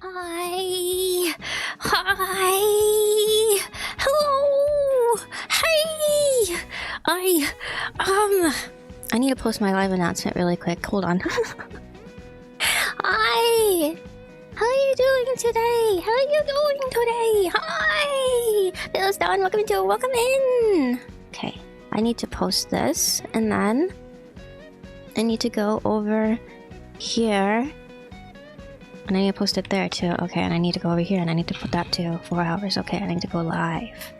Hi. Hi. Hello. Hey. I need to post my live announcement really quick. Hold on. Hi. How are you doing today? How are you doing today? Hi. Bill's done. Welcome in. Okay. I need to post this, and then I need to go over here. And I need to post it there too. Okay, and I need to go over here and I need to put that too. 4 hours. Okay, I need to go live.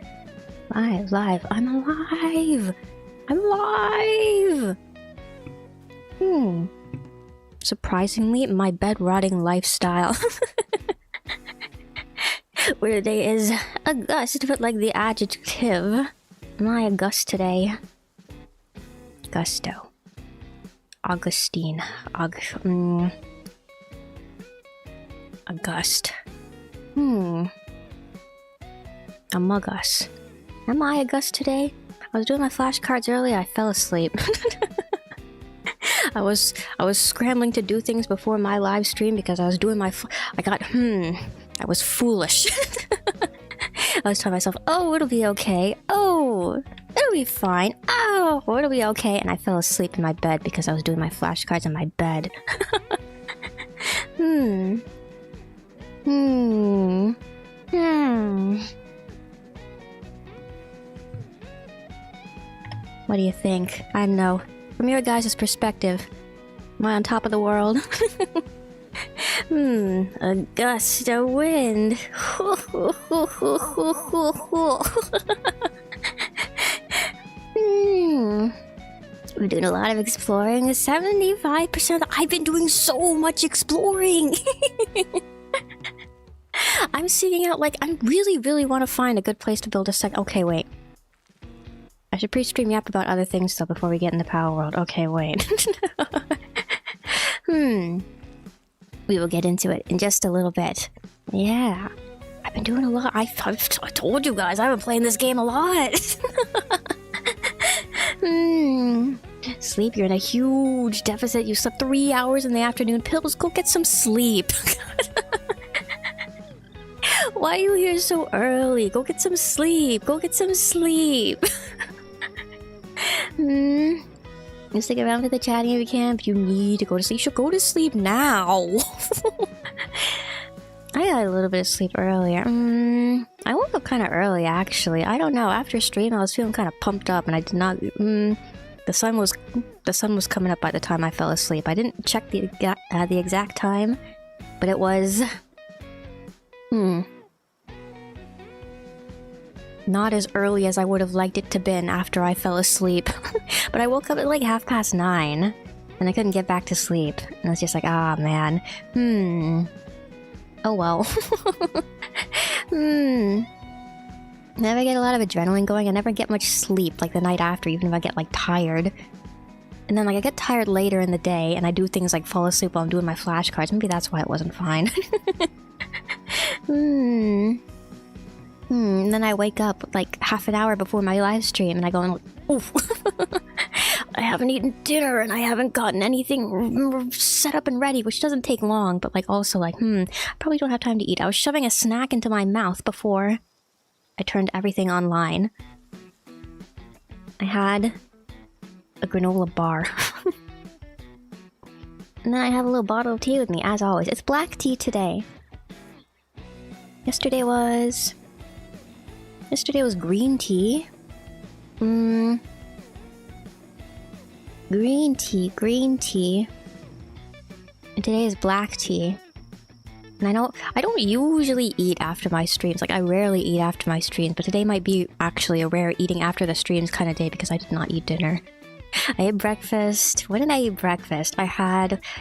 Live. I'm alive! I'm alive! Surprisingly, my bed-rotting lifestyle. Where today is august, but like the adjective. Am I august today? Gusto. Augustine. August. Among Us. Am I August today? I was doing my flashcards earlier. I fell asleep. I was scrambling to do things before my live stream because I was doing my. I was foolish. I was telling myself, "Oh, it'll be okay. Oh, it'll be fine. Oh, it'll be okay." And I fell asleep in my bed because I was doing my flashcards in my bed. What do you think? I don't know. From your guys' perspective, am I on top of the world? A gust of wind. We're doing a lot of exploring. 75%. I've been doing so much exploring. I'm seeking out, like, I really want to find a good place to build a Okay, wait. I should pre-stream yap about other things, though, before we get into Power World. Okay, wait. We will get into it in just a little bit. Yeah. I've been doing a lot. I told you guys, I've been playing this game a lot. Sleep, you're in a huge deficit. You slept 3 hours in the afternoon. Pills, go get some sleep. Why are you here so early? Go get some sleep. Go get some sleep. You stick around for the chatting if you can. If you need to go to sleep, you should go to sleep now. I got a little bit of sleep earlier. I woke up kind of early, actually. I don't know. After stream, I was feeling kind of pumped up, and I did not. The sun was coming up by the time I fell asleep. I didn't check the exact time, but it was. Not as early as I would have liked it to been after I fell asleep. But I woke up at like 9:30, and I couldn't get back to sleep. And I was just like, ah, man. Oh well. Never get a lot of adrenaline going. I never get much sleep like the night after, even if I get like tired. And then like I get tired later in the day, and I do things like fall asleep while I'm doing my flashcards. Maybe that's why it wasn't fine. And then I wake up like half an hour before my live stream, and I go and oof. I haven't eaten dinner, and I haven't gotten anything set up and ready, which doesn't take long, but like also like, I probably don't have time to eat. I was shoving a snack into my mouth before I turned everything online. I had a granola bar. And then I have a little bottle of tea with me, as always. It's black tea today. Yesterday was green tea. Green tea. And today is black tea. And I don't usually eat after my streams. Like, I rarely eat after my streams, but today might be actually a rare eating after the streams kind of day because I did not eat dinner. I ate breakfast. When did I eat breakfast? You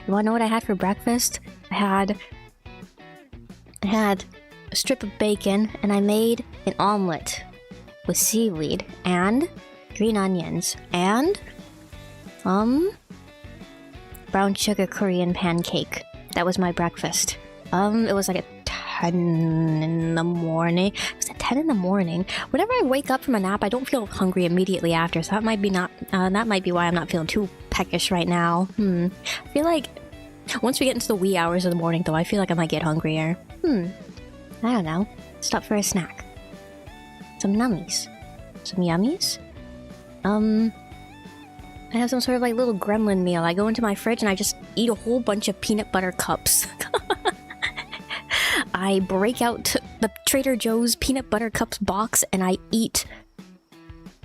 wanna know what I had for breakfast? I had a strip of bacon, and I made an omelet with seaweed and green onions and brown sugar Korean pancake. That was my breakfast. It was like at 10 in the morning. It was at 10 in the morning. Whenever I wake up from a nap, I don't feel hungry immediately after, so that might be why I'm not feeling too peckish right now. I feel like once we get into the wee hours of the morning, though, I feel like I might get hungrier. I don't know. Stop for a snack. Some nummies. Some yummies? I have some sort of like little gremlin meal. I go into my fridge and I just eat a whole bunch of peanut butter cups. I break out the Trader Joe's peanut butter cups box and I eat...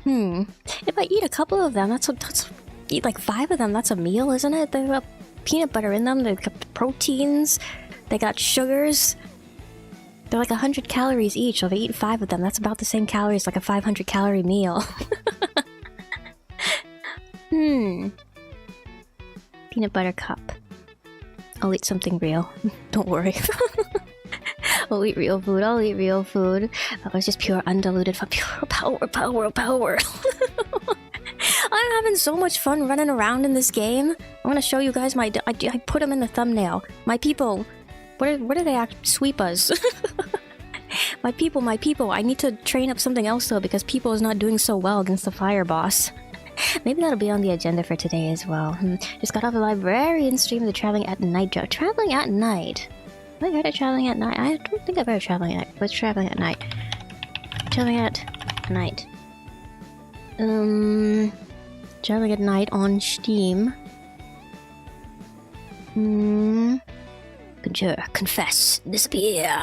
If I eat a couple of them, that's eat like 5 of them, that's a meal, isn't it? They've got peanut butter in them, they've got proteins, they got sugars. They're like 100 calories each, so if I eat 5 of them, that's about the same calories like a 500 calorie meal. Peanut butter cup. I'll eat something real. Don't worry. I'll eat real food, I'll eat real food. That was just pure undiluted fun. Pure power. I'm having so much fun running around in this game. I'm gonna show you guys my... I put them in the thumbnail. My people. What are they actually? Sweepas. My people. I need to train up something else though, because people is not doing so well against the fire boss. Maybe that'll be on the agenda for today as well. Just got off the librarian stream of the traveling at night joke. Traveling at night? Have I heard of traveling at night? I don't think I've heard of traveling at night. What's traveling at night? Traveling at night. Traveling at night on Steam. Conjure, confess, disappear.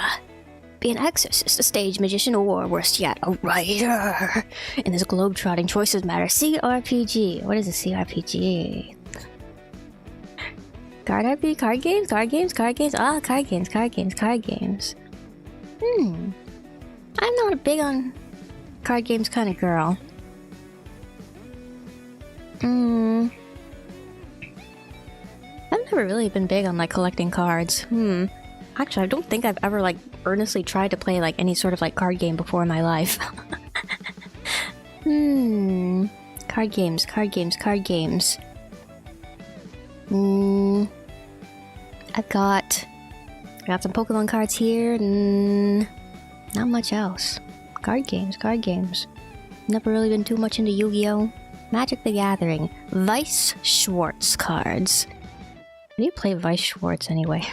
Be an exorcist, a stage magician, or worse yet, a writer. In this globe-trotting choices matter. CRPG. What is a CRPG? Card games? Card games? Ah, card games. I'm not a big on card games kind of girl. I've never really been big on like collecting cards. Actually, I don't think I've ever like earnestly tried to play like any sort of like card game before in my life. Card games. I've got some Pokemon cards here, and not much else. Card games. Never really been too much into Yu-Gi-Oh! Magic the Gathering. Weiss Schwarz cards. How do you play Weiss Schwarz anyway?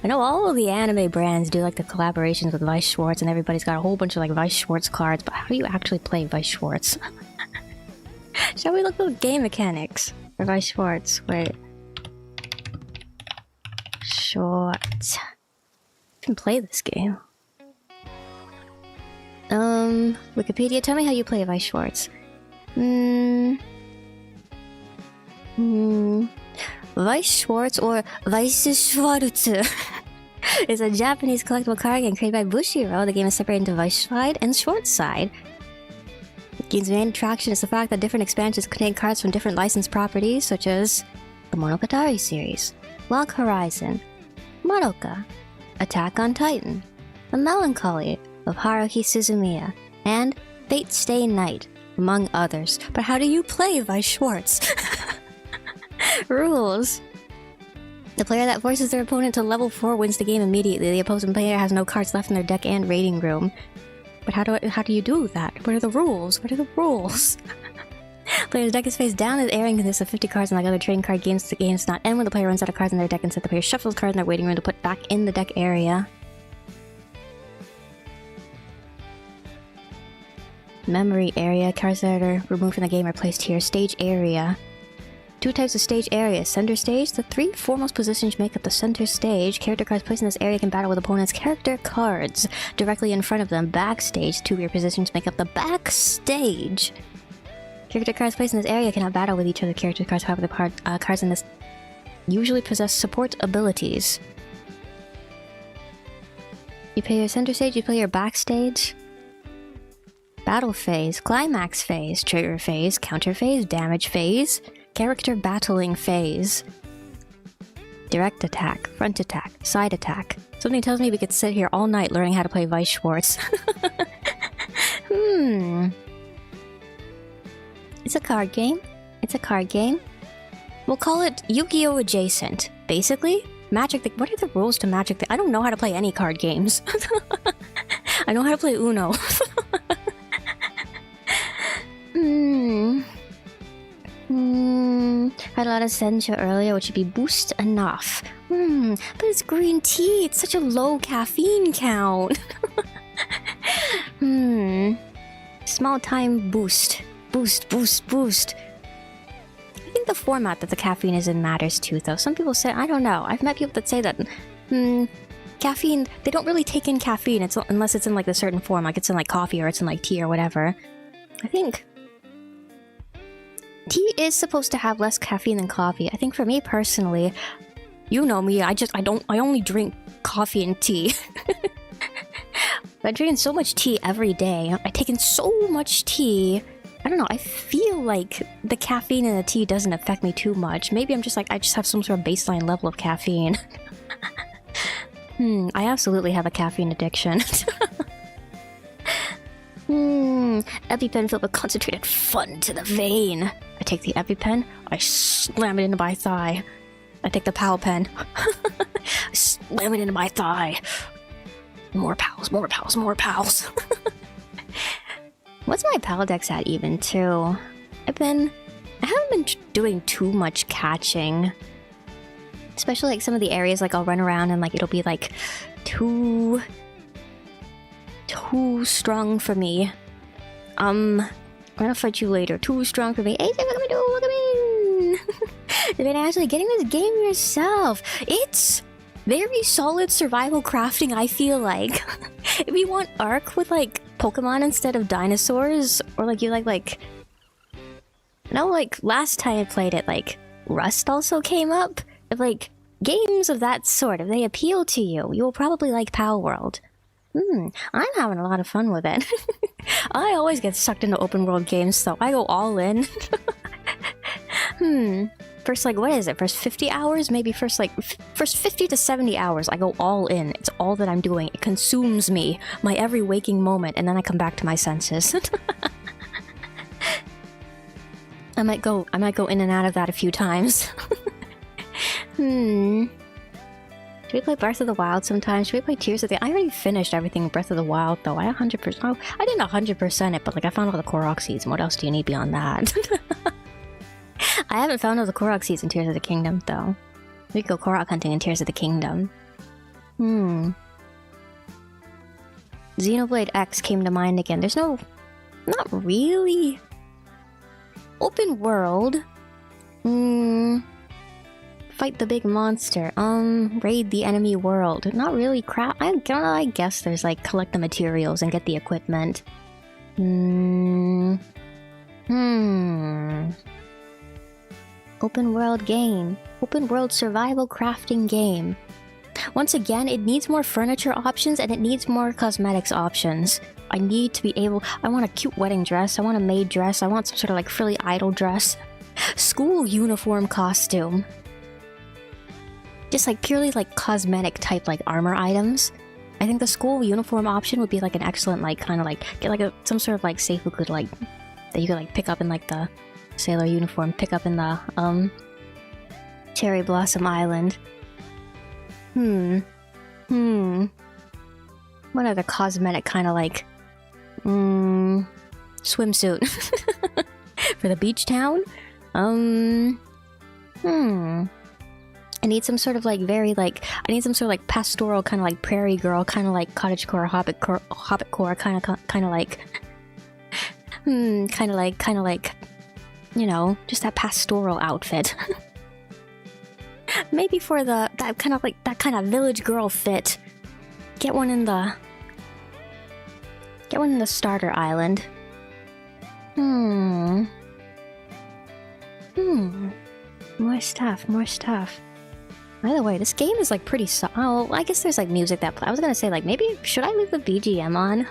I know all of the anime brands do like the collaborations with Weiss Schwarz, and everybody's got a whole bunch of like Weiss Schwarz cards, but how do you actually play Weiss Schwarz? Shall we look at the game mechanics for Weiss Schwarz? Wait. Schwarz. I can play this game. Wikipedia, tell me how you play Weiss Schwarz. Weiss Schwarz, or Weiss Schwarz, is a Japanese collectible card game created by Bushiroad. The game is separated into Weiss side and Schwarz side. The game's main attraction is the fact that different expansions contain cards from different licensed properties, such as the Monogatari series, Log Horizon, Madoka, Attack on Titan, The Melancholy of Haruhi Suzumiya, and Fate Stay Night, among others. But how do you play Weiss Schwarz? Rules. The player that forces their opponent to level 4 wins the game immediately. The opposing player has no cards left in their deck and rating room. But how do you do that? What are the rules? Player's deck is face down. His area consists of 50 cards, and like other trading card games, the game does not end when the player runs out of cards in their deck. Instead, the player shuffles cards in their waiting room to put back in the deck area. Memory area. Cards that are removed from the game are placed here. Stage area. 2 types of stage areas. Center stage. The 3 foremost positions make up the center stage. Character cards placed in this area can battle with opponents' character cards directly in front of them. Backstage. 2 rear positions make up the backstage. Character cards placed in this area cannot battle with each other. Character cards, however, the cards in this usually possess support abilities. You play your center stage, you play your backstage. Battle phase, climax phase, trigger phase, counter phase, damage phase, character battling phase, direct attack, front attack, side attack. Something tells me we could sit here all night learning how to play Weiss Schwarz. It's a card game. We'll call it Yu-Gi-Oh! Adjacent. Basically, Magic what are the rules to Magic I don't know how to play any card games. I know how to play Uno. Had a lot of sencha earlier, which would be boost enough. But it's green tea. It's such a low caffeine count. Small time boost. Boost. I think the format that the caffeine is in matters too, though. Some people say, I don't know. I've met people that say that caffeine, they don't really take in caffeine unless it's in like a certain form, like it's in like coffee or it's in like tea or whatever. I think tea is supposed to have less caffeine than coffee. I think for me personally, you know me, I only drink coffee and tea. I drink so much tea every day. I take in so much tea. I don't know, I feel like the caffeine in the tea doesn't affect me too much. Maybe I'm just like, I just have some sort of baseline level of caffeine. I absolutely have a caffeine addiction. EpiPen filled with concentrated fun to the vein. I take the EpiPen, I slam it into my thigh. I take the PAL pen, I slam it into my thigh. More pals. What's my PAL dex at even, too? I haven't been doing too much catching. Especially like some of the areas, like I'll run around and like it'll be like too strong for me. I'm gonna fight you later. Too strong for me. Hey, welcome in! You've been actually getting this game yourself. It's very solid survival crafting, I feel like. If you want Ark with like Pokemon instead of dinosaurs, or like you like no, like last time I played it, like Rust also came up. If like games of that sort, if they appeal to you, you will probably like Palworld. I'm having a lot of fun with it. I always get sucked into open world games, so I go all in. First, like, what is it? First 50 hours? Maybe first 50 to 70 hours, I go all in. It's all that I'm doing. It consumes me, my every waking moment, and then I come back to my senses. I might go in and out of that a few times. Should we play Breath of the Wild sometime? Should we play Tears of the... I already finished everything in Breath of the Wild, though. I 100%... Oh, I didn't 100% it, but like I found all the Korok seeds, and what else do you need beyond that? I haven't found all the Korok seeds in Tears of the Kingdom, though. We could go Korok hunting in Tears of the Kingdom. Xenoblade X came to mind again. There's no... Not really... Open world. Fight the big monster. Raid the enemy world. Not really crap. I don't know, I guess there's like collect the materials and get the equipment. Open world game. Open world survival crafting game. Once again, it needs more furniture options and it needs more cosmetics options. I need to be able... I want a cute wedding dress. I want a maid dress. I want some sort of like frilly idol dress. School uniform costume. Just like purely like cosmetic type like armor items. I think the school uniform option would be like an excellent like kind of like get like some sort of like seifuku like that you could like pick up in like the sailor uniform, pick up in the Cherry Blossom Island. What other cosmetic kind of like swimsuit for the beach town? I need some sort of like very like I need some sort of like pastoral kind of like prairie girl kind of like cottagecore hobbitcore kind of like kind of like you know, just that pastoral outfit. Maybe for that kind of village girl fit. Get one in the starter island. More stuff. By the way, this game is like pretty oh, I guess there's like music that I was gonna say like maybe should I leave the BGM on?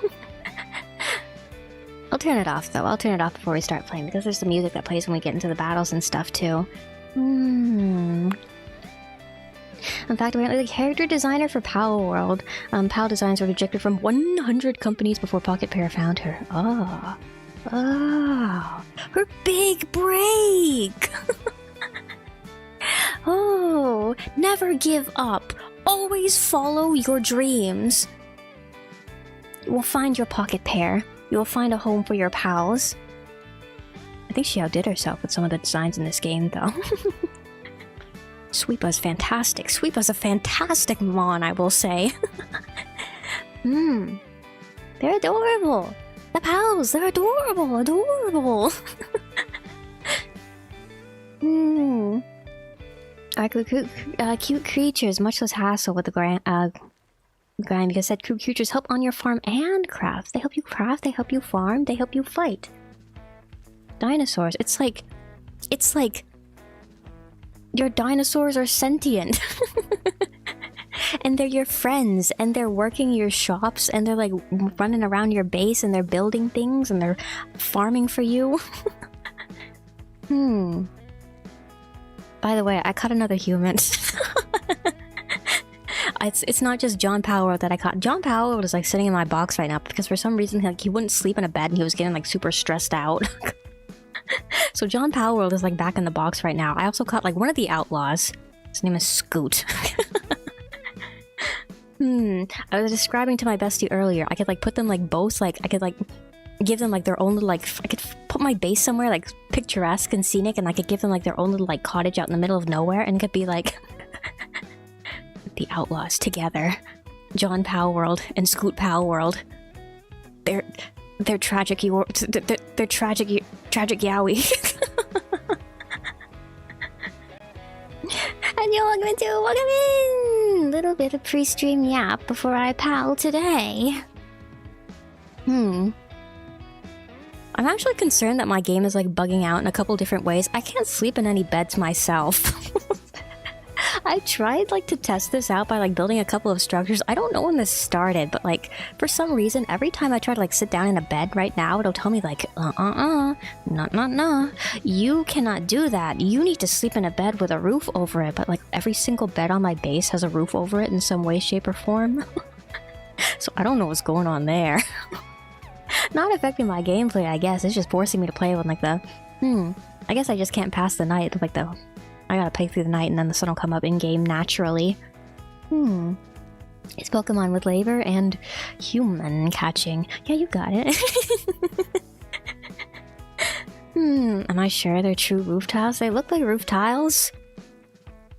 I'll turn it off though. I'll turn it off before we start playing because there's the music that plays when we get into the battles and stuff too. In fact, we're the character designer for Palworld. PAL designs were rejected from 100 companies before Pocket Pair found her. Oh, her big break! Oh, never give up. Always follow your dreams. You will find your Pocket Pair. You will find a home for your pals. I think she outdid herself with some of the designs in this game, though. Sweepa's fantastic. Sweepa's a fantastic mon, I will say. They're adorable. The pals, they're adorable, adorable. Cute creatures, much less hassle with the grind, because said cute creatures help on your farm and craft. They help you craft, they help you farm, they help you fight. Dinosaurs, it's like your dinosaurs are sentient. And they're your friends, and they're working your shops, and they're like running around your base, and they're building things, and they're farming for you. By the way, I caught another human. It's not just John Power that I caught. John Power is like sitting in my box right now because for some reason like he wouldn't sleep in a bed and he was getting like super stressed out. So John Power is like back in the box right now. I also caught like one of the outlaws. His name is Scoot. I was describing to my bestie earlier. I could like put them like both like I could like give them like their own little like I could put my base somewhere like picturesque and scenic, and I could give them like their own little like cottage out in the middle of nowhere, and it could be like the outlaws together. John PALWORLD and Scoot PALWORLD. They're tragic. They're tragic yaoi. And you're welcome in! Little bit of pre-stream yap before I pal today. I'm actually concerned that my game is like bugging out in a couple different ways. I can't sleep in any beds myself. I tried like to test this out by like building a couple of structures. I don't know when this started, but like for some reason every time I try to like sit down in a bed right now, it'll tell me like no, you cannot do that. You need to sleep in a bed with a roof over it. But like every single bed on my base has a roof over it in some way, shape, or form. So I don't know what's going on there. Not affecting my gameplay, I guess. It's just forcing me to play with like the I guess I just can't pass the night like the I gotta play through the night and then the sun will come up in-game naturally. It's Pokemon with labor and human catching. Yeah, you got it. Am I sure they're true roof tiles? They look like roof tiles.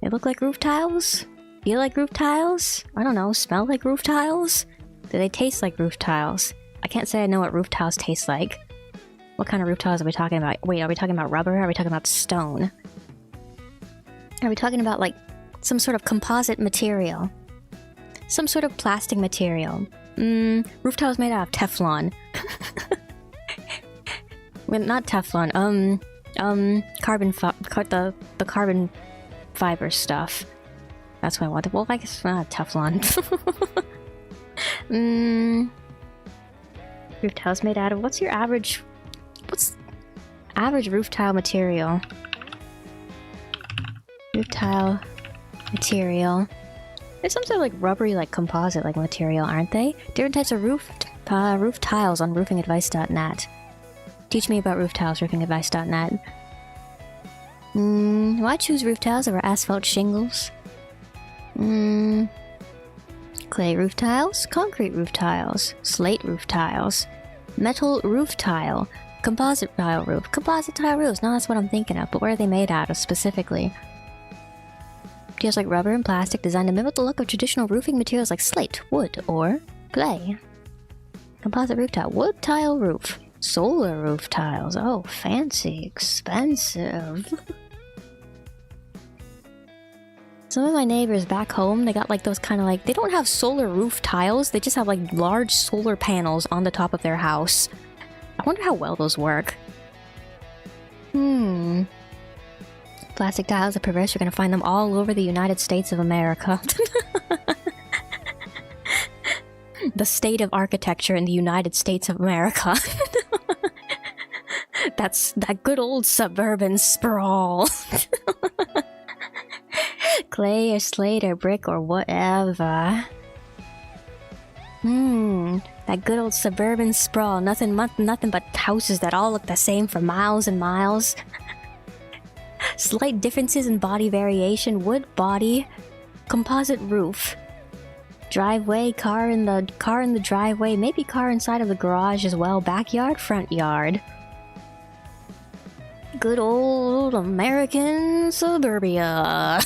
They look like roof tiles? Feel like roof tiles? I don't know, smell like roof tiles? Do they taste like roof tiles? I can't say I know what roof tiles taste like. What kind of roof tiles are we talking about? Wait, are we talking about rubber? Are we talking about stone? Are we talking about, like, some sort of composite material? Some sort of plastic material? Roof tiles made out of Teflon. Well, not Teflon, the carbon fiber stuff. That's what I wanted. Well, I guess not Teflon. Roof tiles made out of... What's average roof tile material? Roof tile material. There's some sort of like rubbery, like composite, like material, aren't they? Different types of roof tiles on roofingadvice.net. Teach me about roof tiles, roofingadvice.net. Why choose roof tiles over asphalt shingles? Clay roof tiles, concrete roof tiles, slate roof tiles, metal roof tile, composite tile roof. Composite tile roofs, no, that's what I'm thinking of, but what are they made out of specifically? Feels like rubber and plastic designed to mimic the look of traditional roofing materials like slate, wood, or clay. Composite roof tile, wood tile roof, solar roof tiles. Oh, fancy, expensive. Some of my neighbors back home, they got like those kind of like, they don't have solar roof tiles, they just have like large solar panels on the top of their house. I wonder how well those work. Plastic tiles are perverse, you're gonna find them all over the United States of America. The state of architecture in the United States of America. That's that good old suburban sprawl. Clay or slate or brick or whatever. That good old suburban sprawl. Nothing but houses that all look the same for miles and miles. Slight differences in body variation. Wood body, composite roof, driveway, car in the driveway, maybe car inside of the garage as well. Backyard, front yard. Good old American suburbia.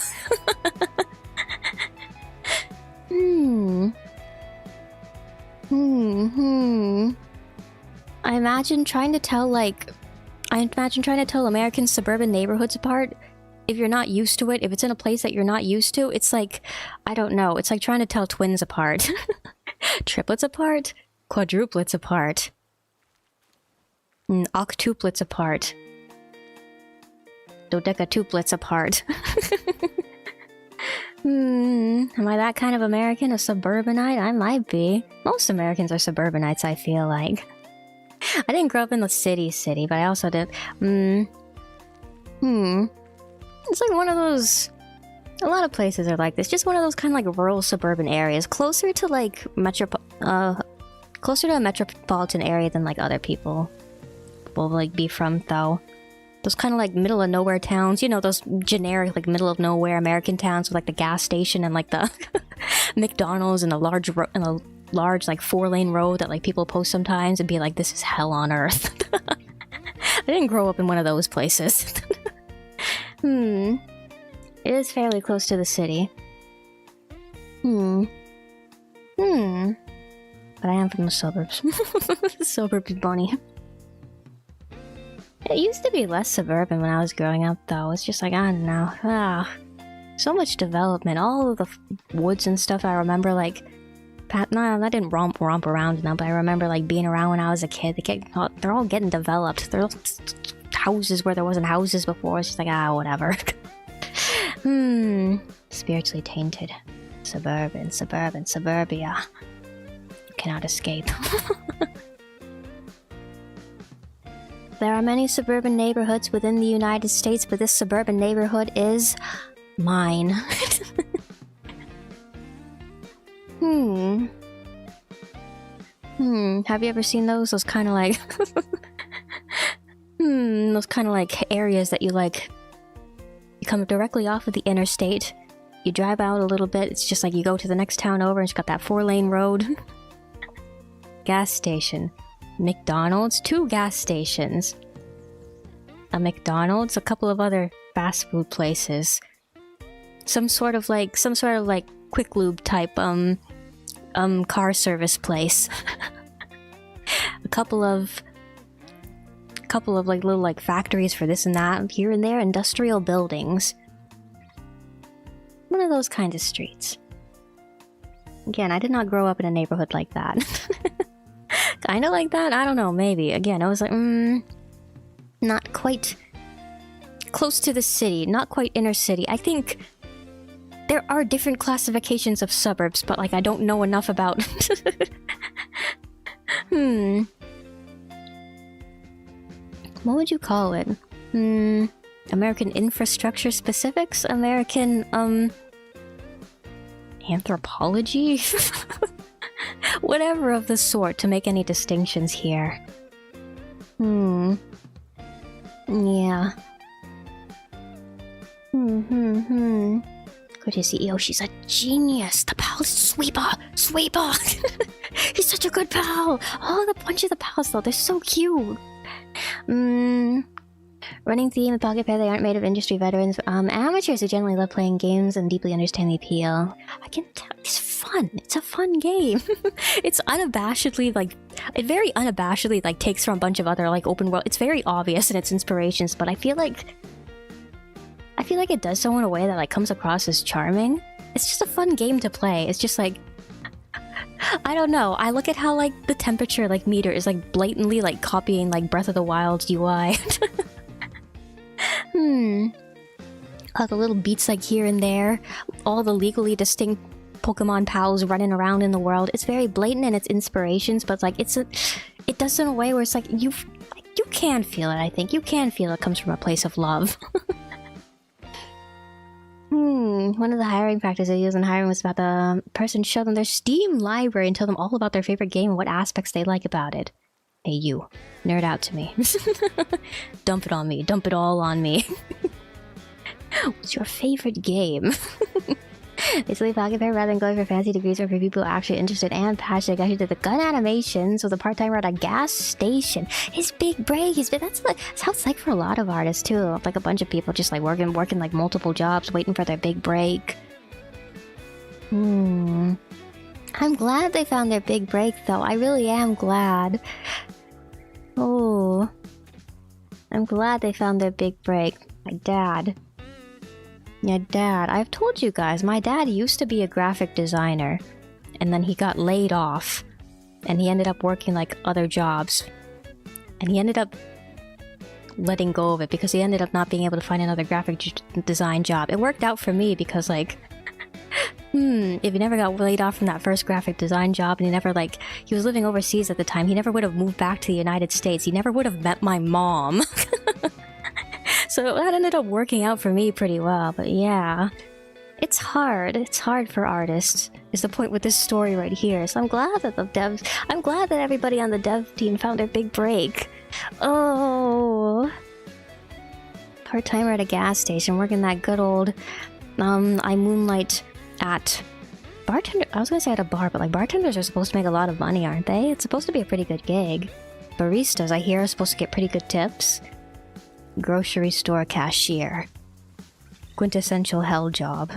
I imagine trying to tell American suburban neighborhoods apart. If you're not used to it, if it's in a place that you're not used to, it's like, I don't know, it's like trying to tell twins apart. Triplets apart, quadruplets apart, octuplets apart, dodecatuplets apart. Am I that kind of American, a suburbanite? I might be. Most Americans are suburbanites, I feel like. I didn't grow up in the city, but I also did. It's like one of those... A lot of places are like this. Just one of those kind of like rural suburban areas. Closer to like closer to a metropolitan area than like other people will like be from, though. Those kind of like middle of nowhere towns. You know, those generic like middle of nowhere American towns with like the gas station and like the McDonald's and a large like 4-lane road that like people post sometimes and be like, this is hell on earth. I didn't grow up in one of those places. It is fairly close to the city. But I am from the suburbs. Suburbs bunny. It used to be less suburban when I was growing up, though. It's just like, I don't know. So much development. All of the woods and stuff I remember, like... No, I didn't romp around enough, but I remember, like, being around when I was a kid. They're all getting developed. They're all houses where there wasn't houses before. It's just like, whatever. Spiritually tainted. Suburbia. You cannot escape. There are many suburban neighborhoods within the United States, but this suburban neighborhood is mine. Have you ever seen those? Those kind of like... those kind of like areas that you like... You come directly off of the interstate. You drive out a little bit. It's just like you go to the next town over and it's got that 4-lane road. Gas station. McDonald's. 2 gas stations. A McDonald's. A couple of other fast food places. Some sort of like quick lube type car service place. a couple of like little like factories for this and that here and there, industrial buildings. One of those kind of streets. Again, I did not grow up in a neighborhood like that. Kind of like that? I don't know, maybe. Again, I was like, not quite close to the city, not quite inner city. I think there are different classifications of suburbs, but like I don't know enough about... What would you call it? American infrastructure specifics? American, anthropology? Whatever of the sort to make any distinctions here. Yeah. Good to see. Oh, she's a genius. The pal is Sweeper. He's such a good pal. Oh, the bunch of the pals though, they're so cute. Running theme and Pocket Pair, they aren't made of industry veterans. Amateurs who generally love playing games and deeply understand the appeal. I can tell it's fun. It's a fun game. It's unabashedly like it very unabashedly like takes from a bunch of other like open world. It's very obvious in its inspirations, but I feel like it does so in a way that like comes across as charming. It's just a fun game to play. It's just like I don't know. I look at how like the temperature like meter is like blatantly like copying like Breath of the Wild's UI. All the little beats like here and there, all the legally distinct Pokemon pals running around in the world. It's very blatant in its inspirations, but like it does it in a way where it's like you can feel it. I think you can feel it comes from a place of love. One of the hiring practices I used in hiring was about the person show them their Steam library and tell them all about their favorite game and what aspects they like about it. Hey you, nerd out to me. Dump it on me, dump it all on me. What's your favorite game? Basically, pocket pair rather than going for fancy degrees or for people actually interested and passionate. Guy who did the gun animations was a part-timer at a gas station. His big break. That's how it's like for a lot of artists too. Like a bunch of people just like working like multiple jobs, waiting for their big break. I'm glad they found their big break, though. I really am glad. Oh, I'm glad they found their big break. My dad. Yeah, Dad. I've told you guys, my dad used to be a graphic designer, and then he got laid off, and he ended up working like other jobs, and he ended up letting go of it because he ended up not being able to find another graphic design job. It worked out for me because like, if he never got laid off from that first graphic design job, and he was living overseas at the time, he never would have moved back to the United States. He never would have met my mom. So that ended up working out for me pretty well, but yeah. It's hard. It's hard for artists, is the point with this story right here. So I'm glad that everybody on the dev team found their big break. Oh. Part-timer at a gas station, working that good old, I moonlight at bartender. I was gonna say at a bar, but like bartenders are supposed to make a lot of money, aren't they? It's supposed to be a pretty good gig. Baristas, I hear, are supposed to get pretty good tips. Grocery store cashier. Quintessential hell job.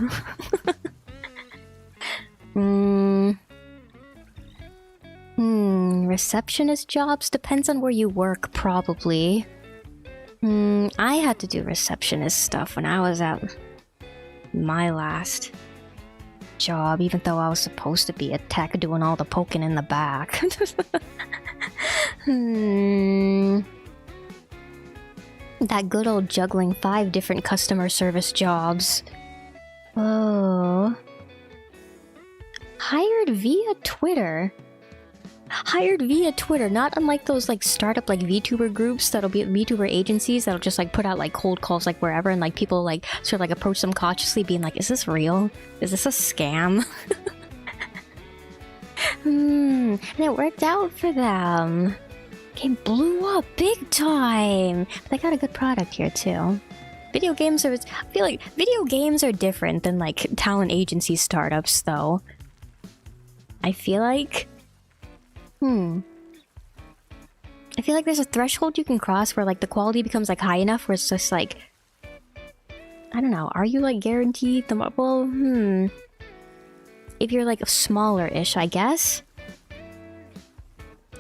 Receptionist jobs? Depends on where you work, probably. I had to do receptionist stuff when I was at my last job, even though I was supposed to be a tech doing all the poking in the back. That good old juggling 5 different customer service jobs. Oh. Hired via Twitter. Hired via Twitter, not unlike those like startup like VTuber groups that'll be VTuber agencies that'll just like put out like cold calls like wherever, and like people like sort of like approach them cautiously being like, is this real? Is this a scam? And it worked out for them. It blew up big time. But they got a good product here too. Video games are, I feel like video games are different than like talent agency startups though. I feel like I feel like there's a threshold you can cross where like the quality becomes like high enough where it's just like, I don't know, are you like guaranteed the, well, if you're like smaller-ish, I guess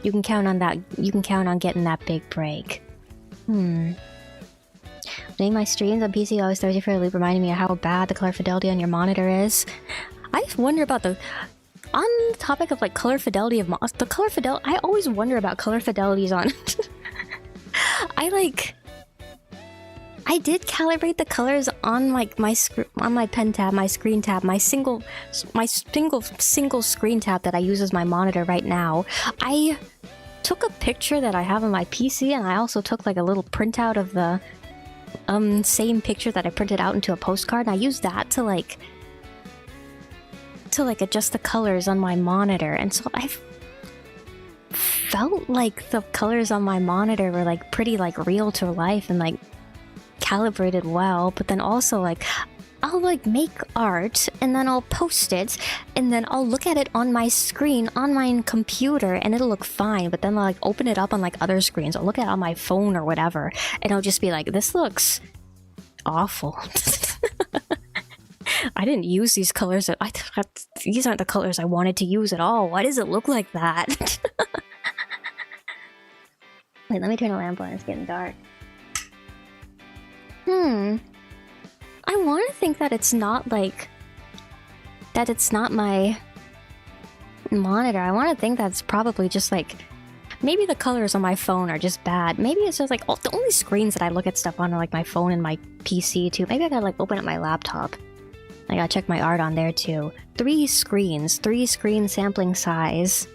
you can count on that, you can count on getting that big break. Doing my streams on PC always throws you for a loop, reminding me of how bad the color fidelity on your monitor is. I just wonder about the, on the topic of like color fidelity of the color fidelity, I always wonder about color fidelities on I did calibrate the colors on like my on my pen tab, my screen tab, my single screen tab that I use as my monitor right now. I took a picture that I have on my PC, and I also took like a little printout of the same picture that I printed out into a postcard, and I used that to like adjust the colors on my monitor. And so I felt like the colors on my monitor were like pretty like real to life and like calibrated well. But then also like I'll like make art and then I'll post it and then I'll look at it on my screen on my computer and it'll look fine, but then I'll like open it up on like other screens, I'll look at it on my phone or whatever, and I'll just be like, this looks awful. I didn't use these colors. These aren't the colors I wanted to use at all. Why does it look like that? Wait, let me turn the lamp on. It's getting dark. I want to think that it's not like... that it's not my monitor. I want to think that's probably just like... maybe the colors on my phone are just bad. Maybe it's just like... oh, the only screens that I look at stuff on are like my phone and my PC too. Maybe I gotta like open up my laptop. I gotta check my art on there too. 3 screens. 3 screen sampling size.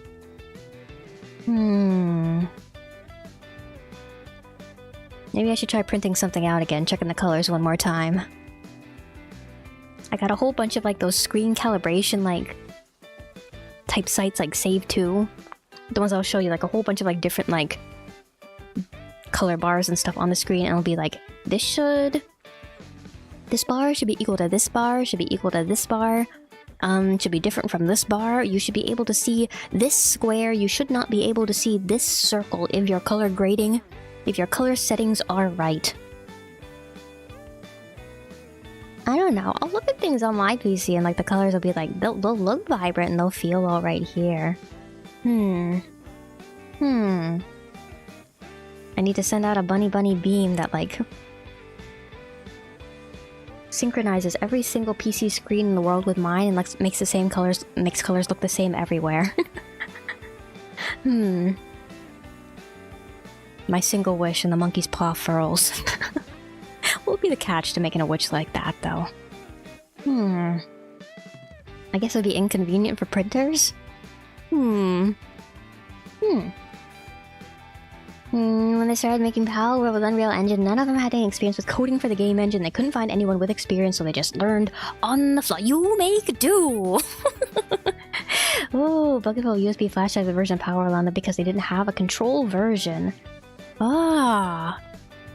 Maybe I should try printing something out again, checking the colors one more time. I got a whole bunch of like those screen calibration like type sites like Save 2. The ones I'll show you, like a whole bunch of like different like color bars and stuff on the screen, and it'll be like, this bar should be equal to this bar, should be equal to this bar. should be different from this bar. You should be able to see this square. You should not be able to see this circle if your color grading, if your color settings are right. I don't know. I'll look at things on my PC and like the colors will be like, they'll look vibrant and they'll feel all right here. I need to send out a bunny beam that like synchronizes every single PC screen in the world with mine and like makes the same colors, makes colors look the same everywhere. My single wish and the monkey's paw furls. What would be the catch to making a wish like that, though? I guess it'd be inconvenient for printers? When they started making PALWORLD with Unreal Engine, none of them had any experience with coding for the game engine. They couldn't find anyone with experience, so they just learned on the fly. You make do! Oh, Bucketful USB flash drive version of PALWORLD on them because they didn't have a control version. Ah.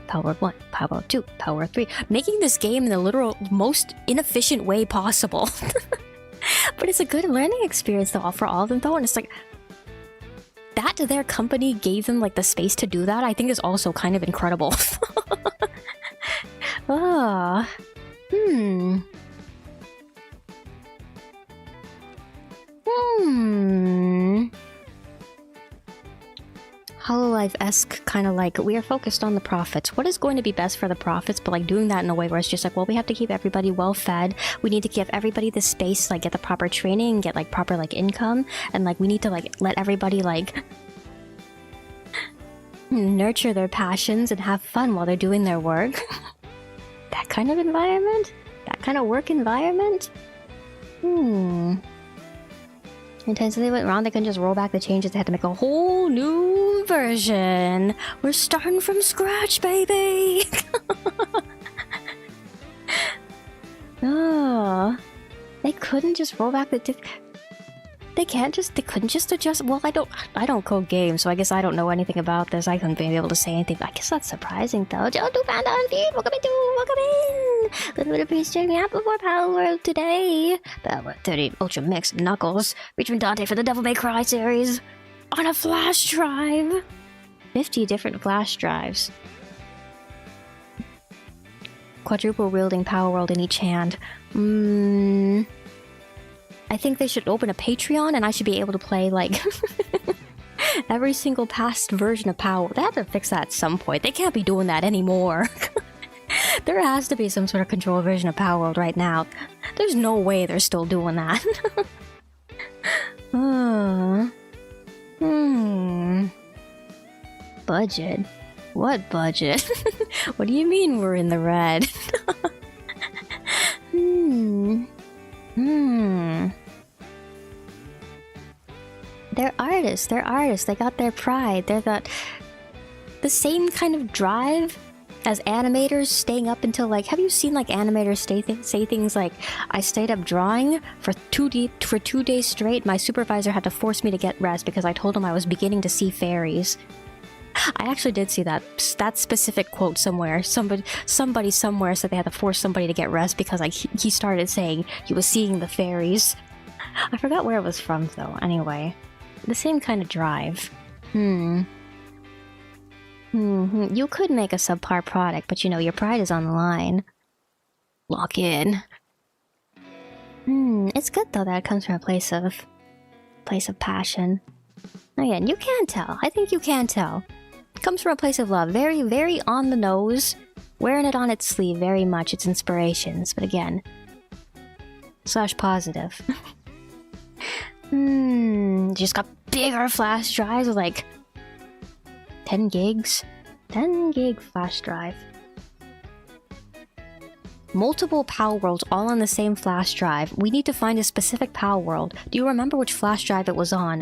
PALWORLD 1, PALWORLD 2, PALWORLD 3. Making this game in the literal most inefficient way possible. But it's a good learning experience though for all of them though, and it's like that their company gave them like the space to do that, I think is also kind of incredible. HoloLive-esque kind of like, we are focused on the profits. What is going to be best for the profits? But like doing that in a way where it's just like, well, we have to keep everybody well fed. We need to give everybody the space, like get the proper training, get like proper like income. And like we need to like let everybody like nurture their passions and have fun while they're doing their work. That kind of environment? That kind of work environment? Intensely they went wrong, they couldn't just roll back the changes, they had to make a whole new version. We're starting from scratch, baby! Oh, they couldn't just roll back the they couldn't just adjust. Well, I don't code games, so I guess I don't know anything about this. I couldn't be able to say anything. I guess that's surprising though. Joe Panda on feed, welcome in! Little bit of pre-streaming out before PALWORLD today. PALWORLD 30 Ultra Mix Knuckles, featuring Dante for the Devil May Cry series. On a flash drive! 50 different flash drives. Quadruple wielding PALWORLD in each hand. I think they should open a Patreon and I should be able to play, like, every single past version of PALWORLD. They have to fix that at some point. They can't be doing that anymore. There has to be some sort of control version of PALWORLD right now. There's no way they're still doing that. Budget? What budget? What do you mean we're in the red? They're artists, they got their pride, they're the same kind of drive as animators staying up until like, have you seen like animators say things like, I stayed up drawing for 2 days straight, my supervisor had to force me to get rest because I told him I was beginning to see fairies. I actually did see that specific quote somewhere. Somebody somewhere said they had to force somebody to get rest because like he started saying he was seeing the fairies. I forgot where it was from though. Anyway, the same kind of drive. You could make a subpar product, but you know your pride is on the line. Lock in. It's good though that it comes from a place of passion. Again, you can tell. I think you can tell. It comes from a place of love. Very, very on the nose. Wearing it on its sleeve very much. Its inspirations. But again, / positive. Just got bigger flash drives with like 10 gigs. 10 gig flash drive. Multiple PALWORLDs all on the same flash drive. We need to find a specific PALWORLD. Do you remember which flash drive it was on?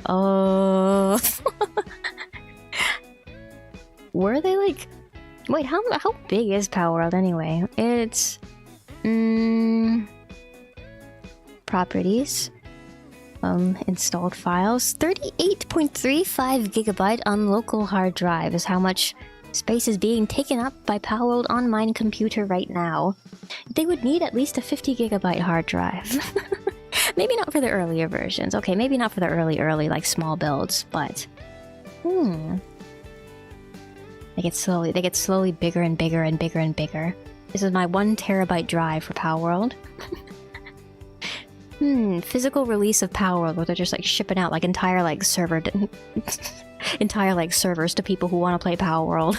Were they like... Wait, how big is PALWORLD anyway? It's... Properties. Installed files. 38.35 gigabyte on local hard drive is how much space is being taken up by PALWORLD on my computer right now. They would need at least a 50 gigabyte hard drive. Maybe not for the earlier versions. Okay, maybe not for the early, like, small builds, but... They get slowly bigger and bigger and bigger and bigger. This is my 1 terabyte drive for Palworld. Physical release of Palworld, where they're just like shipping out like entire like server entire like servers to people who want to play Palworld.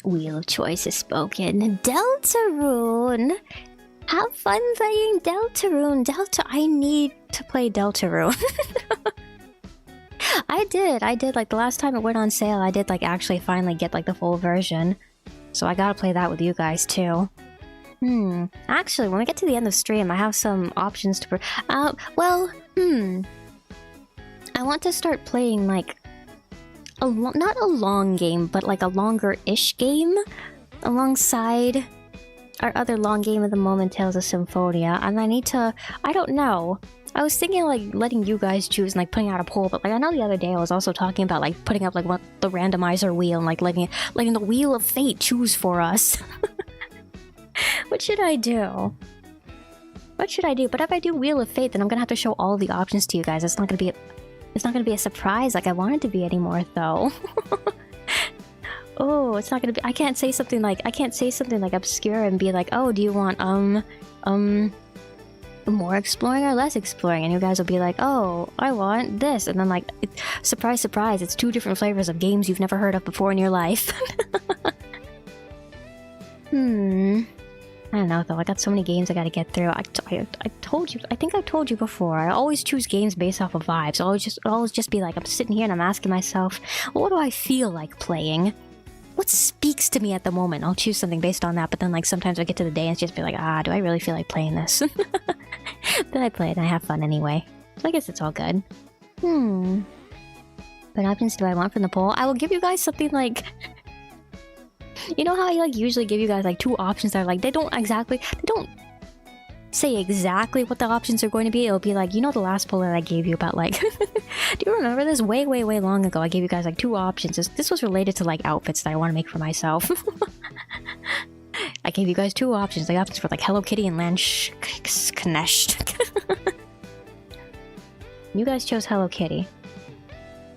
Wheel of choice is spoken. Deltarune! Have fun playing Deltarune! I need to play Deltarune. I did, like the last time it went on sale, I did like actually finally get like the full version. So I gotta play that with you guys too. Actually, when we get to the end of stream, I have some options to... I want to start playing like... not a long game, but like a longer-ish game alongside our other long game of the moment, Tales of Symphonia. And I need to... I don't know. I was thinking like letting you guys choose and like putting out a poll, but like I know the other day I was also talking about like putting up like what the randomizer wheel and like letting the wheel of fate choose for us. What should I do? What should I do? But if I do Wheel of Fate, then I'm gonna have to show all the options to you guys. It's not gonna be a surprise like I want it to be anymore though. Oh, it's not gonna be... I can't say something like obscure and be like, oh, do you want more exploring or less exploring? And you guys will be like, oh, I want this. And then like, surprise, surprise, it's 2 different flavors of games you've never heard of before in your life. I don't know though, I got so many games I gotta get through. I told you, I think I told you before, I always choose games based off of vibes. I'll always just be like, I'm sitting here and I'm asking myself, what do I feel like playing? What speaks to me at the moment? I'll choose something based on that, but then like sometimes I get to the day and it's just be like, do I really feel like playing this? Then I play it and I have fun anyway. So I guess it's all good. What options do I want from the poll? I will give you guys something like... You know how I like usually give you guys like 2 options that are like, they don't say exactly what the options are going to be. It'll be like, you know, the last poll that I gave you about like... Do you remember this? Way long ago, I gave you guys like 2 options. This was related to like outfits that I want to make for myself. I gave you guys 2 options. The options for like Hello Kitty and Knecht. You guys chose Hello Kitty.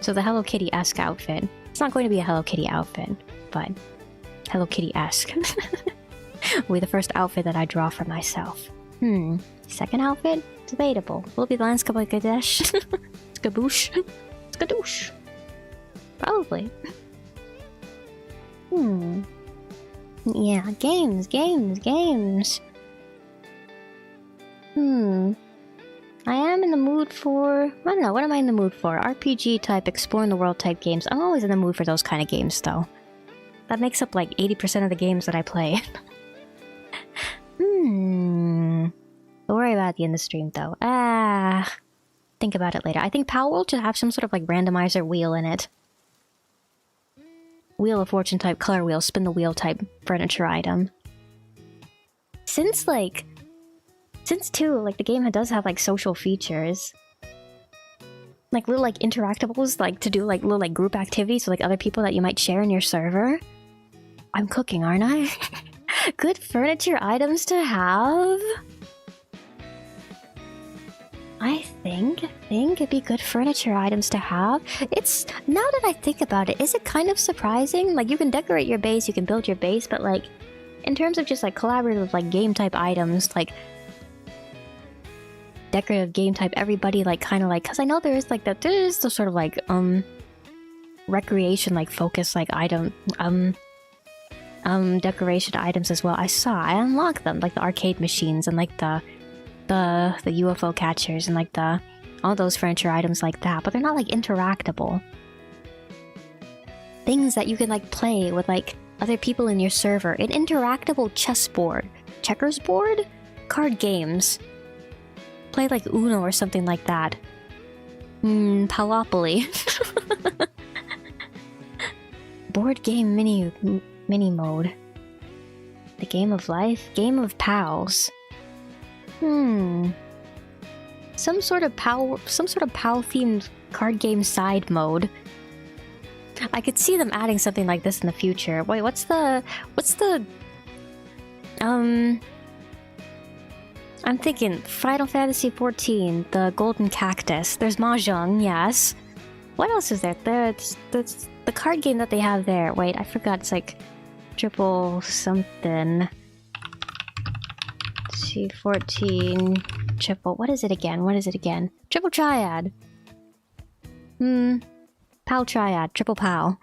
So the Hello Kitty-esque outfit. It's not going to be a Hello Kitty outfit, but Hello Kitty-esque. Will be the first outfit that I draw for myself. Second outfit? Debatable. Will it be the Landscape like Gadesh? Skaboosh? Skadoosh? Probably. Yeah, games. I am in the mood for... I don't know, what am I in the mood for? RPG type, exploring the world type games. I'm always in the mood for those kind of games, though. That makes up like 80% of the games that I play. Don't worry about it at the end of the stream, though. Think about it later. I think Palworld should have some sort of like randomizer wheel in it. Wheel of Fortune type color wheel, spin the wheel type furniture item. Since too, like the game does have like social features. Like little like interactables, like to do like little like group activities with like other people that you might share in your server. I'm cooking, aren't I? Good furniture items to have. I think it'd be good furniture items to have. It's... Now that I think about it, is it kind of surprising? Like, you can decorate your base, you can build your base, but like, in terms of just like collaborative like game type items, like decorative game type, everybody like kind of like... Because I know there is like that, there is the sort of like, recreation like focus like item, decoration items as well. I unlocked them, like the arcade machines and like the UFO catchers and like all those furniture items like that, but they're not like interactable. Things that you can like play with like other people in your server. An interactable chessboard, checkers board, card games. Play like Uno or something like that. Palopoly. Board game mini mode. The game of life, game of pals. Some sort of PAL themed card game side mode. I could see them adding something like this in the future. Wait, what's the I'm thinking Final Fantasy 14, the Golden Cactus. There's Mahjong, yes. What else is there? There's the card game that they have there. Wait, I forgot. It's like triple something. C14 triple. What is it again? What is it again? Triple Triad. Pal Triad. Triple Pal.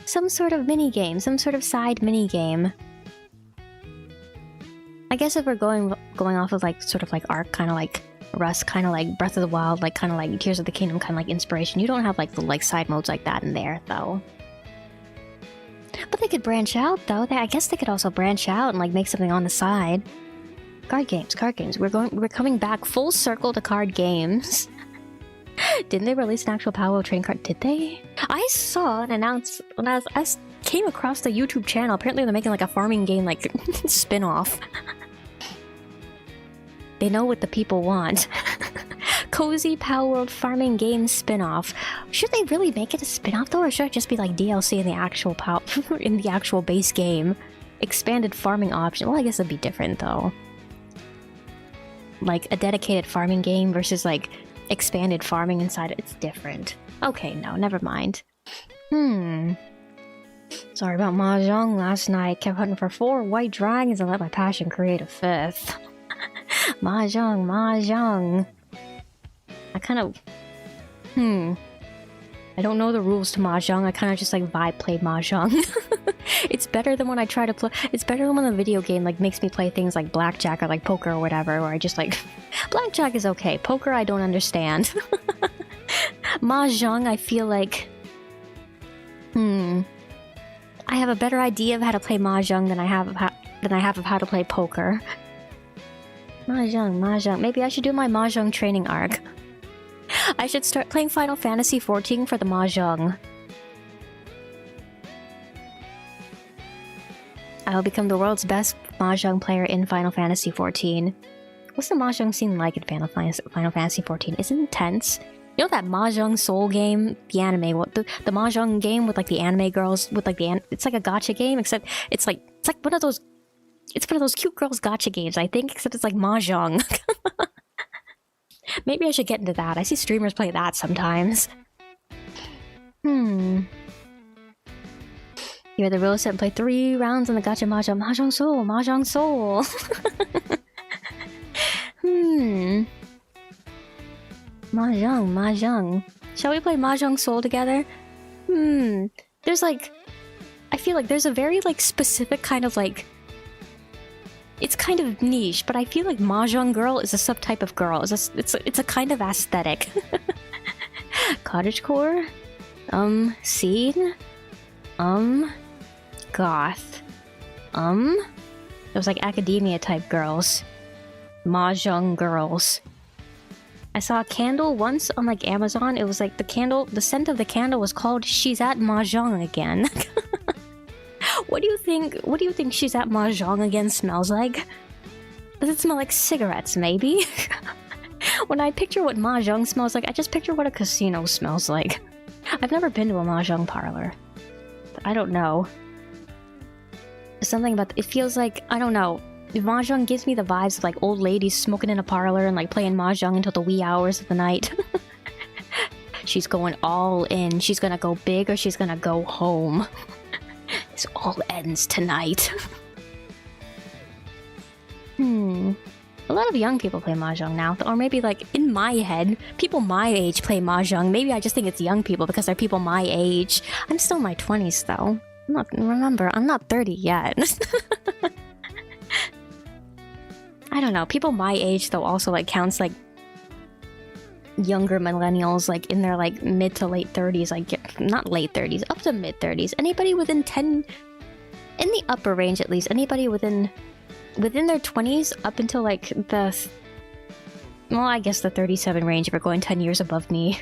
Some sort of mini game. Some sort of side mini game. I guess if we're going off of like sort of like Ark, kind of like Rust, kind of like Breath of the Wild, like kind of like Tears of the Kingdom, kind of like Inspiration. You don't have like the like side modes like that in there though. But they could branch out though. I guess they could also branch out and like make something on the side. Card games, card games. We're coming back full circle to card games. Didn't they release an actual PALWORLD Treating card? Did they? I saw an announce when I came across the YouTube channel. Apparently they're making like a farming game like spin-off. They know what the people want. Cozy PALWORLD farming game spin-off. Should they really make it a spin-off though, or should it just be like DLC in the actual in the actual base game? Expanded farming option. Well, I guess it'd be different though. Like a dedicated farming game versus like expanded farming inside it. It's different. Okay, no, never mind. Sorry about Mahjong last night. Kept hunting for 4 white dragons and let my passion create a 5th. Mahjong, Mahjong. I kind of... I don't know the rules to Mahjong. I kind of just like vibe play Mahjong. It's better than when I try to play... It's better than when the video game like makes me play things like blackjack or like poker or whatever, where I just like... Blackjack is okay. Poker I don't understand. Mahjong I feel like... I have a better idea of how to play Mahjong than I have of how to play poker. Mahjong, Mahjong. Maybe I should do my Mahjong training arc. I should start playing Final Fantasy 14 for the Mahjong. I will become the world's best Mahjong player in Final Fantasy 14. What's the Mahjong scene like in Final Fantasy 14? Isn't it intense? You know that Mahjong Soul game? The anime, the Mahjong game with like the anime girls, with like it's like a gacha game, except it's like one of those... It's one of those cute girls gacha games, I think, except it's like Mahjong. Maybe I should get into that. I see streamers play that sometimes. You are the real set and play 3 rounds on the gacha Mahjong. Mahjong Soul! Mahjong Soul! Mahjong, Mahjong. Shall we play Mahjong Soul together? There's like... I feel like there's a very like specific kind of like... It's kind of niche, but I feel like Mahjong girl is a subtype of girl. It's a kind of aesthetic. Cottagecore? Scene? Goth? Those like academia type girls. Mahjong girls. I saw a candle once on like Amazon. It was like the scent of the candle was called She's at Mahjong Again. What do you think She's at Mahjong Again smells like? Does it smell like cigarettes, maybe? When I picture what Mahjong smells like, I just picture what a casino smells like. I've never been to a Mahjong parlor. I don't know. There's something about it feels like, I don't know. Mahjong gives me the vibes of like old ladies smoking in a parlor and like playing Mahjong until the wee hours of the night. She's going all in. She's gonna go big or she's gonna go home. This all ends tonight. A lot of young people play Mahjong now. Or maybe like, in my head, people my age play Mahjong. Maybe I just think it's young people because they're people my age. I'm still in my 20s though. Remember, I'm not 30 yet. I don't know. People my age though also like counts like younger millennials, like in their like mid to late 30s, like not late 30s, up to mid 30s. Anybody within 10, in the upper range at least, anybody within their 20s up until like the, well, I guess the 37 range if we're going 10 years above me.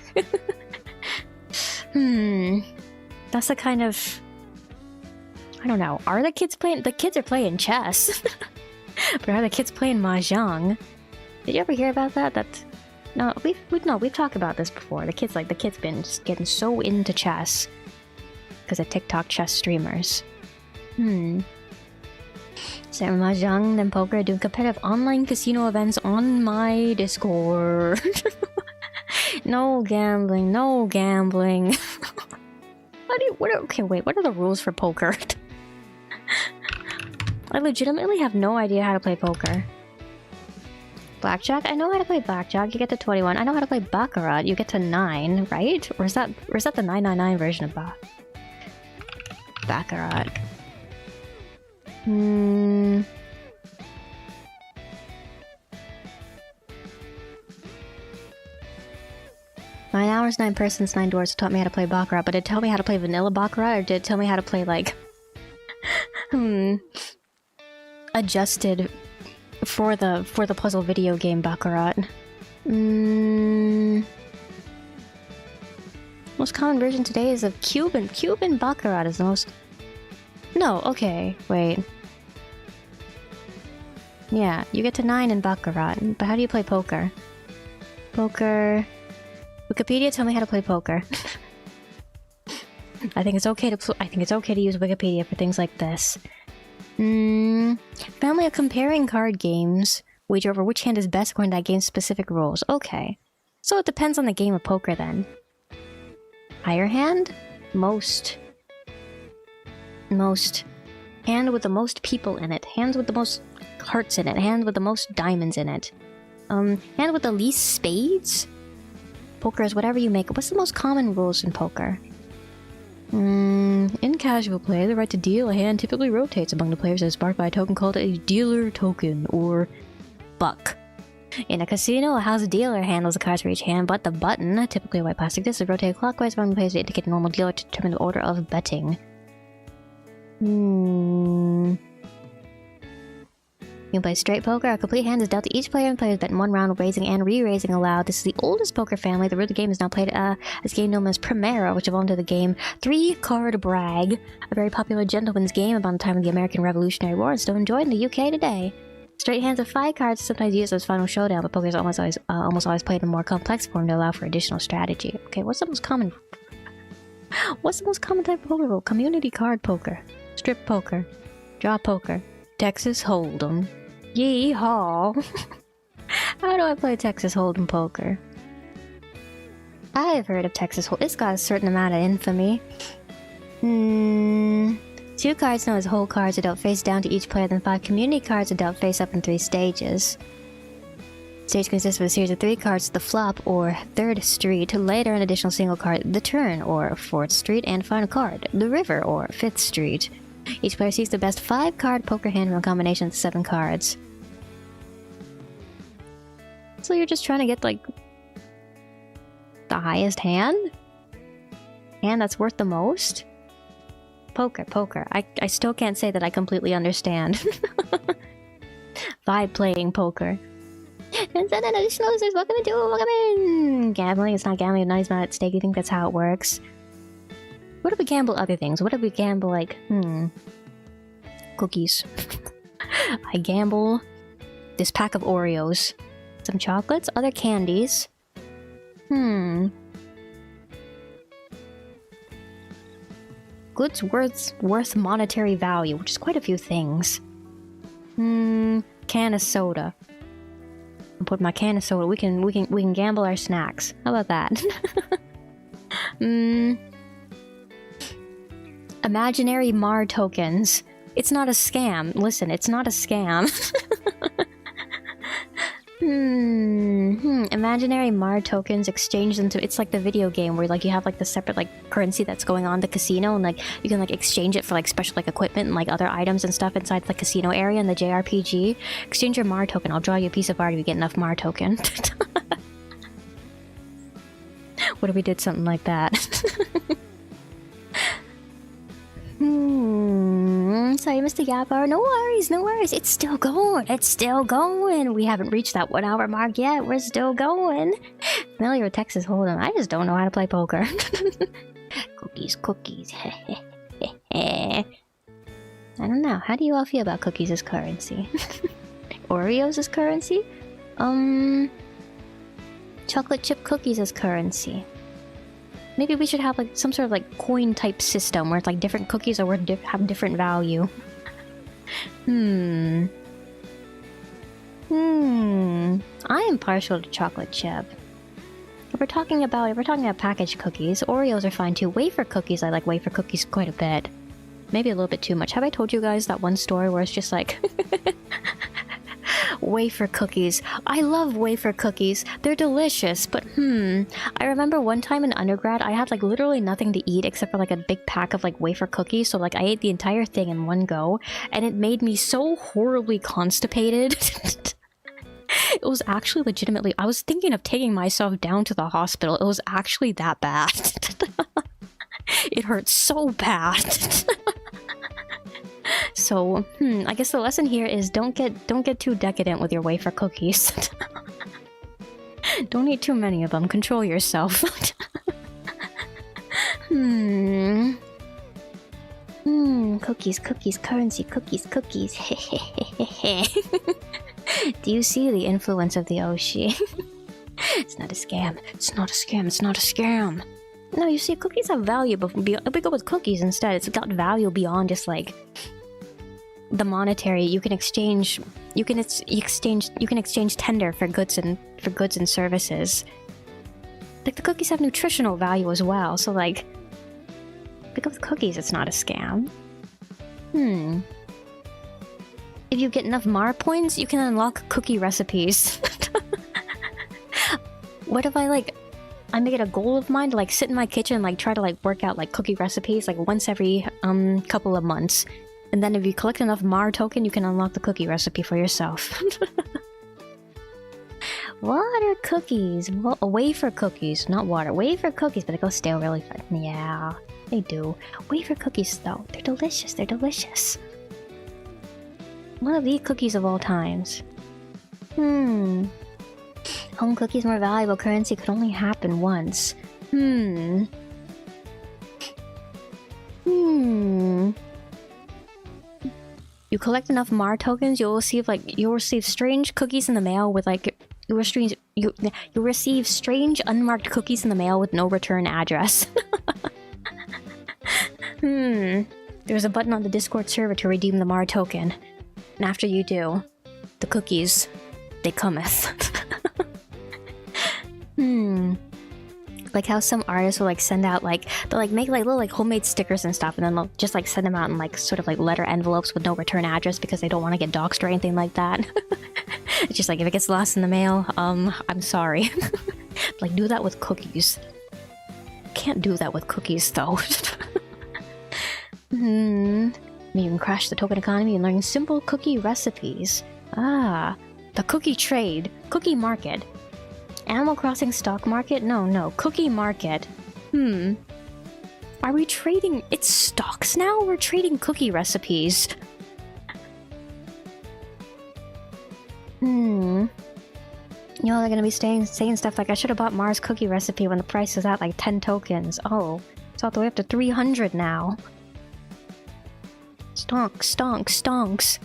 That's the kind of, I don't know. Are the kids playing? The kids are playing chess. But are the kids playing Mahjong? Did you ever hear about that? No, we've talked about this before. The kids been getting so into chess because of TikTok chess streamers. Sarah Mahjong, then poker, doing competitive online casino events on my Discord. No gambling, no gambling. Okay, wait, what are the rules for poker? I legitimately have no idea how to play poker. Blackjack? I know how to play blackjack. You get to 21. I know how to play baccarat. You get to 9, right? Or is that the 999 version of baccarat? 9 hours, 9 persons, 9 doors taught me how to play baccarat, but did it tell me how to play vanilla baccarat, or did it tell me how to play like adjusted for the puzzle video game baccarat? Most common version today is of Cuban baccarat is the most. No, okay, wait. Yeah, you get to 9 in baccarat, but how do you play poker? Poker. Wikipedia, tell me how to play poker. I think it's okay to use Wikipedia for things like this. Family of comparing card games. Wager over which hand is best according to that game's specific rules. Okay. So it depends on the game of poker then. Higher hand? Most. Hand with the most people in it. Hands with the most hearts in it. Hand with the most diamonds in it. Hand with the least spades? Poker is whatever you make. What's the most common rules in poker? In casual play, the right to deal a hand typically rotates among the players as sparked by a token called a dealer token, or buck. In a casino, a house dealer handles the cards for each hand, but the button, typically a white plastic disc, is rotated clockwise among the players to indicate a normal dealer to determine the order of betting. You can play straight poker. A complete hand is dealt to each player, and players bet in 1 round, raising and re-raising allowed. This is the oldest poker family. The root of the game is now played as a game known as Primera, which evolved into the game 3-Card Brag, a very popular gentleman's game about the time of the American Revolutionary War and still enjoyed in the UK today. Straight hands of 5 cards are sometimes used as final showdown, but poker is almost always played in a more complex form to allow for additional strategy. Okay, what's the most common type of poker rule? Community card poker, strip poker, draw poker, Texas Hold'em. Yeehaw! How do I play Texas Hold'em poker? I have heard of Texas Hold'em. It's got a certain amount of infamy. 2 cards known as whole cards are dealt face down to each player, then 5 community cards are dealt face up in 3 stages. Stage consists of a series of 3 cards, the flop, or 3rd street, later an additional single card, the turn, or 4th street, and final card, the river, or 5th street. Each player seeks the best 5-card poker hand from a combination of 7 cards. So you're just trying to get, like, the highest hand? Hand that's worth the most? Poker. I still can't say that I completely understand. Vibe playing poker. And then additional listeners, welcome in! Gambling, it's not gambling, money's not at stake. You think that's how it works? What if we gamble other things? What if we gamble, like, cookies? I gamble this pack of Oreos. Some chocolates, other candies. Goods worth monetary value, which is quite a few things. Can of soda. I'll put my can of soda. We can gamble our snacks. How about that? Imaginary Mar tokens. It's not a scam. Listen, it's not a scam. Imaginary Mar tokens, exchange them to... It's like the video game where, like, you have, like, the separate, like, currency that's going on the casino, and, like, you can, like, exchange it for, like, special, like, equipment and, like, other items and stuff inside the casino area in the JRPG. Exchange your Mar token. I'll draw you a piece of art if you get enough Mar token. What if we did something like that? Sorry, Mr. Gabbar. No worries. It's still going. We haven't reached that 1 hour mark yet. We're still going. Familiar with Texas Hold'em. I just don't know how to play poker. Cookies. I don't know. How do you all feel about cookies as currency? Oreos as currency? Chocolate chip cookies as currency. Maybe we should have, like, some sort of, like, coin type system where it's like different cookies are worth have different value. I am partial to chocolate chip. If we're talking about packaged cookies, Oreos are fine too. Wafer cookies, I like wafer cookies quite a bit. Maybe a little bit too much. Have I told you guys that one story where it's just like wafer cookies? I love wafer cookies. They're delicious, but I remember one time in undergrad, I had like literally nothing to eat except for like a big pack of like wafer cookies. So like I ate the entire thing in one go, and it made me so horribly constipated. It was actually legitimately, I was thinking of taking myself down to the hospital. It was actually that bad. It hurt so bad. So, I guess the lesson here is don't get too decadent with your wafer cookies. Don't eat too many of them. Control yourself. Cookies, cookies, currency, cookies, cookies. Do you see the influence of the Oshi? It's not a scam. It's not a scam. It's not a scam. No, you see, cookies have value, but we go with cookies instead. It's got value beyond just like the monetary. You can exchange tender for goods and services. Like the cookies have nutritional value as well. So like, we go with cookies. It's not a scam. If you get enough Mar points, you can unlock cookie recipes. What if I make it a goal of mine to like sit in my kitchen and like try to like work out like cookie recipes like once every couple of months, and then if you collect enough Mar token, you can unlock the cookie recipe for yourself. Water cookies, wafer cookies, not water. Wafer cookies, but they go stale really fast. Yeah, they do. Wafer cookies though, they're delicious. They're delicious. One of the cookies of all times. Home cookies more valuable currency could only happen once. You collect enough Mar tokens, you'll receive strange cookies in the mail with like you'll receive strange unmarked cookies in the mail with no return address. There's a button on the Discord server to redeem the Mar token. And after you do, the cookies, they cometh. Like how some artists will like send out like, they'll like make like little like homemade stickers and stuff, and then they'll just like send them out in like sort of like letter envelopes with no return address because they don't want to get doxxed or anything like that. It's just like if it gets lost in the mail, I'm sorry. Like do that with cookies. Can't do that with cookies though. Maybe you can crash the token economy and learn simple cookie recipes. Ah, the cookie trade, cookie market. Animal Crossing stock market? No, cookie market. Are we trading? It's stocks now? We're trading cookie recipes. You know, they're gonna be saying stuff like, I should have bought Mars cookie recipe when the price was at like 10 tokens. Oh, it's all the way up to 300 now. Stonks, stonks, stonks.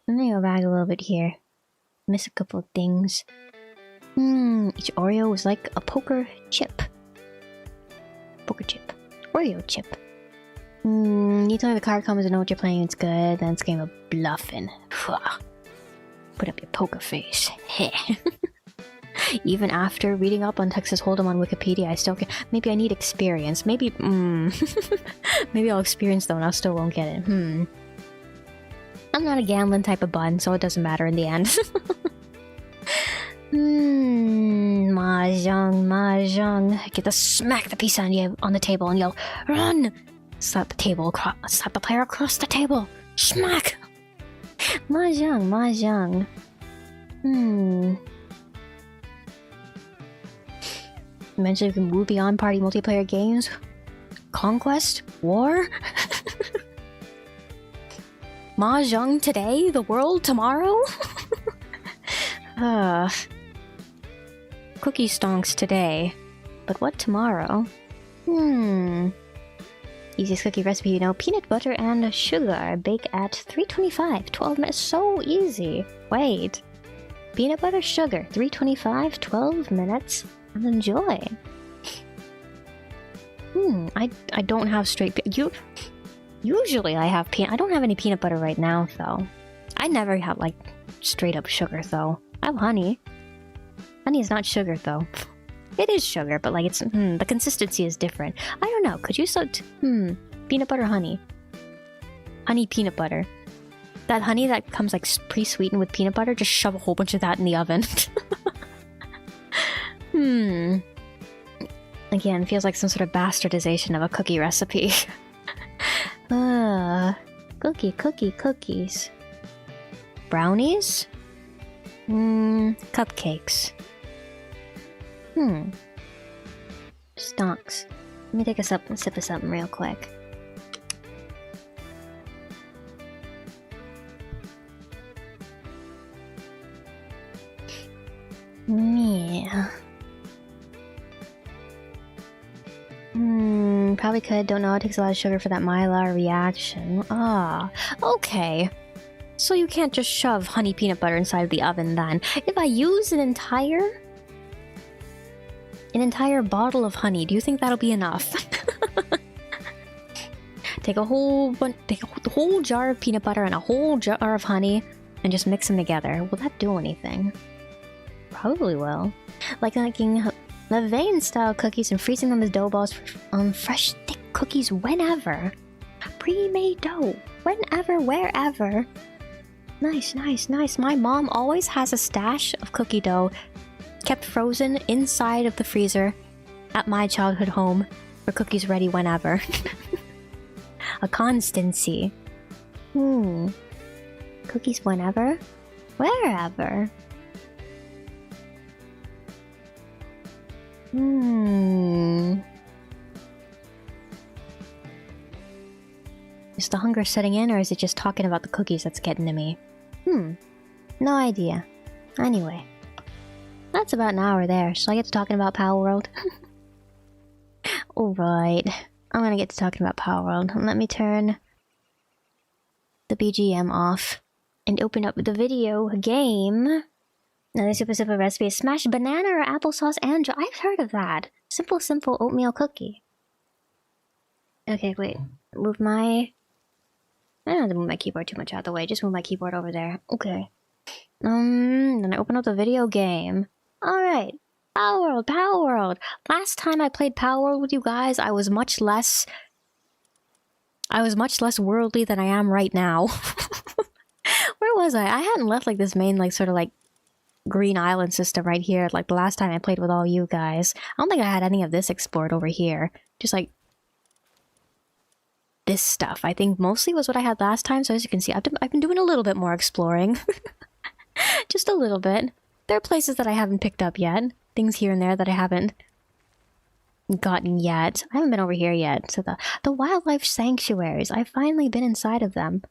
Let me go back a little bit here. Miss a couple of things. Each Oreo was like a poker chip. Poker chip. Oreo chip. You tell me the card comes and know what you're playing, it's good, then it's a game of bluffing. Put up your poker face. Even after reading up on Texas Hold'em on Wikipedia, I still can. Maybe I need experience. Maybe, maybe I'll experience though and I still won't get it. I'm not a gambling type of bun, so it doesn't matter in the end. Mahjong, mahjong. Get to smack the piece on the table and yell, run! Slap the player across the table. Smack! Mahjong, mahjong. Eventually you can move beyond party multiplayer games. Conquest? War? Mahjong today? The world tomorrow? Cookie stonks today. But what tomorrow? Easiest cookie recipe you know. Peanut butter and sugar. Bake at 325. 12 minutes. So easy. Wait. Peanut butter, sugar. 325. 12 minutes. And enjoy. I don't have straight usually I have I don't have any peanut butter right now though. I never have like straight up sugar though. I have honey. Honey is not sugar though. It is sugar, but like it's the consistency is different. I don't know. Could you peanut butter honey? Honey peanut butter. That honey that comes like pre-sweetened with peanut butter, just shove a whole bunch of that in the oven. Again, feels like some sort of bastardization of a cookie recipe. Cookies. Brownies? Cupcakes. Stonks. Let me take a sip of something real quick. Yeah. Probably could. Don't know. It takes a lot of sugar for that Mylar reaction. Ah, okay. So you can't just shove honey peanut butter inside of the oven then. If I use an entire bottle of honey, do you think that'll be enough? Take a whole jar of peanut butter and a whole jar of honey and just mix them together. Will that do anything? Probably will. Like making Levain style cookies and freezing them as dough balls for fresh thick cookies whenever. Pre-made dough. Whenever, wherever. Nice. My mom always has a stash of cookie dough kept frozen inside of the freezer at my childhood home for cookies ready whenever. A constancy. Cookies whenever? Wherever? Is the hunger setting in, or is it just talking about the cookies that's getting to me? No idea. Anyway. That's about an hour there. Shall I get to talking about Palworld? Alright. I'm gonna get to talking about Palworld. Let me turn the BGM off and open up the video game. Now, the super simple recipe is smash banana or applesauce and I've heard of that. Simple oatmeal cookie. Okay, wait. Move my... I don't have to move my keyboard too much out of the way. Just move my keyboard over there. Okay. Then I open up the video game. Alright. Palworld. Last time I played Palworld with you guys, I was much less worldly than I am right now. Where was I? I hadn't left like this main like sort of like green island system right here like the last time I played with all you guys. I don't think I had any of this explored over here. Just like this stuff I think mostly was what I had last time. So as you can see, I've been doing a little bit more exploring. Just a little bit. There are places that I haven't picked up yet. Things here and there that I haven't gotten yet. I haven't been over here yet. So the wildlife sanctuaries, I've finally been inside of them.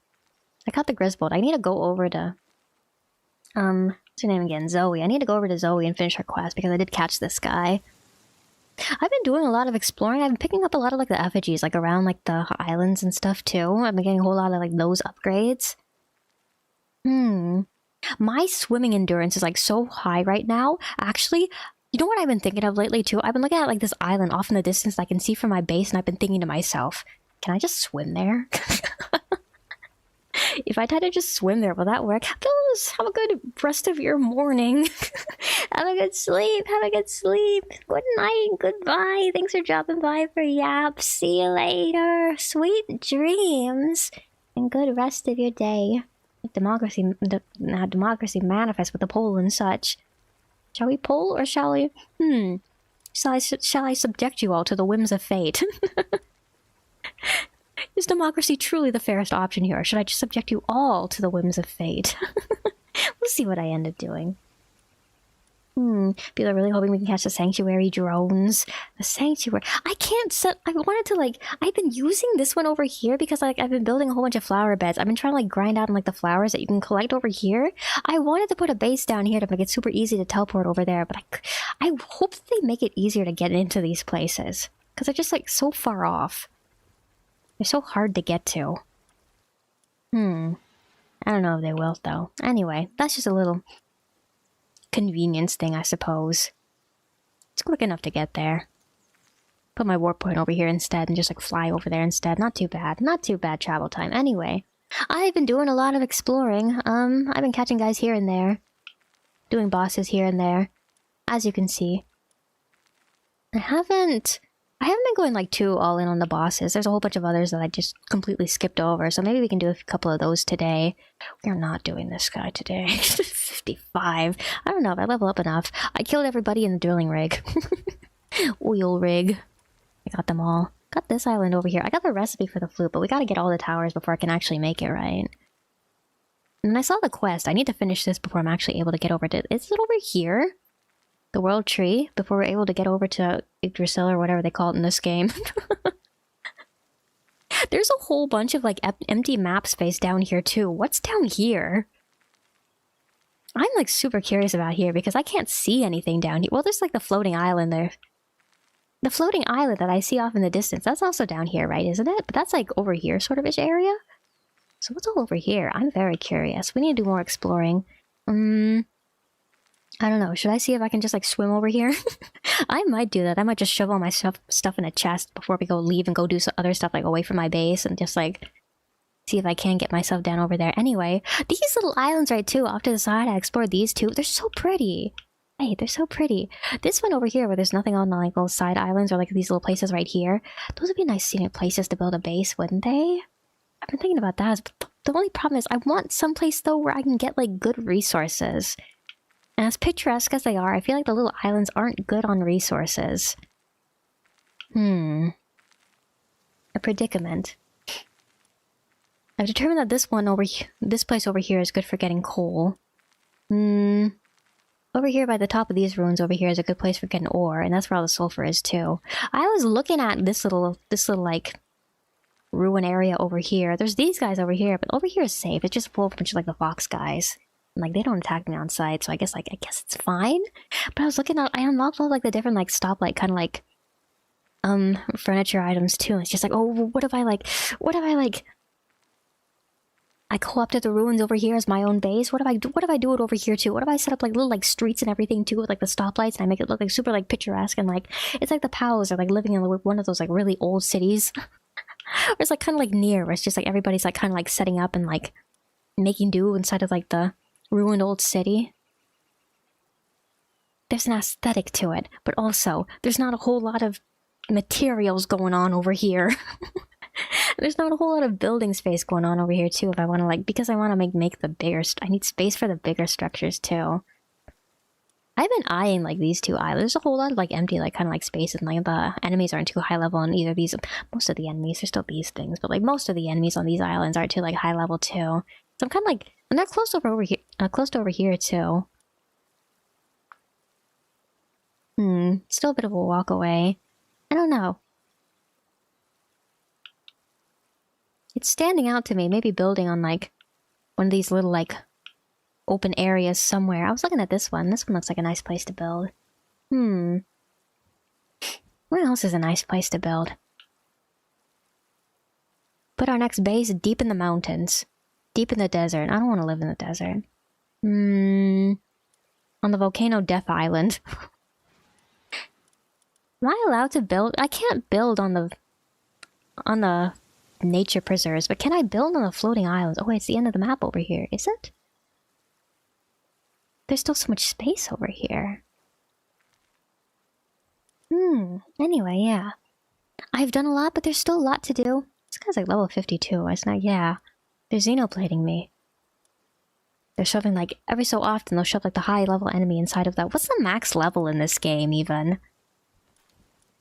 I caught the Griswold. I need to go over to what's her name again? Zoe. I need to go over to Zoe and finish her quest because I did catch this guy. I've been doing a lot of exploring. I've been picking up a lot of like the effigies like around like the islands and stuff too. I've been getting a whole lot of like those upgrades. My swimming endurance is like so high right now. Actually, you know what I've been thinking of lately too? I've been looking at like this island off in the distance that I can see from my base, and I've been thinking to myself, can I just swim there? If I try to just swim there, will that work? Girls, have a good rest of your morning. Have a good sleep. Good night. Goodbye. Thanks for dropping by for yaps. See you later. Sweet dreams. And good rest of your day. Democracy manifests with the poll and such. Shall we poll or shall we? Shall I subject you all to the whims of fate? Is democracy truly the fairest option here, or should I just subject you all to the whims of fate? We'll see what I end up doing. People are really hoping we can catch the sanctuary drones. The sanctuary. I can't set... I wanted to, like... I've been using this one over here because, like, I've been building a whole bunch of flower beds. I've been trying to, like, grind out, like, the flowers that you can collect over here. I wanted to put a base down here to make it super easy to teleport over there, but I hope that they make it easier to get into these places. Because they're just, like, so far off. They're so hard to get to. I don't know if they will, though. Anyway, that's just a little... convenience thing, I suppose. It's quick enough to get there. Put my warp point over here instead and just like fly over there instead. Not too bad. Not too bad travel time. Anyway, I've been doing a lot of exploring. I've been catching guys here and there. Doing bosses here and there. As you can see. I haven't been going like too all in on the bosses. There's a whole bunch of others that I just completely skipped over. So maybe we can do a couple of those today. We're not doing this guy today. 55. I don't know if I level up enough. I killed everybody in the drilling rig. Oil rig. I got them all. Got this island over here. I got the recipe for the flute, but we gotta get all the towers before I can actually make it right. And then I saw the quest. I need to finish this before I'm actually able to get over to... Is it over here? The world tree? Before we're able to get over to Yggdrasil or whatever they call it in this game. There's a whole bunch of like empty map space down here too. What's down here? I'm like super curious about here because I can't see anything down here. Well, there's like the floating island there. The floating island that I see off in the distance, that's also down here, right? Isn't it? But that's like over here sort of ish area. So what's all over here? I'm very curious. We need to do more exploring. I don't know. Should I see if I can just like swim over here? I might do that. I might just shove all my stuff in a chest before we go leave and go do some other stuff like away from my base and just like see if I can get myself down over there. Anyway, these little islands right too off to the side, I explored these two. They're so pretty. Hey, they're so pretty. This one over here where there's nothing on the like little side islands or like these little places right here. Those would be nice scenic places to build a base, wouldn't they? I've been thinking about that. But the only problem is I want someplace though where I can get like good resources. And as picturesque as they are, I feel like the little islands aren't good on resources. A predicament. I've determined that this place over here is good for getting coal. Over here by the top of these ruins over here is a good place for getting ore, and that's where all the sulfur is too. I was looking at this little like ruin area over here. There's these guys over here, but over here is safe. It's just full of a bunch of like the fox guys. Like, they don't attack me on sight, so I guess it's fine. But I was looking at, I unlocked all like the different like stoplight kind of like furniture items too. It's just like, oh, what if I co-opted the ruins over here as my own base? What if I do it over here too? What if I set up like little like streets and everything too with like the stoplights and I make it look like super like picturesque and like it's like the PALs are like living in one of those like really old cities. Or it's like kind of like near where it's just like everybody's like kind of like setting up and like making do inside of like the ruined old city. There's an aesthetic to it, but also there's not a whole lot of materials going on over here. There's not a whole lot of building space going on over here too if I want to like, because I want to make the bigger, I need space for the bigger structures too. I've been eyeing like these two islands. There's a whole lot of like empty like kind of like space and like the enemies aren't too high level on either of these. Most of the enemies are still these things, but like most of the enemies on these islands aren't too like high level too. So I'm kind of like, and they're close over here, too. Still a bit of a walk away. I don't know. It's standing out to me, maybe building on like one of these little like open areas somewhere. I was looking at this one. This one looks like a nice place to build. Where else is a nice place to build? Put our next base deep in the mountains. Deep in the desert. I don't want to live in the desert. On the Volcano Death Island. Am I allowed to build? I can't build on the nature preserves, but can I build on the floating islands? Oh wait, it's the end of the map over here, is it? There's still so much space over here. Anyway, yeah. I've done a lot, but there's still a lot to do. This guy's like level 52, it's not, yeah. They're xenoplating me. They're shoving like, every so often they'll shove like the high level enemy inside of that. What's the max level in this game even?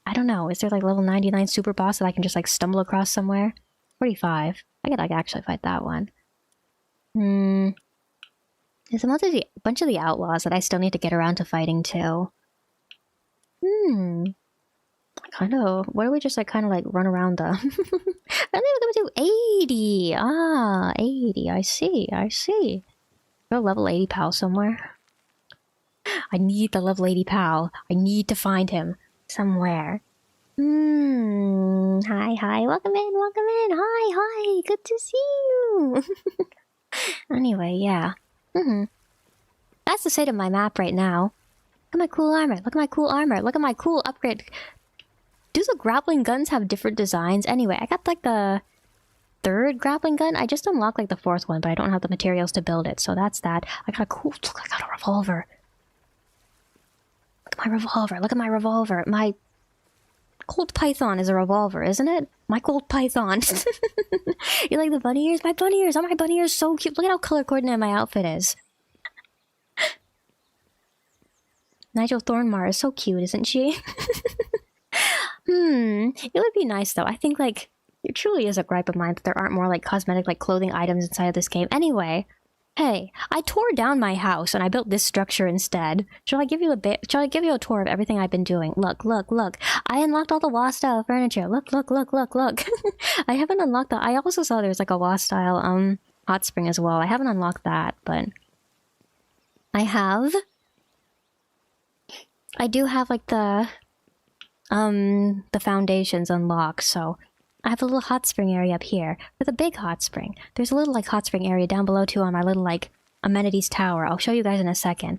I don't know. Is there like level 99 super boss that I can just like stumble across somewhere? 45. I could like actually fight that one. There's a bunch of the outlaws that I still need to get around to fighting too. Kind of. Why don't we just like kind of like run around the... I think we're gonna do 80. 80. I see. Is there a level 80 pal somewhere? I need the level 80 pal. I need to find him somewhere. Hi. Welcome in. Hi. Good to see you. Anyway, yeah. That's the state of my map right now. Look at my cool armor. Look at my cool upgrade. Do the grappling guns have different designs? Anyway, I got like the 3rd grappling gun. I just unlocked like the 4th one, but I don't have the materials to build it. So that's that. I got a cool... Look, I got a revolver. Look at my revolver. Look at my revolver. My Colt Python is a revolver, isn't it? My Colt Python. You like the bunny ears? My bunny ears. Oh, my bunny ears so cute. Look at how color coordinated my outfit is. Nigel Thornmar is so cute, isn't she? It would be nice though. I think like it truly is a gripe of mine that there aren't more like cosmetic like clothing items inside of this game. Anyway, hey, I tore down my house and I built this structure instead. Shall I give you a tour of everything I've been doing? Look, look, look. I unlocked all the wall style furniture. Look, look, look, look, look. I haven't unlocked that. I also saw there's like a wall style hot spring as well. I haven't unlocked that, but I do have like the foundations unlocked, so I have a little hot spring area up here with a big hot spring. There's a little like hot spring area down below too on my little like amenities tower. I'll show you guys in a second.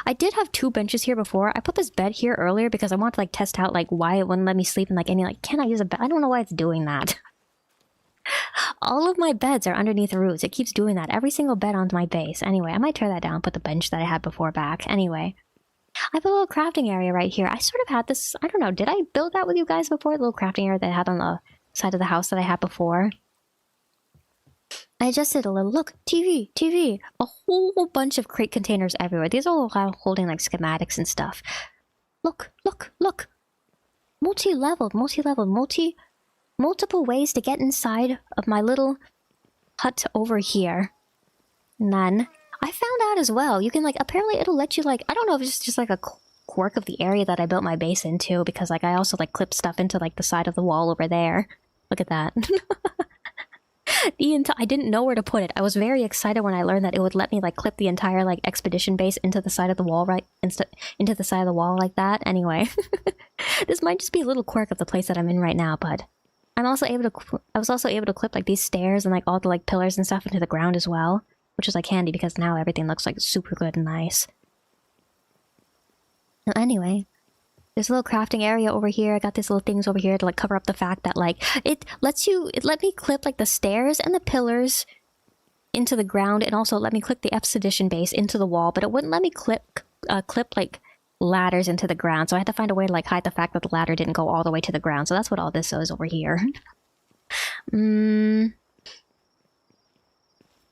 I did have 2 benches here before. I put this bed here earlier because I wanted to like test out like why it wouldn't let me sleep in like any like, can I use a bed? I don't know why it's doing that. All of my beds are underneath the roots. It keeps doing that. Every single bed on my base. Anyway, I might tear that down, put the bench that I had before back. Anyway. I have a little crafting area right here. I sort of had this, I don't know, did I build that with you guys before? The little crafting area that I had on the side of the house that I had before. I adjusted a little. Look, TV, TV. A whole bunch of crate containers everywhere. These are all holding like schematics and stuff. Look, look, look. Multi-leveled, multiple ways to get inside of my little hut over here. And then I found out as well, you can like, apparently it'll let you like, I don't know if it's just like a quirk of the area that I built my base into, because like I also like clip stuff into like the side of the wall over there. Look at that. I didn't know where to put it. I was very excited when I learned that it would let me like clip the entire like expedition base into the side of the wall, right? Into the side of the wall like that. Anyway, this might just be a little quirk of the place that I'm in right now, but I was also able to clip like these stairs and like all the like pillars and stuff into the ground as well. Which is like handy because now everything looks like super good and nice. Well, anyway, there's a little crafting area over here. I got these little things over here to like cover up the fact that like it let me clip like the stairs and the pillars into the ground, and also let me clip the expedition base into the wall, but it wouldn't let me clip like ladders into the ground. So I had to find a way to like hide the fact that the ladder didn't go all the way to the ground. So that's what all this is over here.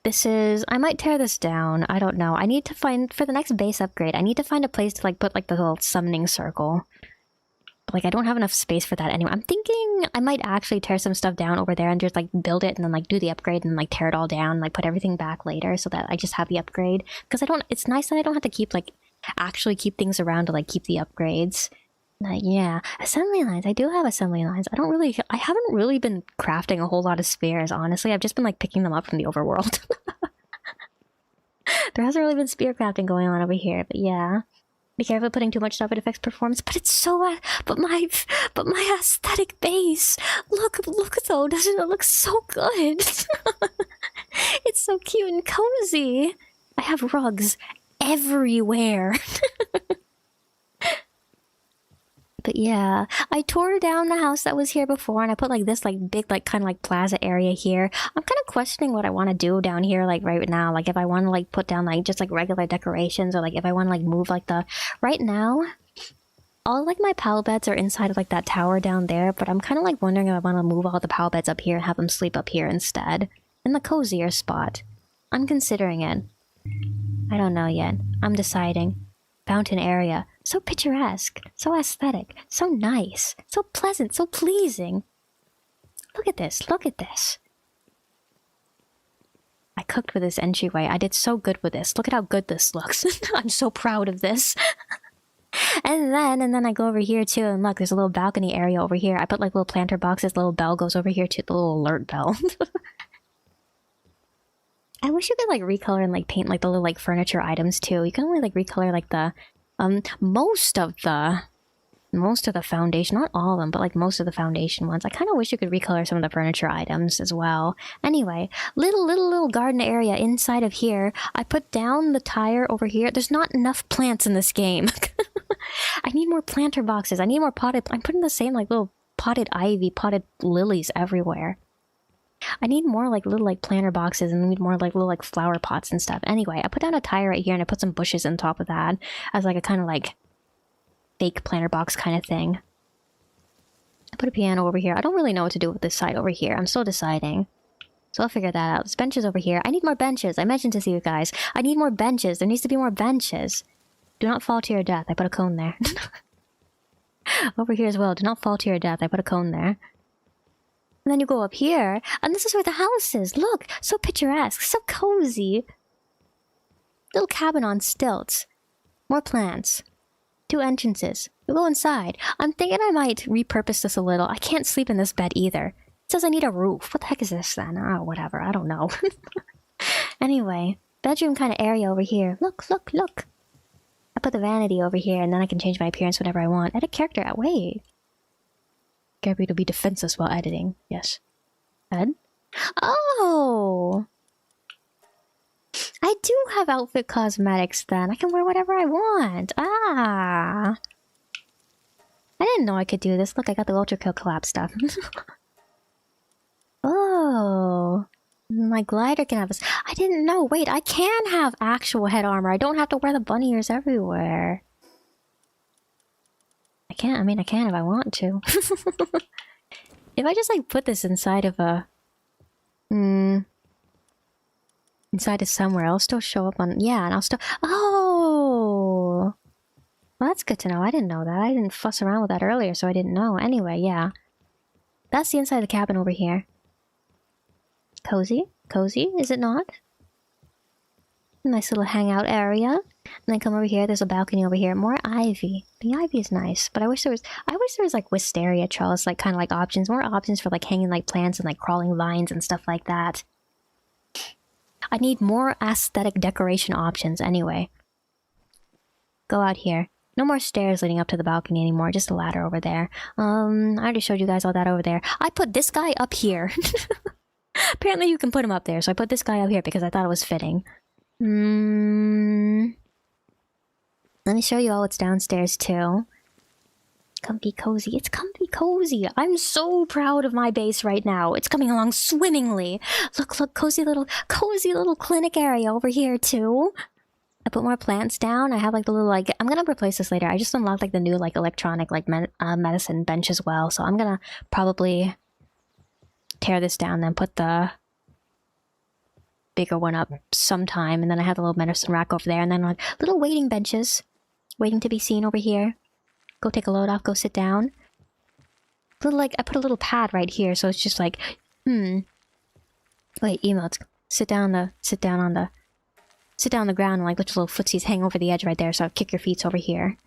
This is... I might tear this down. I don't know. I need to find... For the next base upgrade, I need to find a place to, like, put, like, the little summoning circle. But, like, I don't have enough space for that anyway. I'm thinking I might actually tear some stuff down over there and just, like, build it and then, like, do the upgrade and, like, tear it all down and, like, put everything back later so that I just have the upgrade. Because I don't... It's nice that I don't have to keep, like... Actually keep things around to, like, keep the upgrades. Like, yeah. Assembly lines. I do have assembly lines. I haven't really been crafting a whole lot of spheres, honestly. I've just been, like, picking them up from the overworld. There hasn't really been spear crafting going on over here, but yeah. Be careful putting too much stuff, it affects performance. But it's so... But my aesthetic base! Look though, doesn't it look so good? It's so cute and cozy! I have rugs everywhere! But yeah, I tore down the house that was here before, and I put like this like big like kind of like plaza area here. I'm kind of questioning what I want to do down here like right now. Like if I want to like put down like just like regular decorations, or like if I want to like move like the... Right now, all like my pal beds are inside of like that tower down there, but I'm kind of like wondering if I want to move all the pal beds up here and have them sleep up here instead. In the cozier spot. I'm considering it. I don't know yet. I'm deciding. Fountain area. So picturesque, so aesthetic, so nice, so pleasant, so pleasing. Look at this, look at this. I cooked with this entryway. I did so good with this. Look at how good this looks. I'm so proud of this. And then I go over here too, and look, there's a little balcony area over here. I put like little planter boxes, the little bell goes over here too, the little alert bell. I wish you could like recolor and like paint like the little like furniture items too. You can only like recolor like the most of the foundation, not all of them, but like most of the foundation ones. I kind of wish you could recolor some of the furniture items as well. Anyway, little garden area inside of here. I put down the tire over here. There's not enough plants in this game. I need more planter boxes. I need more potted... I'm putting the same like little potted ivy, potted lilies everywhere. I need more like little like planter boxes, and I need more like little like flower pots and stuff. Anyway, I put down a tire right here and I put some bushes on top of that as like a kind of like fake planter box kind of thing. I put a piano over here. I don't really know what to do with this side over here. I'm still deciding. So I'll figure that out. There's benches over here. I need more benches. I mentioned to you guys. I need more benches. There needs to be more benches. Do not fall to your death. I put a cone there. Over here as well. Do not fall to your death. I put a cone there. And then you go up here, and this is where the house is. Look, so picturesque, so cozy. Little cabin on stilts. More plants. 2 entrances. You go inside. I'm thinking I might repurpose this a little. I can't sleep in this bed either. It says I need a roof. What the heck is this then? Oh, whatever. I don't know. Anyway, bedroom kind of area over here. Look, look, look. I put the vanity over here, and then I can change my appearance whenever I want. Edit character. Wait. Gabby to be defenseless while editing. Yes. Ed? Oh! I do have outfit cosmetics then. I can wear whatever I want. Ah! I didn't know I could do this. Look, I got the Ultra Kill collab stuff. Oh! My glider can have this. I didn't know. Wait, I can have actual head armor. I don't have to wear the bunny ears everywhere. I can't. I mean, I can if I want to. If I just like put this inside of a... inside of somewhere, I'll still show up on... Yeah, and I'll still... Oh! Well, that's good to know. I didn't know that. I didn't fuss around with that earlier, so I didn't know. Anyway, yeah. That's the inside of the cabin over here. Cozy? Cozy, is it not? Nice little hangout area. And then come over here, there's a balcony over here. More ivy. The ivy is nice, but I wish there was like wisteria trellis, like kind of like options. More options for like hanging like plants and like crawling vines and stuff like that. I need more aesthetic decoration options anyway. Go out here. No more stairs leading up to the balcony anymore, just a ladder over there. I already showed you guys all that over there. I put this guy up here. Apparently you can put him up there, so I put this guy up here because I thought it was fitting. Let me show you all what's downstairs too. Comfy cozy. It's comfy cozy. I'm so proud of my base right now. It's coming along swimmingly. Look, look, cozy little clinic area over here too. I put more plants down. I have like the little like... I'm gonna replace this later. I just unlocked like the new like electronic like medicine bench as well. So I'm gonna probably tear this down, then put the bigger one up sometime. And then I have the little medicine rack over there. And then like little waiting benches. Waiting to be seen over here. Go take a load off. Go sit down. Little like... I put a little pad right here. So it's just like... Wait, emotes. Sit down on the ground and like let your little footsies hang over the edge right there, so kick your feet over here.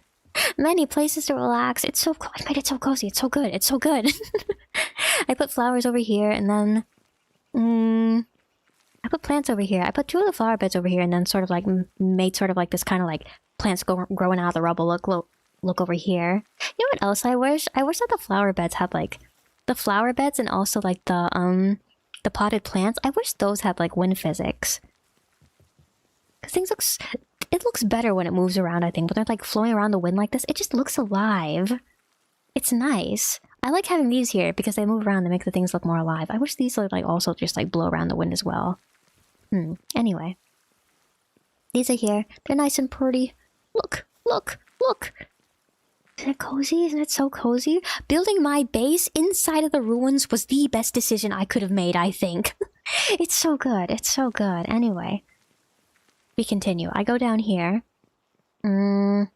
Many places to relax. It's so cool. I made it so cozy. It's so good. It's so good. I put flowers over here and then... I put plants over here. I put 2 of the flower beds over here and then sort of like made sort of like this kind of like plants growing out of the rubble. Look over here. You know what else I wish? I wish that the flower beds had like... The flower beds and also like the potted plants. I wish those had like wind physics. Because it looks better when it moves around, I think. But they're like flowing around the wind like this. It just looks alive. It's nice. I like having these here because they move around and make the things look more alive. I wish these would like also just like blow around the wind as well. Anyway. These are here. They're nice and pretty. Look, look, look. Isn't it cozy? Isn't it so cozy? Building my base inside of the ruins was the best decision I could have made, I think. It's so good. It's so good. Anyway. We continue. I go down here. I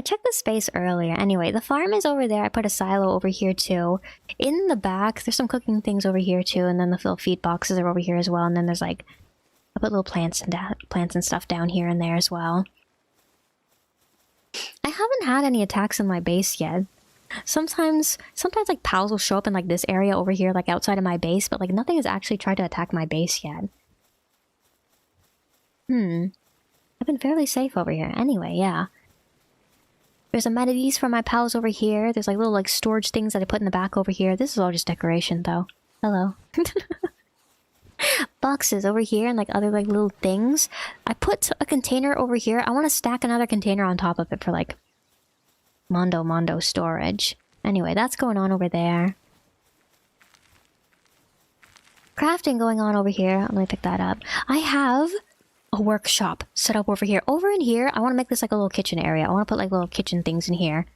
checked the space earlier. Anyway, the farm is over there. I put a silo over here too. In the back, there's some cooking things over here too. And then the little feed boxes are over here as well. And then there's like... I put little plants and stuff down here and there as well. I haven't had any attacks in my base yet. Sometimes like pals will show up in like this area over here, like outside of my base. But like nothing has actually tried to attack my base yet. I've been fairly safe over here. Anyway, yeah. There's amenities for my pals over here. There's like little like storage things that I put in the back over here. This is all just decoration though. Hello. Boxes over here and like other like little things. I put a container over here. I want to stack another container on top of it for like Mondo storage. Anyway, that's going on over there. Crafting going on over here. Let me pick that up. I have a workshop set up over here. Over in here, I want to make this like a little kitchen area. I want to put like little kitchen things in here.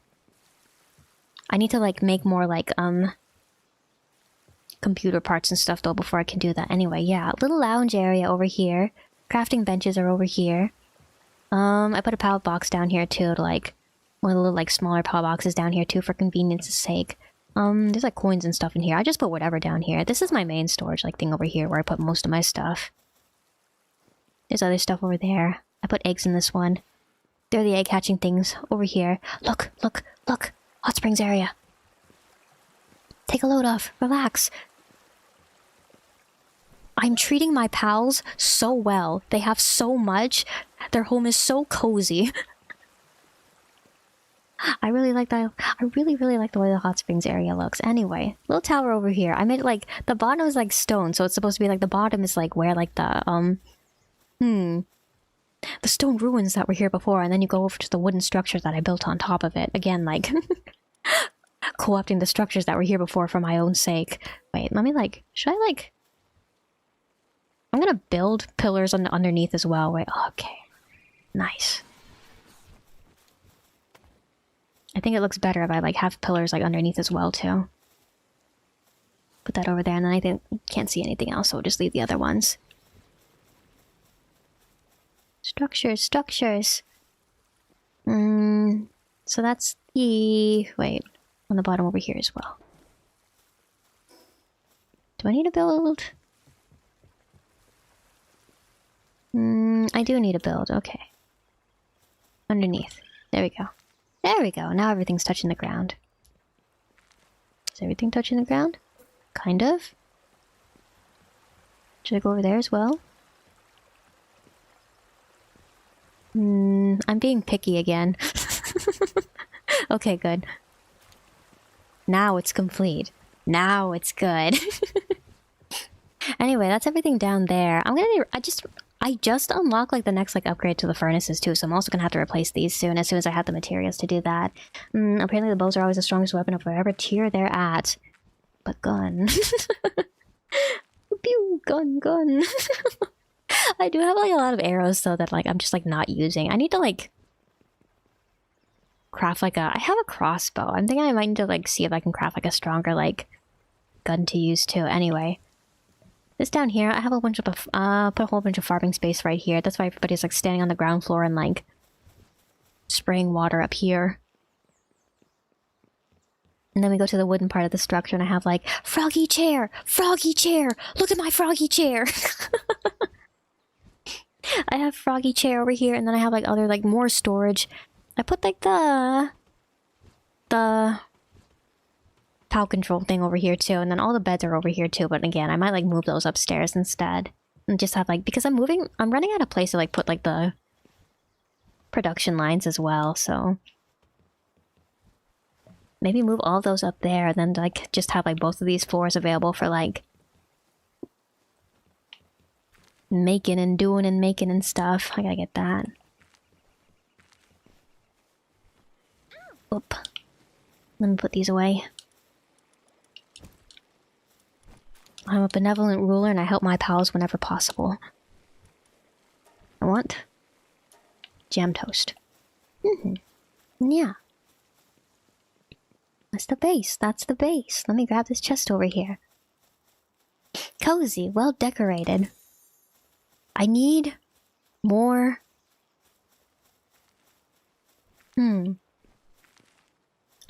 I need to like make more like computer parts and stuff though before I can do that. Anyway, yeah, little lounge area over here. Crafting benches are over here. I put a pallet box down here too to like one of the little like smaller pallet boxes down here too for convenience's sake. There's like coins and stuff in here. I just put whatever down here. This is my main storage like thing over here where I put most of my stuff. There's other stuff over there. I put eggs in this one. They're the egg hatching things over here. Look, look, look. Hot springs area. Take a load off. Relax. I'm treating my pals so well. They have so much. Their home is so cozy. I really like that. I really like the way the hot springs area looks. Anyway, little tower over here. I made like the bottom is like stone, so it's supposed to be like the bottom is like where like the the stone ruins that were here before, and then you go over to the wooden structure that I built on top of it. Again, like co-opting the structures that were here before for my own sake. Wait, let me like, should I like, I'm gonna build pillars underneath as well. Wait, okay. Nice. I think it looks better if I like have pillars like underneath as well too. Put that over there, and then I think can't see anything else, so we'll just leave the other ones. Structures, structures. So that's the... Wait, on the bottom over here as well. Do I need to build? I do need to build, okay. Underneath. There we go. There we go, now everything's touching the ground. Is everything touching the ground? Kind of. Should I go over there as well? I'm being picky again. Okay, good. Now it's complete. Now it's good. Anyway, that's everything down there. I'm gonna... I just unlocked like the next like upgrade to the furnaces too, so I'm also gonna have to replace these soon as I have the materials to do that. Apparently the bows are always the strongest weapon of whatever tier they're at. But gun. Pew! Gun, gun. I do have like a lot of arrows though that like I'm just like not using. I need to like craft like a... I have a crossbow. I'm thinking I might need to like see if I can craft like a stronger like gun to use too. Anyway. This down here, I have a bunch of, put a whole bunch of farming space right here. That's why everybody's like standing on the ground floor and like spraying water up here. And then we go to the wooden part of the structure and I have like, froggy chair! Froggy chair! Look at my froggy chair! I have froggy chair over here, and then I have like other like more storage. I put like the PAL control thing over here too, and then all the beds are over here too, but again, I might like move those upstairs instead. And just have like, because I'm running out of place to like put like the production lines as well, so... Maybe move all those up there, and then like just have like both of these floors available for like... making and doing and making and stuff. I gotta get that. Oop. Let me put these away. I'm a benevolent ruler and I help my pals whenever possible. I want jam toast. Yeah. That's the base. That's the base. Let me grab this chest over here. Cozy, well decorated. I need more... I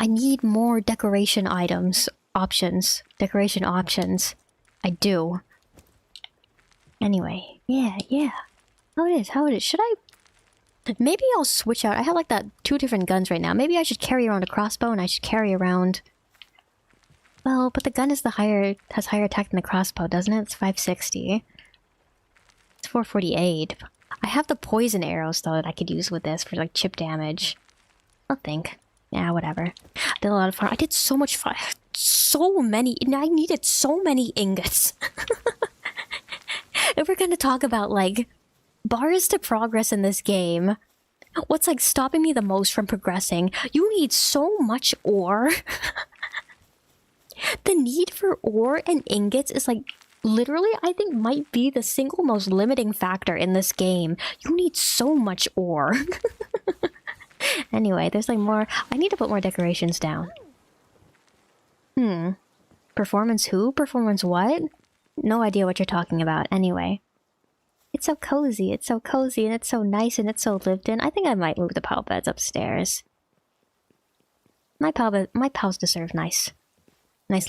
need more decoration items. Options. Decoration options. I do. Anyway, yeah. How it is. Should I... Maybe I'll switch out. I have like that 2 different guns right now. Maybe I should carry around a crossbow and I should carry around... Well, but the gun is has higher attack than the crossbow, doesn't it? It's 560. It's 448. I have the poison arrows though that I could use with this for like chip damage. I'll think. Yeah, whatever. I did a lot of fun. I did so much fun. So many. I needed so many ingots. If we're gonna talk about like bars to progress in this game, What's like stopping me the most from progressing? You need so much ore. The need for ore and ingots is like literally, I think, might be the single most limiting factor in this game. You need so much ore. Anyway, there's like more. I need to put more decorations down. Performance who? Performance what? No idea what you're talking about. Anyway. It's so cozy, and it's so nice, and it's so lived in. I think I might move the pal beds upstairs. My pals deserve nice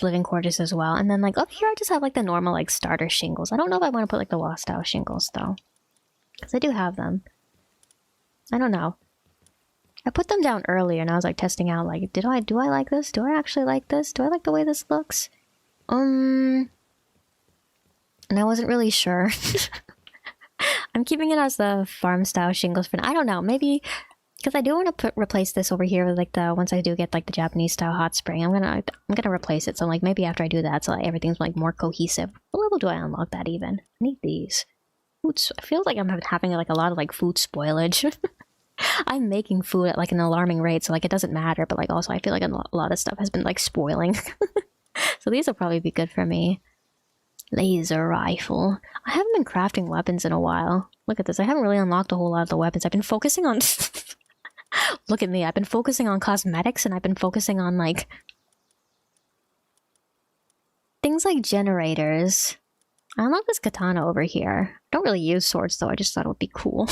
living quarters as well. And then like up here I just have like the normal like starter shingles. I don't know if I want to put like the wall style shingles though. Because I do have them. I don't know. I put them down earlier and I was like testing out like, do I like this? Do I actually like this? Do I like the way this looks? And I wasn't really sure. I'm keeping it as the farm style shingles for now. I don't know, maybe because I do want to replace this over here with like the once I do get like the Japanese style hot spring. I'm gonna replace it. So like maybe after I do that, so like everything's like more cohesive. What level do I unlock that even? I need these. I feel like I'm having like a lot of like food spoilage. I'm making food at like an alarming rate, so like it doesn't matter. But like also I feel like a lot of stuff has been like spoiling. So these will probably be good for me. Laser rifle. I haven't been crafting weapons in a while. Look at this. I haven't really unlocked a whole lot of the weapons. I've been focusing on... Look at me. I've been focusing on cosmetics and I've been focusing on like... things like generators. I unlocked this katana over here. I don't really use swords though. I just thought it would be cool.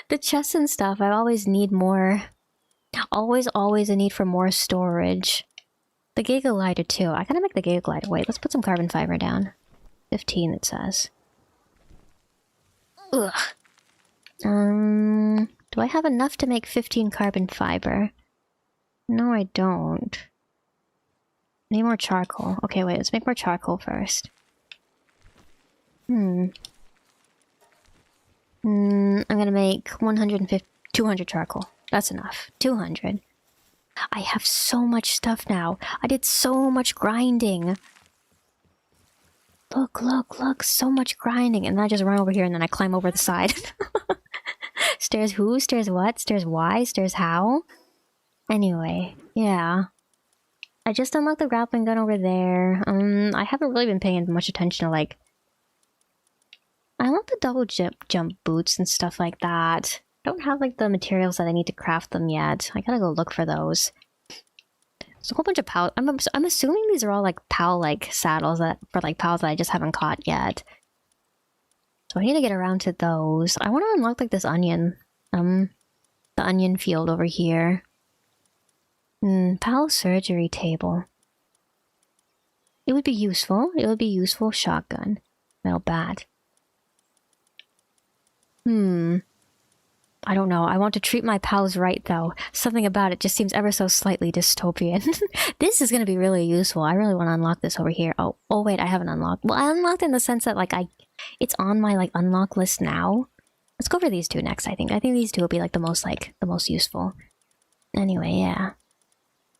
The chests and stuff. I always need more... Always a need for more storage. The Giga Glider too. I gotta make the Giga Glider. Wait, let's put some carbon fiber down. 15 it says. Ugh. Do I have enough to make 15 carbon fiber? No, I don't. Need more charcoal. Okay, wait, let's make more charcoal first. I'm gonna make 200 charcoal. That's enough. 200. I have so much stuff now. I did so much grinding. Look. So much grinding. And then I just run over here and then I climb over the side. Stairs who? Stairs what? Stairs why? Stairs how? Anyway, yeah. I just unlocked the grappling gun over there. I haven't really been paying much attention to like... I unlocked the double jump boots and stuff like that. Don't have like the materials that I need to craft them yet. I gotta go look for those. There's a whole bunch of pal. I'm assuming these are all like pal like saddles that for like pals that I just haven't caught yet. So I need to get around to those. I want to unlock like this onion, the onion field over here. Pal surgery table. It would be useful. It would be useful. Shotgun. Metal bat. I don't know. I want to treat my pals right, though. Something about it just seems ever so slightly dystopian. This is going to be really useful. I really want to unlock this over here. Oh, wait, I haven't unlocked. Well, I unlocked in the sense that, like, it's on my, like, unlock list now. Let's go for these two next, I think. I think these two will be, like, the most useful. Anyway, yeah.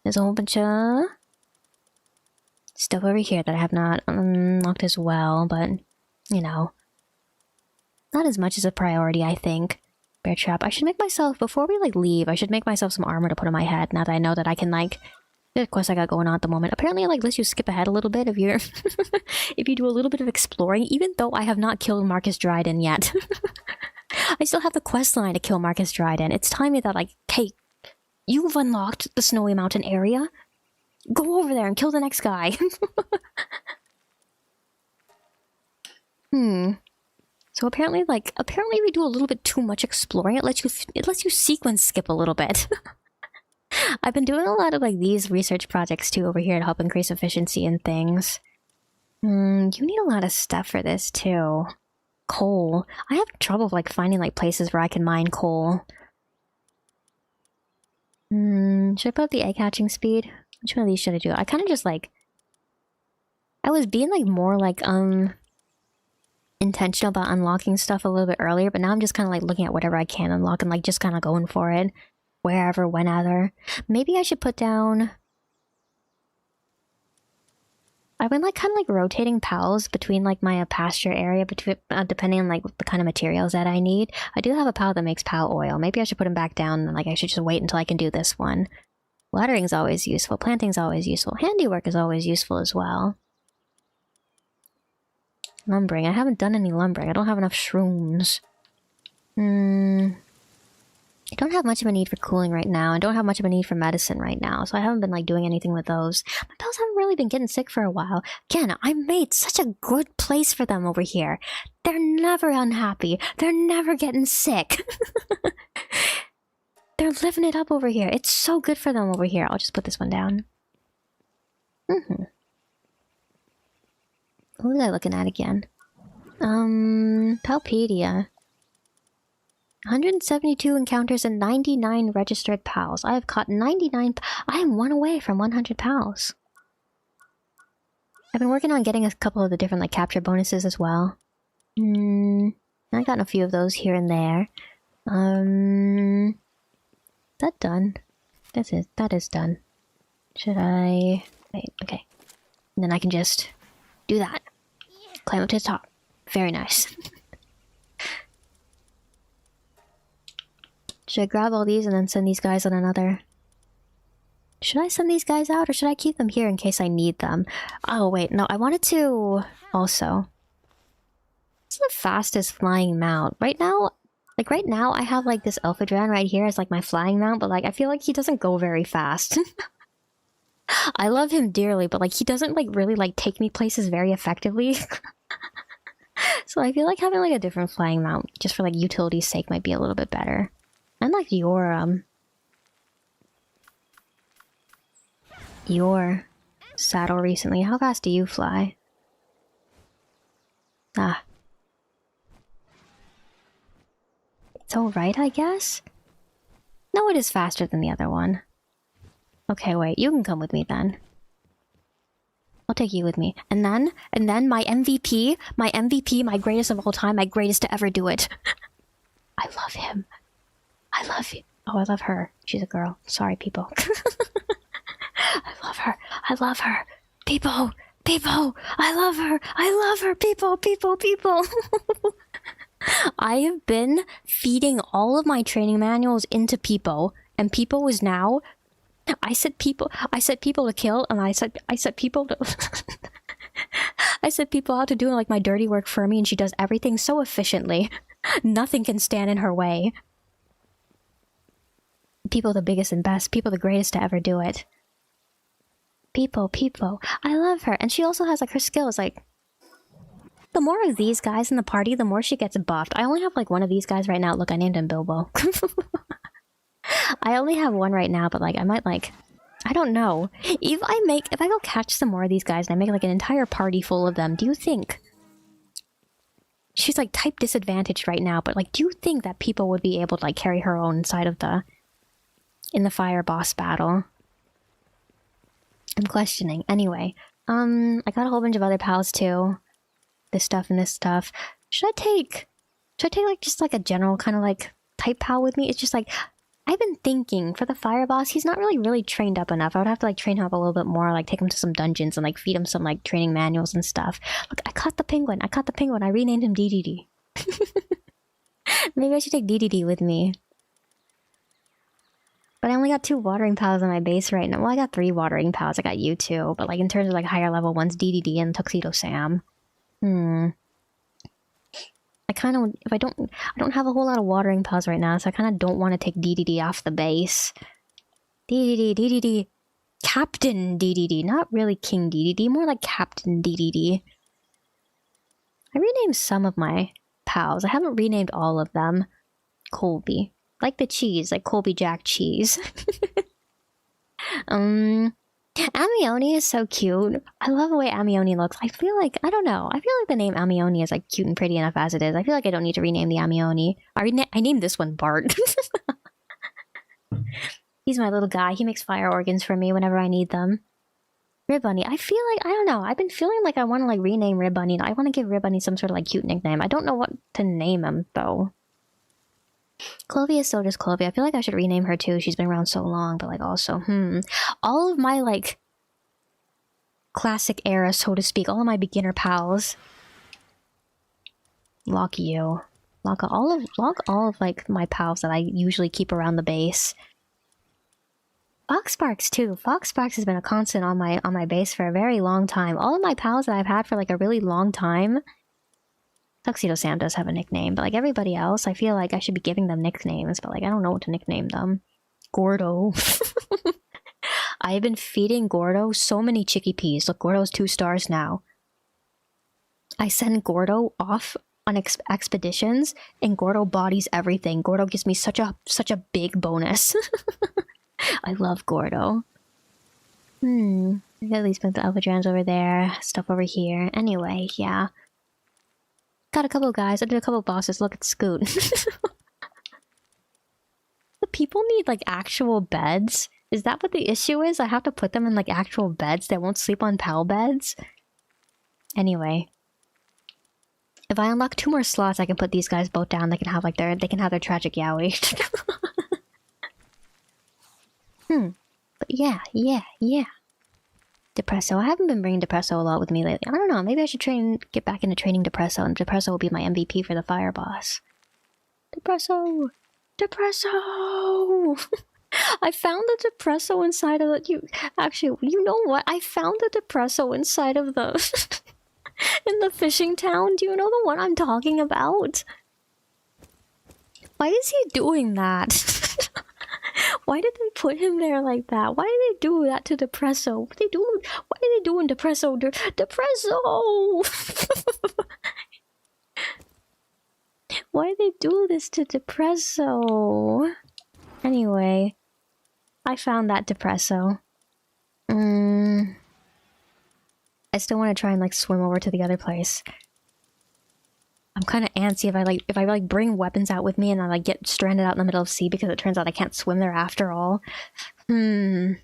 There's a whole bunch of stuff over here that I have not unlocked as well, but, you know. Not as much as a priority, I think. Bear trap. I should make myself, before we like leave, I should make myself some armor to put on my head now that I know that I can like the quest I got going on at the moment. Apparently it like lets you skip ahead a little bit if you're if you do a little bit of exploring, even though I have not killed Marcus Dryden yet. I still have the quest line to kill Marcus Dryden. It's telling me that like, hey, you've unlocked the Snowy Mountain area. Go over there and kill the next guy. So apparently we do a little bit too much exploring. It lets you sequence skip a little bit. I've been doing a lot of like these research projects too over here to help increase efficiency and things. You need a lot of stuff for this too. Coal. I have trouble like finding like places where I can mine coal. Should I put up the egg hatching speed? Which one of these should I do? I kind of just like... I was being like more like intentional about unlocking stuff a little bit earlier, but now I'm just kind of like looking at whatever I can unlock and like just kind of going for it. Wherever, whenever. Maybe I should put down... I've been like kind of like rotating pals between like my pasture area, between depending on like the kind of materials that I need. I do have a pal that makes pal oil. Maybe I should put him back down, and like I should just wait until I can do this one. Watering's always useful. Planting's always useful. Handiwork is always useful as well. Lumbering. I haven't done any lumbering. I don't have enough shrooms. I don't have much of a need for cooling right now. I don't have much of a need for medicine right now, so I haven't been like doing anything with those. My pals haven't really been getting sick for a while. Again, I made such a good place for them over here. They're never unhappy. They're never getting sick. They're living it up over here. It's so good for them over here. I'll just put this one down. What was I looking at again? Palpedia. 172 encounters and 99 registered pals. I have caught 99. I am one away from 100 pals. I've been working on getting a couple of the different like capture bonuses as well. I've gotten a few of those here and there. Is that done? That is done. Should I... Wait, okay. And then I can just do that. Climb up to the top. Very nice. Should I grab all these and then send these guys on another? Should I send these guys out or should I keep them here in case I need them? Oh wait, no, I wanted to also... It's the fastest flying mount. Right now I have like this Alpha Dran right here as like my flying mount, but like I feel like he doesn't go very fast. I love him dearly, but like he doesn't like really like take me places very effectively. So I feel like having like a different flying mount just for like utility's sake might be a little bit better. I like your saddle recently. How fast do you fly? Ah. It's alright, I guess? No, it is faster than the other one. Okay, wait, you can come with me then. I'll take you with me. And then my MVP, my greatest of all time, my greatest to ever do it. I love him. I love you. Oh, I love her. She's a girl. Sorry, people. I love her. I love her. People. People. I love her. I love her. People. People. People. I have been feeding all of my training manuals into People, and People is now... I said people to kill, and I said people to... I said people out to do like my dirty work for me, and she does everything so efficiently. Nothing can stand in her way. People the biggest and best. People the greatest to ever do it. People. I love her. And she also has like her skills. Like, the more of these guys in the party, the more she gets buffed. I only have like one of these guys right now. Look, I named him Bilbo. I only have one right now, but like I might like... I don't know. If I go catch some more of these guys and I make like an entire party full of them, do you think... She's like type disadvantaged right now, but like do you think that people would be able to like carry her own side of the... in the fire boss battle? I'm questioning. Anyway, I got a whole bunch of other pals too. This stuff and this stuff. Should I take like just like a general kind of like type pal with me? It's just like, I've been thinking for the fire boss, he's not really trained up enough. I would have to like train him up a little bit more, like take him to some dungeons and like feed him some like training manuals and stuff. Look, I caught the penguin. I renamed him DDD. Maybe I should take DDD with me. But I only got 2 watering pals on my base right now. Well, I got 3 watering pals. I got you too. But like in terms of like higher level ones, DDD and Tuxedo Sam. I kind of, I don't have a whole lot of watering pals right now, so I kind of don't want to take DDD off the base. DDD. Captain DDD. Not really King DDD, more like Captain DDD. I renamed some of my pals. I haven't renamed all of them. Colby. Like the cheese, like Colby Jack cheese. Amioni is so cute. I love the way Amioni looks. I feel like, I don't know. I feel like the name Amioni is like cute and pretty enough as it is. I feel like I don't need to rename the Amioni. I named this one Bart. He's my little guy. He makes fire organs for me whenever I need them. Rib Bunny. I feel like, I don't know. I've been feeling like I want to like rename Rib Bunny. I want to give Rib Bunny some sort of like cute nickname. I don't know what to name him though. Clovey is so just Clovey. I feel like I should rename her too. She's been around so long, but like also, all of my like... classic era, so to speak. All of my beginner pals. Lock you. Lock all of like my pals that I usually keep around the base. Foxsparks too. Foxsparks has been a constant on my base for a very long time. All of my pals that I've had for like a really long time. Tuxedo Sam does have a nickname, but like everybody else, I feel like I should be giving them nicknames, but like I don't know what to nickname them. Gordo. I have been feeding Gordo so many chicky peas. Look, Gordo's 2 stars now. I send Gordo off on expeditions, and Gordo bodies everything. Gordo gives me such a big bonus. I love Gordo. I at least put the Alphadrans over there, stuff over here. Anyway, yeah. Got a couple guys. I did a couple bosses. Look at Scoot. The people need like actual beds. Is that what the issue is? I have to put them in like actual beds. They won't sleep on pal beds. Anyway. If I unlock 2 more slots, I can put these guys both down. They can have their tragic yaoi. But yeah. Depresso. I haven't been bringing Depresso a lot with me lately. I don't know. Maybe I should get back into training Depresso, and Depresso will be my MVP for the fire boss. Depresso! I found the Depresso inside of the... Actually, you know what? I found the Depresso inside of the... in the fishing town. Do you know the one I'm talking about? Why is he doing that? Why did they put him there like that? Why did they do that to Depresso? What are they doing? Why are they doing Depresso? Depresso! Why did they do this to Depresso? Anyway, I found that Depresso. I still want to try and like swim over to the other place. I'm kind of antsy if I bring weapons out with me and I like get stranded out in the middle of the sea because it turns out I can't swim there after all. I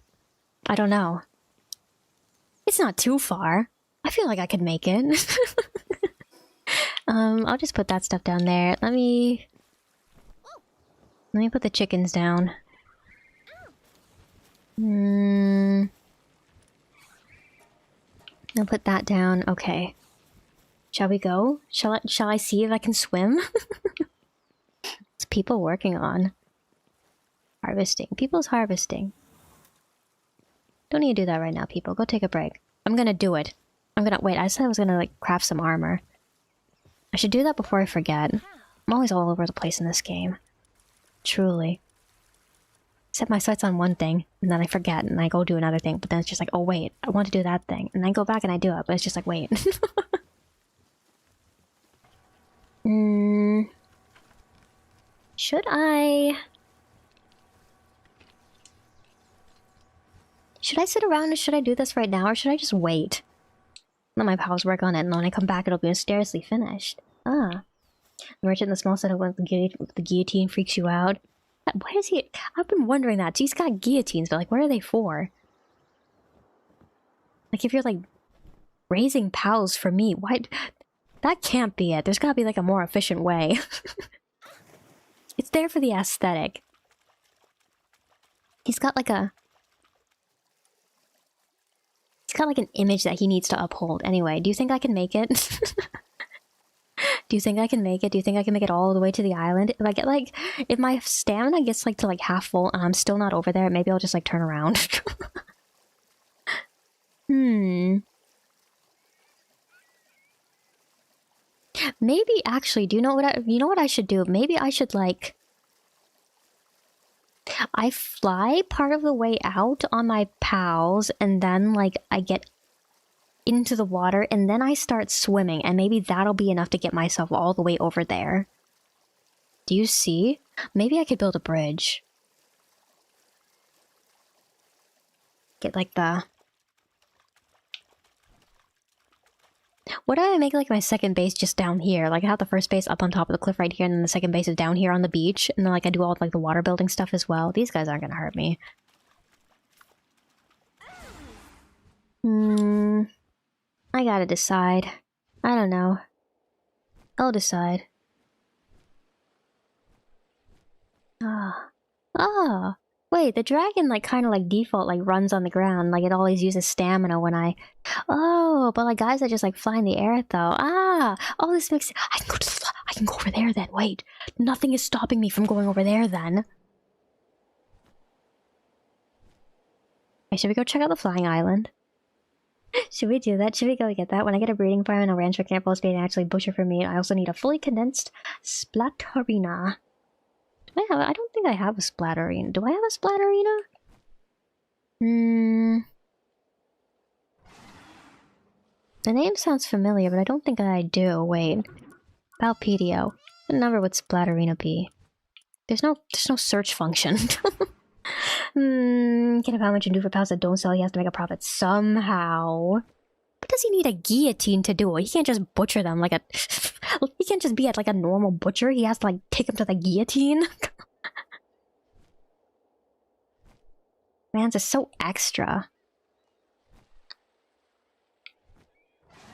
don't know. It's not too far. I feel like I could make it. I'll just put that stuff down there. Let me put the chickens down. I'll put that down. Okay. Shall we go? Shall I see if I can swim? It's people working on harvesting. People's harvesting. Don't need to do that right now, people. Go take a break. I'm gonna do it. Wait, I said I was gonna like craft some armor. I should do that before I forget. I'm always all over the place in this game. Truly. Set my sights on one thing, and then I forget, and I go do another thing, but then it's just like, oh wait, I want to do that thing. And I go back and I do it, but it's just like, wait. Should I sit around and should I do this right now, or should I just wait? Let my pals work on it, and when I come back it'll be mysteriously finished. The merchant in the small setup with the guillotine freaks you out. Why is he... I've been wondering that. He's got guillotines, but like, what are they for? Like, if you're like raising pals for me, why... That can't be it. There's gotta be like a more efficient way. It's there for the aesthetic. He's got like an image that he needs to uphold. Anyway, do you think I can make it? Do you think I can make it? Do you think I can make it all the way to the island? If I get like... If my stamina gets like to like half full and I'm still not over there, maybe I'll just like turn around. Maybe actually, do you know what I should do? Maybe I should like... I fly part of the way out on my pals and then like I get into the water and then I start swimming and maybe that'll be enough to get myself all the way over there. Do you see? Maybe I could build a bridge. Get like the... What do I make like my second base just down here? Like I have the first base up on top of the cliff right here and then the second base is down here on the beach. And then like I do all like the water building stuff as well. These guys aren't gonna hurt me. I gotta decide. I don't know. I'll decide. Wait, the dragon like kind of like default like runs on the ground. Like it always uses stamina when I... Oh, but like guys that just like fly in the air though. Ah! Oh, this makes... I can go to the... I can go over there then. Wait. Nothing is stopping me from going over there then. Wait, should we go check out the flying island? Should we do that? Should we go get that? When I get a breeding farm and a rancher can't post bait and actually butcher for meat, I also need a fully condensed splatterina. I don't think I have a splatterina. Do I have a splatterina? The name sounds familiar, but I don't think I do. Wait. Palpedio. What number would splatterina be? There's no search function. Can how much you do for pals that don't sell, he has to make a profit somehow. But does he need a guillotine to do it? He can't just butcher them like a... He can't just be at like a normal butcher. He has to like take them to the guillotine. Man, this is so extra.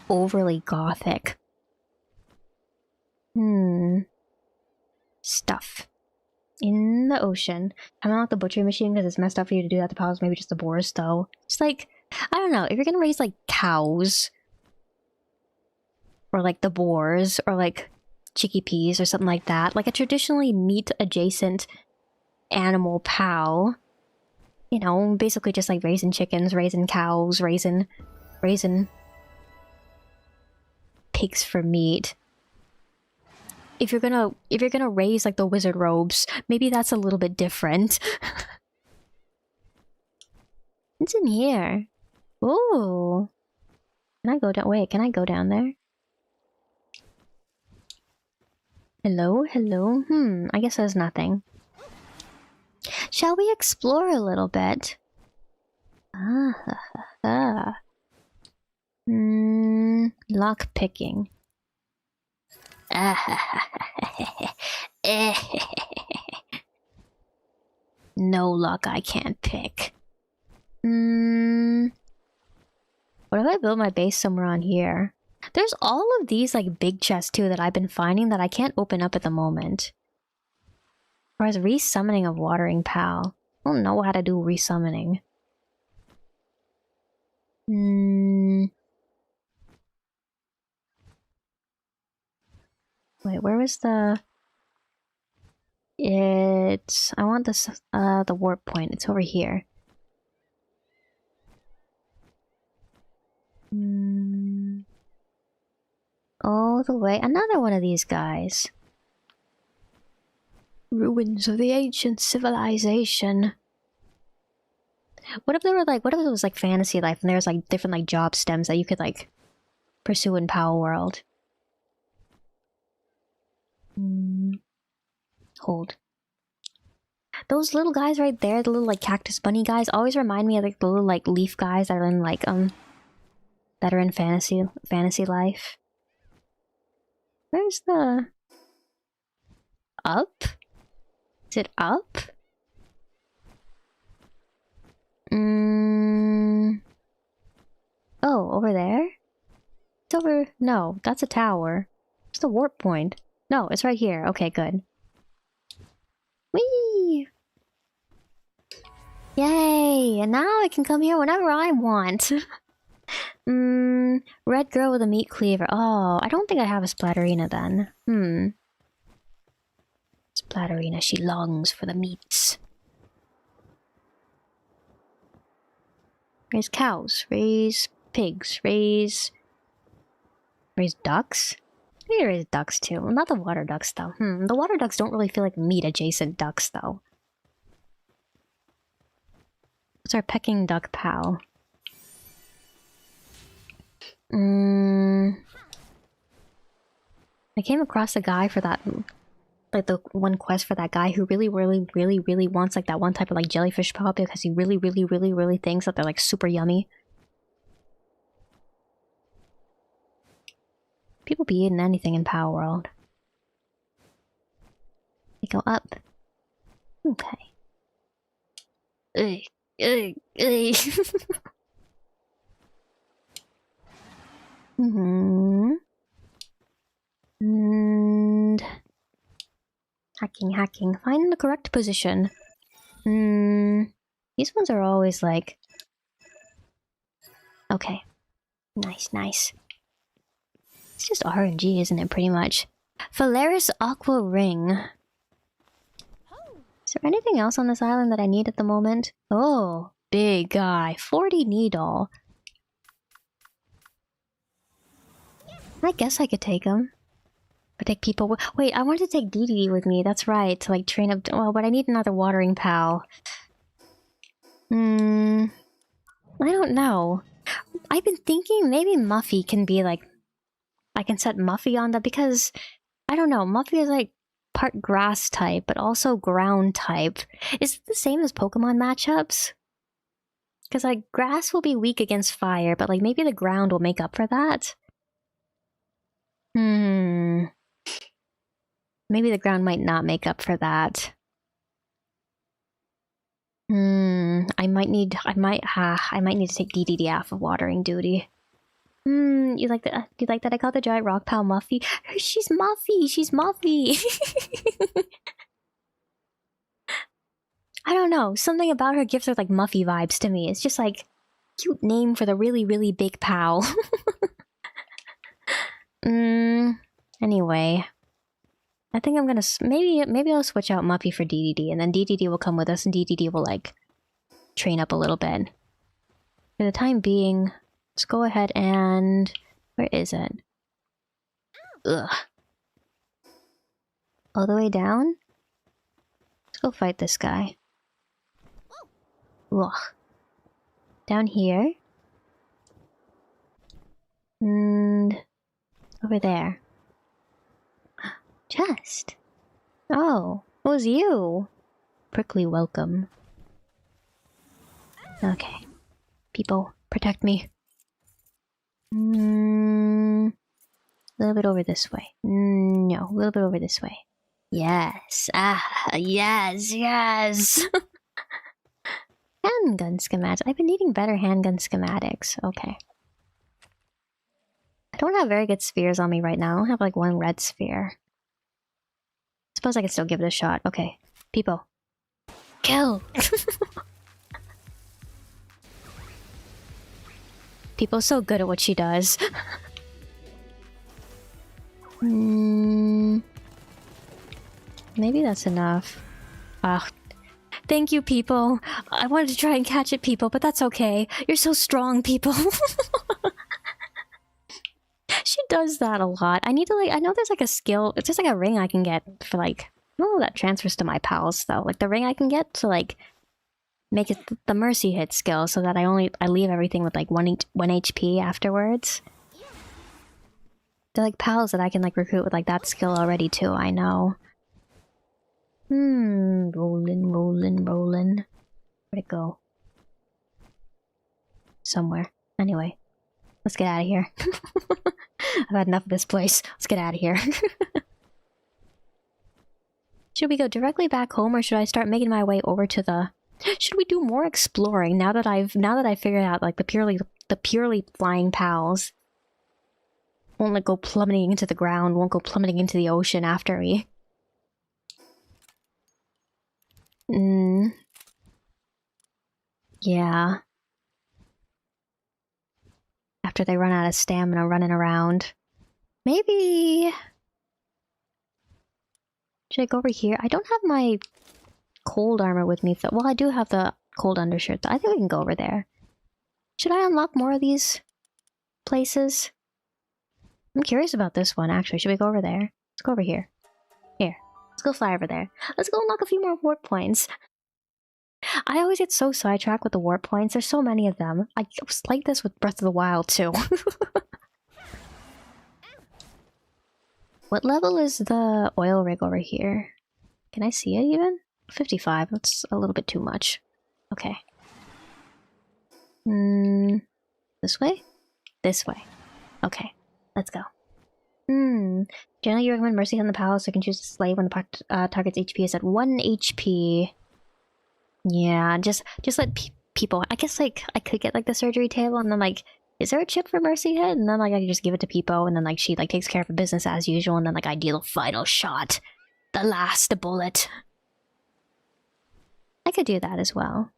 Overly gothic. Stuff. In the ocean. I'm not the butchering machine because it's messed up for you to do that to pals. Maybe just the boars though. It's like, I don't know, if you're gonna raise like cows or like the boars or like chickpeas or something like that, like a traditionally meat adjacent animal POW, you know, basically just like raising chickens, raising cows, raising pigs for meat. If you're gonna raise like the wizard robes, maybe that's a little bit different. What's in here? Ooh. Can I go down? Wait, can I go down there? Hello? Hello? I guess there's nothing. Shall we explore a little bit? Lock picking. No luck, I can't pick. What if I build my base somewhere on here? There's all of these like big chests too that I've been finding that I can't open up at the moment. Or is resummoning of watering pal. I don't know how to do resummoning. Wait, where was the... It's... I want this, the warp point. It's over here. All the way. Another one of these guys. Ruins of the ancient civilization. What if they were like... What if it was like fantasy life and there's like different like job stems that you could like pursue in PALWORLD? Hold. Those little guys right there, the little like cactus bunny guys, always remind me of like the little like leaf guys that are in like that are in fantasy life. Where's the... Up? Is it up? Oh, over there? It's over... No, that's a tower. It's the warp point. No, it's right here. Okay, good. Whee! Yay! And now I can come here whenever I want. Red girl with a meat cleaver. Oh, I don't think I have a splatterina then. Splatterina, she longs for the meats. Raise cows, raise pigs, raise ducks? Maybe raise ducks too. Well, not the water ducks though. The water ducks don't really feel like meat adjacent ducks though. What's our pecking duck pal? I came across a guy for that, like the one quest for that guy who really wants like that one type of like jellyfish pal because he really thinks that they're like super yummy. People be eating anything in PALWORLD. They go up. Okay. And hacking. Find the correct position. These ones are always like... Okay. Nice, nice. It's just RNG, isn't it, pretty much? Phalaris Aqua Ring. Is there anything else on this island that I need at the moment? Oh, big guy. 40 needle. I guess I could take him. Or take people... Wait, I wanted to take DDD with me. That's right. To, like, train up... Well, but I need another watering pal. I don't know. I've been thinking maybe Muffy can be, like... I can set Muffy on that because... I don't know. Muffy is, like, part grass type, but also ground type. Is it the same as Pokemon matchups? Because, like, grass will be weak against fire, but, like, maybe the ground will make up for that? Maybe the ground might not make up for that. I might need to take DDD off of watering duty. You like that? You like that I call the giant rock pal Muffy? She's Muffy! She's Muffy! I don't know. Something about her gives her like Muffy vibes to me. It's just like cute name for the really, really big pal. Anyway. I think I'm gonna... Maybe I'll switch out Muffy for DDD, and then DDD will come with us, and DDD will, like, train up a little bit. For the time being, let's go ahead and... Where is it? Ugh. All the way down? Let's go fight this guy. Ugh. Down here. And... over there. Chest. Oh, it was you. Prickly welcome. Okay. People, protect me. A little bit over this way. No, a little bit over this way. Yes. Yes, yes. Handgun schematics. I've been needing better handgun schematics. Okay. I don't have very good spheres on me right now. I don't have like one red sphere. Suppose I can still give it a shot. Okay. People. Kill! People's so good at what she does. Maybe that's enough. Ah. Thank you, people. I wanted to try and catch it, people, but that's okay. You're so strong, people. She does that a lot. I need to like... I know there's like a skill... It's just like a ring I can get for like... Oh, that transfers to my pals though. Like the ring I can get to like... Make it the mercy hit skill so that I leave everything with like 1 HP afterwards. They're like pals that I can like recruit with like that skill already too, I know. Rolling. Where'd it go? Somewhere. Anyway. Let's get out of here. I've had enough of this place. Let's get out of here. Should we go directly back home or should I start making my way over to the... Should we do more exploring now that I've figured out like the purely flying pals won't like go plummeting into the ground, won't go plummeting into the ocean after me. Yeah. After they run out of stamina running around. Maybe... Should I go over here? I don't have my cold armor with me. Well, I do have the cold undershirt. I think we can go over there. Should I unlock more of these places? I'm curious about this one, actually. Should we go over there? Let's go over here. Here. Let's go fly over there. Let's go unlock a few more warp points. I always get so sidetracked with the warp points. There's so many of them. I was like this with Breath of the Wild, too. What level is the oil rig over here? Can I see it even? 55. That's a little bit too much. Okay. This way? This way. Okay. Let's go. Generally, you recommend Mercy on the Palace so I can choose a slave when the target's HP is at 1 HP. Yeah, just let people... I guess, like, I could get, like, the surgery table and then, like... Is there a chip for Mercy Hit? And then, like, I can just give it to Peepo, and then, like, she, like, takes care of her business as usual, and then, like, I deal a final shot. The last bullet. I could do that as well.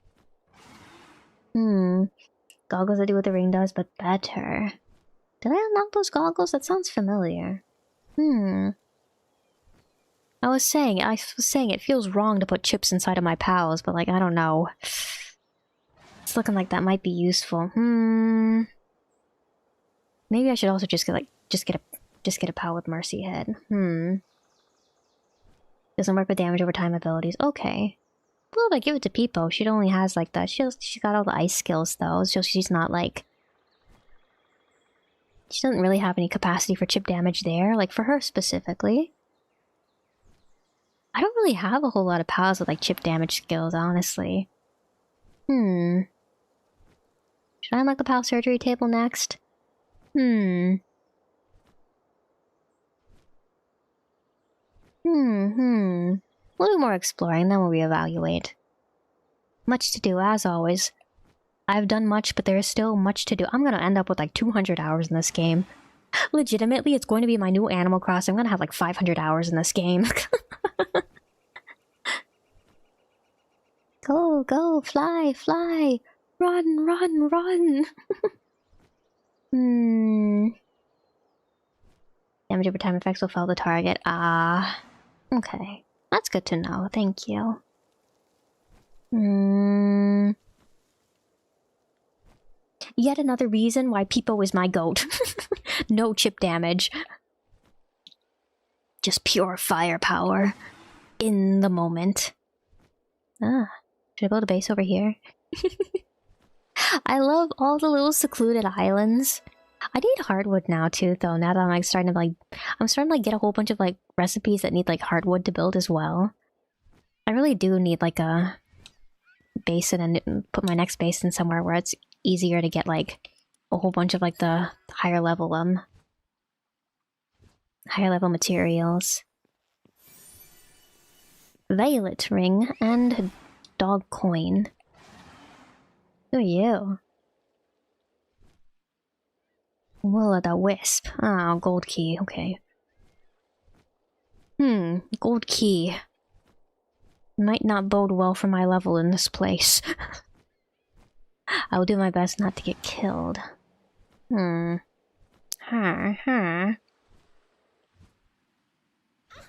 Goggles that do what the ring does, but better. Did I unlock those goggles? That sounds familiar. I was saying it feels wrong to put chips inside of my pals, but like, I don't know. It's looking like that might be useful. Maybe I should also just get a pal with Mercy Head. Doesn't work with damage over time abilities. Okay. Well, I give it to Peepo. She only has like that. She's got all the ice skills though, so she's not like... She doesn't really have any capacity for chip damage there, like for her specifically. I don't really have a whole lot of pals with like chip damage skills, honestly. Should I unlock the pal surgery table next? We'll do more exploring, then we'll reevaluate. Much to do, as always. I've done much, but there is still much to do. I'm gonna end up with like 200 hours in this game. Legitimately, it's going to be my new Animal Crossing. I'm gonna have like 500 hours in this game. Go, go, fly, fly! Run, run, run! Damage over time effects will fail the target. Okay. That's good to know, thank you. Yet another reason why Peepo is my goat. No chip damage. Just pure firepower. In the moment. Should I build a base over here? I love all the little secluded islands. I need hardwood now too, though. Now that I'm like starting to get a whole bunch of like recipes that need like hardwood to build as well. I really do need like a basin and put my next basin somewhere where it's easier to get like a whole bunch of like the higher level materials. Violet ring and dog coin. Who are you? Will-o'-the-wisp. Oh, gold key, okay. Gold key. Might not bode well for my level in this place. I will do my best not to get killed. Let's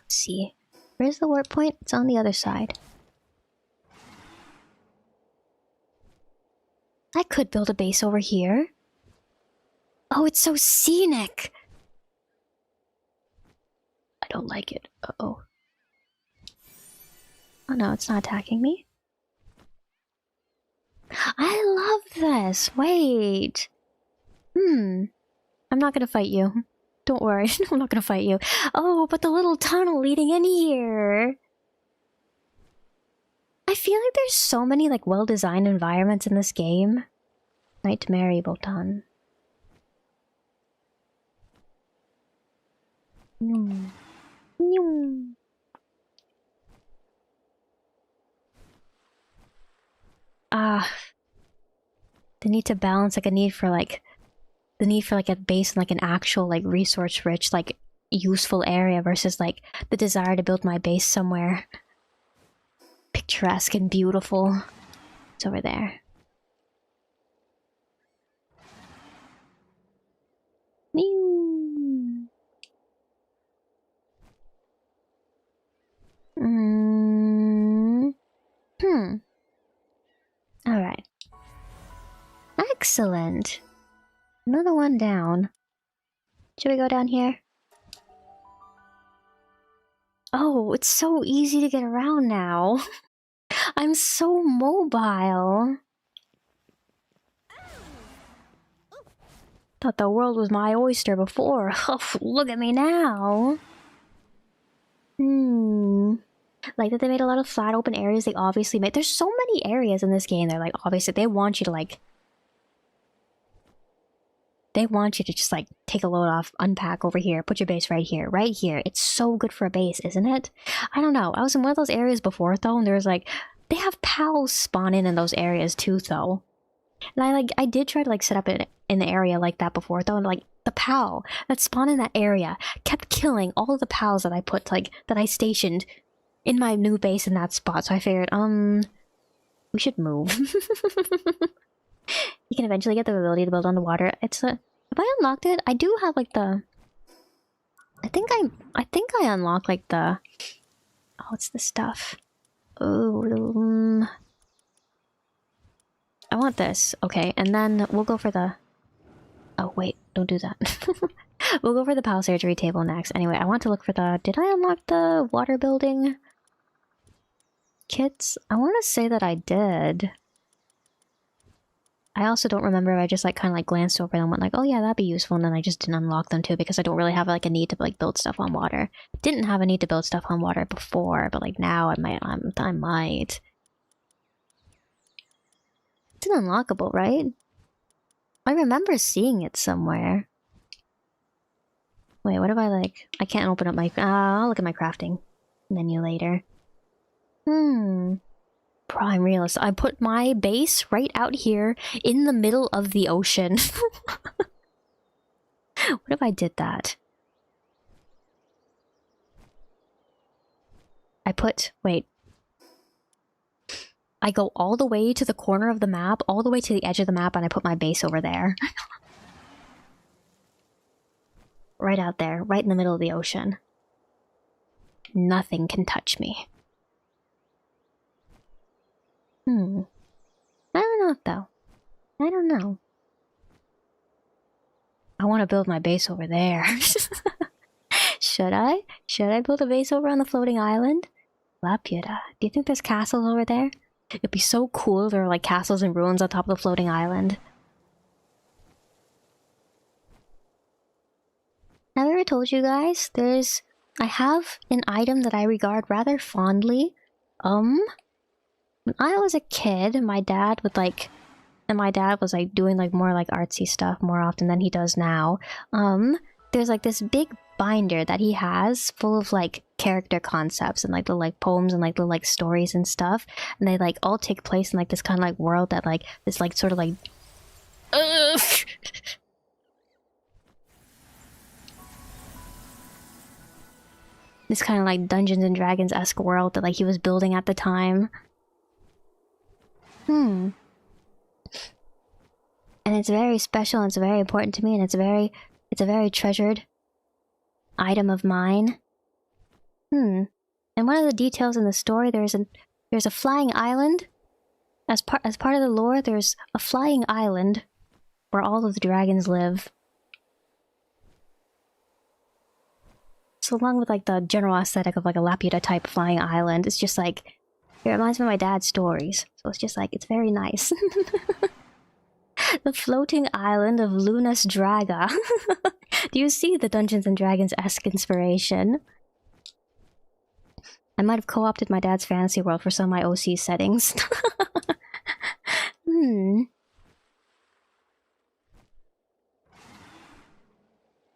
see. Where's the warp point? It's on the other side. I could build a base over here. Oh, it's so scenic! I don't like it. Uh-oh. Oh no, it's not attacking me. I love this! Wait! I'm not gonna fight you. Don't worry, I'm not gonna fight you. Oh, but the little tunnel leading in here! I feel like there's so many like well-designed environments in this game. Nightmare Botan. The need to balance like a need for like a base in like an actual like resource rich like useful area versus like the desire to build my base somewhere picturesque and beautiful. It's over there. Alright. Excellent. Another one down. Should we go down here? Oh, it's so easy to get around now. I'm so mobile. Thought the world was my oyster before. Oh, look at me now. Like that they made a lot of flat open areas. They obviously made... There's so many areas in this game. They're like, obviously, they want you to like... They want you to just like take a load off, unpack over here, put your base right here, right here. It's so good for a base, isn't it? I don't know. I was in one of those areas before though, and there was like... They have pals spawn in those areas too though. And I did try to like set up in the area like that before though, and like the pal that spawned in that area kept killing all of the pals that I put like that I stationed in my new base in that spot. So I figured, We should move. You can eventually get the ability to build on the water. It's a... Have I unlocked it? I do have like the... I think I unlocked like the... Oh, what's the stuff? Oh, I want this. Okay, and then we'll go for the... Oh, wait. Don't do that. We'll go for the PAL surgery table next. Anyway, I want to look for the... Did I unlock the water building kits? I want to say that I did. I also don't remember if I just like kind of like glanced over them and went like, oh yeah, that'd be useful, and then I just didn't unlock them too because I don't really have like a need to like build stuff on water. Didn't have a need to build stuff on water before, but like now I might. It's an unlockable, right? I remember seeing it somewhere. Wait, what if I like... I can't open up my... I'll look at my crafting menu later. Prime realist. I put my base right out here in the middle of the ocean. What if I did that? I put... Wait. I go all the way to the corner of the map, all the way to the edge of the map, and I put my base over there. Right out there, right in the middle of the ocean. Nothing can touch me. I don't know, though. I don't know. I want to build my base over there. Should I? Should I build a base over on the floating island? Laputa. Do you think there's castles over there? It'd be so cool if there were like castles and ruins on top of the floating island. Have I ever told you guys? I have an item that I regard rather fondly. When I was a kid, my dad would like... And my dad was like doing like more like artsy stuff more often than he does now. There's like this big binder that he has full of like character concepts and like little like poems and like little like stories and stuff. And they like all take place in like this kind of like world that like this like sort of like... This kind of like Dungeons and Dragons-esque world that like he was building at the time. And it's very special and it's very important to me, and it's a very treasured item of mine. And one of the details in the story, there's a flying island. As part of the lore, there's a flying island where all of the dragons live. So along with like the general aesthetic of like a Laputa type flying island, it's just like, it reminds me of my dad's stories. So it's just like, it's very nice. The floating island of Lunas Draga. Do you see the Dungeons and Dragons-esque inspiration? I might have co-opted my dad's fantasy world for some of my OC settings.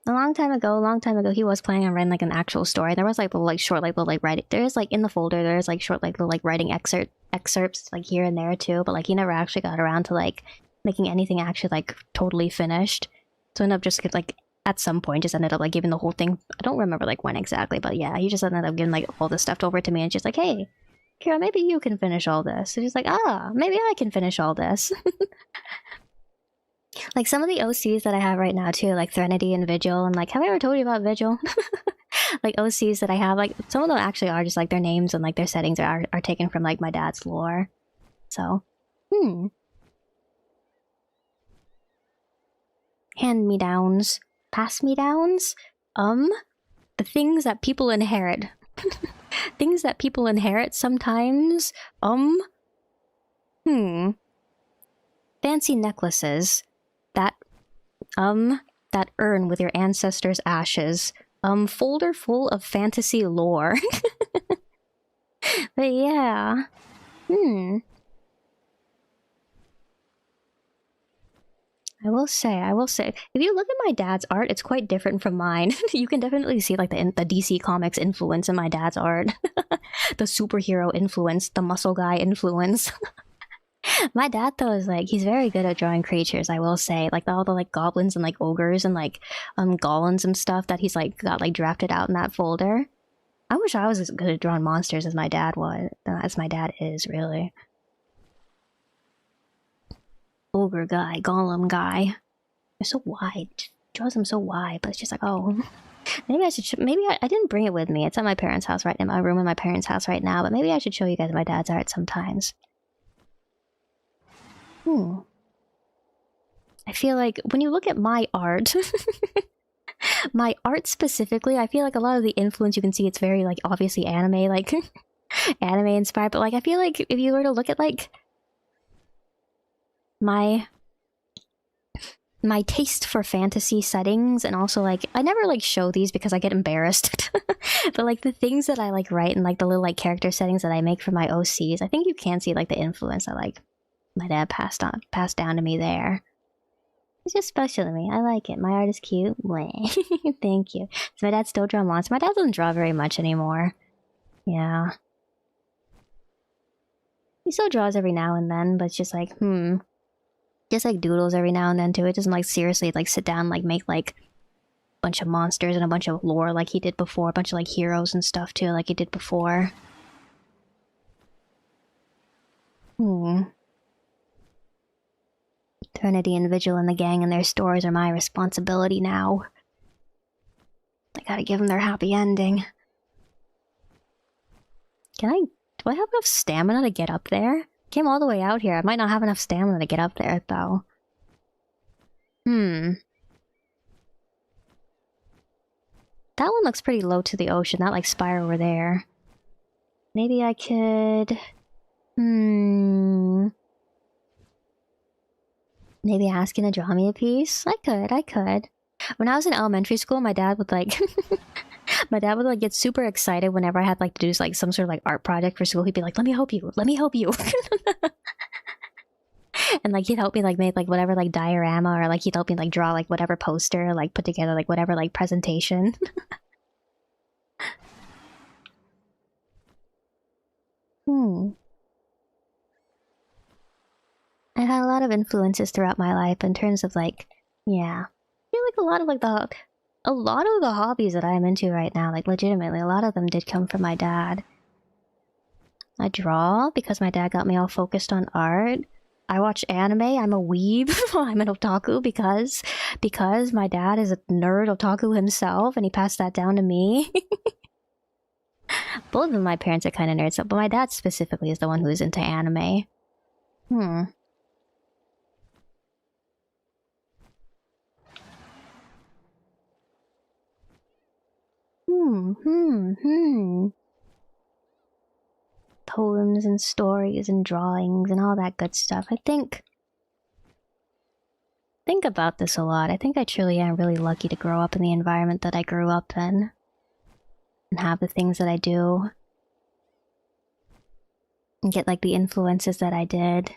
A long time ago, he was planning on writing like an actual story. There was like little like short like little like writing. There's like in the folder, there's like short like little like writing excerpts like here and there too. But like he never actually got around to like making anything actually like totally finished. So ended up just like at some point just ended up like giving the whole thing. I don't remember like when exactly, but yeah, he just ended up giving like all this stuff over to me and just like, hey, Kira, maybe you can finish all this. So just like, maybe I can finish all this. Like some of the OCs that I have right now too, like Threnody and Vigil, and like, have I ever told you about Vigil? Like OCs that I have, like some of them actually are just like their names and like their settings are taken from like my dad's lore. So, hand-me-downs, pass-me-downs, the things that people inherit. Things that people inherit sometimes, fancy necklaces. That urn with your ancestors' ashes. Folder full of fantasy lore. But yeah. I will say, if you look at my dad's art, it's quite different from mine. You can definitely see like the DC Comics influence in my dad's art. The superhero influence, the muscle guy influence. My dad though is like, he's very good at drawing creatures, I will say. Like all the like goblins and like ogres and like golems and stuff that he's like got like drafted out in that folder. I wish I was as good at drawing monsters as my dad was, as my dad is, really. ogre guy, golem guy. They're so wide. Draws them so wide, but it's just like, oh. Maybe I should. Maybe I didn't bring it with me. It's at my parents' house in my room in my parents' house right now. But maybe I should show you guys my dad's art sometimes. I feel like when you look at my art, my art specifically, I feel like a lot of the influence you can see, it's very like obviously anime, like anime inspired. But like I feel like if you were to look at like my taste for fantasy settings, and also like I never like show these because I get embarrassed, but like the things that I like write and like the little like character settings that I make for my OCs, I think you can see like the influence that like my dad passed down to me there. It's just special to me. I like it. My art is cute. Thank you. Does my dad still draw monsters? My dad doesn't draw very much anymore. Yeah. He still draws every now and then, but it's just like, just like doodles every now and then too. It doesn't like seriously like sit down like make like a bunch of monsters and a bunch of lore like he did before. A bunch of like heroes and stuff too like he did before. Trinity and Vigil and the gang and their stories are my responsibility now. I gotta give them their happy ending. Do I have enough stamina to get up there? Came all the way out here. I might not have enough stamina to get up there, though. That one looks pretty low to the ocean, that like spire over there. Maybe I could... Maybe ask him to draw me a piece? I could. When I was in elementary school, my dad would like... my dad would like get super excited whenever I had like to do like some sort of like art project for school. He'd be like, let me help you. And like he'd help me like make like whatever like diorama, or like he'd help me like draw like whatever poster, or, like put together like whatever like presentation. I've had a lot of influences throughout my life in terms of like, yeah. I feel like a lot of the hobbies that I'm into right now, like legitimately, a lot of them did come from my dad. I draw because my dad got me all focused on art. I watch anime. I'm a weeb. I'm an otaku because my dad is a nerd otaku himself, and he passed that down to me. Both of my parents are kind of nerds, but my dad specifically is the one who is into anime. Poems and stories and drawings and all that good stuff. I think about this a lot. I think I truly am really lucky to grow up in the environment that I grew up in and have the things that I do and get like the influences that I did.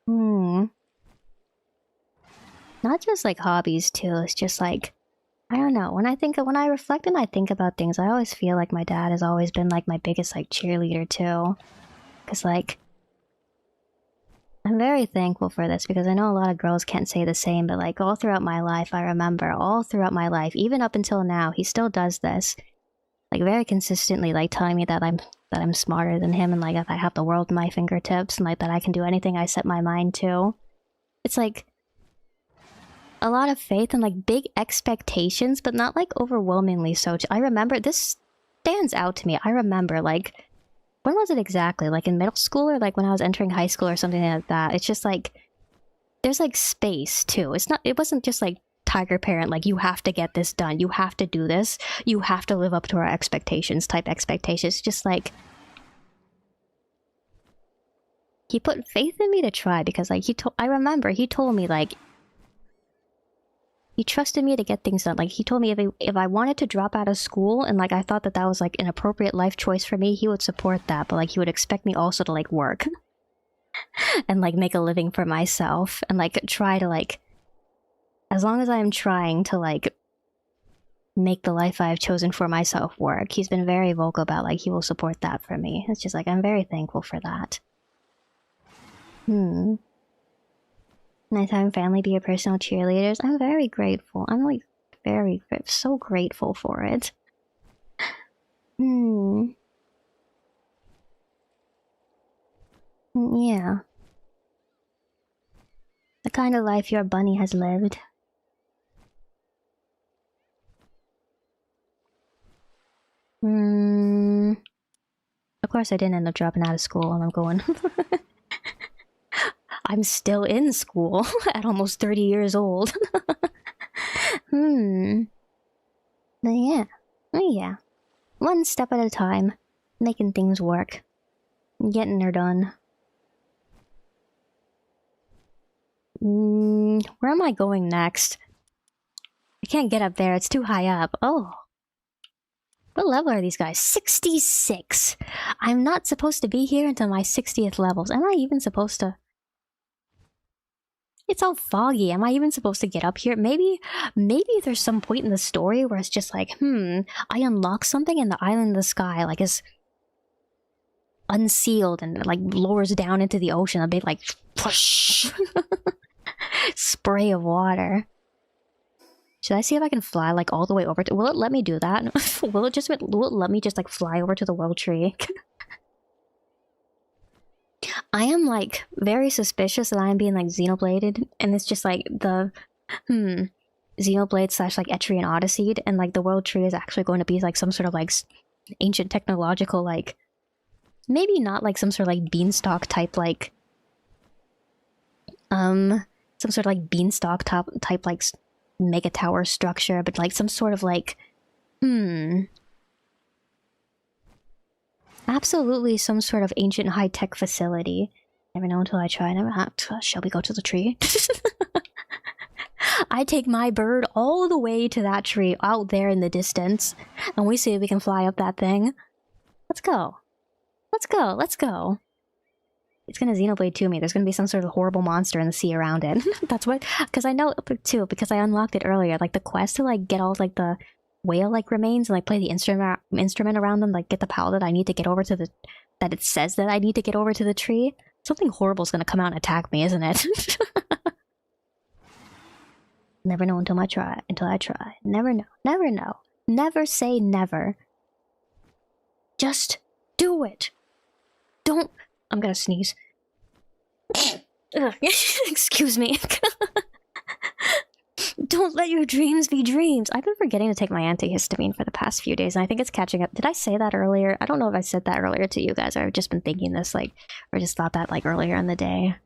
Not just like hobbies too. It's just like, I don't know. When I reflect and I think about things, I always feel like my dad has always been like my biggest like cheerleader too. Cause like, I'm very thankful for this because I know a lot of girls can't say the same, but like all throughout my life, I remember all throughout my life, even up until now, he still does this. Like very consistently, like telling me that I'm smarter than him and like that I have the world in my fingertips and like that I can do anything I set my mind to. It's like a lot of faith and like big expectations, but not like overwhelmingly so. I remember, this stands out to me. I remember like, when was it exactly? Like in middle school or like when I was entering high school or something like that? It's just like, there's like space too. It wasn't just like tiger parent, like you have to get this done. You have to do this. You have to live up to our expectations type expectations. Just like, he put faith in me to try because like I remember he told me like, he trusted me to get things done. Like, he told me if I wanted to drop out of school and, like, I thought that was, like, an appropriate life choice for me, he would support that. But, like, he would expect me also to, like, work. And, like, make a living for myself. And, like, try to, like... As long as I am trying to, like, make the life I have chosen for myself work, he's been very vocal about, like, he will support that for me. It's just, like, I'm very thankful for that. Nice having family be your personal cheerleaders. I'm very grateful. I'm like so grateful for it. Yeah. kind of life your bunny has lived. Of course I didn't end up dropping out of school and I'm going... I'm still in school at almost 30 years old. But yeah. Yeah. One step at a time. Making things work. Getting her done. Where am I going next? I can't get up there, it's too high up. Oh. What level are these guys? 66! I'm not supposed to be here until my 60th levels. Am I even supposed to... It's all foggy. Am I even supposed to get up here? Maybe there's some point in the story where it's just like, I unlock something and the island in the sky, like, is unsealed and, like, lowers down into the ocean. A big, like, push! Spray of water. Should I see if I can fly, like, all the way over to... Will it let me do that? Will it let me just, like, fly over to the world tree? I am, like, very suspicious that I am being, like, xenobladed, and it's just, like, the, Xenoblade slash, like, Etrian Odyssey, and, like, the world tree is actually going to be, like, some sort of, like, ancient technological, like, maybe not, like, some sort of, like, beanstalk type, like, some sort of, like, beanstalk type, like, mega tower structure, but, like, some sort of, like, absolutely some sort of ancient high-tech facility. Never know until I try. Never have to. Shall we go to the tree? I take my bird all the way to that tree out there in the distance, and we see if we can fly up that thing. Let's go. Let's go. Let's go. It's gonna Xenoblade to me. There's gonna be some sort of horrible monster in the sea around it. That's what... Because I know, too, because I unlocked it earlier. Like, the quest to, like, get all, like, the whale, like, remains and, like, play the instrument around them, like, get the PAL that I need to get over to the... That it says that I need to get over to the tree. Something horrible's gonna come out and attack me, isn't it? Never know until I try. Never know. Never know. Never say never. Just do it. Don't... I'm gonna sneeze. Excuse me. Don't let your dreams be dreams. I've been forgetting to take my antihistamine for the past few days, and I think it's catching up. Did I say that earlier? I don't know if I said that earlier to you guys, or I've just been thinking this, like, or just thought that, like, earlier in the day.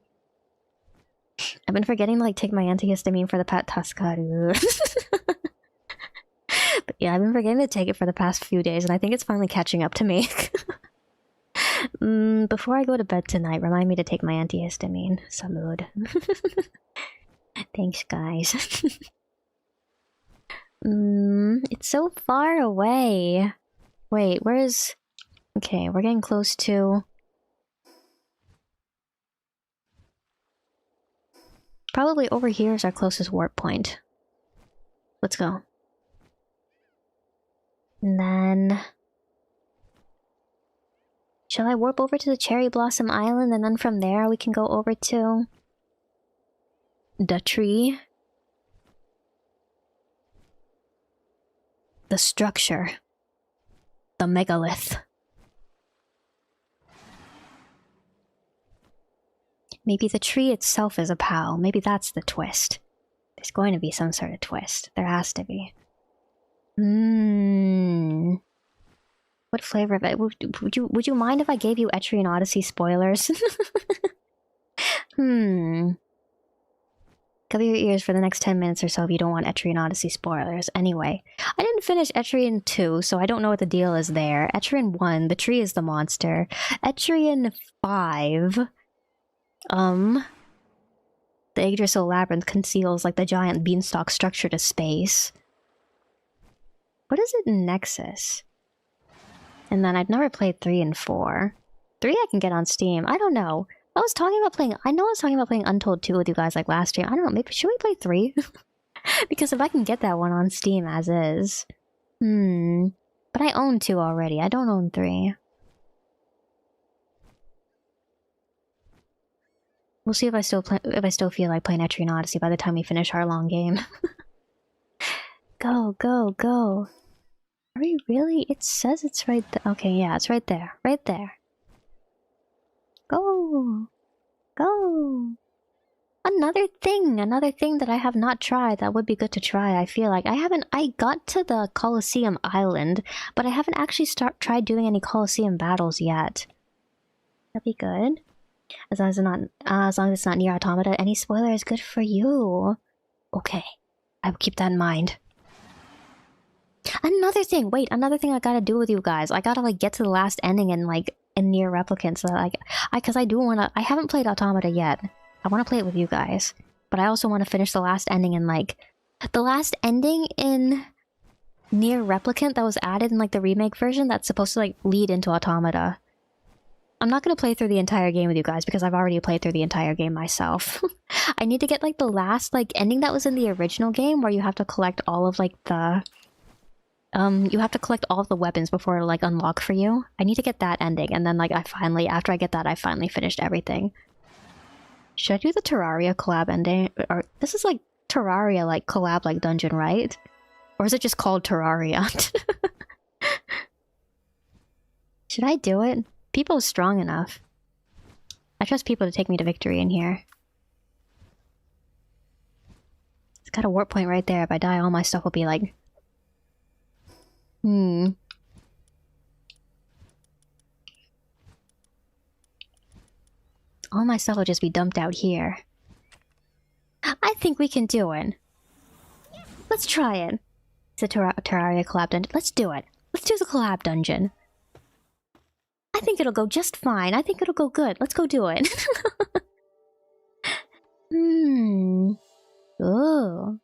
I've been forgetting to, like, take my antihistamine for the Taskaru. But yeah, I've been forgetting to take it for the past few days, and I think it's finally catching up to me. Before I go to bed tonight, remind me to take my antihistamine. Salud. Thanks, guys. It's so far away. Wait, where's... Okay, we're getting close to... Probably over here is our closest warp point. Let's go. And then... Shall I warp over to the Cherry Blossom Island, and then from there we can go over to... the tree? The structure. The megalith. Maybe the tree itself is a PAL. Maybe that's the twist. There's going to be some sort of twist. There has to be. What flavor of it? Would you mind if I gave you Etrian Odyssey spoilers? Cover your ears for the next 10 minutes or so if you don't want Etrian Odyssey spoilers. Anyway, I didn't finish Etrian 2, so I don't know what the deal is there. Etrian 1, the tree is the monster. Etrian 5, the Yggdrasil Labyrinth conceals, like, the giant beanstalk structure to space. What is it in Nexus? And then I've never played 3 and 4. 3 I can get on Steam. I don't know. I was talking about playing... I know I was talking about playing Untold 2 with you guys, like, last year. I don't know. Maybe... Should we play 3? Because if I can get that one on Steam as is... But I own 2 already. I don't own 3. We'll see if I still feel like playing Etrian Odyssey by the time we finish our long game. Go, go, go. Are we really? It says it's right there. Okay, yeah, it's right there. Right there. Go! Go! Another thing that I have not tried that would be good to try. I feel like I got to the Colosseum Island, but I haven't actually tried doing any Colosseum battles yet. That'd be good. As long as it's not near Automata, any spoiler is good for you. Okay, I will keep that in mind. Another thing I gotta do with you guys. I gotta like get to the last ending and like in Near Replicant, so that, like because I haven't played Automata yet. I want to play it with you guys, but I also want to finish the last ending in like the last ending in Near Replicant that was added in like the remake version that's supposed to like lead into Automata. I'm not gonna play through the entire game with you guys because I've already played through the entire game myself. I need to get like the last like ending that was in the original game where you have to collect all of like the you have to collect all of the weapons before it'll like unlock for you. I need to get that ending, and then like after I get that, I finally finished everything. Should I do the Terraria collab ending? Or this is like Terraria like collab like dungeon, right? Or is it just called Terraria? Should I do it? People is strong enough. I trust people to take me to victory in here. It's got a warp point right there. If I die, all my stuff will be like... All my stuff will just be dumped out here. I think we can do it. Let's try it. It's a Terraria collab dungeon. Let's do it. Let's do the collab dungeon. I think it'll go just fine. I think it'll go good. Let's go do it. Oh.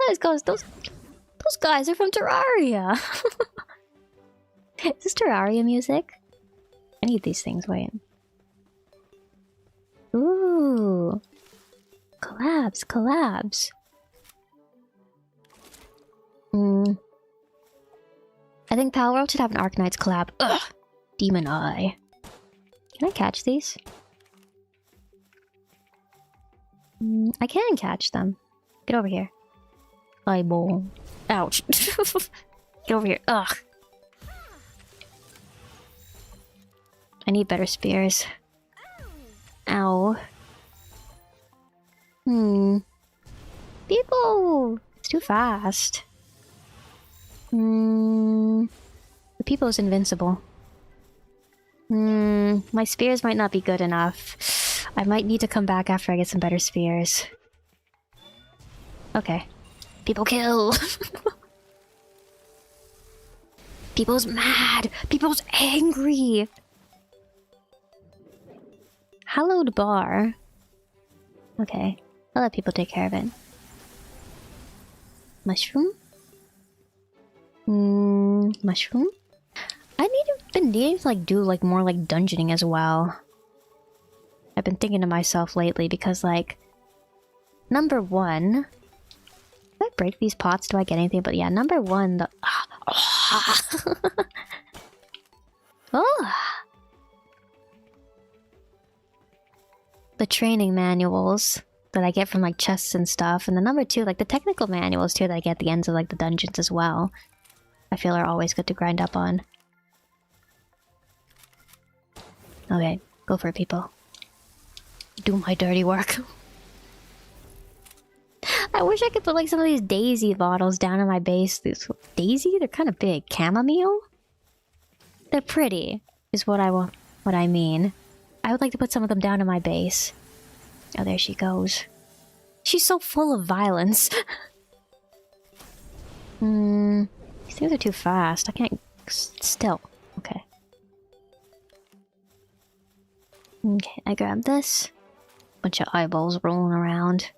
Those guys are from Terraria. Is this Terraria music? I need these things, wait. Ooh. Collabs. I think Palworld should have an Arknights collab. Ugh! Demon Eye. Can I catch these? I can catch them. Get over here. Eyeball. Ouch. Get over here. Ugh. I need better spears. Ow. People! It's too fast. The people is invincible. My spears might not be good enough. I might need to come back after I get some better spears. Okay. People kill! People's mad! People's angry! Hallowed bar. Okay. I'll let people take care of it. Mushroom? Mushroom? Been needing to like do like more like dungeoning as well. I've been thinking to myself lately because like number one, if I break these pots, do I get anything? But yeah, number one, the the training manuals that I get from like chests and stuff, and the number two, like the technical manuals too that I get at the ends of like the dungeons as well. I feel are always good to grind up on. Okay, go for it, people. Do my dirty work. I wish I could put like some of these daisy bottles down in my base. Daisy? They're kind of big. Chamomile? They're pretty, is what I mean. I would like to put some of them down in my base. Oh, there she goes. She's so full of violence. These things are too fast. I can't... Still. Okay. Okay, I grab this. Bunch of eyeballs rolling around.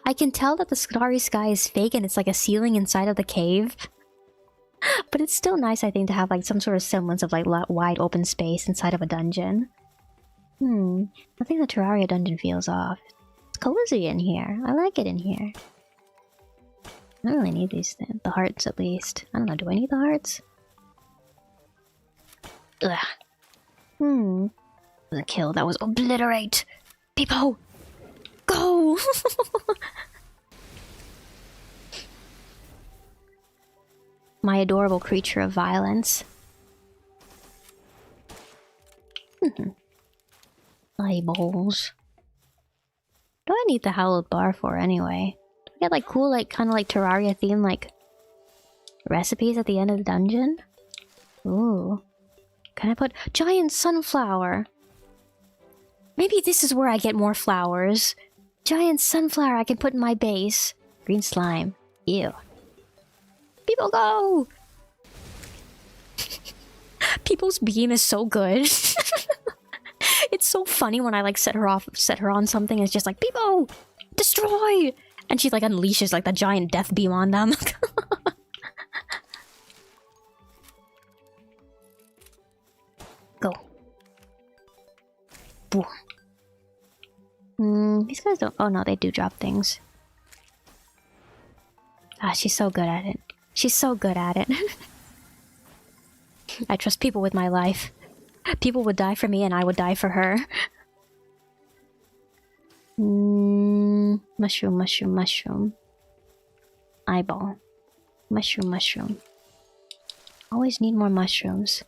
I can tell that the starry sky is fake and it's like a ceiling inside of the cave. But it's still nice, I think, to have like some sort of semblance of like wide open space inside of a dungeon. I think the Terraria dungeon feels off. It's cozy in here. I like it in here. I don't really need these things. The hearts, at least. I don't know, do I need the hearts? Ugh. The kill, that was obliterate! People! Go! My adorable creature of violence. Eyeballs. What do I need the hallowed bar for anyway? Do I get like cool, like kind of like Terraria theme, like recipes at the end of the dungeon? Ooh. Can I put giant sunflower? Maybe this is where I get more flowers. Giant sunflower I can put in my base. Green slime. Ew. People go! People's beam is so good. It's so funny when I like set her on something and it's just like, People! Destroy! And she like unleashes like the giant death beam on them. Go. Boom. These guys don't... Oh no, they do drop things. Ah, she's so good at it. She's so good at it. I trust people with my life. People would die for me and I would die for her. Mushroom, mushroom, mushroom. Eyeball. Mushroom, mushroom. Always need more mushrooms.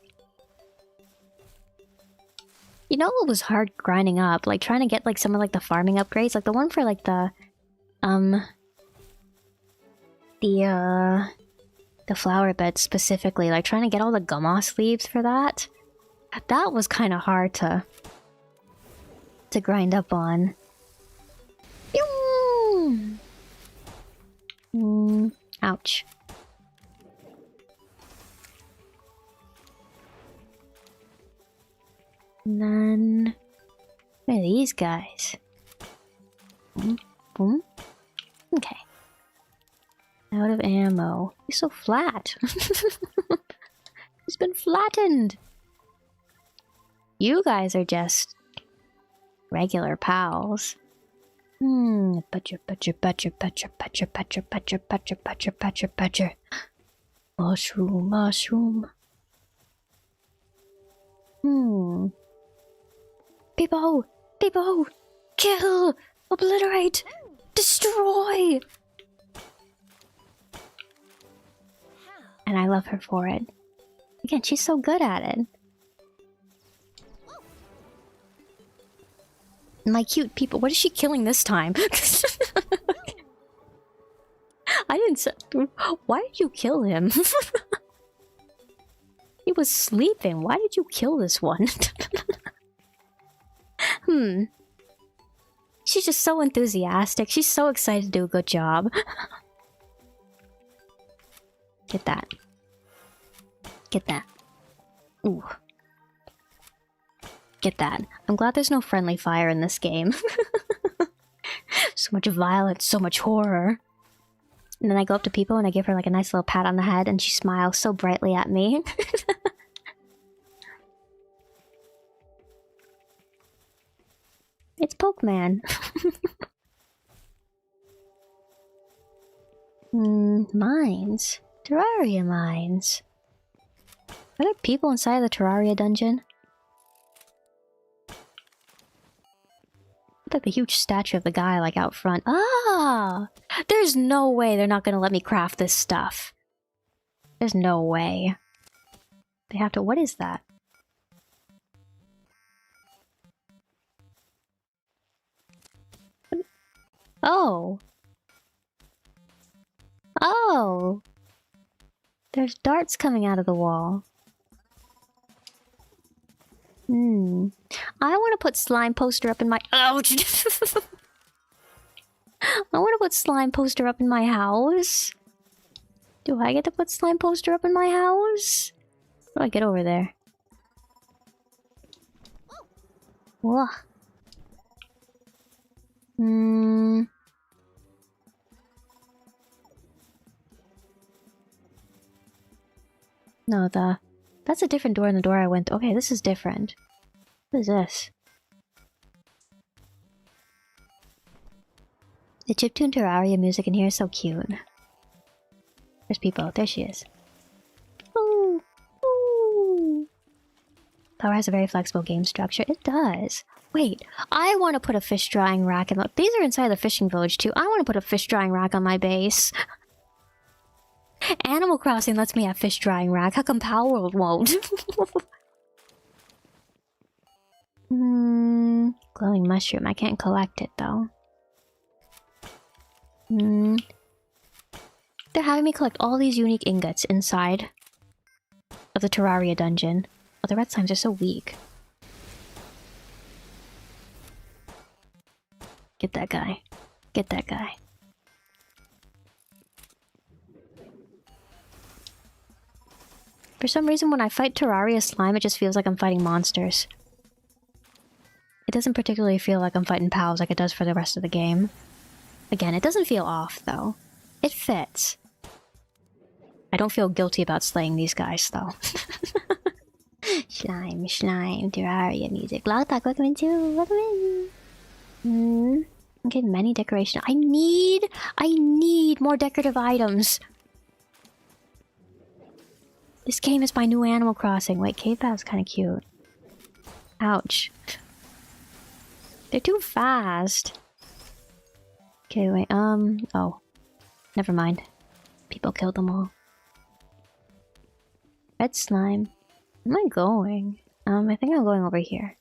You know what was hard grinding up? Like trying to get like some of like the farming upgrades. Like the one for like the flower bed specifically. Like trying to get all the gummoss leaves for that. That was kind of hard to grind up on. Ouch. And then... What are these guys? Boom. Boom. Okay. Out of ammo. He's so flat. He's been flattened. You guys are just... regular pals. Butcher, butcher, butcher, butcher, butcher, butcher, butcher, butcher, butcher, butcher, butcher. Mushroom, mushroom. People! People! Kill! Obliterate! Destroy! And I love her for it. Again, she's so good at it. My cute people. What is she killing this time? I didn't say... Why did you kill him? He was sleeping. Why did you kill this one? She's just so enthusiastic. She's so excited to do a good job. Get that. Get that. Ooh. Get that. I'm glad there's no friendly fire in this game. So much violence, so much horror. And then I go up to people and I give her like a nice little pat on the head and she smiles so brightly at me. It's Pokemon. Mines. Terraria mines. Are there people inside the Terraria dungeon? Look at the huge statue of the guy like out front. Ah! There's no way they're not gonna let me craft this stuff. There's no way. They have to... What is that? Oh. Oh. There's darts coming out of the wall. I want to put slime poster up in my... Ouch! I want to put slime poster up in my house. Do I get to put slime poster up in my house? How do I get over there? Whoa. No, that's a different door than the door I went to. Okay, this is different. What is this? The chiptune Terraria music in here is so cute. There's people. There she is. Ooh! Ooh! Power has a very flexible game structure. It does. Wait, I want to put a fish drying rack in the... These are inside the fishing village too. I want to put a fish drying rack on my base. Animal Crossing lets me have fish drying rack. How come PALWORLD won't? Glowing mushroom. I can't collect it though. They're having me collect all these unique ingots inside of the Terraria dungeon. Oh, the red slimes are so weak. Get that guy. Get that guy. For some reason, when I fight Terraria slime, it just feels like I'm fighting monsters. It doesn't particularly feel like I'm fighting pals like it does for the rest of the game. Again, it doesn't feel off, though. It fits. I don't feel guilty about slaying these guys, though. Slime, slime, Terraria music. Logtalk, welcome in too. Welcome in. I'm getting many decorations. I need more decorative items. This game is my new Animal Crossing. Wait, cave path's kind of cute. Ouch. They're too fast. Okay, wait, oh. Never mind. People killed them all. Red slime. Where am I going? I think I'm going over here.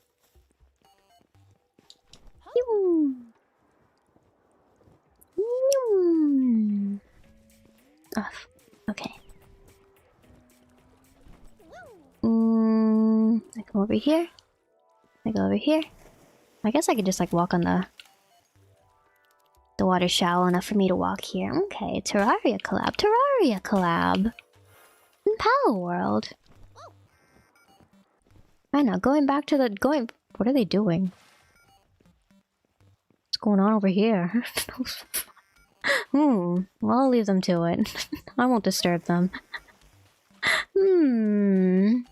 Oh, okay. I come over here. I go over here. I guess I could just like walk on the water's shallow enough for me to walk here. Okay, Terraria collab. Terraria collab! In Palworld. I know, going back to the... What are they doing? What's going on over here? Well, I'll leave them to it. I won't disturb them. You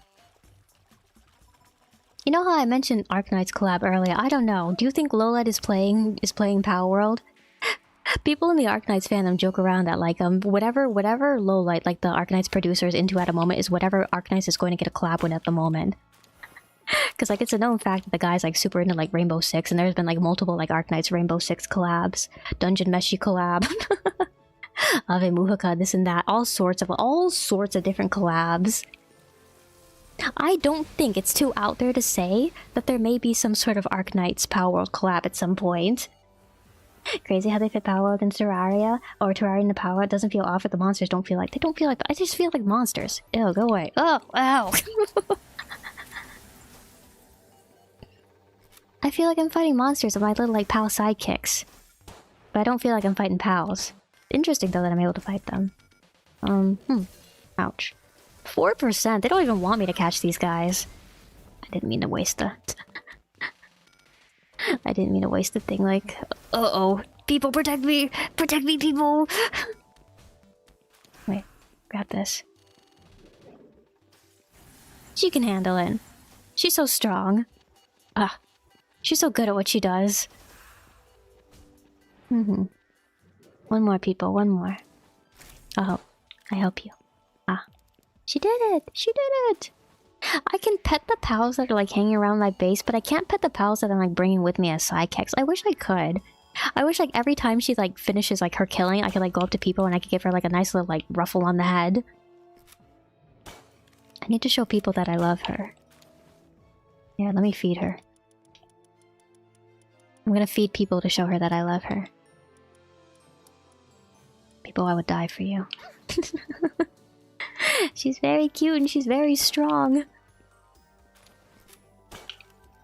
know how I mentioned Arknight's collab earlier? I don't know. Do you think Loled is playing Palworld? People in the Arknights fandom joke around that like whatever Lolite, like the Arknights producer is into at a moment is whatever Arknights is going to get a collab with at the moment. Because like it's a known fact that the guy's like super into like Rainbow Six, and there's been like multiple like Arknights Rainbow Six collabs, Dungeon Meshi collab, Ave Muhaka, this and that, all sorts of different collabs. I don't think it's too out there to say that there may be some sort of Arknights Palworld collab at some point. Crazy how they fit Palworld into Terraria, or Terraria into Palworld. It doesn't feel off, but the monsters don't feel like... They don't feel like... I just feel like monsters. Ew, go away. Oh, ow! I feel like I'm fighting monsters with my little, like, pal sidekicks. But I don't feel like I'm fighting pals. Interesting, though, that I'm able to fight them. Ouch. 4%? They don't even want me to catch these guys. I didn't mean to waste the... I didn't mean to waste the thing, like... Uh-oh. People, protect me! Protect me, people! Wait. Grab this. She can handle it. She's so strong. Ah. She's so good at what she does. One more, people. One more. Oh. I help you. Ah. She did it! She did it! I can pet the pals that are like hanging around my base, but I can't pet the pals that I'm like bringing with me as sidekicks. I wish I could. I wish like every time she like finishes like her killing, I could like go up to people and I could give her like a nice little like ruffle on the head. I need to show people that I love her. Yeah, let me feed her. I'm gonna feed people to show her that I love her. People, I would die for you. She's very cute and she's very strong.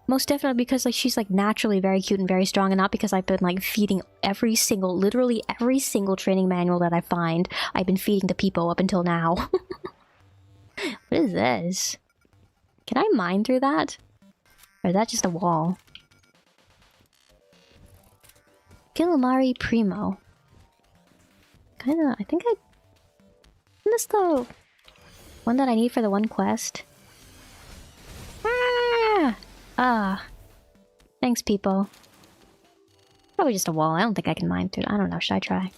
Most definitely because like she's like naturally very cute and very strong, and not because I've been like feeding every single, literally every single training manual that I find, I've been feeding to people up until now. What is this? Can I mine through that? Or is that just a wall? Kilomari Primo. Kinda, I think isn't this the one that I need for the one quest? Ah! Thanks, people. Probably just a wall. I don't think I can mine through. I don't know. Should I try?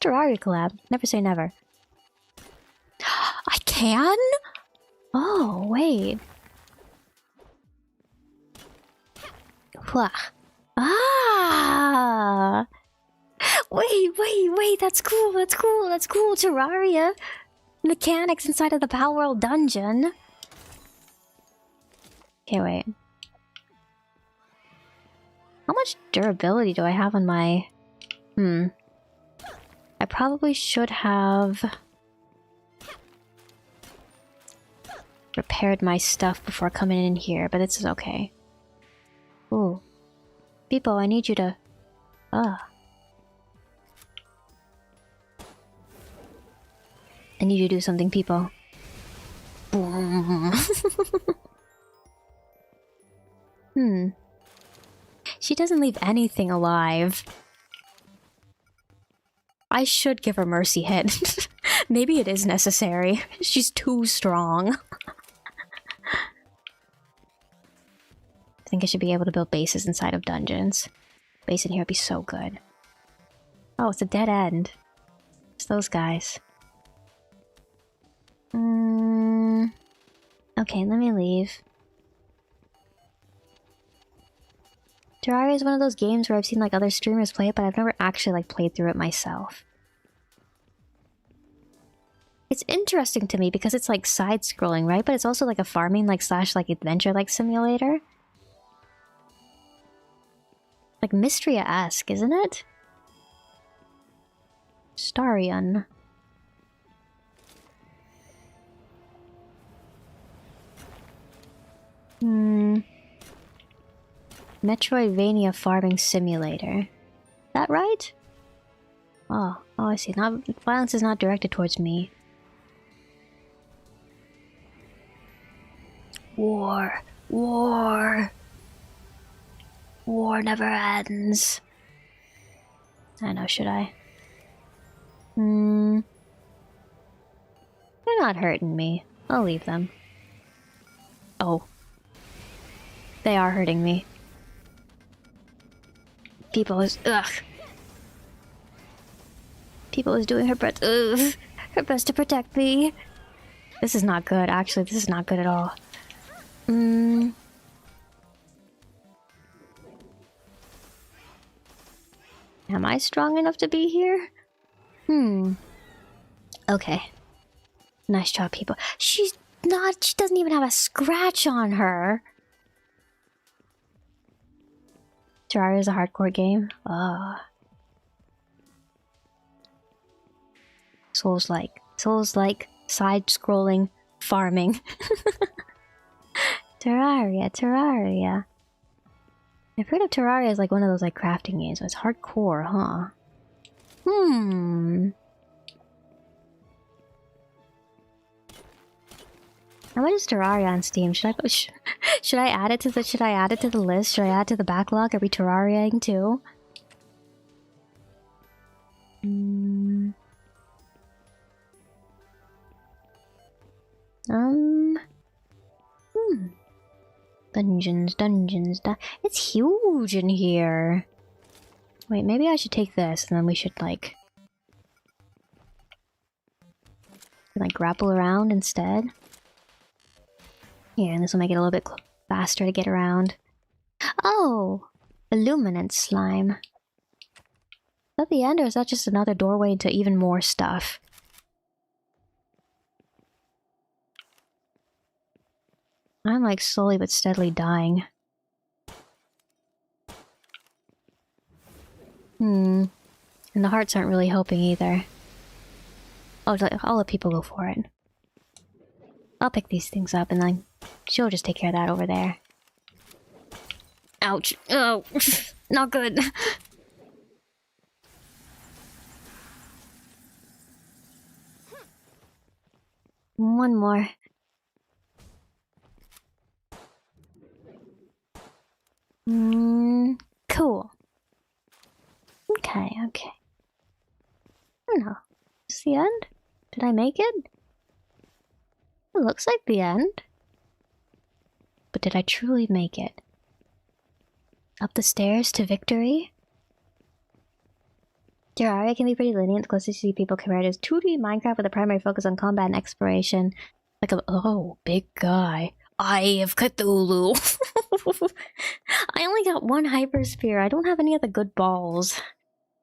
Terraria collab. Never say never. I can? Oh, wait. Ah! Wait, that's cool, that's cool, Terraria! Mechanics inside of the Palworld dungeon! Okay, wait. How much durability do I have on my... I probably should have... repaired my stuff before coming in here, but it's okay. Ooh. People, I need you to... I need you to do something, people. Boom. She doesn't leave anything alive. I should give her mercy hit. Maybe it is necessary. She's too strong. I think I should be able to build bases inside of dungeons. Base in here would be so good. Oh, it's a dead end. It's those guys. Okay, let me leave. Terraria is one of those games where I've seen like other streamers play it, but I've never actually like played through it myself. It's interesting to me because it's like side-scrolling, right? But it's also like a farming like slash like adventure like simulator. Like Mystria-esque, isn't it? Starion. Metroidvania farming simulator. Is that right? Oh, I see. Not, violence is not directed towards me. War. War. War never ends. I know, should I? They're not hurting me. I'll leave them. Oh. They are hurting me. People is... Ugh. People is doing her best... Ugh. Her best to protect me. This is not good, actually. This is not good at all. Am I strong enough to be here? Okay. Nice job, people. She's not... She doesn't even have a scratch on her. Terraria is a hardcore game. Souls-like. Souls-like, side-scrolling, farming. Terraria. I've heard of Terraria as like one of those like crafting games, so it's hardcore, huh? How much is Terraria on Steam? Should I add it to the list? Should I add it to the backlog? Are we Terrariaing too? Dungeons. It's huge in here. Wait, maybe I should take this, and then we should like grapple around instead. Yeah, and this will make it a little bit faster to get around. Oh! Illuminant slime. Is that the end, or is that just another doorway into even more stuff? I'm like slowly but steadily dying. And the hearts aren't really helping either. I'll let people go for it. I'll pick these things up and then she'll just take care of that over there. Ouch. Oh, not good. One more. Cool. Okay. I don't know. Is this the end? Did I make it? It looks like the end. But did I truly make it? Up the stairs to victory? Terraria can be pretty lenient, close to see people compared as 2D Minecraft with a primary focus on combat and exploration. Like a big guy. Eye of Cthulhu. I only got one hyper spear. I don't have any of the good balls.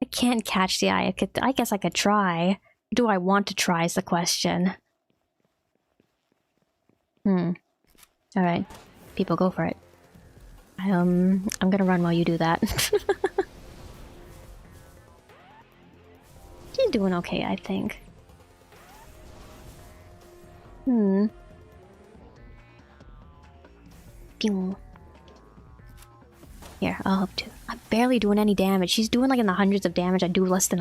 I can't catch the eye of Cthulhu. I guess I could try. Do I want to try is the question. Alright. People, go for it. I'm gonna run while you do that. She's doing okay, I think. Pew. Here, I'll help too. I'm barely doing any damage. She's doing like in the hundreds of damage. I do less than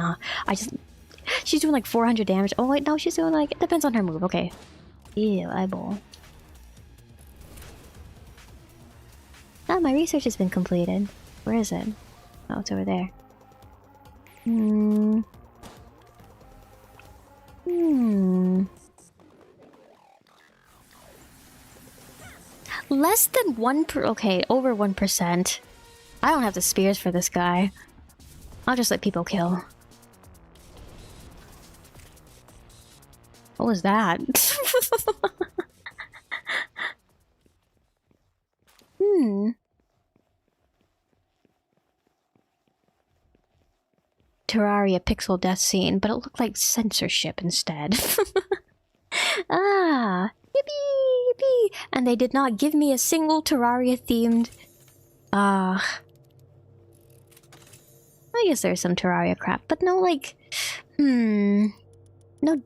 she's doing like 400 damage. Oh wait, no, she's doing like, it depends on her move. Okay. Ew, eyeball. Ah, my research has been completed. Where is it? Oh, it's over there. Less than 1%. Okay, over 1%. I don't have the spears for this guy. I'll just let people kill. What was that? Terraria pixel death scene, but it looked like censorship instead. Ah, yippee, yippee! And they did not give me a single Terraria themed. I guess there's some Terraria crap, but no, like, no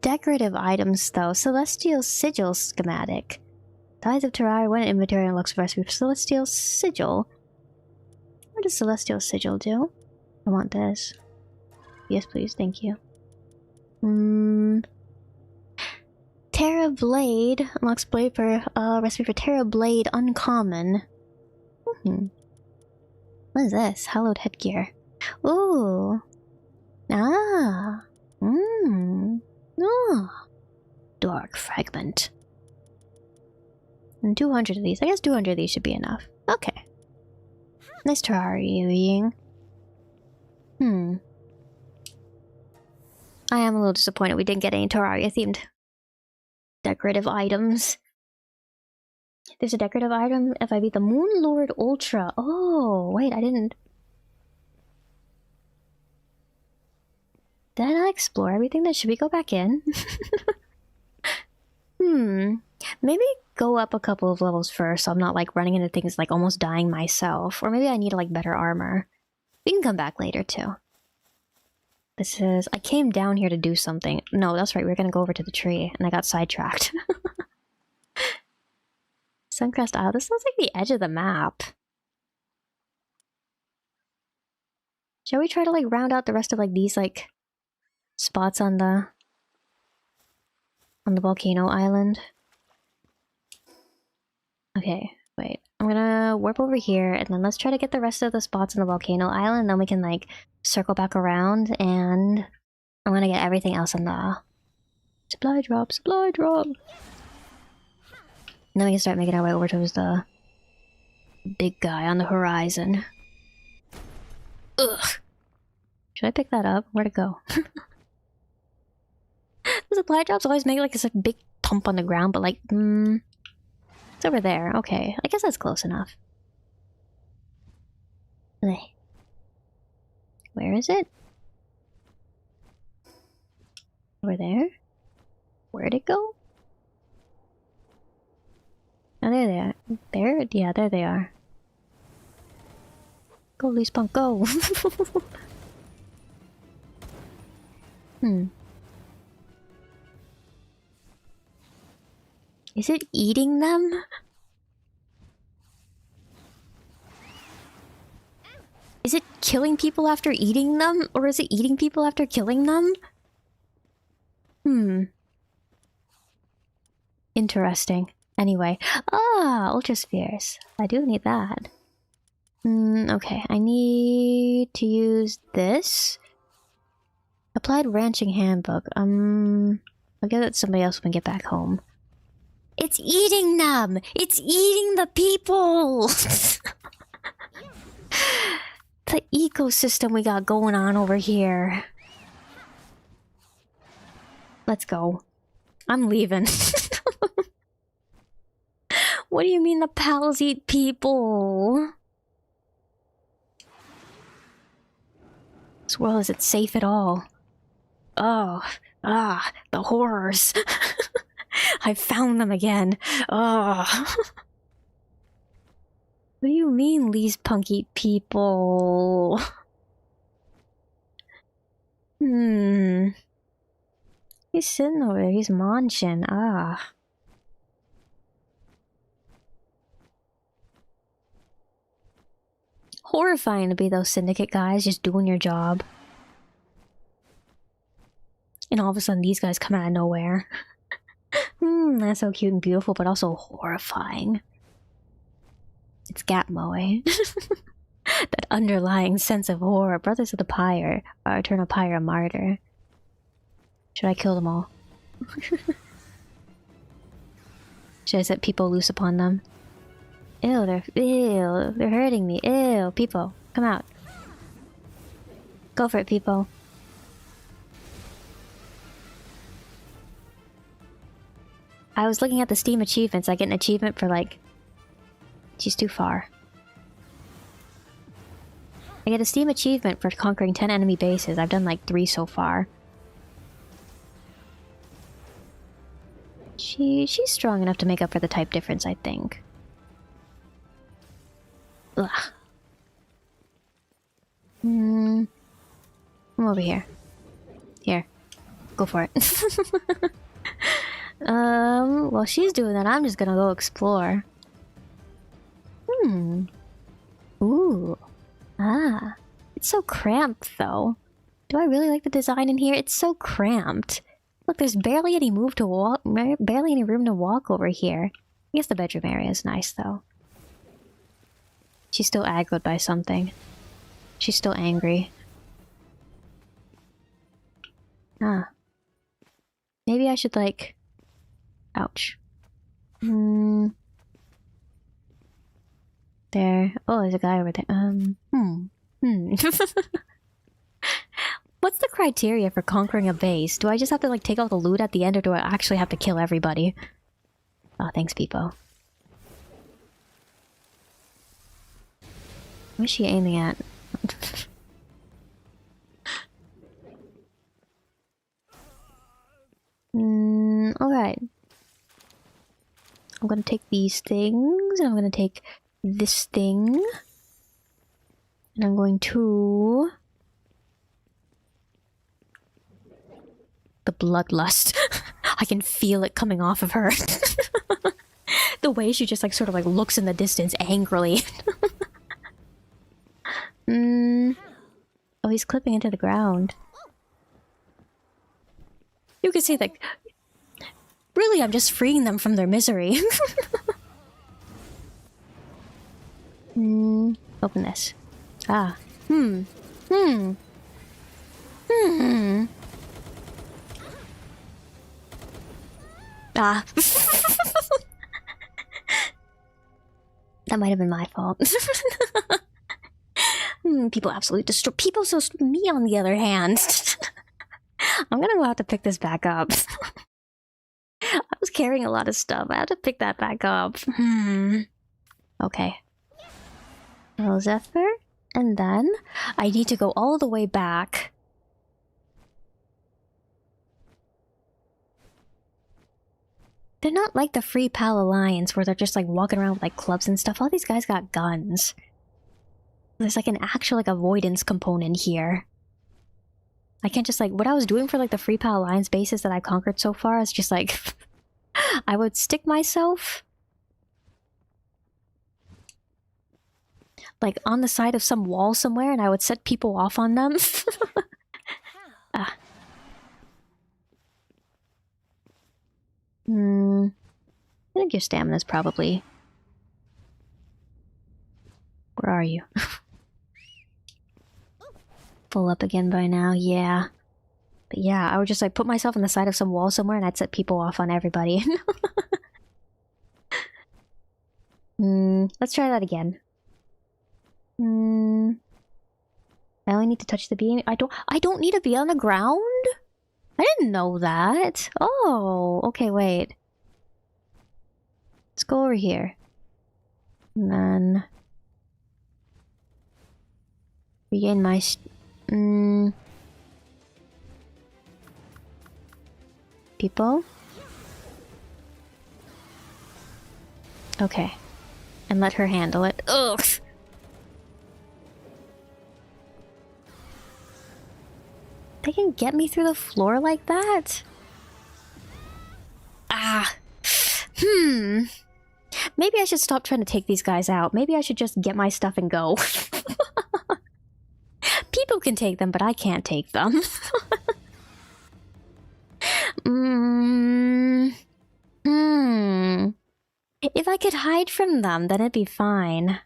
decorative items though. Celestial Sigil schematic. Ties of Terraria, when inventory unlocks recipe for Celestial Sigil. What does Celestial Sigil do? I want this. Yes, please, thank you. Terra Blade unlocks blade for recipe for Terra Blade uncommon. What is this? Hallowed headgear. Ooh. Ah. Ah. Dark fragment. And 200 of these. I guess 200 of these should be enough. Okay. Nice Terraria-ing. I am a little disappointed we didn't get any Terraria-themed decorative items. There's a decorative item if I beat the Moon Lord Ultra. Oh, wait, I didn't... Did I not explore everything? Then should we go back in? Maybe go up a couple of levels first so I'm not like running into things like almost dying myself. Or maybe I need like better armor. We can come back later too. This is... I came down here to do something. No, that's right, we were gonna go over to the tree and I got sidetracked. Suncrest Isle. This looks like the edge of the map. Shall we try to like round out the rest of like these like spots on the volcano island? Okay, wait. I'm gonna warp over here and then let's try to get the rest of the spots on the volcano island, then we can like circle back around and I'm gonna get everything else on the supply drop, supply drop. And then we can start making our way over towards the big guy on the horizon. Ugh. Should I pick that up? Where'd it go? The supply drops always make like this like, big thump on the ground, but like, it's over there. Okay, I guess that's close enough. Where is it? Over there? Where'd it go? Oh, there they are. There? Yeah, there they are. Go, Lee Spunk, go! Is it eating them? Is it killing people after eating them? Or is it eating people after killing them? Interesting. Anyway. Ah, Ultra Spheres. I do need that. Okay. I need to use this. Applied Ranching Handbook. I'll give it to somebody else when we get back home. It's eating them! It's eating the people! The ecosystem we got going on over here. Let's go. I'm leaving. What do you mean the pals eat people? This world isn't safe at all. Oh, the horrors. I found them again. Oh. What do you mean, these punky people? He's sitting over there, he's munching. Ah. Horrifying to be those syndicate guys just doing your job. And all of a sudden these guys come out of nowhere. That's so cute and beautiful, but also horrifying. It's Gatmo, that underlying sense of horror. Brothers of the Pyre, our eternal Pyre martyr. Should I kill them all? Should I set people loose upon them? Ew, they're hurting me. Ew, people, come out. Go for it, people. I was looking at the Steam achievements. I get an achievement for like... She's too far. I get a Steam achievement for conquering 10 enemy bases. I've done like 3 so far. She's strong enough to make up for the type difference, I think. Ugh. Come over here. Here. Go for it. While she's doing that, I'm just gonna go explore. Ooh. Ah. It's so cramped, though. Do I really like the design in here? It's so cramped. Look, there's barely any room to walk over here. I guess the bedroom area is nice, though. She's still aggroed by something. She's still angry. Ah. Maybe I should, like... Ouch. There. Oh, there's a guy over there. What's the criteria for conquering a base? Do I just have to, like, take all the loot at the end, or do I actually have to kill everybody? Oh, thanks, Peepo. What is she aiming at? Alright. I'm gonna take these things, and I'm gonna take this thing. And I'm going to... The bloodlust. I can feel it coming off of her. The way she just, like, sort of, like, looks in the distance angrily. Oh, he's clipping into the ground. You can see, like... Really, I'm just freeing them from their misery. Open this. Ah. Ah. That might have been my fault. People absolutely destroy. People so me on the other hand. I'm gonna go have to pick this back up. I was carrying a lot of stuff. I have to pick that back up. Okay. Well, Zephyr. And then I need to go all the way back. They're not like the Free Pal Alliance where they're just like walking around with like clubs and stuff. All these guys got guns. There's like an actual like avoidance component here. I can't just like... What I was doing for like the Free Pal Alliance bases that I conquered so far is just like... I would stick myself... like on the side of some wall somewhere, and I would set people off on them. Ah. I think your stamina's probably... Where are you? Full up again by now, yeah. But yeah, I would just like put myself on the side of some wall somewhere and I'd set people off on everybody. Let's try that again. I only need to touch the beam. I don't need to be on the ground? I didn't know that. Oh, okay, wait. Let's go over here. And then... regain my... People? Okay. and let her handle it. Ugh! They can get me through the floor like that? Ah! Maybe I should stop trying to take these guys out. Maybe I should just get my stuff and go. People can take them, but I can't take them. If I could hide from them, then it'd be fine.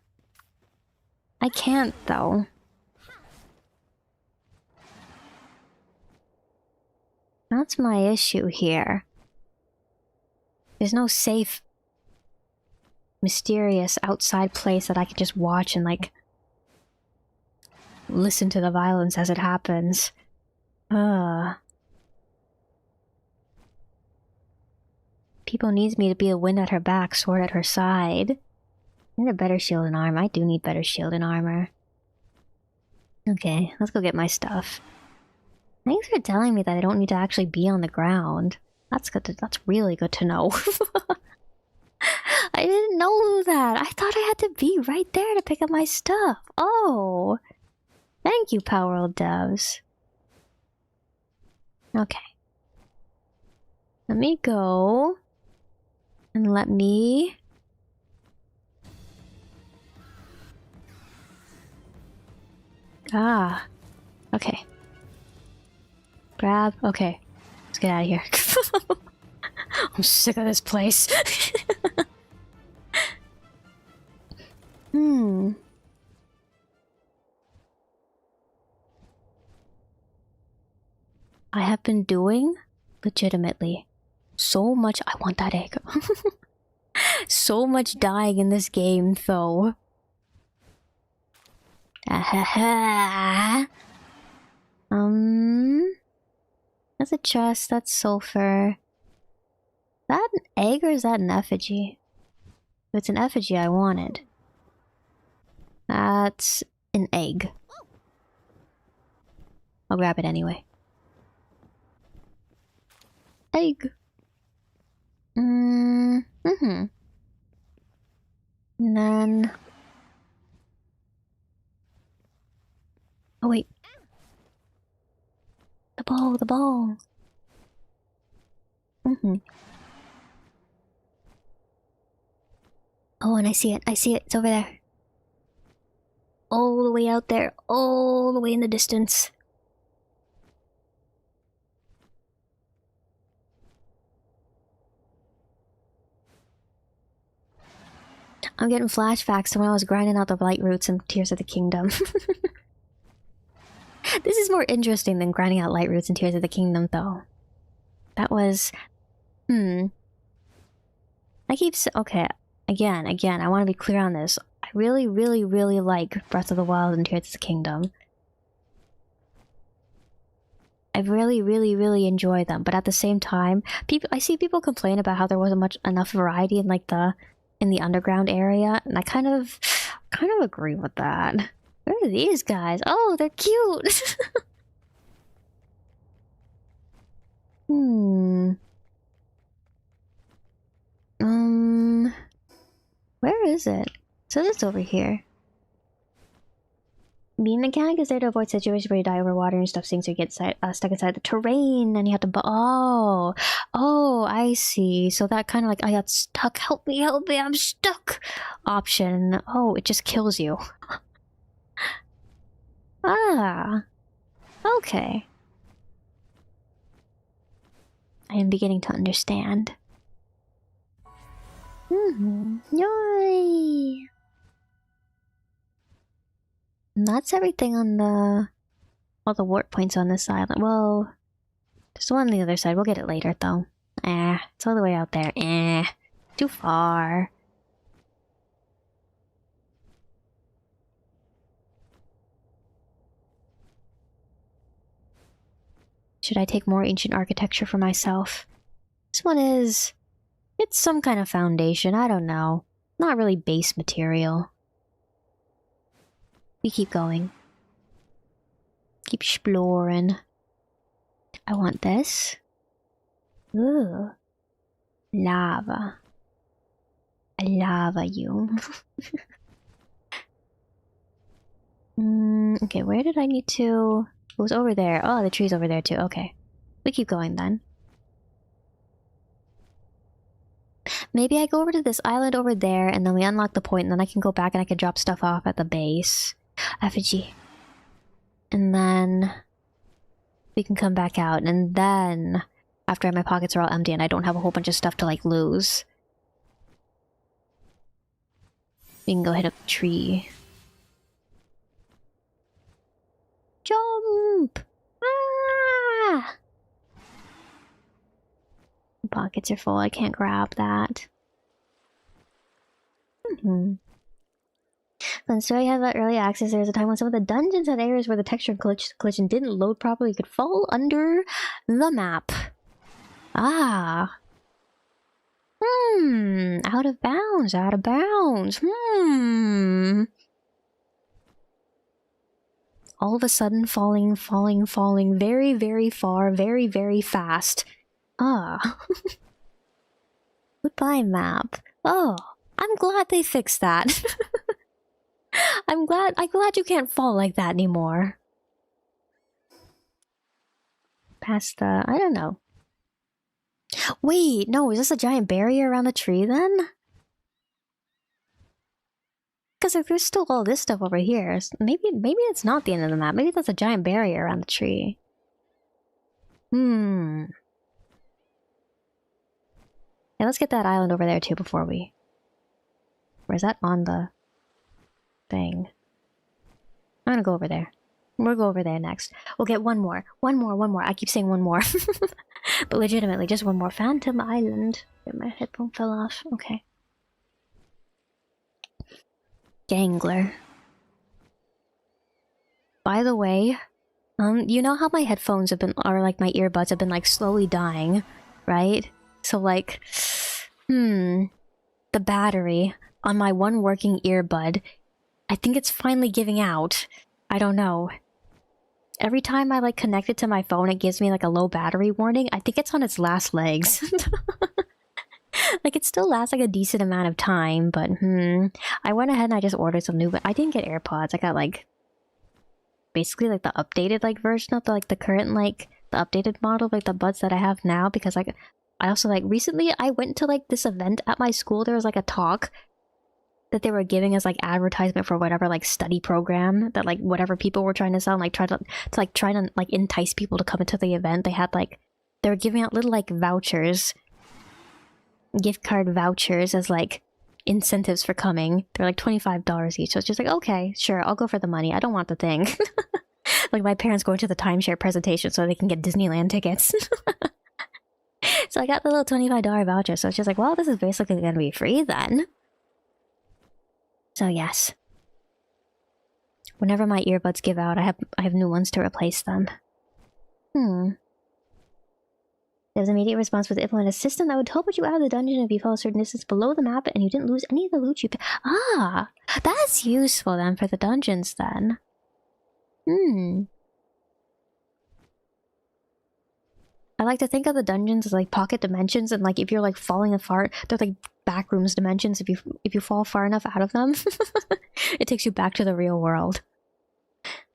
I can't, though. That's my issue here. There's no safe, mysterious outside place that I could just watch and, like, listen to the violence as it happens. People needs me to be a wind at her back, sword at her side. I need a better shield and armor. I do need better shield and armor. Okay, let's go get my stuff. Thanks for telling me that I don't need to actually be on the ground. That's good. That's really good to know. I didn't know that. I thought I had to be right there to pick up my stuff. Oh, thank you, PALWORLD devs. Okay, let me go and let me. Ah, okay. Grab. Okay, let's get out of here. I'm sick of this place. I have been doing, legitimately, so much. I want that egg. So much dying in this game, though. That's a chest, that's sulfur. Is that an egg or is that an effigy? If it's an effigy, I want it. That's an egg. I'll grab it anyway. Egg. And then... Oh wait. The ball, the ball. Oh, and I see it, it's over there. All the way out there, all the way in the distance. I'm getting flashbacks to when I was grinding out the light roots in Tears of the Kingdom. This is more interesting than grinding out light roots in Tears of the Kingdom, though. That was... I keep... Okay, again, I want to be clear on this. I really, really, really like Breath of the Wild and Tears of the Kingdom. I really, really, really enjoy them, but at the same time, I see people complain about how there wasn't enough variety in like in the underground area, and I kind of agree with that. Where are these guys? Oh, they're cute. Where is it? So it's over here. Being mechanic is there to avoid situations where you die over water and stuff sinks or you get stuck inside the terrain and you have to oh, I see. So that kind of like, I got stuck, help me, I'm stuck option. Oh, it just kills you. Ah, okay. I am beginning to understand. Yay! And that's everything on all the warp points on this island. Well, there's one on the other side. We'll get it later, though. It's all the way out there. Too far. Should I take more ancient architecture for myself? This one is... It's some kind of foundation, I don't know. Not really base material. We keep going. Keep exploring. I want this. Ooh. Lava. I lava you. Okay, where did I need to... It was over there. Oh, the tree's over there too. Okay. We keep going then. Maybe I go over to this island over there and then we unlock the point and then I can go back and I can drop stuff off at the base. Effigy. And then... we can come back out and then... after my pockets are all empty and I don't have a whole bunch of stuff to like lose. We can go hit a tree. Jump! Ah! Pockets are full, I can't grab that. When the story had that early access, there was a time when some of the dungeons had areas where the texture glitch and didn't load properly. You could fall under the map. Ah. Out of bounds, out of bounds. All of a sudden falling very, very far, very, very fast. Ah. Goodbye, map. Oh, I'm glad they fixed that. I'm glad you can't fall like that anymore. Past the... I don't know. Wait, no, is this a giant barrier around the tree then? Because if there's still all this stuff over here, maybe it's not the end of the map. Maybe that's a giant barrier around the tree. Yeah, let's get that island over there too before we... Or is that on the thing? I'm gonna go over there. We'll go over there next. We'll get one more. One more. I keep saying one more. But legitimately, just one more. Phantom Island. My headphone fell off. Okay. Gangler. By the way, you know how my headphones have been, or like my earbuds have been like slowly dying, right? So like, the battery on my one working earbud, I think it's finally giving out. I don't know. Every time I like connect it to my phone, it gives me like a low battery warning. I think it's on its last legs. Like it still lasts like a decent amount of time, but I went ahead and I just ordered some new, but I didn't get AirPods. I got like basically like the updated like version of the like the current like the updated model of like the buds that I have now, because like I also like recently I went to like this event at my school. There was like a talk that they were giving as like advertisement for whatever like study program that like whatever people were trying to sell, and like try to entice people to come into the event. They had like they were giving out little like vouchers, gift card vouchers as like incentives for coming. They're like $25 each. So it's just like, okay, sure, I'll go for the money. I don't want the thing. Like my parents going to the timeshare presentation so they can get Disneyland tickets. So I got the little $25 voucher. So it's just like, well, this is basically gonna be free then. So yes. Whenever my earbuds give out, I have new ones to replace them. There's an immediate response with implement a system that would teleport you out of the dungeon if you fell a certain distance below the map and you didn't lose any of the loot you picked. Ah, that's useful then for the dungeons then. I like to think of the dungeons as like pocket dimensions, and like if you're like falling apart, they're like backrooms dimensions. If you fall far enough out of them, it takes you back to the real world.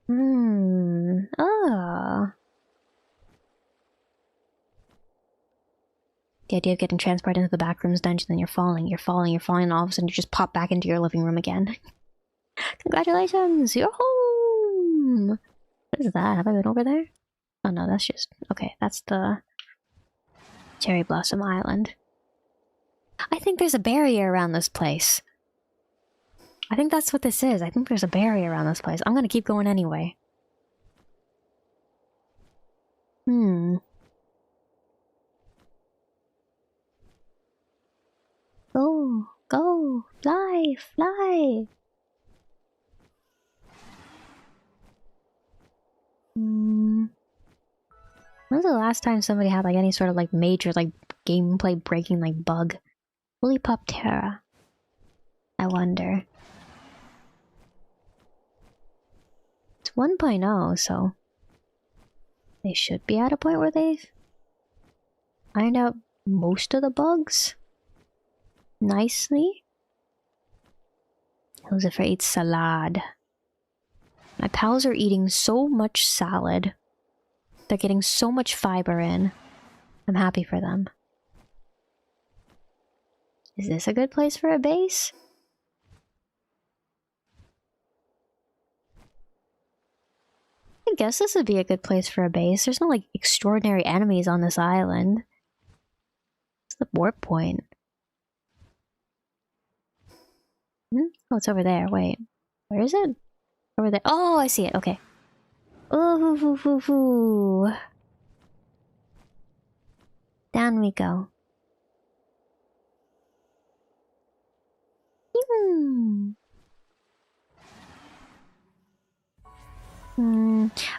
Ah. The idea of getting transported into the backrooms dungeon, then you're falling, and all of a sudden you just pop back into your living room again. Congratulations! You're home! What is that? Have I been over there? Oh no, that's just... Okay, that's the... Cherry Blossom Island. I think there's a barrier around this place. I think that's what this is. I think there's a barrier around this place. I'm gonna keep going anyway. Go! Go! Fly! Fly! When's the last time somebody had like any sort of like major like gameplay breaking like bug? Lollipop Terra. I wonder. It's 1.0, so they should be at a point where they've ironed out most of the bugs nicely. Lucifer eats salad. My pals are eating so much salad. They're getting so much fiber in. I'm happy for them. Is this a good place for a base? I guess this would be a good place for a base. There's no, like, extraordinary enemies on this island. What's the warp point? Oh, it's over there. Wait. Where is it? Over there. Oh, I see it. Okay. Oh, hoo, hoo, hoo, hoo. Down we go.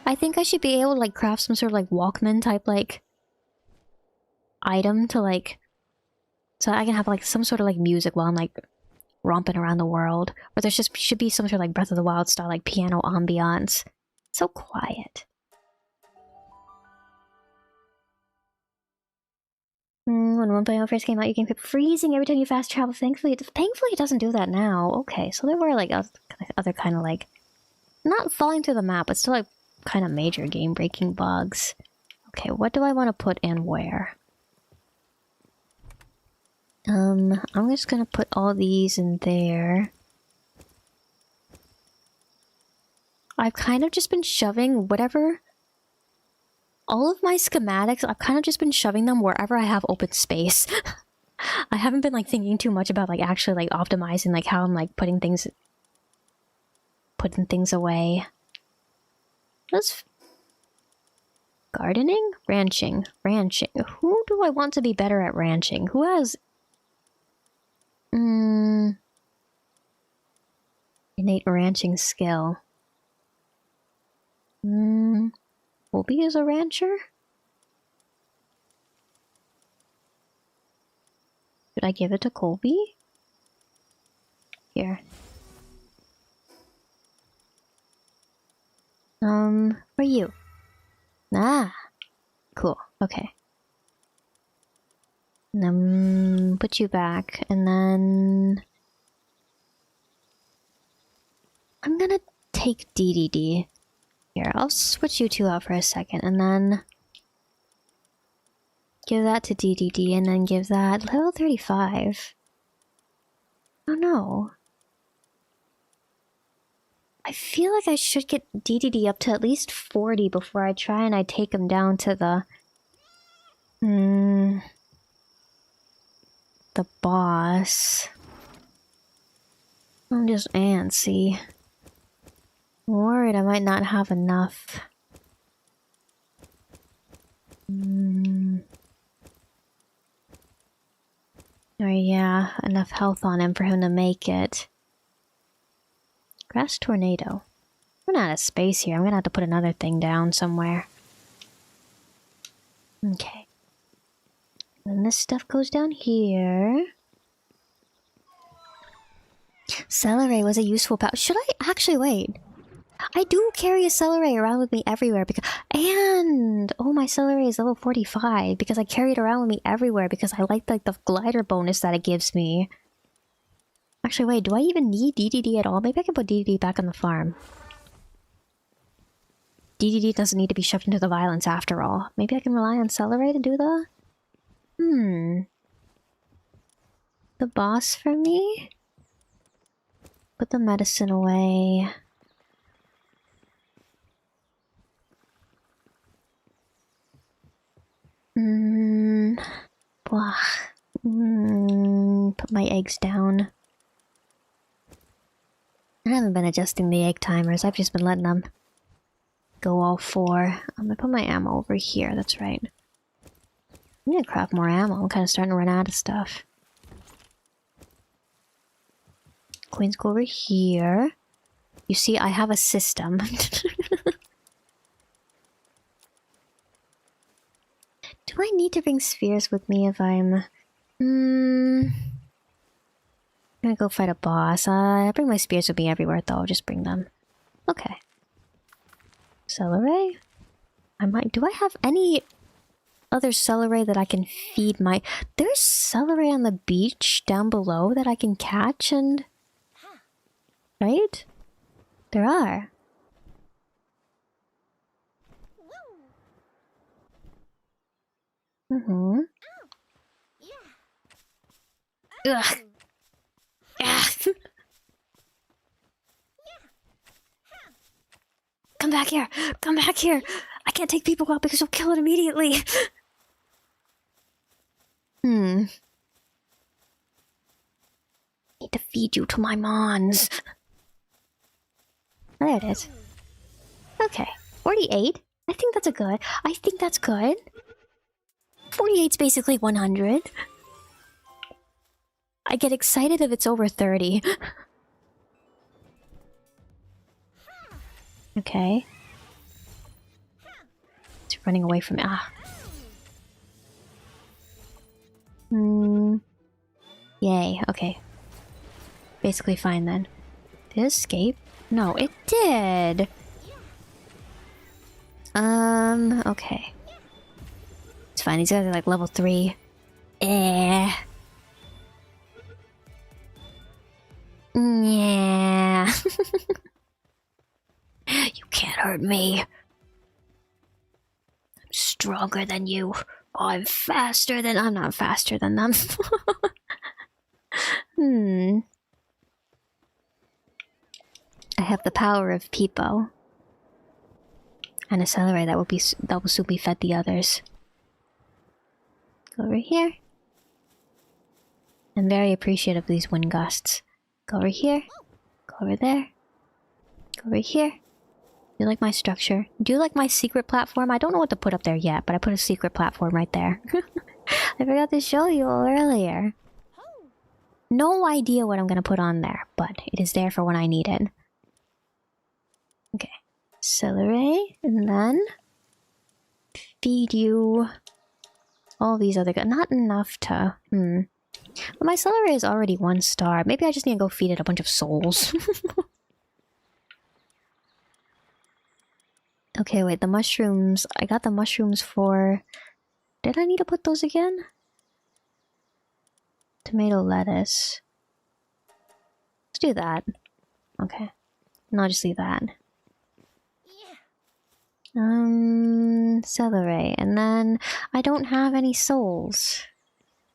I think I should be able to like craft some sort of like Walkman type like item to like, so I can have like some sort of like music while I'm like romping around the world. Or there's just should be some sort of like Breath of the Wild style like piano ambiance. So quiet. When 1.0 first came out, your game kept freezing every time you fast travel. Thankfully it doesn't do that now. Okay, so there were like other kind of like, not falling through the map, but still like kind of major game-breaking bugs. Okay, what do I want to put in where? I'm just gonna put all these in there. I've kind of just been shoving whatever... All of my schematics, I've kind of just been shoving them wherever I have open space. I haven't been like thinking too much about like actually like optimizing like how I'm like putting things away. What's gardening? Ranching. Who do I want to be better at ranching? Who has innate ranching skill? Colby is a rancher? Should I give it to Colby? Here. For you. Ah! Cool. Okay. And then put you back, and then... I'm gonna take DDD. Here, I'll switch you two out for a second, and then... give that to DDD, and then give that level 35. Oh no. I feel like I should get DDD up to at least 40 before I try and I take him down to the... the boss. I'm just antsy. I'm worried I might not have enough. Or yeah, enough health on him for him to make it. Grass tornado. I'm out of space here. I'm gonna have to put another thing down somewhere. Okay. Then this stuff goes down here. Celery was a useful power. Should I actually wait? I do carry a celery around with me everywhere because, and oh, my celery is level 45 because I carry it around with me everywhere because I like the glider bonus that it gives me. Actually, wait, do I even need DDD at all? Maybe I can put DDD back on the farm. DDD doesn't need to be shoved into the violence after all. Maybe I can rely on celery to do the... the boss for me? Put the medicine away. Blah. Put my eggs down. I haven't been adjusting the egg timers, I've just been letting them go all four. I'm gonna put my ammo over here, that's right. I'm gonna craft more ammo, I'm kinda starting to run out of stuff. Coins go over here. You see, I have a system. Do I need to bring spheres with me if I'm... I'm gonna go fight a boss. I bring my spears with me everywhere though, I'll just bring them. Okay. Celery? I might... Do I have any other celery that I can feed my... There's celery on the beach down below that I can catch and... Right? There are. Mm-hmm. Ugh. Ugh. Come back here! Come back here! I can't take people out because you'll kill it immediately! Need to feed you to my mons. There it is. Okay. 48. I think that's good. I think that's good. 48's basically 100. I get excited if it's over 30. Okay. It's running away from me. Ah. Yay. Okay. Basically fine then. Did it escape? No, it did! Okay. It's fine, these guys are like level 3. Yeah. You can't hurt me. I'm stronger than you. I'm faster than— I'm not faster than them. I have the power of Peepo. And a celery that will soon be fed the others. Go over here. I'm very appreciative of these wind gusts. Go over here. Go over there. Go over here. You like my structure? Do you like my secret platform? I don't know what to put up there yet, but I put a secret platform right there. I forgot to show you earlier. No idea what I'm gonna put on there, but it is there for when I need it. Okay. Celery, and then feed you all these other guys. Not enough to... But my celery is already 1 star. Maybe I just need to go feed it a bunch of souls. Okay, wait, the mushrooms. I got the mushrooms for... Did I need to put those again? Tomato lettuce. Let's do that. Okay. No, I'll just leave that. Celery. And then I don't have any souls.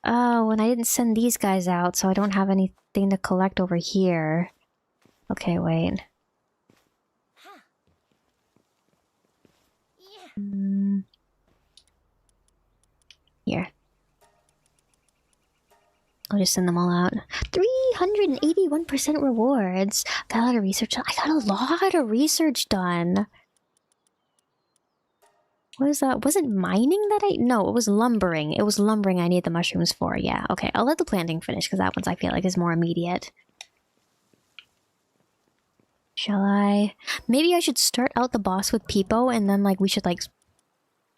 Oh, and I didn't send these guys out, so I don't have anything to collect over here. Okay, wait. Here. I'll just send them all out. 381% rewards. Got a lot of research done. I got a lot of research done. What is that? Was it mining that I... No, it was lumbering. It was lumbering I need the mushrooms for. Yeah, okay. I'll let the planting finish, because that one's I feel like is more immediate. Shall I? Maybe I should start out the boss with Peepo, and then, like, we should, like...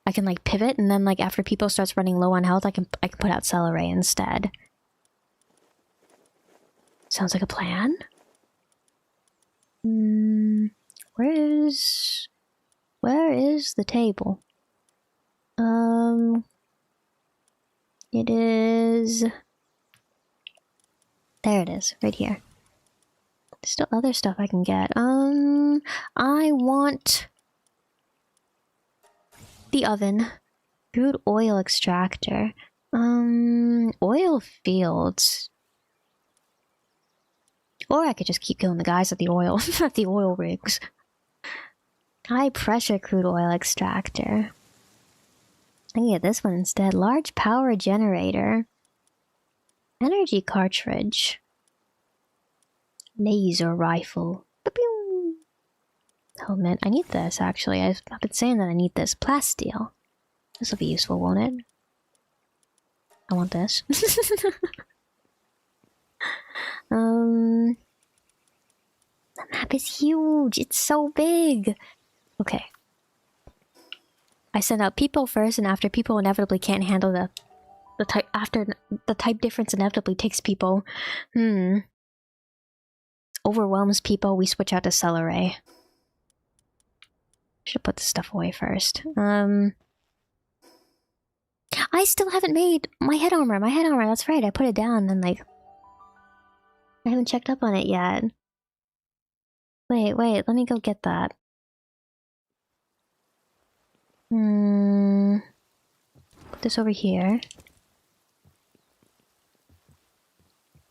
I can, like, pivot, and then, like, after Peepo starts running low on health, I can put out celery instead. Sounds like a plan. Where is the table? It is... There it is, right here. There's still other stuff I can get. I want... the oven. Crude oil extractor. Oil fields. Or I could just keep killing the guys at the oil, at the oil rigs. High pressure crude oil extractor. I can get this one instead. Large power generator. Energy cartridge. Laser rifle. Ba-pew! Helmet. I need this actually. I've been saying that I need this. Plasteel. This will be useful, won't it? I want this. The map is huge. It's so big. Okay. I send out people first, and after people inevitably can't handle the type, after the type difference inevitably takes people. Overwhelms people, we switch out to celery. Should put this stuff away first. I still haven't made my head armor. My head armor, that's right. I put it down and like... I haven't checked up on it yet. Wait, let me go get that. Put this over here.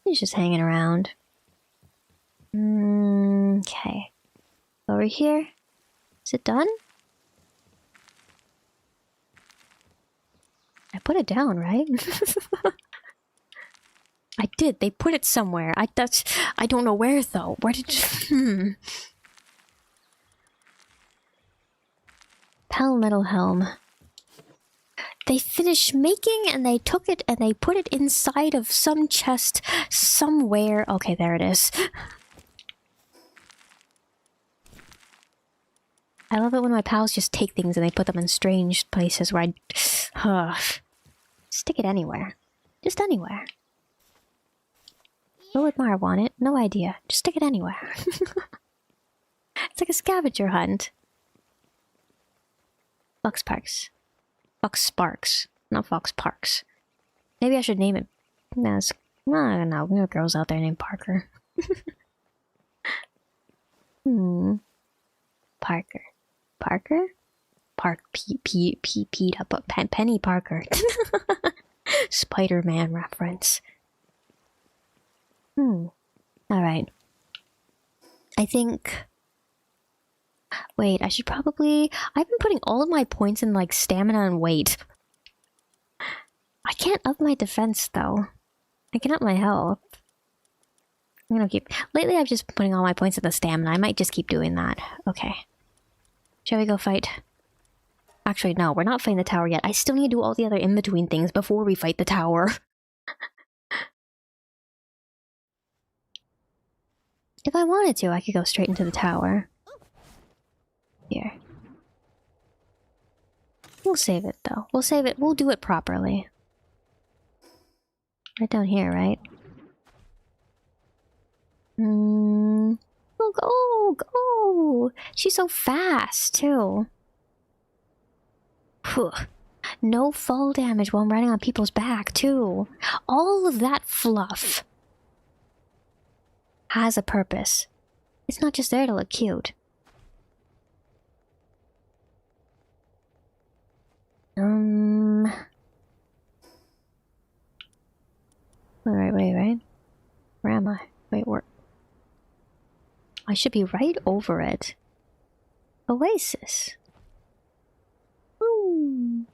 He's just hanging around. Okay. Over here. Is it done? I put it down, right? I did. They put it somewhere. I don't know where though. Where did Palmetto helm. They finished making and they took it and they put it inside of some chest somewhere. Okay, there it is. I love it when my pals just take things and they put them in strange places where stick it anywhere. Just anywhere. Where would Mara want it? No idea. Just stick it anywhere. It's like a scavenger hunt. Fox Parks. Fox Sparks. Not Fox Parks. Maybe I should name it... No, no, we have girls out there named Parker. Parker. Parker? Penny Parker. Spider-Man reference. Alright. I think... Wait, I should probably... I've been putting all of my points in, like, stamina and weight. I can't up my defense, though. I can up my health. I'm gonna keep... Lately, I've just been putting all my points in the stamina. I might just keep doing that. Okay. Shall we go fight? Actually, no, we're not fighting the tower yet. I still need to do all the other in-between things before we fight the tower. If I wanted to, I could go straight into the tower. Here. We'll save it, though. We'll save it. We'll do it properly. Right down here, right? Oh, go! She's so fast, too. Whew. No fall damage while I'm riding on people's back, too. All of that fluff has a purpose. It's not just there to look cute. The right way, right? Where am I? Wait, where? I should be right over it. Oasis. Ooh.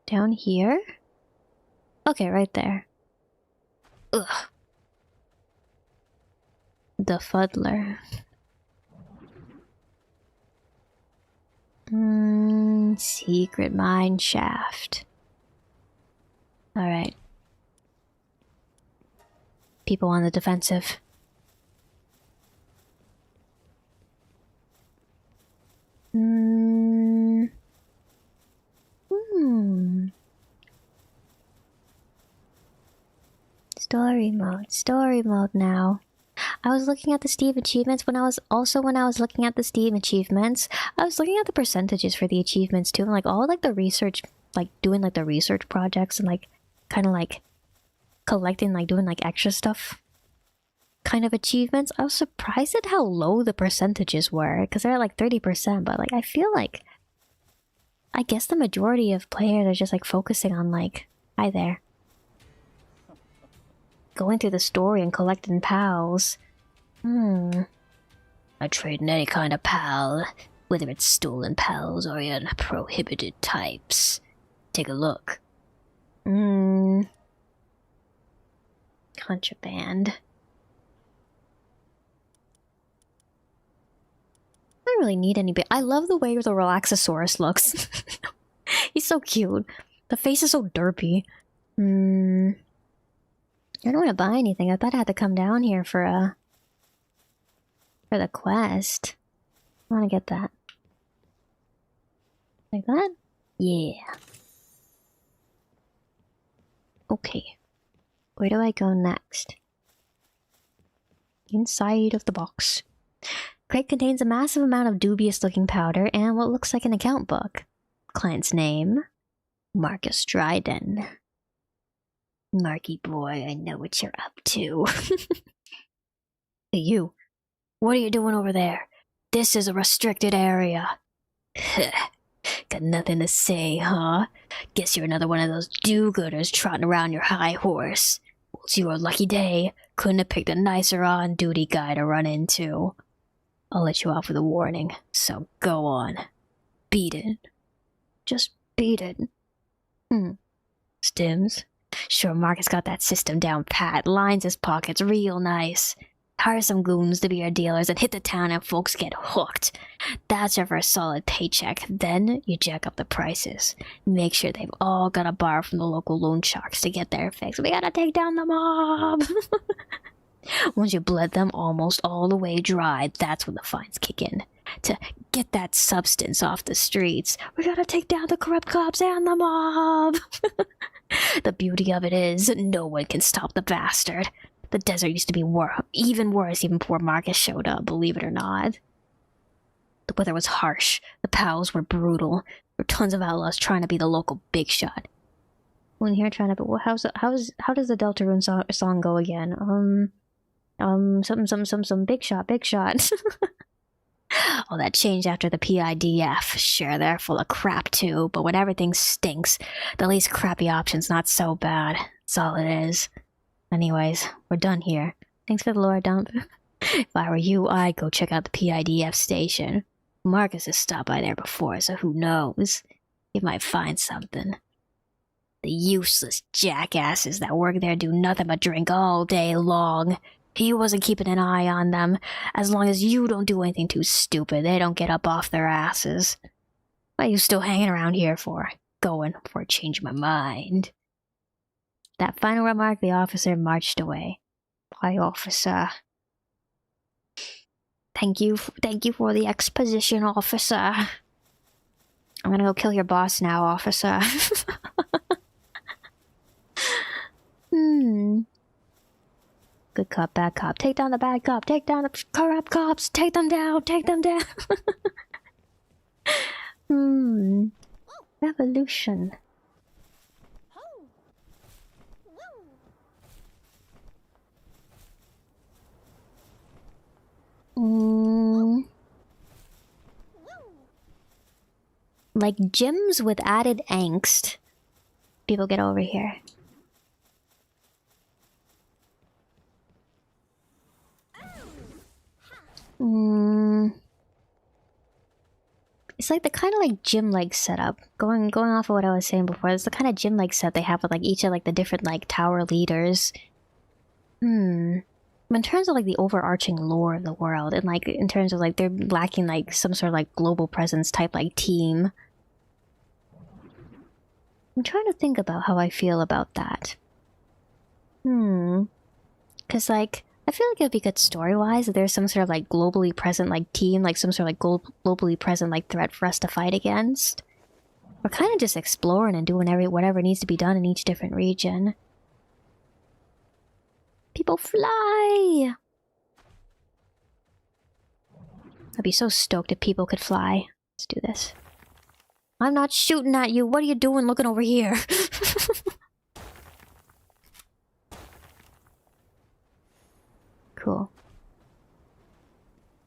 Down here? Okay, right there. Ugh. The Fuddler. Secret mine shaft. Alright. People on the defensive. Story mode now. I was looking at the Steam achievements when I was looking at the Steam achievements, I was looking at the percentages for the achievements too, and like all like the research, like doing like the research projects and like kind of like collecting, like doing like extra stuff kind of achievements. I was surprised at how low the percentages were, because they're at like 30%, but like I feel like I guess the majority of players are just like focusing on like, hi there, going through the story and collecting pals. I trade in any kind of pal, whether it's stolen pals or in prohibited types. Take a look. Contraband. I don't really need any bit. I love the way the Relaxosaurus looks. He's so cute. The face is so derpy. I don't want to buy anything. I thought I had to come down here for the quest. I want to get that. Like that? Yeah. Okay. Where do I go next? Inside of the box. Crate contains a massive amount of dubious-looking powder and what looks like an account book. Client's name? Marcus Dryden. Marky boy, I know what you're up to. Hey, you. What are you doing over there? This is a restricted area. Got nothing to say, huh? Guess you're another one of those do-gooders trotting around your high horse. Well, it's your lucky day. Couldn't have picked a nicer on-duty guy to run into. I'll let you off with a warning, so go on. Beat it. Just beat it. Stims? Sure, Marcus got that system down pat, lines his pockets real nice. Hire some goons to be our dealers and hit the town and folks get hooked. That's your first solid paycheck. Then you jack up the prices. Make sure they've all got to borrow from the local loan sharks to get their fix. We gotta take down the mob! Once you bled them almost all the way dry, that's when the fines kick in. To get that substance off the streets, we gotta take down the corrupt cops and the mob! The beauty of it is, no one can stop the bastard. The desert used to be even worse even before Marcus showed up, believe it or not. The weather was harsh, the PALs were brutal, there were tons of outlaws trying to be the local big shot. When here trying to, well, how does the Deltarune song go again? Some big shot. Oh, that changed after the PIDF. Sure, they're full of crap too, but when everything stinks, the least crappy option's not so bad. That's all it is. Anyways, we're done here. Thanks for the lore dump. If I were you, I'd go check out the PIDF station. Marcus has stopped by there before, so who knows? He might find something. The useless jackasses that work there do nothing but drink all day long. He wasn't keeping an eye on them. As long as you don't do anything too stupid, they don't get up off their asses. What are you still hanging around here for? Going before I change my mind. That final remark, the officer marched away. Hi, officer. Thank you for the exposition, officer. I'm gonna go kill your boss now, officer. Good cop, bad cop. Take down the bad cop. Take down the corrupt cops. Take them down. Take them down. Revolution. Like gyms with added angst. People get over here. It's like the kind of like gym-like setup. Going off of what I was saying before, it's the kind of gym-like set they have with like each of like the different like tower leaders. In terms of like the overarching lore of the world, and like in terms of like they're lacking like some sort of like global presence type like team. I'm trying to think about how I feel about that. Cause like I feel like it'd be good story-wise if there's some sort of like globally present like team, like some sort of like globally present like threat for us to fight against. We're kind of just exploring and doing whatever needs to be done in each different region. People fly! I'd be so stoked if people could fly. Let's do this. I'm not shooting at you. What are you doing looking over here? Cool.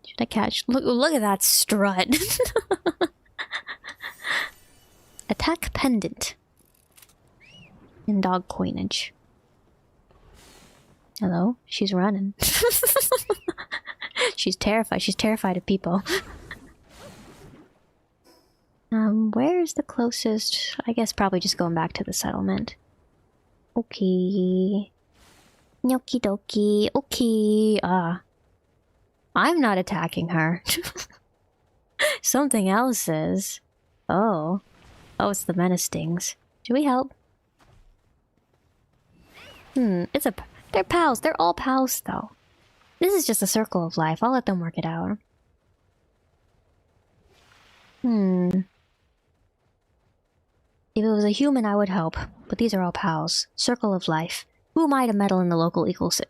Should I catch? Look at that strut. Attack pendant. In dog coinage. Hello? She's running. She's terrified. She's terrified of people. Where's the closest? I guess probably just going back to the settlement. Okay. Okie dokie. Okay. I'm not attacking her. Something else is. Oh. Oh, it's the menace stings. Should we help? They're pals. They're all pals, though. This is just a circle of life. I'll let them work it out. If it was a human, I would help. But these are all pals. Circle of life. Who am I to meddle in the local ecosystem?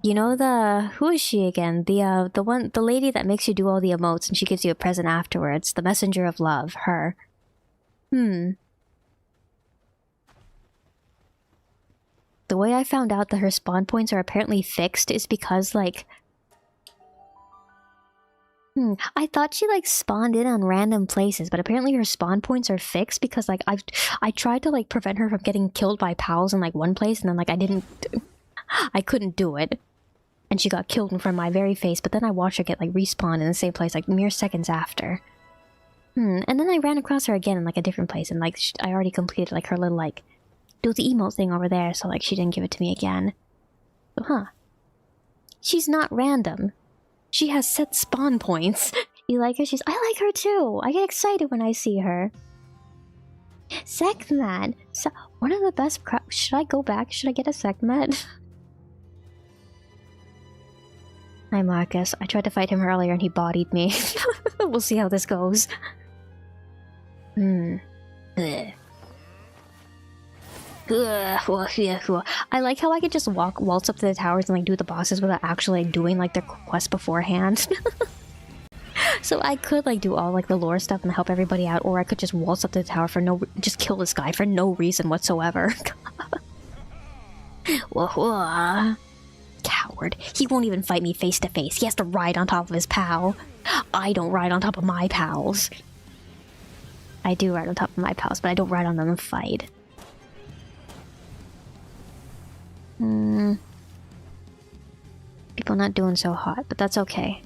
You know who is she again? The lady that makes you do all the emotes and she gives you a present afterwards. The messenger of love. Her. The way I found out that her spawn points are apparently fixed is because, like... I thought she, like, spawned in on random places, but apparently her spawn points are fixed because, like, I tried to, like, prevent her from getting killed by pals in, like, one place, and then, like, I couldn't do it. And she got killed in front of my very face, but then I watched her get, like, respawned in the same place, like, mere seconds after. And then I ran across her again in, like, a different place, and, like, I already completed, like, her little, like, do the emote thing over there, so, like, she didn't give it to me again. So, huh. She's not random. She has set spawn points. You like her? I like her too. I get excited when I see her. Sekmed. So, one of the best should I go back? Should I get a Sekmed? Hi, Marcus. I tried to fight him earlier and he bodied me. We'll see how this goes. Ugh. I like how I could just waltz up to the towers and like do the bosses without actually like, doing like their quest beforehand. So I could like do all like the lore stuff and help everybody out, or I could just waltz up to the tower for just kill this guy for no reason whatsoever. Coward. He won't even fight me face to face. He has to ride on top of his pal. I don't ride on top of my pals. I do ride on top of my pals, but I don't ride on them and fight. People not doing so hot, but that's okay.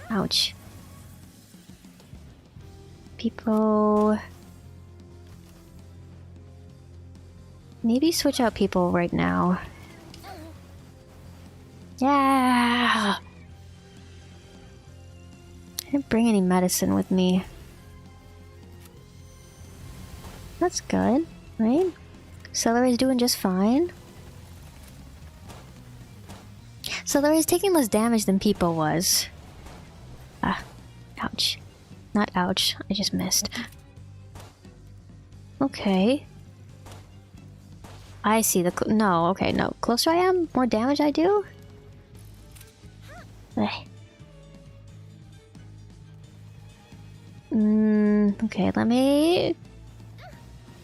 Ouch. People... Maybe switch out people right now. Yeah! I didn't bring any medicine with me. That's good, right? Celery's doing just fine. Celery's taking less damage than People was. Ah, ouch. Not ouch, I just missed. Okay. I see the no, okay, no. Closer I am, more damage I do? Okay, let me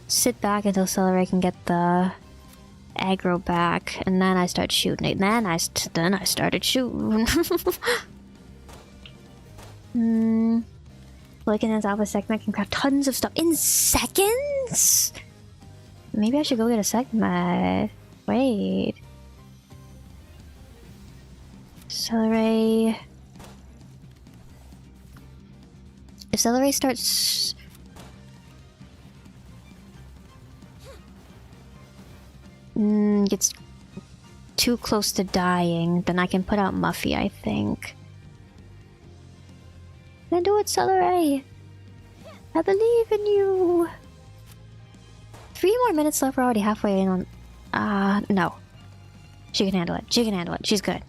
sit back until Celery can get the aggro back, and then I start shooting it. Then I started shooting. Like in his alpha segment, I can craft tons of stuff in seconds. Maybe I should go get a segment. Wait. Celery. If Celery starts... gets too close to dying, then I can put out Muffy, I think. Then do it, Celery! I believe in you! 3 more minutes left, we're already halfway in on... no. She can handle it. She can handle it. She's good.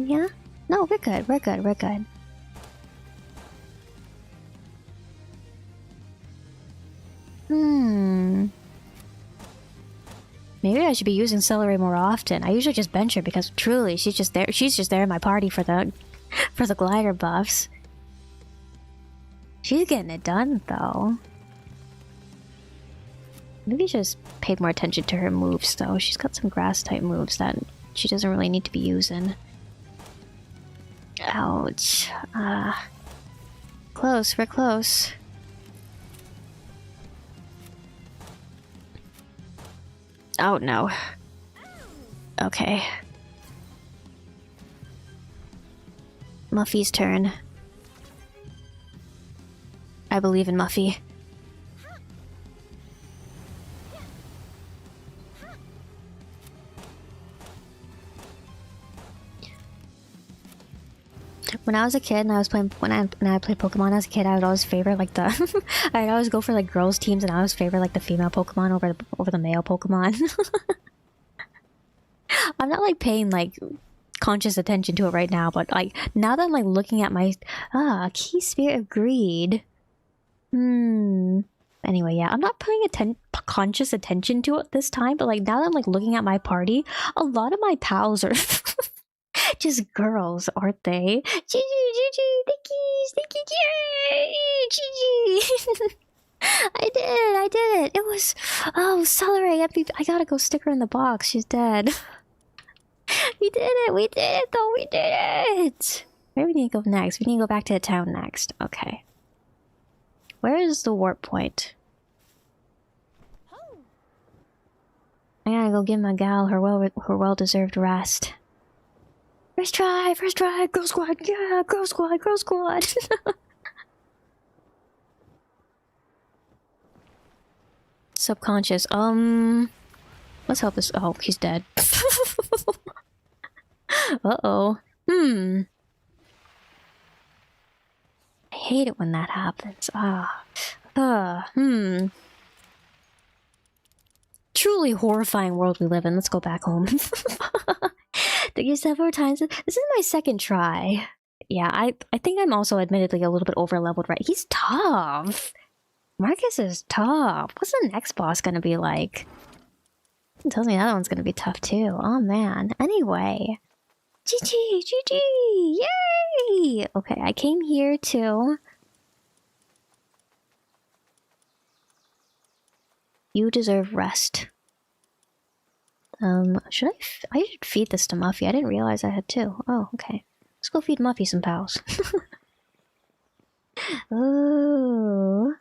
Yeah? No, we're good. We're good. We're good. Maybe I should be using Celery more often. I usually just bench her because truly she's just there. She's just there in my party for the glider buffs. She's getting it done though. Maybe just paid more attention to her moves though. She's got some grass type moves that she doesn't really need to be using. Ouch. Close, we're close. Oh no. Okay. Muffy's turn. I believe in Muffy. When I was a kid and I was playing when I played Pokemon as a kid, I would always favor like the I'd always go for like girls teams, and I always favor like the female Pokemon over the male Pokemon. I'm not like paying like conscious attention to it right now, but like now that I'm like looking at my key spirit of greed. Anyway, yeah, I'm not paying conscious attention to it this time, but like now that I'm like looking at my party, a lot of my pals are just girls, aren't they? Gigi, Nikki, yay! Gigi! I did it! It was... Oh, Celery, I gotta go stick her in the box, she's dead. We did it though, we did it! Where do we need to go next? We need to go back to the town next. Okay. Where is the warp point? I gotta go give my gal her well-deserved rest. First try, girl squad, yeah, girl squad. Subconscious, let's help this. Oh, he's dead. Uh-oh. I hate it when that happens. Truly horrifying world we live in. Let's go back home. Took you several times. This is my second try. Yeah, I think I'm also admittedly a little bit over-leveled, right? He's tough. Marcus is tough. What's the next boss gonna be like? It tells me the other one's gonna be tough too. Oh man. Anyway. GG! Yay! Okay, I came here to... You deserve rest. I should feed this to Muffy. I didn't realize I had two. Oh, okay. Let's go feed Muffy some pals. Oh.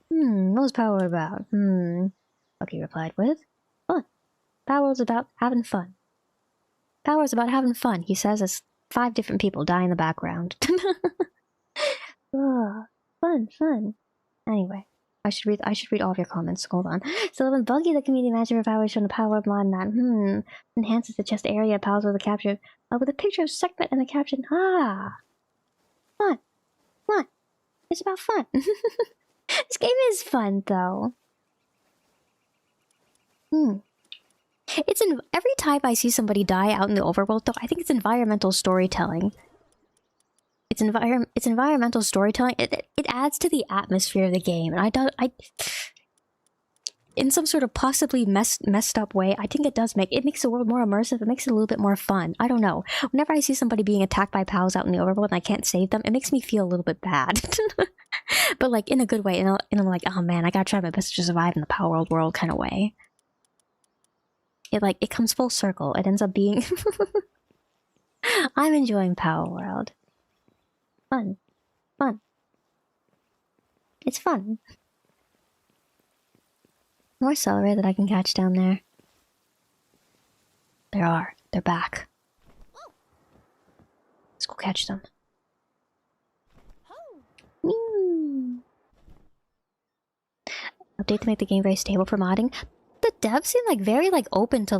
What was Power about? Bucky replied with, fun. Power's about having fun. Power's about having fun, he says as 5 different people die in the background. Oh, fun. Anyway. I should read all of your comments. Hold on. So when Buggy, the community manager for Power, shown a power mod that enhances the chest area, pals with a capture with a picture of segment and the caption, fun. It's about fun. This game is fun though. It's every time I see somebody die out in the overworld though, I think it's environmental storytelling. It's environmental storytelling. It adds to the atmosphere of the game, and I in some sort of possibly messed up way, I think it makes the world more immersive. It makes it a little bit more fun. I don't know. Whenever I see somebody being attacked by pals out in the overworld and I can't save them, it makes me feel a little bit bad. But like in a good way, and I'm like, oh man, I gotta try my best to survive in the Palworld world kind of way. It comes full circle. It ends up being I'm enjoying Palworld. Fun. It's fun. More celery that I can catch down there. They're back. Let's go catch them. Update to make the game very stable for modding. The devs seem like very open to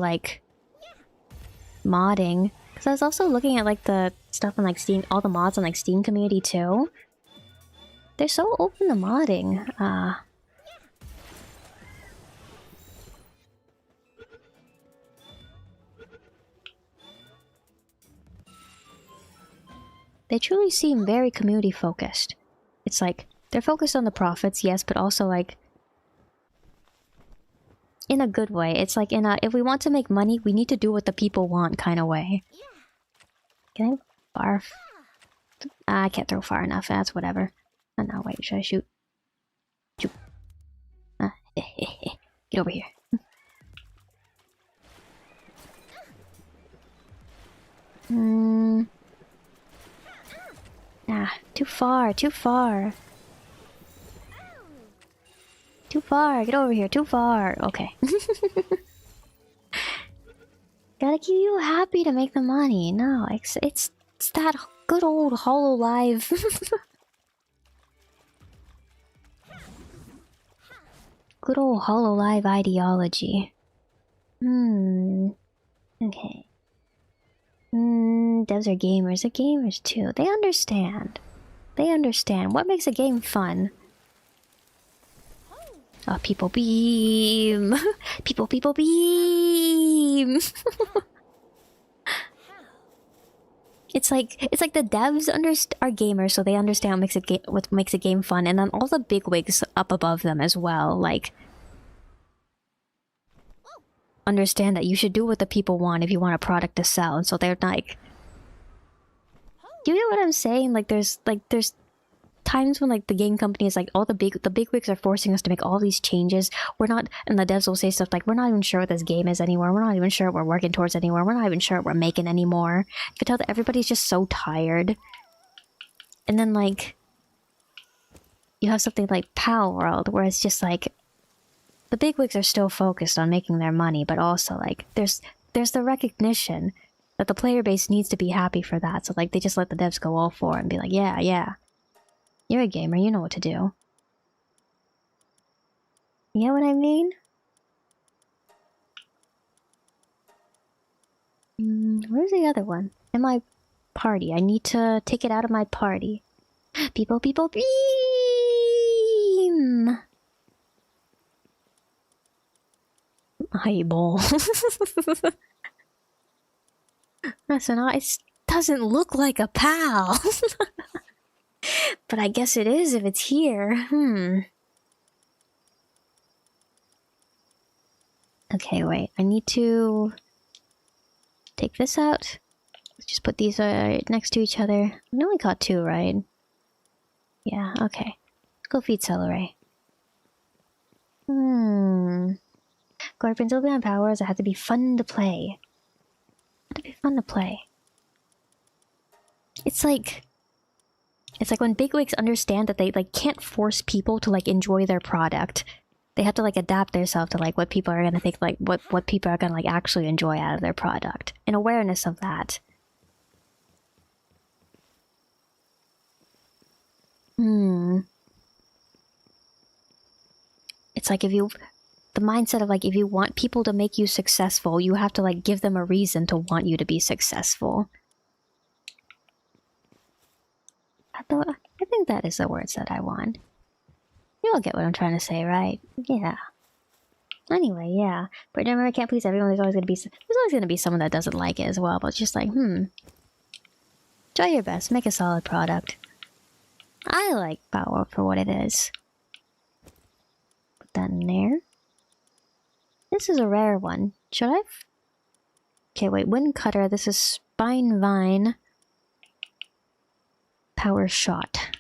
modding. Because I was also looking at the stuff on Steam, all the mods on Steam community too. They're so open to modding. They truly seem very community focused. It's they're focused on the profits, yes, but also in a good way. It's in a, if we want to make money, we need to do what the people want kind of way. Can I barf? I can't throw far enough. That's whatever. Oh no, wait, should I shoot? Shoot. Get over here. Too far. Too far. Get over here. Too far. Okay. Gotta keep you happy to make the money. No, it's that good old HoloLive. Good old HoloLive ideology. Okay. Devs are gamers. They're gamers too. They understand. What makes a game fun. People beam! People beam! It's like the devs are gamers, so they understand what makes a game fun, and then all the bigwigs up above them as well, like, understand that you should do what the people want if you want a product to sell, and so they're like, do you get what I'm saying? Like, there's times when like the game company is like, all the bigwigs are forcing us to make all these changes. We're not, and the devs will say stuff like, we're not even sure what this game is anymore. We're not even sure what we're working towards anymore. We're not even sure what we're making anymore. You can tell that everybody's just so tired. And then like, you have something like PALWORLD, where it's just like, the bigwigs are still focused on making their money, but also like, there's the recognition that the player base needs to be happy for that. So like, they just let the devs go all for it and be like, yeah. You're a gamer, you know what to do. You know what I mean? Where's the other one? In my party. I need to take it out of my party. People, beam! Eyeball. So it doesn't look like a pal. But I guess it is if it's here. Okay, wait. I need to take this out. Let's just put these next to each other. I only got 2, right? Yeah, okay. Let's go feed celery. Scorpions will be on powers. It had to be fun to play. It's like when bigwigs understand that they like can't force people to like enjoy their product. They have to like adapt themselves to like what people are gonna think, like what people are gonna like actually enjoy out of their product. An awareness of that. It's like the mindset of like, if you want people to make you successful, you have to like give them a reason to want you to be successful. I think that is the words that I want. You all get what I'm trying to say, right? Yeah. Anyway, yeah. But remember, I can't please everyone. There's always gonna be someone that doesn't like it as well. But it's just like, try your best. Make a solid product. I like PALWORLD for what it is. Put that in there. This is a rare one. Should I? Okay, wait. Wind cutter. This is spine vine. Power shot.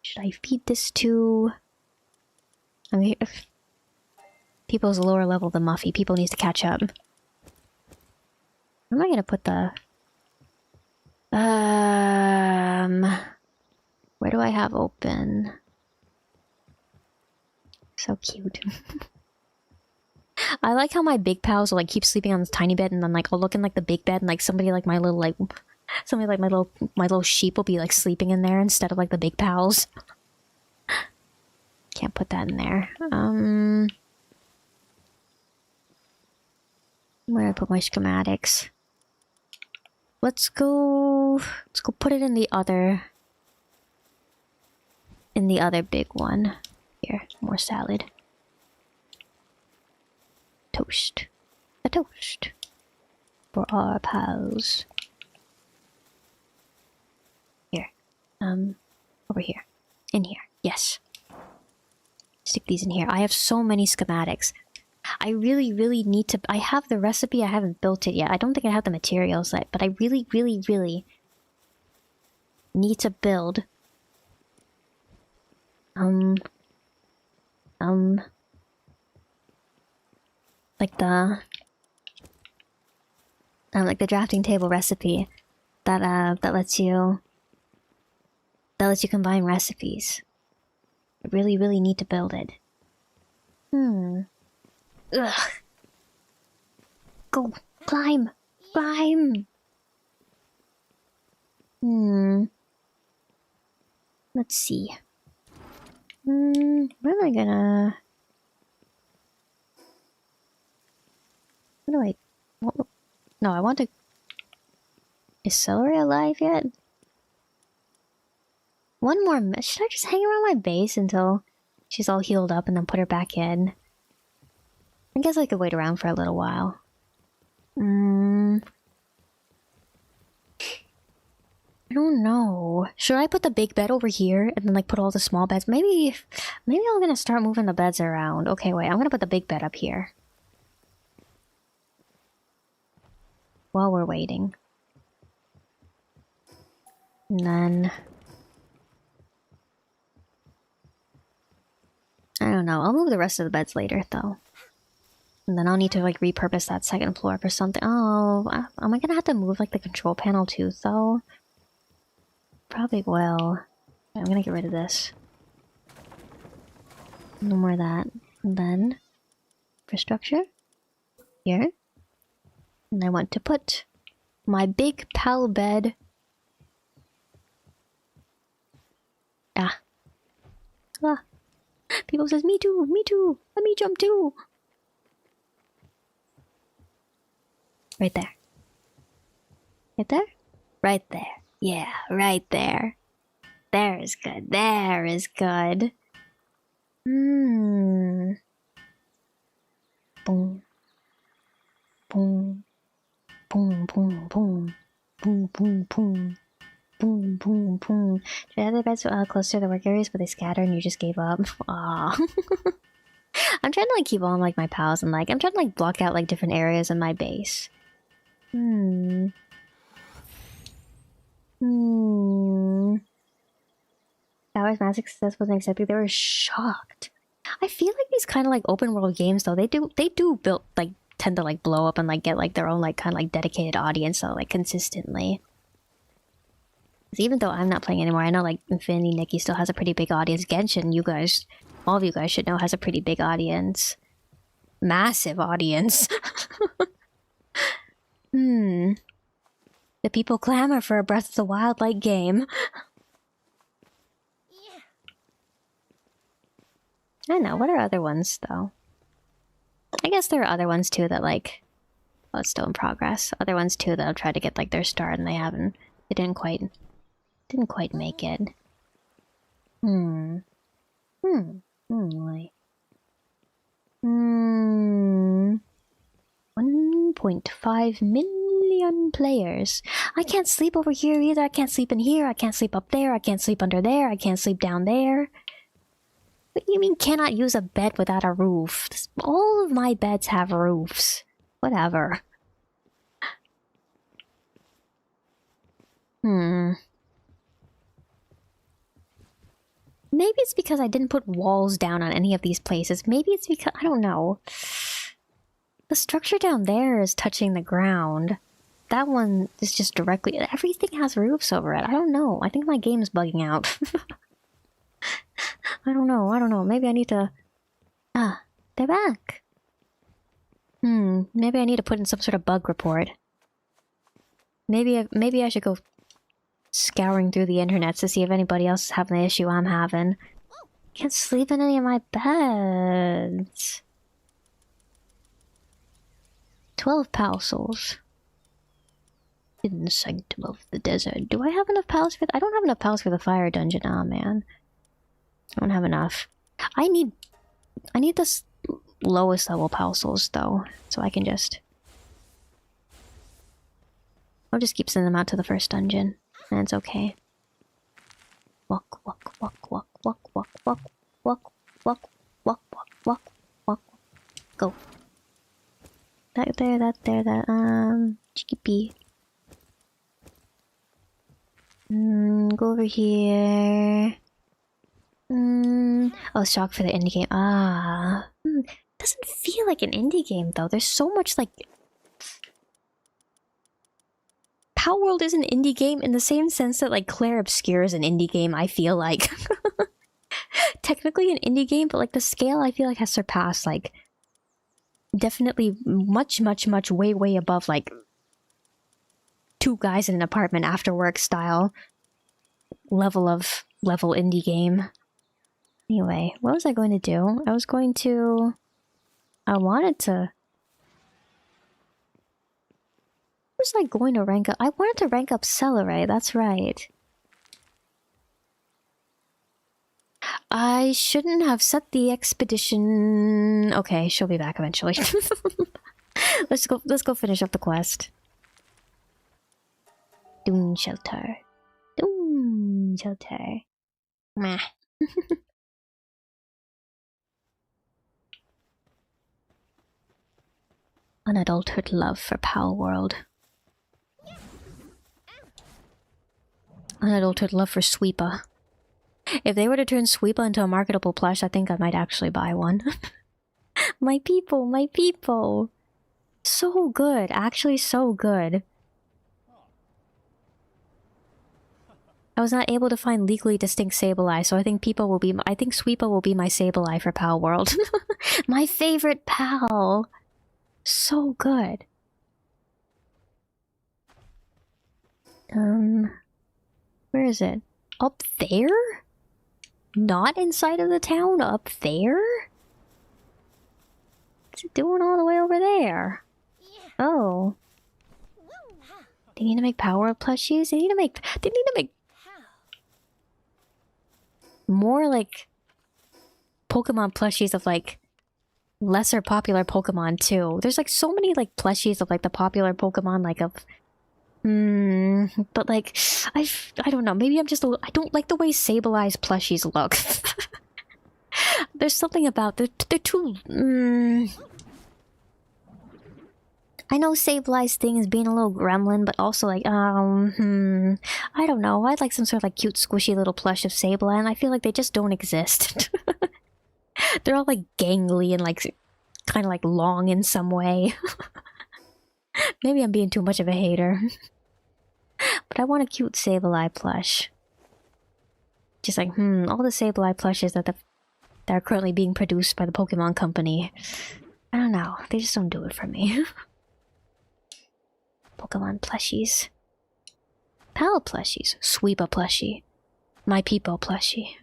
Should I feed this to... I mean, if people's lower level than Muffy. People needs to catch up. Where am I gonna put the... Where do I have open? So cute. I like how my big pals will like keep sleeping on this tiny bed, and then like I'll look in like the big bed, and like somebody like my little sheep will be like sleeping in there instead of like the big pals. Can't put that in there. Where do I put my schematics? Let's go put it in the other big one. Here, more salad. Toast. A toast. For our pals. Here. Over here. In here. Yes. Stick these in here. I have so many schematics. I really, really need to... I have the recipe, I haven't built it yet. I don't think I have the materials yet, but I really, really, really need to build... like the drafting table recipe that lets you combine recipes. I really, really need to build it. Ugh. Go, climb, climb. Let's see. Where am I gonna? What do I? No, I want to... Is celery alive yet? One more... Should I just hang around my base until she's all healed up and then put her back in? I guess I could wait around for a little while. I don't know. Should I put the big bed over here and then like put all the small beds? Maybe I'm gonna start moving the beds around. Okay, wait, I'm gonna put the big bed up here. While we're waiting. And then... I don't know, I'll move the rest of the beds later though. And then I'll need to like repurpose that second floor for something. Oh, am I gonna have to move like the control panel too though? Probably will. I'm gonna get rid of this. No more of that. And then infrastructure here. And I want to put my big pal bed. Ah. Ah. People says, me too, me too. Let me jump too. Right there. Right there? Right there. Yeah, right there. There is good. There is good. Hmm. Boom. Boom. Boom, boom, boom. Boom, boom, boom. Boom, boom, boom. Should I have the beds close to the work areas, but they scatter and you just gave up? Aw. I'm trying to like keep on like my pals and like I'm trying to like block out like different areas in my base. Tower's massive success wasn't accepted. They were shocked. I feel like these kind of like open world games though, they do build like tend to like blow up and like get like their own like kind of like dedicated audience though, like consistently. Even though I'm not playing anymore, I know like Infinity Nikki still has a pretty big audience. Genshin, you guys, all of you guys should know, has a pretty big audience. Massive audience. The people clamor for a Breath of the Wild like game. I know, what are other ones though? I guess there are other ones too that like... Oh, it's still in progress. Other ones too that'll try to get like their start and they haven't... They didn't quite make it. 1.5 million players. I can't sleep over here either. I can't sleep in here. I can't sleep up there. I can't sleep under there. I can't sleep down there. What do you mean cannot use a bed without a roof? All of my beds have roofs. Whatever. Maybe it's because I didn't put walls down on any of these places. Maybe it's because... I don't know. The structure down there is touching the ground. That one is just directly... Everything has roofs over it. I don't know. I think my game is bugging out. I don't know. Maybe I need to... Ah, they're back. Maybe I need to put in some sort of bug report. Maybe I should go scouring through the internet to see if anybody else is having the issue I'm having. Can't sleep in any of my beds. 12 pal souls. In the sanctum of the desert. Do I have enough pals for... I don't have enough pals for the fire dungeon. Aw, man. I don't have enough. I need this lowest level pal souls, though. So I can just... I'll just keep sending them out to the first dungeon. And it's okay. Walk, walk, walk, walk, walk, walk, walk, walk, walk, walk, walk, walk, walk. Go. That chickpea. Go over here. Oh, shock for the indie game. Ah. Doesn't feel like an indie game though. There's so much like... PALWORLD is an indie game in the same sense that like Claire Obscure is an indie game, I feel like. Technically an indie game, but like the scale I feel like has surpassed like... Definitely much way above like... Two guys in an apartment after work style. Level indie game. Anyway, what was I going to do? I wanted to... I was like going to rank up... I wanted to rank up Celery, that's right. I shouldn't have set the expedition... Okay, she'll be back eventually. Let's go finish up the quest. Dune Shelter. shelter. Meh. Unadulterated love for Palworld. Unadulterated love for Sweepa. If they were to turn Sweepa into a marketable plush, I think I might actually buy one. My people, my people! So good, actually so good. I was not able to find legally distinct Sableye, so I think Sweepa will be my Sableye for Palworld. My favorite pal! So good. Where is it? Up there? Not inside of the town? Up there? What's it doing all the way over there? Oh. They need to make power plushies? They need to make more like Pokemon plushies of like lesser popular Pokemon too. There's like so many like plushies of like the popular Pokemon like of but like I don't know, maybe I'm just I don't like the way Sableye's plushies look. There's something about they're too I know Sableye's thing is being a little gremlin, but also like, I don't know. I'd like some sort of like cute, squishy little plush of Sableye, and I feel like they just don't exist. They're all like gangly and like kind of like long in some way. Maybe I'm being too much of a hater. But I want a cute Sableye plush. Just like, all the Sableye plushes that are currently being produced by the Pokemon Company. I don't know. They just don't do it for me. Pokemon plushies. Pal plushies. Sweepa plushie. My people plushie.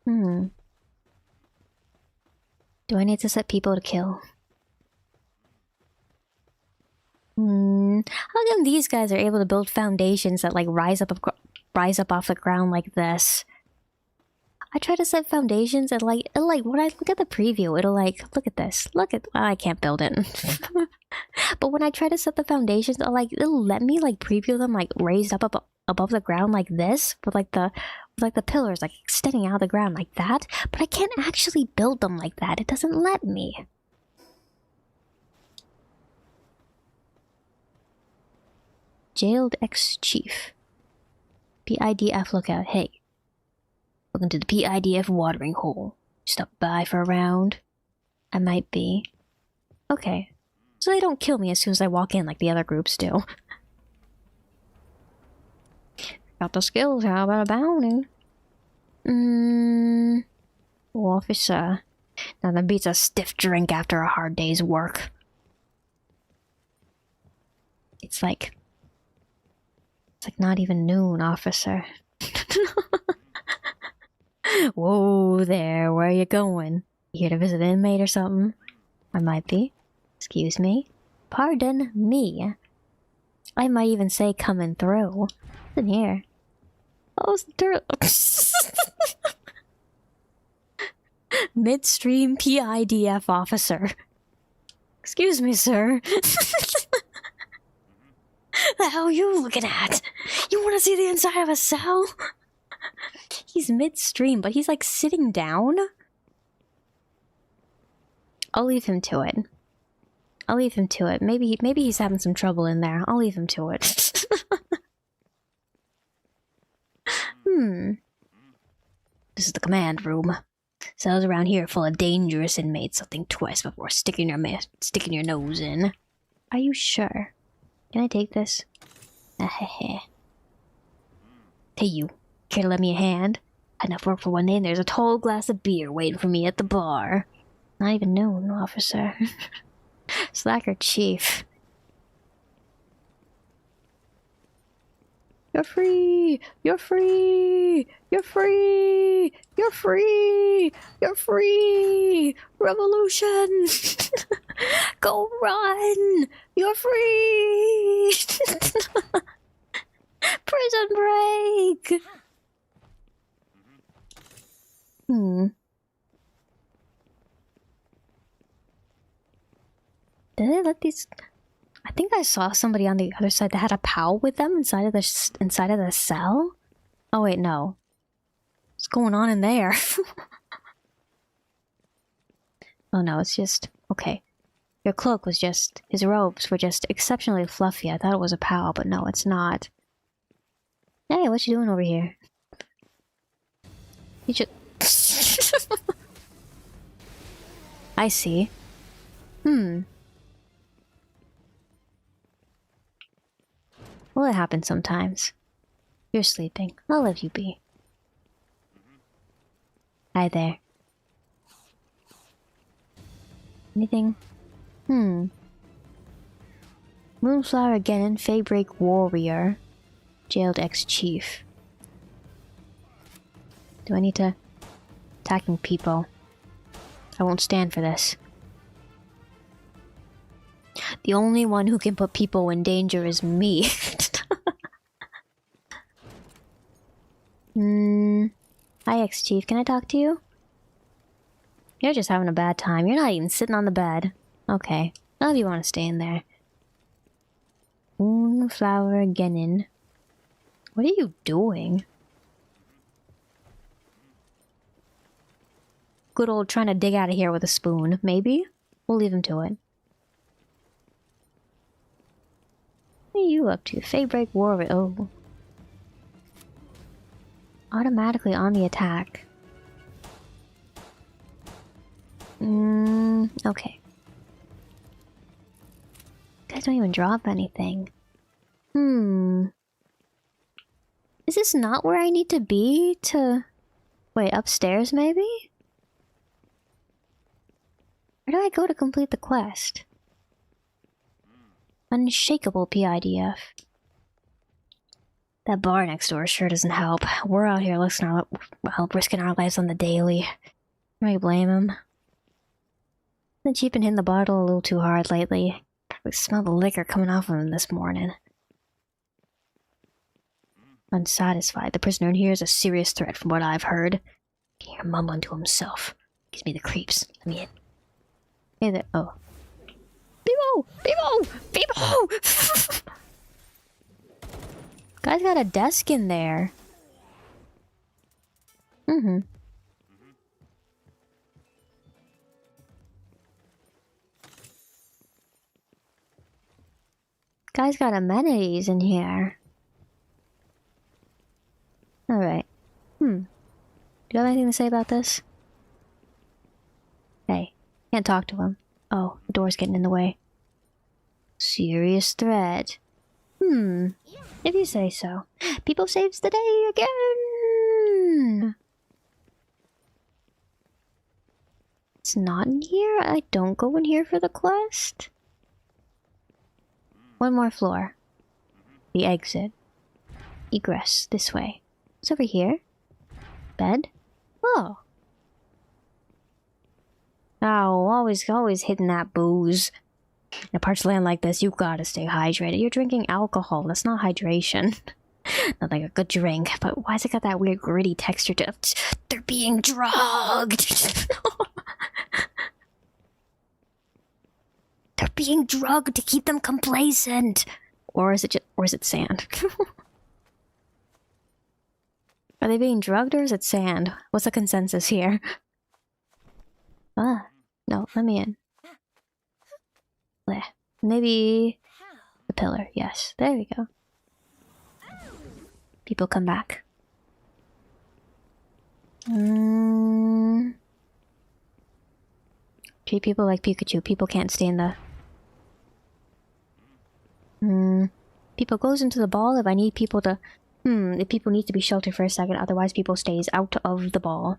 Do I need to set people to kill? How come these guys are able to build foundations that like rise up off the ground like this? I try to set foundations and like when I look at the preview, it'll like look at this. I can't build it. But when I try to set the foundations, it'll let me like preview them like raised up above the ground like this, with like the pillars like extending out of the ground like that. But I can't actually build them like that. It doesn't let me. Jailed ex-chief. PIDF lookout. Hey. Welcome to the PIDF watering hole. Stop by for a round. I might be. Okay. So they don't kill me as soon as I walk in like the other groups do. Got the skills, how about a bounty? Officer. Nothing beats a stiff drink after a hard day's work. It's like not even noon, officer. Whoa there, where are you going? You here to visit an inmate or something? I might be. Excuse me? Pardon me. I might even say coming through. What's in here? Oh, midstream PIDF officer. Excuse me, sir. The hell are you looking at? You want to see the inside of a cell? He's midstream, but he's like sitting down. I'll leave him to it. I'll leave him to it. Maybe he's having some trouble in there. I'll leave him to it. This is the command room. Cells around here full of dangerous inmates. So think twice before sticking your nose in. Are you sure? Can I take this? Hey, you. Care to lend me a hand? Had enough work for one day and there's a tall glass of beer waiting for me at the bar. Not even noon, officer. Slacker chief. You're free! You're free! You're free! You're free! You're free! Revolution! Go run! You're free! Prison break! Did they let these... I think I saw somebody on the other side that had a PAL with them inside of the cell. Oh wait, no. What's going on in there? Oh no, it's just okay. Your cloak was just his robes were just exceptionally fluffy. I thought it was a PAL, but no, it's not. Hey, what you doing over here? You just I see. Well, it happens sometimes. You're sleeping. I'll let you be. Hi there. Anything? Moonflower Genin, Faybreak Warrior. Jailed ex-chief. Do I need to... Attacking people. I won't stand for this. The only one who can put people in danger is me. Hi, ex-chief. Can I talk to you? You're just having a bad time. You're not even sitting on the bed. Okay. None of you want to stay in there. Moonflower Genin. What are you doing? Good old trying to dig out of here with a spoon. Maybe? We'll leave him to it. What are you up to? Faybreak Warrior. Oh. Automatically on the attack. Okay. Guys don't even drop anything. Is this not where I need to be to... Wait, upstairs maybe? Where do I go to complete the quest? Unshakable PIDF. That bar next door sure doesn't help. We're out here risking our lives on the daily. Can I blame him? Been cheapening the bottle a little too hard lately. Probably smell the liquor coming off of him this morning. Unsatisfied. The prisoner in here is a serious threat from what I've heard. Can hear him mumbling to himself. Gives me the creeps. Let me in. Hey there. Oh. Beebo! Beebo! Beebo! Guy's got a desk in there. Guy's got amenities in here. Alright. Do you have anything to say about this? Hey, can't talk to him. Oh, the door's getting in the way. Serious threat. If you say so. People saves the day again! It's not in here? I don't go in here for the quest? One more floor. The exit. Egress. This way. It's over here. Bed? Oh. Oh, always hitting that booze. In parts of land like this, you gotta stay hydrated. You're drinking alcohol. That's not hydration. Not like a good drink, but why's it got that weird gritty texture to... They're being drugged! They're being drugged to keep them complacent! Or is it sand? Are they being drugged or is it sand? What's the consensus here? Ah, no, let me in. Maybe the pillar. Yes, there we go. People come back. Treat people like Pikachu. People can't stay in the... People goes into the ball if I need people to... if people need to be sheltered for a second, otherwise people stays out of the ball.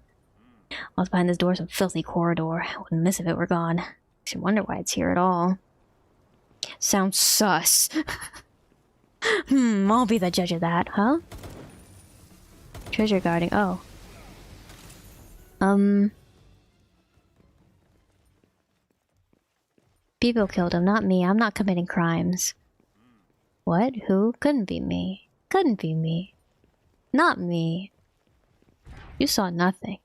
Whilst behind this door is a filthy corridor. I wouldn't miss if it were gone. I should wonder why it's here at all. Sounds sus. I'll be the judge of that, huh? Treasure guarding, oh. People killed him, not me. I'm not committing crimes. What? Who? Couldn't be me. Couldn't be me. Not me. You saw nothing.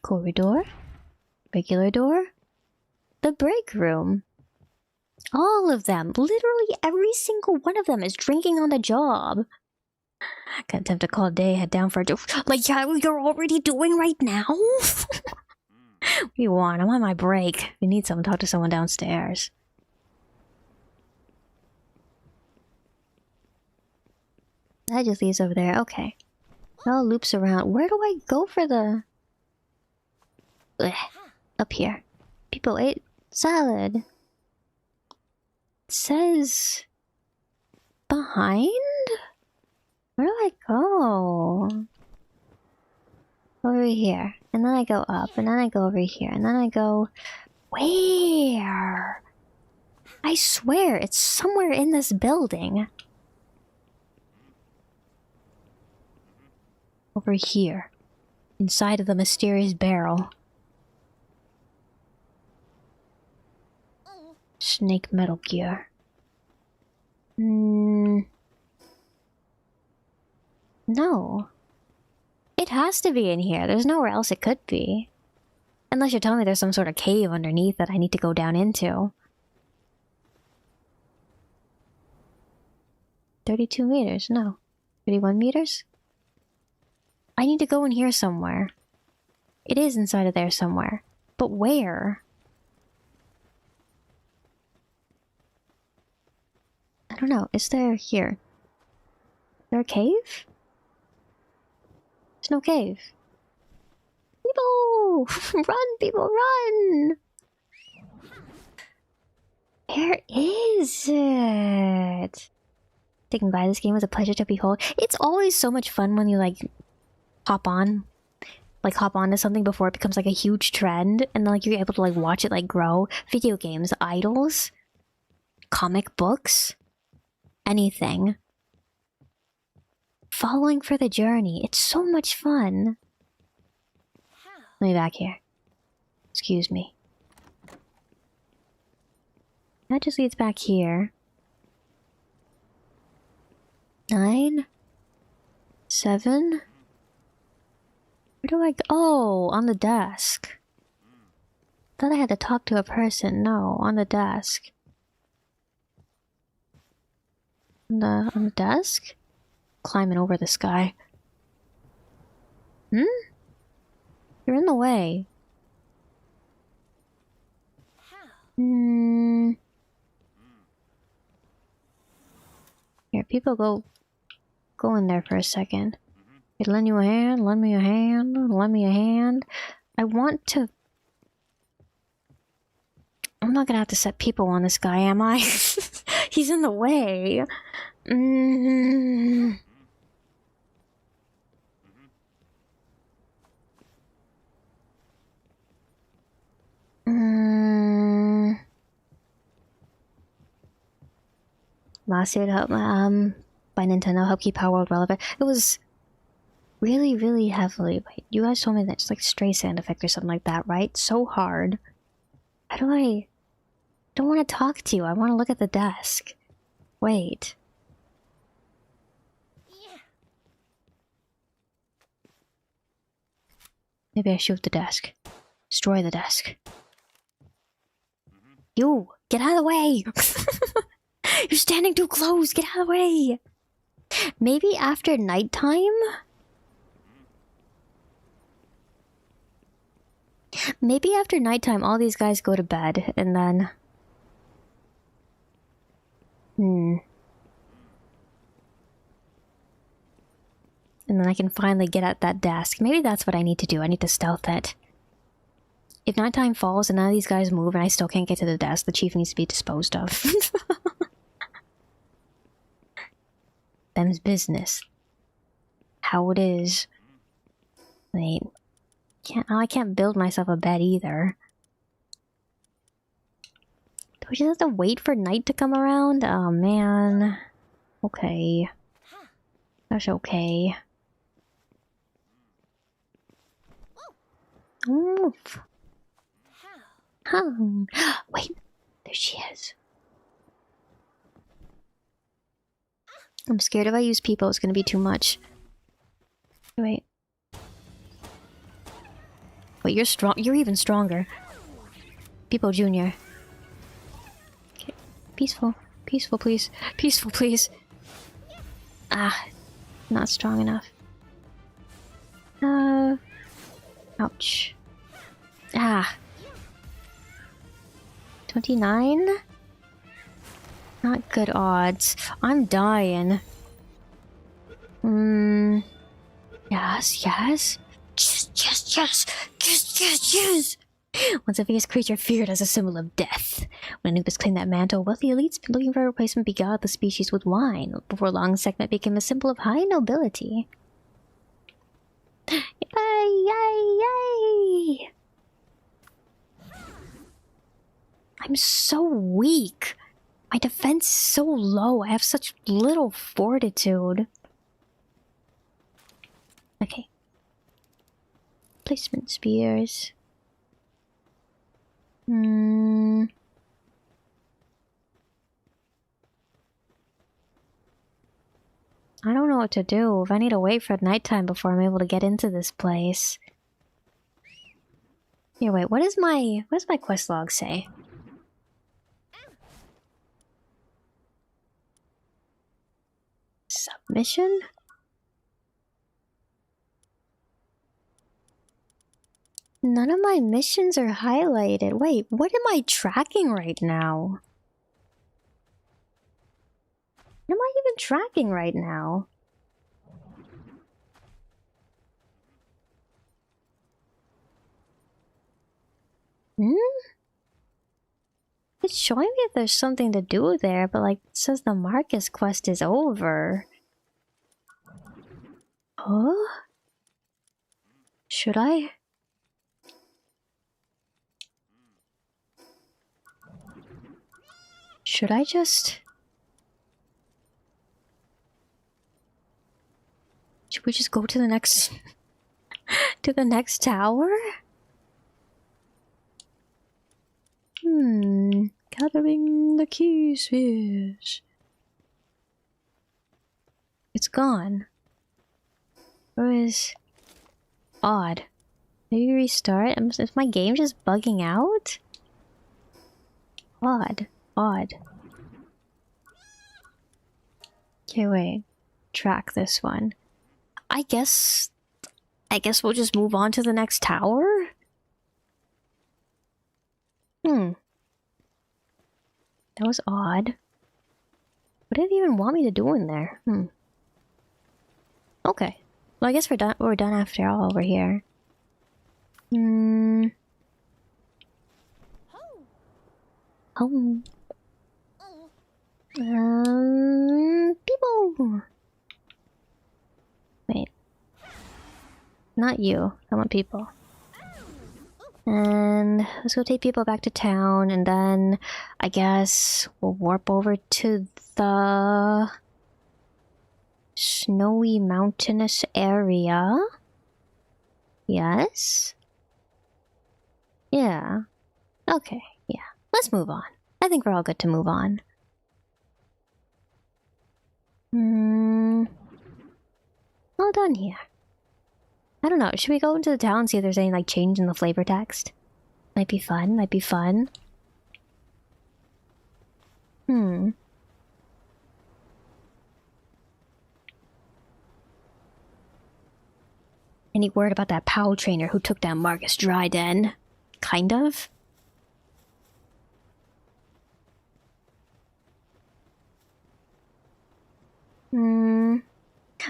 Corridor? Regular door? The break room. All of them. Literally every single one of them is drinking on the job. Can't attempt to call a day, head down for a like, yeah, you're already doing right now? What do you want? I'm on my break. If you need someone, talk to someone downstairs. That just leads over there. Okay. It all loops around. Where do I go for the... Ugh. Up here. People ate salad. It says... Behind? Where do I go? Over here. And then I go up. And then I go over here. And then I go... Where? I swear, it's somewhere in this building. Over here. Inside of the mysterious barrel. Snake Metal Gear. No. It has to be in here. There's nowhere else it could be. Unless you're telling me there's some sort of cave underneath that I need to go down into. 32 meters? No. 31 meters? I need to go in here somewhere. It is inside of there somewhere. But where? I don't know. Is there here? Is there a cave? There's no cave. People! Run, people, run! Where is it? Taken by this game was a pleasure to behold. It's always so much fun when you like hop on to something before it becomes like a huge trend, and then like you're able to like watch it like grow. Video games, idols, comic books, anything. Following for the journey. It's so much fun. Let me back here. Excuse me. That just leads back here. 9, 7. Where do I go? Oh, on the desk. Thought I had to talk to a person. No, on the desk. On the desk? Climbing over the sky. Hmm? You're in the way. Hmm. Here, people go in there for a second. Hey, lend you a hand, lend me a hand, lend me a hand. I want to... I'm not gonna have to set people on this guy, am I? He's in the way. Last year to help by Nintendo help keep PALWORLD relevant. It was really, really heavily. Wait, you guys told me that it's like stray sound effect or something like that, right? So hard. How do I... don't want to talk to you. I want to look at the desk. Wait. Maybe I shoot the desk. Destroy the desk. You! Get out of the way! You're standing too close! Get out of the way! Maybe after nighttime? Maybe after nighttime all these guys go to bed and then... And then I can finally get at that desk. Maybe that's what I need to do. I need to stealth it. If nighttime falls and none of these guys move and I still can't get to the desk, the chief needs to be disposed of. Them's business. How it is. Wait. I can't build myself a bed either. Do we just have to wait for night to come around? Oh man. Okay. That's okay. Oof. Huh. Wait. There she is. I'm scared if I use people, it's gonna be too much. Wait. Wait, you're strong. You're even stronger. People Junior. Okay. Peaceful. Peaceful, please. Peaceful, please. Ah, not strong enough. Ouch. Ah. 29? Not good odds. I'm dying. Yes, yes. Yes. Once a fierce creature feared as a symbol of death. When Anubis claimed that mantle, wealthy elites looking for a replacement beguiled the species with wine. Before long, segment became a symbol of high nobility. Yay, yay, yay! I'm so weak. My defense is so low. I have such little fortitude. Okay. Placement spears. I don't know what to do. If I need to wait for nighttime before I'm able to get into this place. Here, wait. What does my quest log say? Submission? None of my missions are highlighted. Wait, what am I tracking right now? What am I even tracking right now? It's showing me if there's something to do there, but like, it says the Marcus quest is over. Huh? Should I? Should I just... Should we just go to the next... to the next tower? Gathering the key spheres. It's gone. Where is... Odd. Maybe restart? Is my game just bugging out? Odd. Odd. Okay, wait. Track this one. I guess we'll just move on to the next tower? That was odd. What did it even want me to do in there? Okay. Well, I guess we're done after all over here. Oh. People! Wait. Not you. I want people. And let's go take people back to town, and then I guess we'll warp over to the snowy mountainous area. Yes? Yeah. Okay, yeah. Let's move on. I think we're all good to move on. All done here. I don't know, should we go into the town and see if there's any, like, change in the flavor text? Might be fun, might be fun. Any word about that PAL trainer who took down Marcus Dryden? Kind of?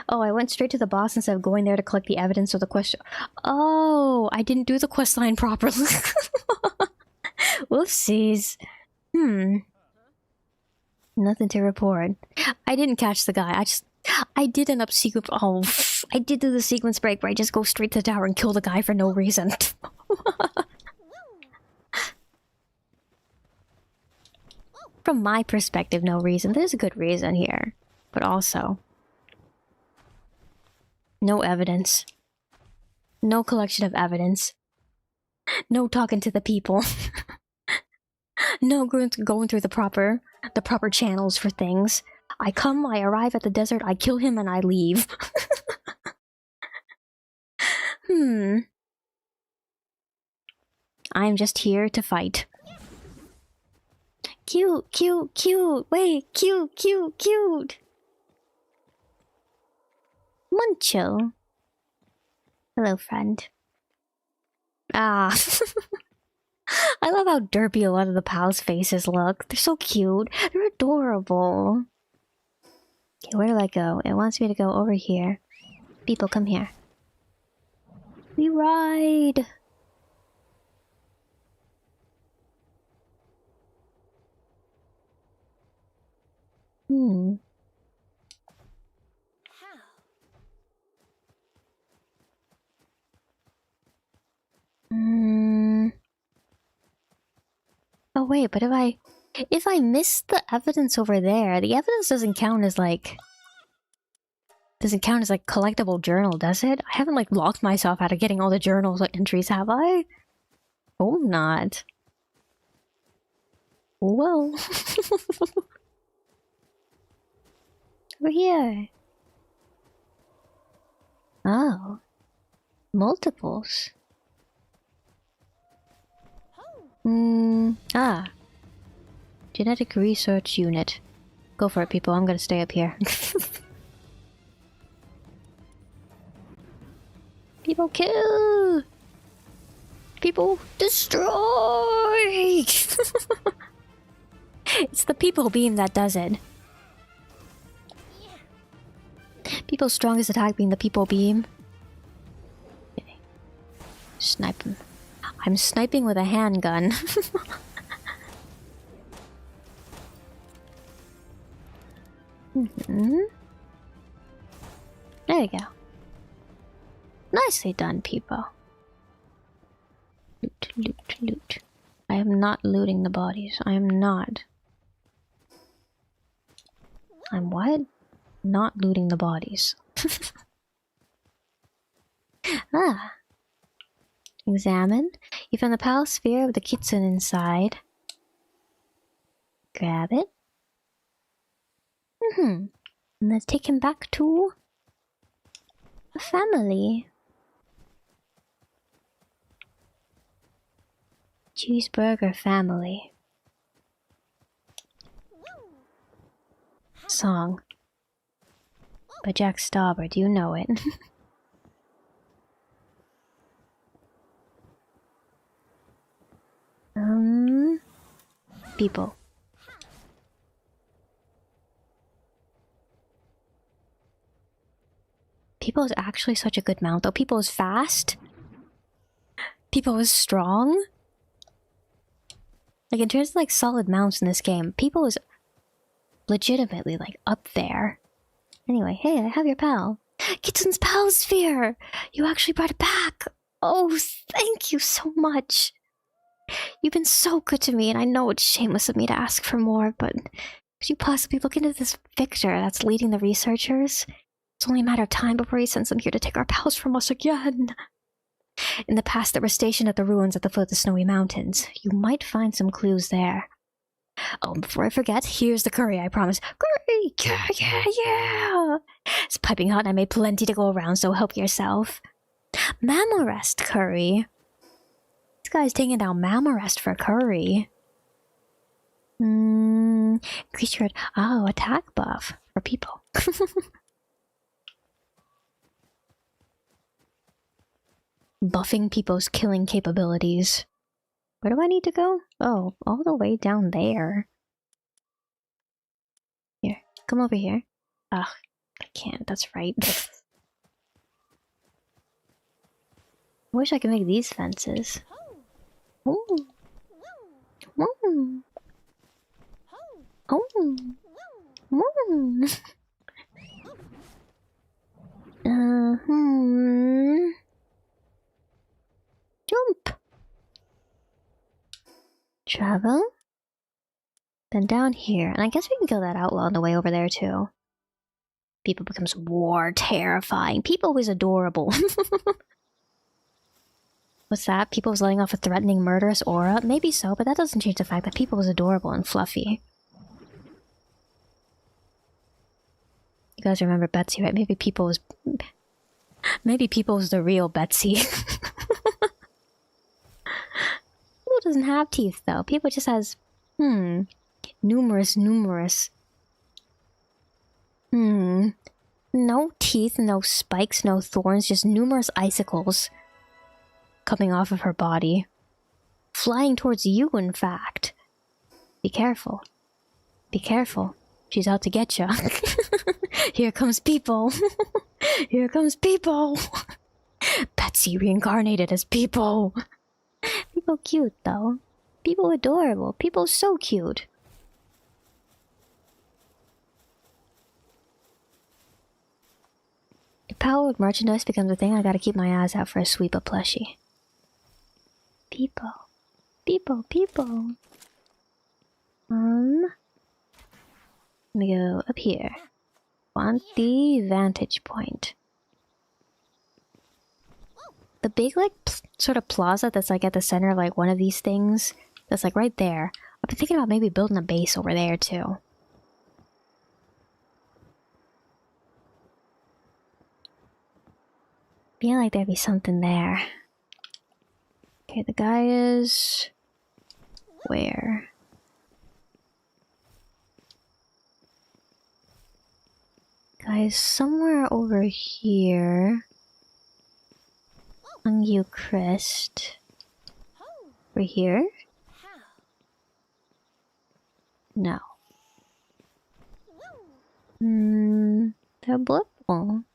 Oh, I went straight to the boss instead of going there to collect the evidence of the question. Oh, I didn't do the quest line properly. Whoopsies. Nothing to report. I didn't catch the guy. I did end up sequence. Oh, I did do the sequence break where I just go straight to the tower and kill the guy for no reason. From my perspective, no reason. There's a good reason here. But also... no evidence. No collection of evidence. No talking to the people. No going through the proper channels for things. I arrive at the desert, I kill him, and I leave. I'm just here to fight. Cute, cute, cute. Wait, cute, cute, cute. Muncho. Hello, friend. Ah. I love how derpy a lot of the pals' faces look. They're so cute. They're adorable. Okay, where do I go? It wants me to go over here. People, come here. We ride! Oh wait, but if I miss the evidence over there, the evidence doesn't count as like collectible journal, does it? I haven't like locked myself out of getting all the journals entries, have I? Oh, not. Well. Over here. Oh. Multiples. Genetic Research Unit. Go for it, people. I'm gonna stay up here. People kill! People destroy! It's the people beam that does it. People's strongest attack being the people beam. Okay. Snipe him. I'm sniping with a handgun. There we go. Nicely done, people. Loot, loot, loot. I am not looting the bodies. I am not. I'm what? Not looting the bodies. Ah. Examine. You found the palace sphere with the kitsune inside. Grab it. And let's take him back to the family. Cheeseburger family. Song by Jack Stauber. Do you know it? People. People is actually such a good mount, though. People is fast. People is strong. Like, in terms of, like, solid mounts in this game, People is legitimately, like, up there. Anyway, hey, I have your pal. Kitsun's Pal Sphere! You actually brought it back! Oh, thank you so much! You've been so good to me, and I know it's shameless of me to ask for more, but could you possibly look into this Victor that's leading the researchers? It's only a matter of time before he sends them here to take our pals from us again. In the past, they were stationed at the ruins at the foot of the snowy mountains. You might find some clues there. Oh, and before I forget, here's the curry, I promise. Curry! Yeah, yeah, yeah! It's piping hot and I made plenty to go around, so help yourself. Mammarest curry. This guy's taking down Mammarest for curry. Increase your... Oh, attack buff for people. Buffing people's killing capabilities. Where do I need to go? Oh, all the way down there. Here, come over here. Ugh, I can't, that's right. I wish I could make these fences. Ooh. Ooh. Oh. Jump. Travel. Then down here. And I guess we can kill that outlaw on the way over there too. People becomes war terrifying. People was adorable. What's that? People was letting off a threatening murderous aura? Maybe so, but that doesn't change the fact that people was adorable and fluffy. You guys remember Betsy, right? Maybe people was the real Betsy. People doesn't have teeth though. People just has Numerous. No teeth, no spikes, no thorns, just numerous icicles coming off of her body. Flying towards you, in fact. Be careful. Be careful. She's out to get ya. Here comes people. Here comes people. Betsy reincarnated as people. People cute, though. People adorable. People so cute. If Palworld merchandise becomes a thing, I gotta keep my eyes out for a sweep of plushie. People. Let me go up here. Want the vantage point. The big, like, sort of plaza that's, like, at the center of, like, one of these things. That's, like, right there. I've been thinking about maybe building a base over there, too. Feel like there'd be something there. Okay, the guy is... where? Guy is somewhere over here. On you, Crest. We're here? No. They're blipple.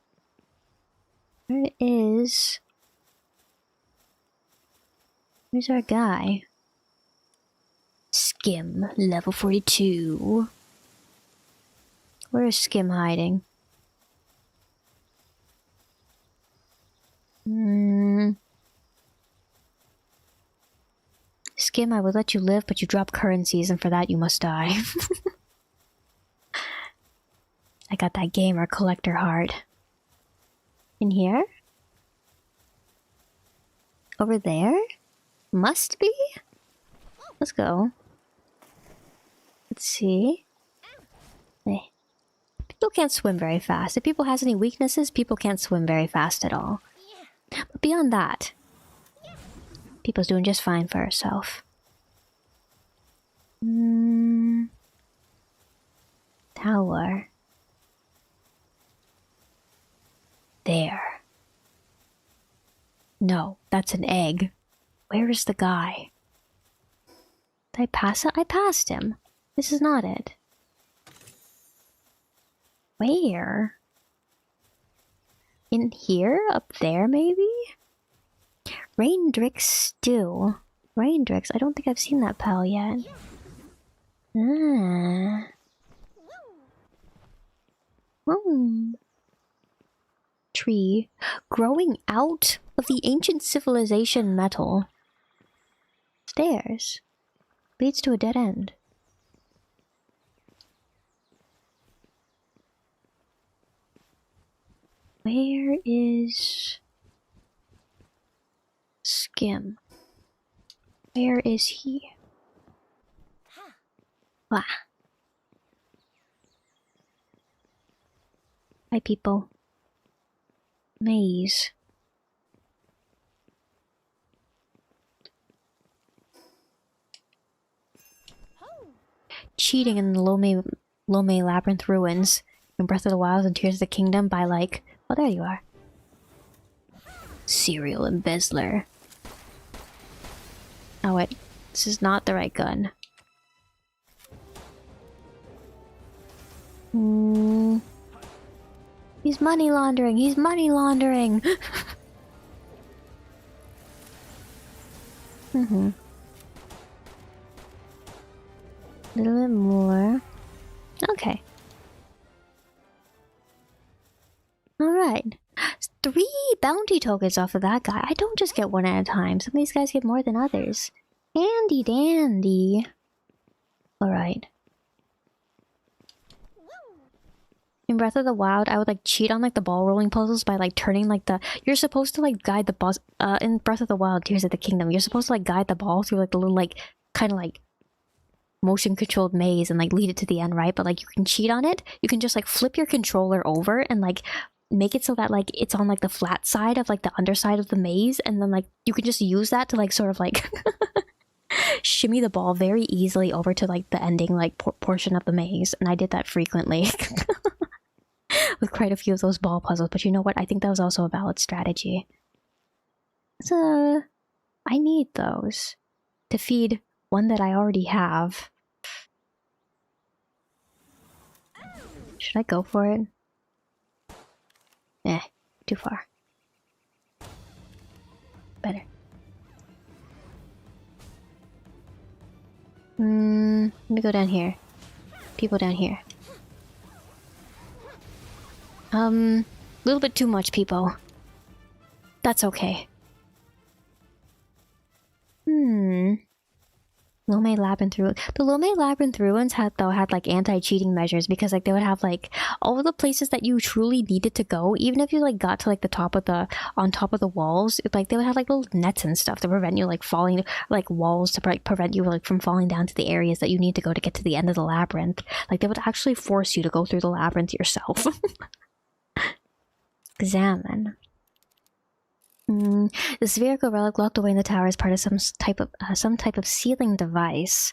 Where is... where's our guy? Skim, level 42. Where is Skim hiding? Skim, I would let you live, but you drop currencies, and for that you must die. I got that gamer collector heart. In here? Over there? Must be? Let's go. Let's see. Hey. People can't swim very fast. If people has any weaknesses, people can't swim very fast at all. But beyond that, people's doing just fine for herself. Tower. There. No, that's an egg. Where is the guy? Did I pass it? I passed him. This is not it. Where? In here? Up there, maybe? Raindrix still. Raindrix? I don't think I've seen that pal yet. Tree. Growing out of the ancient civilization metal. Stairs. Leads to a dead end. Where is... Skim? Where is he? Wah. Hi, people. Maze. Cheating in the Lome Labyrinth ruins in Breath of the Wild and Tears of the Kingdom by like... oh, there you are. Serial embezzler. Oh wait, this is not the right gun. He's money laundering, he's money laundering! A little bit more. Okay. Alright. 3 bounty tokens off of that guy. I don't just get one at a time. Some of these guys get more than others. Handy dandy. Alright. In Breath of the Wild, I would like cheat on like the ball rolling puzzles by like turning like the... you're supposed to like guide the boss... in Breath of the Wild, Tears of the Kingdom, you're supposed to like guide the ball through like the little like... kind of like... motion controlled maze and like lead it to the end, right? But like you can cheat on it. You can just like flip your controller over and like make it so that like it's on like the flat side of like the underside of the maze, and then like you can just use that to like sort of like shimmy the ball very easily over to like the ending like portion of the maze, and I did that frequently with quite a few of those ball puzzles. But you know what? I think that was also a valid strategy. So I need those to feed one that I already have. Should I go for it? Eh, too far. Better. Let me go down here. People down here. A little bit too much people. That's okay. Lome Labyrinth Ruins. The Lome Labyrinth Ruins had like anti-cheating measures, because like they would have like all the places that you truly needed to go, even if you like got to like the top of the walls, like they would have like little nets and stuff to prevent you like falling, like walls to like prevent you like from falling down to the areas that you need to go to get to the end of the labyrinth. Like they would actually force you to go through the labyrinth yourself. Examine. The spherical relic locked away in the tower is part of some type of sealing device.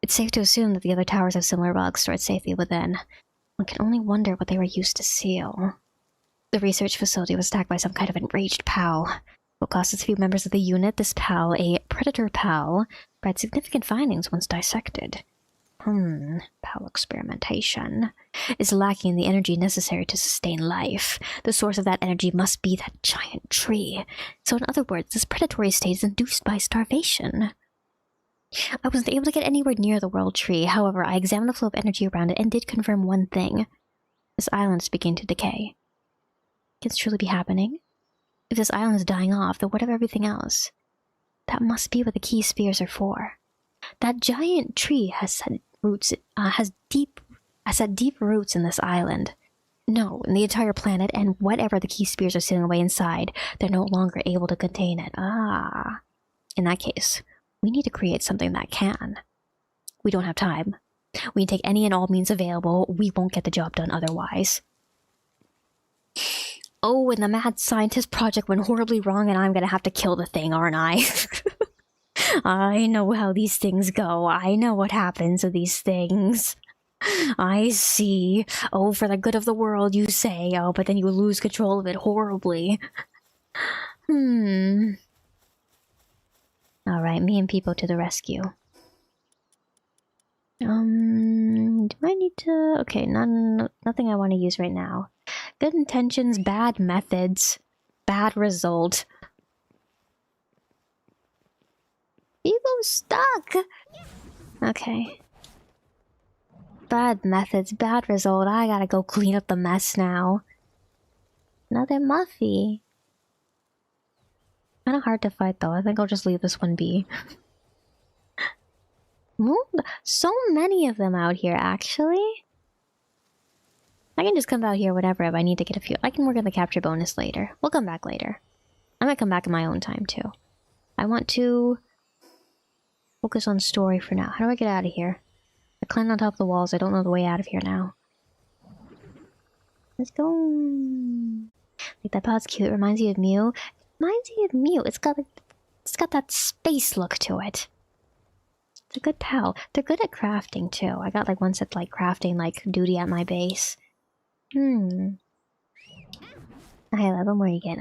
It's safe to assume that the other towers have similar relics stored safely within. One can only wonder what they were used to seal. The research facility was attacked by some kind of enraged PAL. What cost a few members of the unit, this PAL, a predator PAL, brought significant findings once dissected. PAL experimentation is lacking in the energy necessary to sustain life. The source of that energy must be that giant tree. So in other words, this predatory state is induced by starvation. I wasn't able to get anywhere near the world tree. However, I examined the flow of energy around it and did confirm one thing. This island is beginning to decay. Can this truly be happening? If this island is dying off, then what of everything else? That must be what the key spheres are for. That giant tree has set roots, has set deep roots in this island. No, in the entire planet, and whatever the key spheres are sitting away inside, they're no longer able to contain it. In that case, we need to create something that can. We don't have time. We can take any and all means available. We won't get the job done otherwise. Oh, and the mad scientist project went horribly wrong, and I'm gonna have to kill the thing, aren't I? I know how these things go. I know what happens to these things. I see. Oh, for the good of the world, you say. Oh, but then you lose control of it horribly. Alright, me and people to the rescue. Do I need to... Okay, nothing I want to use right now. Good intentions, bad methods, bad result. People stuck! Okay. Bad methods, bad result. I gotta go clean up the mess now. Another Muffy. Kinda hard to fight though. I think I'll just leave this one be. So many of them out here, actually. I can just come out here whenever if I need to get a few. I can work on the capture bonus later. We'll come back later. I might come back in my own time too. I want to focus on story for now. How do I get out of here? I climbed on top of the walls. I don't know the way out of here now. Let's go. Like that pod's cute. It reminds you of Mew. It reminds you of Mew. It's got that space look to it. It's a good pal. They're good at crafting too. I got like one set like crafting like duty at my base. A high level where you get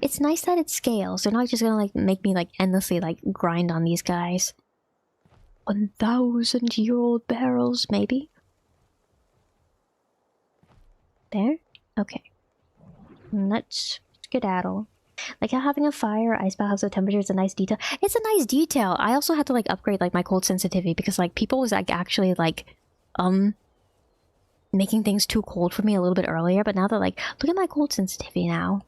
It's nice that it scales. They're not just gonna like make me like endlessly like grind on these guys. 1,000-year-old barrels, maybe? There? Okay. Let's skedaddle. Like how having a fire, ice baths with temperature is a nice detail. It's a nice detail. I also had to like upgrade like my cold sensitivity because like people was like actually like making things too cold for me a little bit earlier, but now they're like, look at my cold sensitivity now.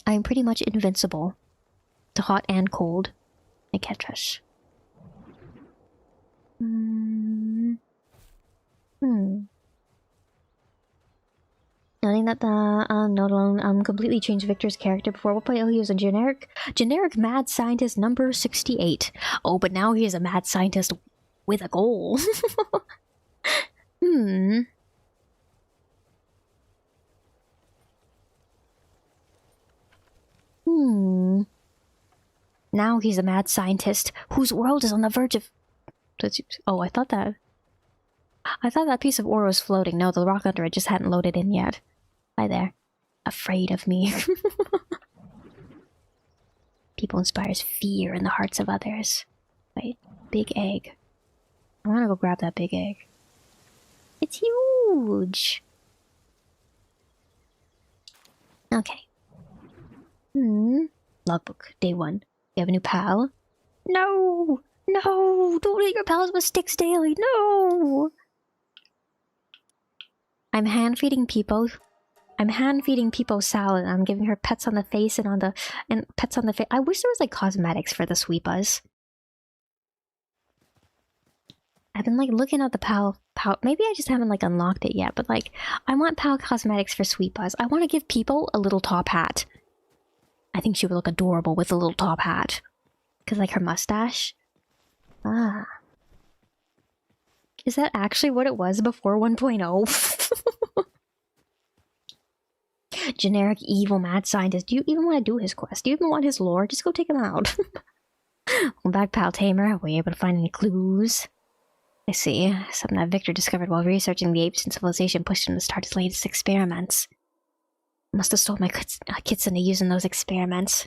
I'm pretty much invincible to hot and cold. I can't trust. Noting that the completely changed Victor's character. Before what point he was a generic mad scientist number 68. Oh, but now he is a mad scientist with a goal. Now he's a mad scientist whose world is on the verge of... Oh, I thought that piece of ore was floating. No, the rock under it just hadn't loaded in yet. Hi there. Afraid of me. People inspires fear in the hearts of others. Wait, big egg. I want to go grab that big egg. It's huge! Okay. Logbook, day 1. You have a new pal? No! No! Don't eat your pals with sticks daily! No! I'm hand-feeding people. I'm hand-feeding people salad. I'm giving her pets on the face and pets on the face. I wish there was like cosmetics for the sweepas. I've been like looking at the pal. Maybe I just haven't like unlocked it yet, but like I want pal cosmetics for sweepas. I want to give people a little top hat. I think she would look adorable with a little top hat. Cause like her mustache. Ah. Is that actually what it was before 1.0? Generic evil mad scientist. Do you even want to do his quest? Do you even want his lore? Just go take him out. Welcome back, pal tamer. Were you able to find any clues? I see. Something that Victor discovered while researching the apes and civilization pushed him to start his latest experiments. Must have stole my kits into using those experiments.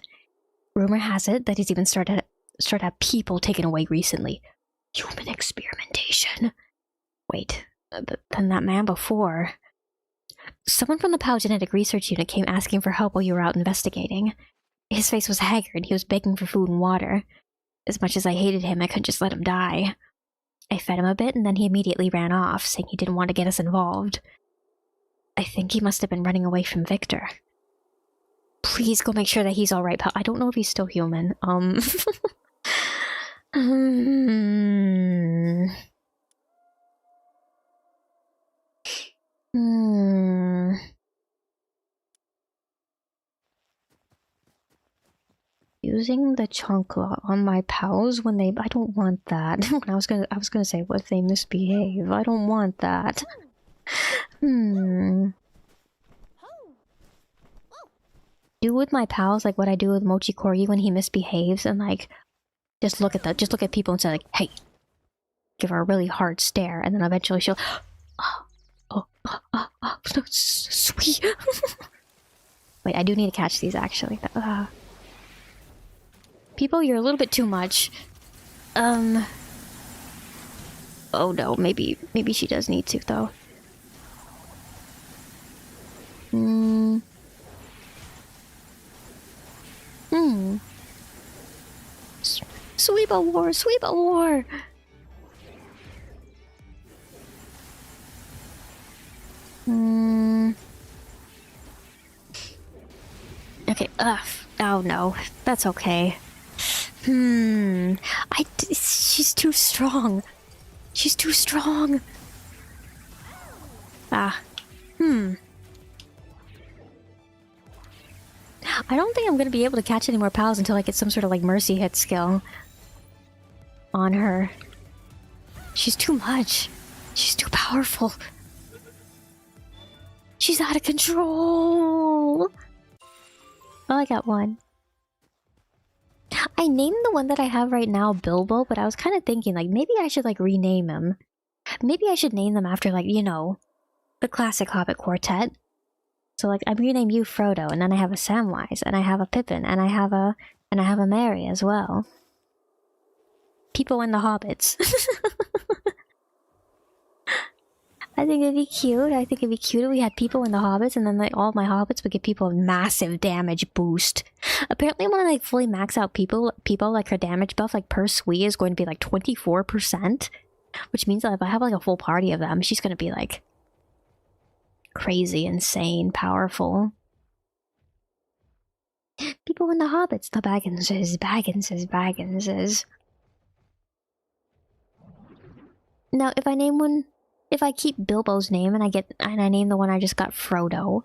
Rumor has it that he's even started to have people taken away recently. Human experimentation. Wait, then that man before... Someone from the PAL Genetic Research Unit came asking for help while you were out investigating. His face was haggard. He was begging for food and water. As much as I hated him, I couldn't just let him die. I fed him a bit, and then he immediately ran off, saying he didn't want to get us involved. I think he must have been running away from Victor. Please go make sure that he's alright, pal. I don't know if he's still human. Using the chancla on my pals when they... I don't want that. I was gonna say, what if they misbehave? I don't want that. Do with my pals like what I do with Mochi Corgi when he misbehaves and like just look at people and say like, hey, give her a really hard stare, and then eventually she'll sweet. Wait, I do need to catch these actually. People, you're a little bit too much. Oh no, maybe she does need to though. Sweepa war, Sweepa war. Okay, oh no, that's okay. She's too strong. She's too strong. I don't think I'm gonna be able to catch any more pals until I get some sort of like mercy hit skill on her. She's too much. She's too powerful. She's out of control. Oh, I got one. I named the one that I have right now Bilbo, but I was kind of thinking like maybe I should like rename him. Maybe I should name them after like, you know, the classic Hobbit quartet. So like I'm rename you Frodo, and then I have a Samwise, and I have a Pippin, and I have a Merry as well. People in the Hobbits. I think it'd be cute. I think it'd be cute if we had people in the Hobbits, and then like all my Hobbits would give people a massive damage boost. Apparently, when I like fully max out people like her damage buff, like per Sui is going to be like 24%, which means that if I have like a full party of them, she's going to be like crazy, insane, powerful. People in the Hobbits, the Bagginses. Now, if I name one. If I keep Bilbo's name and I name the one I just got Frodo,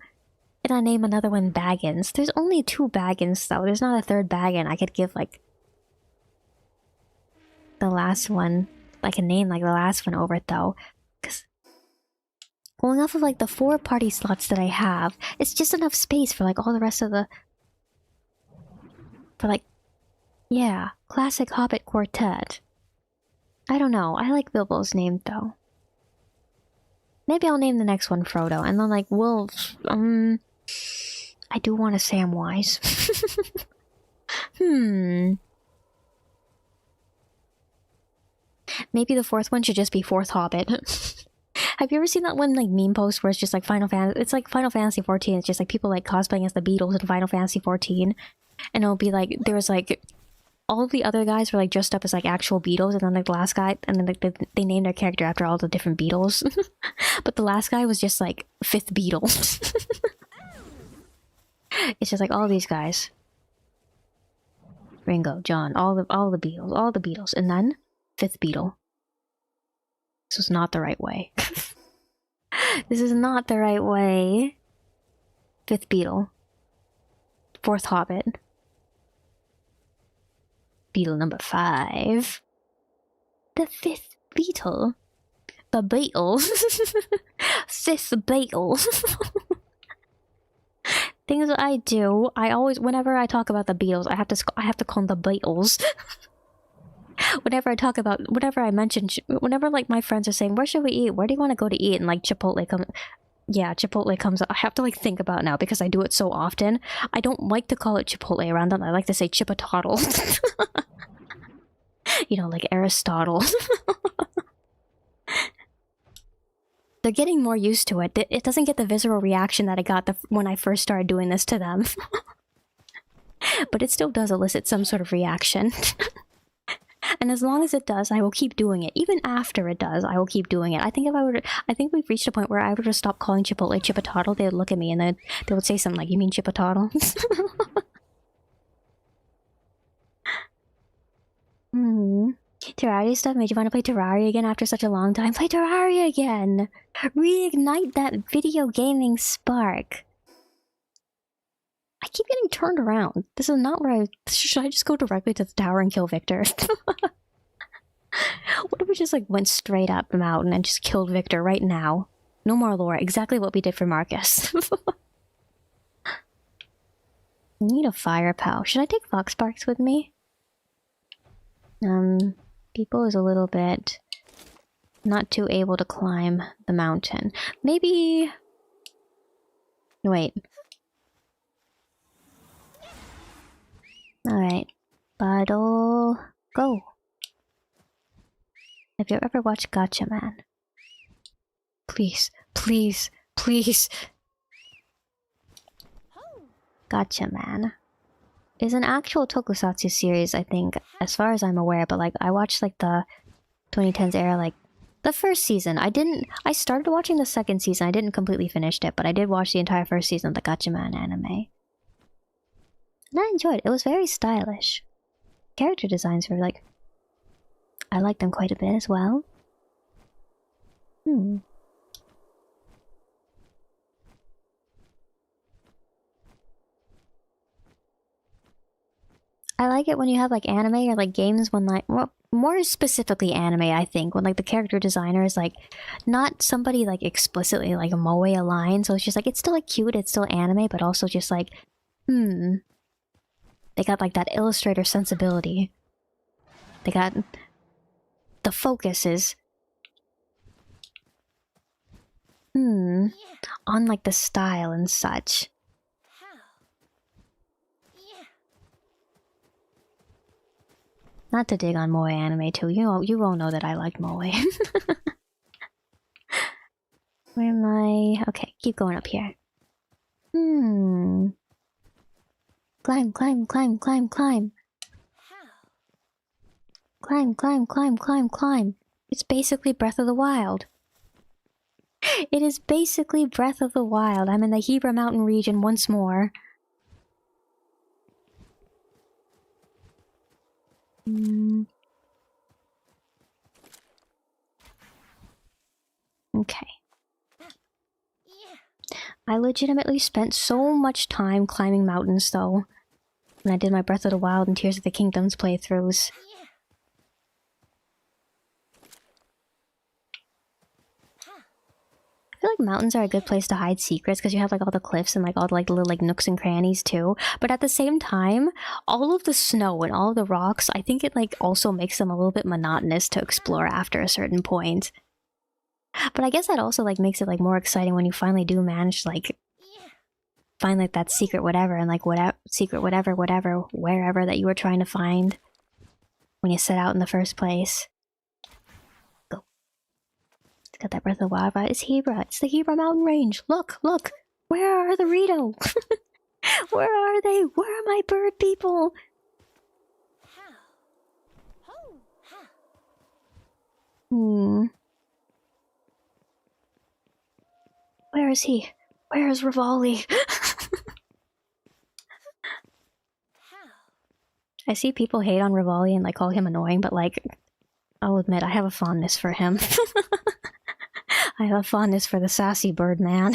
and I name another one Baggins, there's only 2 Baggins though. There's not a third Baggin. I could give like the last one, like a name like the last one over it though, because going off of like the 4 party slots that I have, it's just enough space for like all the rest of the, for like Yeah, classic Hobbit quartet. I don't know. I like Bilbo's name though. Maybe I'll name the next one Frodo, and then like Wolf. I do want to Samwise. Maybe the fourth one should just be Fourth Hobbit. Have you ever seen that one like meme post where it's just like Final Fantasy? It's like Final Fantasy 14. It's just like people like cosplaying as the Beatles in Final Fantasy 14, and it'll be like there was like all of the other guys were like dressed up as like actual Beatles, and then like the last guy, and then like they named their character after all the different Beatles, but the last guy was just like fifth Beatle. It's just like all these guys. Ringo, John, all the Beatles, and then fifth Beatle. This was not the right way. This is not the right way. Fifth Beatle. Fourth Hobbit. Beatle number 5. The fifth Beatle. The Beatles. Fifth Beatle. Things that I do, I always, whenever I talk about the Beatles, I have to call them the Beatles. Whenever I mention, whenever like my friends are saying, where should we eat? Where do you want to go to eat? And like Chipotle comes, yeah, Chipotle comes up. I have to like think about it now because I do it so often. I don't like to call it Chipotle around them. I like to say Chipotottle. You know, like Aristotle. They're getting more used to it. It doesn't get the visceral reaction that I got when I first started doing this to them. But it still does elicit some sort of reaction. And as long as it does, I will keep doing it. Even after it does, I will keep doing it. I think we've reached a point where I would just stop calling Chipotle Chipotottle. They would look at me and then they would say something like, "You mean Chipotottle?" Terraria stuff made you want to play Terraria again after such a long time? Play Terraria again! Reignite that video gaming spark! I keep getting turned around. This is not where should I just go directly to the tower and kill Victor? What if we just like went straight up the mountain and just killed Victor right now? No more lore. Exactly what we did for Marcus. I need a fire pal. Should I take Fox Sparks with me? People is a little bit not too able to climb the mountain. Maybe... Wait. Alright. Bottle... Go. Have you ever watched Gotcha Man? Please, please, please. Gotcha Man is an actual tokusatsu series, I think, as far as I'm aware, but like I watched like the 2010s era, like the first season. I started watching the second season. I didn't completely finish it, but I did watch the entire first season of the Gotcha Man anime. And I enjoyed it. It was very stylish. Character designs were like, I liked them quite a bit as well. I like it when you have like anime or like games when like, well, more specifically anime, I think, when like the character designer is like not somebody like explicitly like moe aligned, so it's just like it's still like cute, it's still anime, but also just like they got like that illustrator sensibility. They got the focus is on like the style and such. Not to dig on moe anime too. You all know that I like moe. Where am I? Okay, keep going up here. Climb, climb, climb, climb, climb. Climb, climb, climb, climb, climb. It's basically Breath of the Wild. It is basically Breath of the Wild. I'm in the Hebra Mountain region once more. Okay. I legitimately spent so much time climbing mountains, though, when I did my Breath of the Wild and Tears of the Kingdoms playthroughs. I feel like like mountains are a good place to hide secrets because you have like all the cliffs and like all the like little like nooks and crannies too. But at the same time, all of the snow and all the rocks, I think it like also makes them a little bit monotonous to explore after a certain point. But I guess that also like makes it like more exciting when you finally do manage to like find like that secret whatever and like whatever secret whatever wherever that you were trying to find when you set out in the first place. Go. It's got that Breath of the Wild vibe. It's Hebra. It's the Hebra mountain range. Look, look. Where are the Rito? Where are they? Where are my bird people? Where is he? Where is Rivali? I see people hate on Rivali and like call him annoying, but like, I'll admit I have a fondness for him. I have a fondness for the sassy bird man.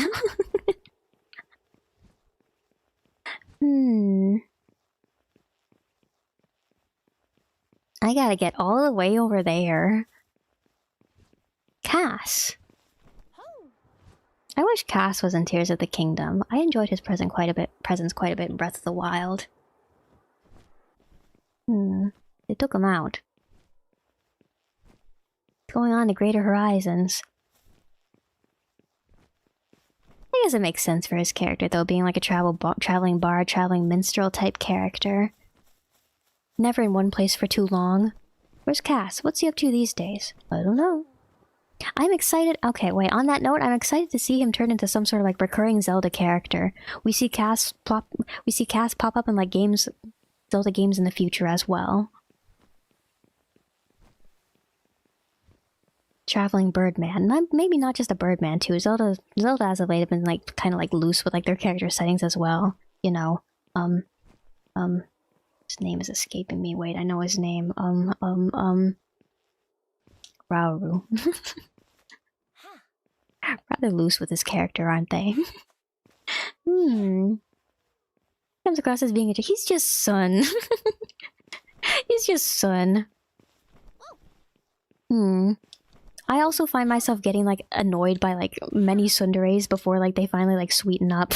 I gotta get all the way over there. Cass. I wish Cass was in Tears of the Kingdom. I enjoyed his presence quite a bit in Breath of the Wild. They took him out. What's going on to Greater Horizons? I guess it makes sense for his character, though, being like a traveling bard, traveling minstrel type character. Never in one place for too long. Where's Cass? What's he up to these days? I don't know. I'm excited. Okay, wait, on that note, I'm excited to see him turn into some sort of like recurring Zelda character. We see Cass pop up in like Zelda games in the future as well. Traveling Birdman. Maybe not just a Birdman too. Zelda as of late have been like kind of like loose with like their character settings as well. You know, his name is escaping me. Wait, I know his name. Rauru. Rather loose with his character, aren't they? Comes across as being he's just Sun. He's just Sun. I also find myself getting like annoyed by like many tsunderes before like they finally like sweeten up.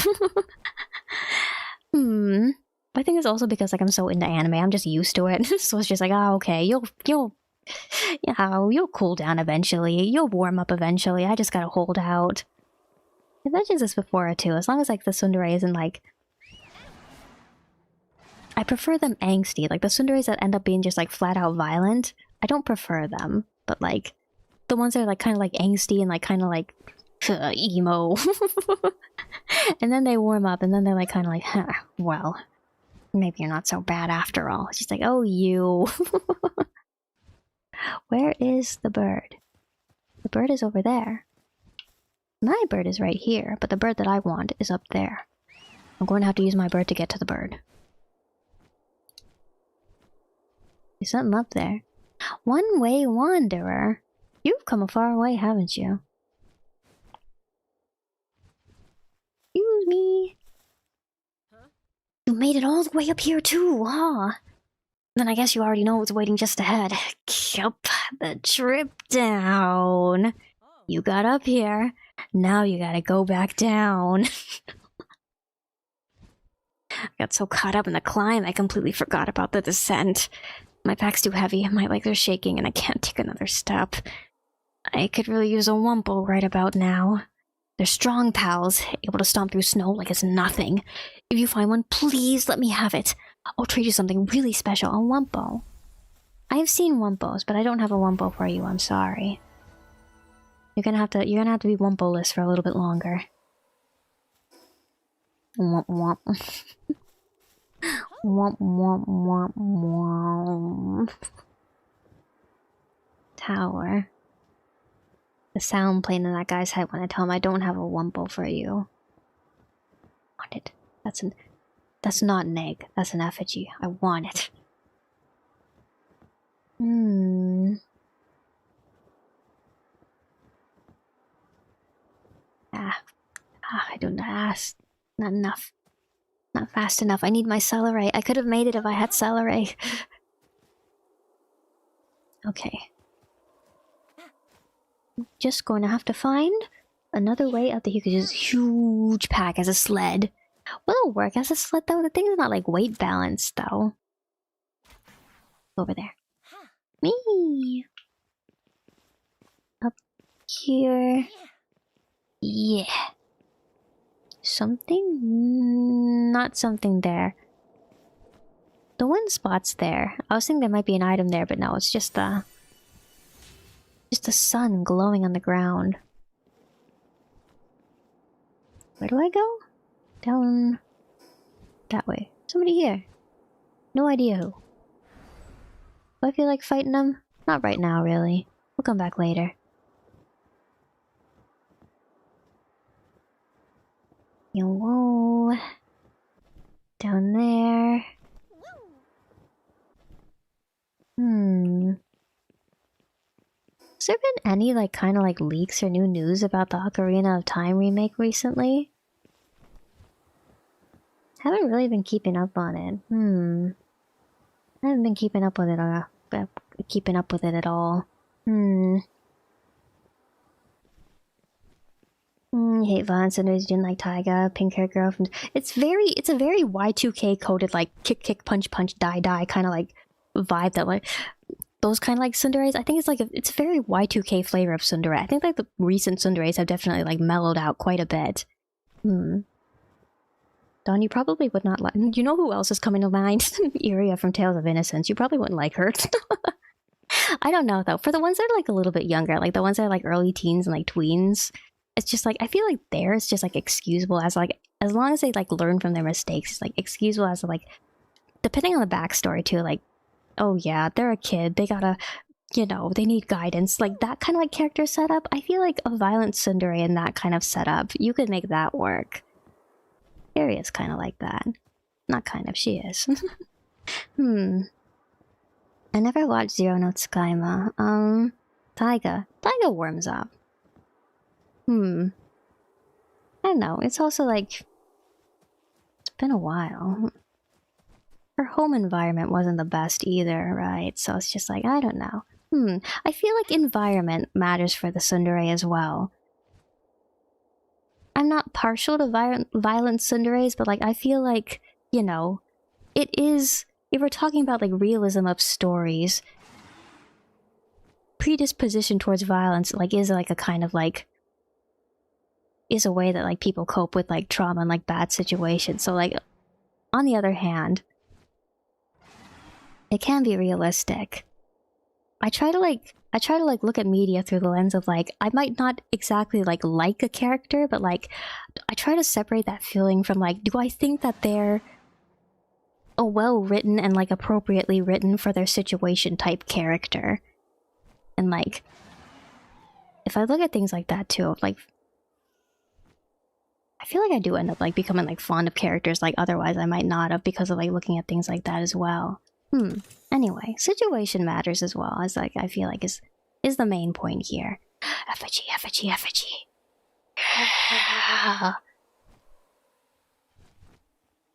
I think it's also because like I'm so into anime, I'm just used to it. So it's just like, oh, okay, you'll cool down eventually. You'll warm up eventually. I just gotta hold out. I've mentioned this before too. As long as like the tsundere isn't like, I prefer them angsty. Like the tsunderes that end up being just like flat out violent, I don't prefer them. But like the ones that are like kind of like angsty and like kind of like emo, and then they warm up and then they're like kind of like, huh, well, maybe you're not so bad after all. It's just like, oh, you. Where is the bird? The bird is over there. My bird is right here, but the bird that I want is up there. I'm going to have to use my bird to get to the bird. There's something up there. One-way wanderer. You've come a far way, haven't you? Excuse me. You made it all the way up here too, huh? Then I guess you already know what's waiting just ahead. Yup, the trip down. You got up here, now you gotta go back down. I got so caught up in the climb, I completely forgot about the descent. My pack's too heavy, my legs are shaking, and I can't take another step. I could really use a Wumpo right about now. They're strong pals, able to stomp through snow like it's nothing. If you find one, please let me have it. I'll trade you something really special, a Wumpo. I've seen Wumpos, but I don't have a Wumpo for you, I'm sorry. You're gonna have to be Wumpo-less for a little bit longer. Womp womp. Womp womp womp womp. Tower. The sound playing in that guy's head when I tell him I don't have a Wumpo for you. Want it. That's not an egg. That's an effigy. I want it. I don't know. Not enough. Not fast enough. I need my celery. I could have made it if I had celery. Okay. Just going to have to find Another way out there, you could use huge pack as a sled. Will it work as a sled though? The thing's not like weight balanced though. Over there. Me. Up here. Yeah. Something? Not something there. The one spot's there. I was thinking there might be an item there, but no, it's just the sun glowing on the ground. Where do I go? Down that way. Somebody here. No idea who. Do I feel like fighting them? Not right now, really. We'll come back later. Whoa. Down there. Has there been any like kind of like leaks or new news about the Ocarina of Time remake recently? Haven't really been keeping up on it. I haven't been keeping up with it at all. Hate violence and didn't like Taiga, pink hair girl from it's a very Y2K coded like kick punch punch die die kind of like vibe that like those kind of like tsunderes. I think it's like it's a very Y2K flavor of tsundere. I think like the recent tsunderes have definitely like mellowed out quite a bit. Dawn, you probably would not like. You know who else is coming to mind? Iria from Tales of Innocence. You probably wouldn't like her. I don't know though. For the ones that are like a little bit younger, like the ones that are like early teens and like tweens, it's just like I feel like theirs just like excusable as like as long as they like learn from their mistakes, it's like excusable as like depending on the backstory too. Like, oh yeah, they're a kid. They gotta, you know, they need guidance. Like that kind of like character setup. I feel like a violent tsundere in that kind of setup, you could make that work. Aria's kind of like that. Not kind of, she is. I never watched Zero no Tsukaima. Taiga warms up. I don't know, it's also like... It's been a while. Her home environment wasn't the best either, right? So it's just like, I don't know. I feel like environment matters for the tsundere as well. I'm not partial to violent tsunderes, but like I feel like, you know, it is, if we're talking about like realism of stories, predisposition towards violence like is like a kind of like is a way that like people cope with like trauma and like bad situations. So like on the other hand, it can be realistic. I try to look at media through the lens of like I might not exactly like a character, but like I try to separate that feeling from like, do I think that they're a well written and like appropriately written for their situation type character? And like if I look at things like that too, like I feel like I do end up like becoming like fond of characters like otherwise I might not have, because of like looking at things like that as well. Anyway, situation matters as well, as like I feel like is the main point here. Effigy.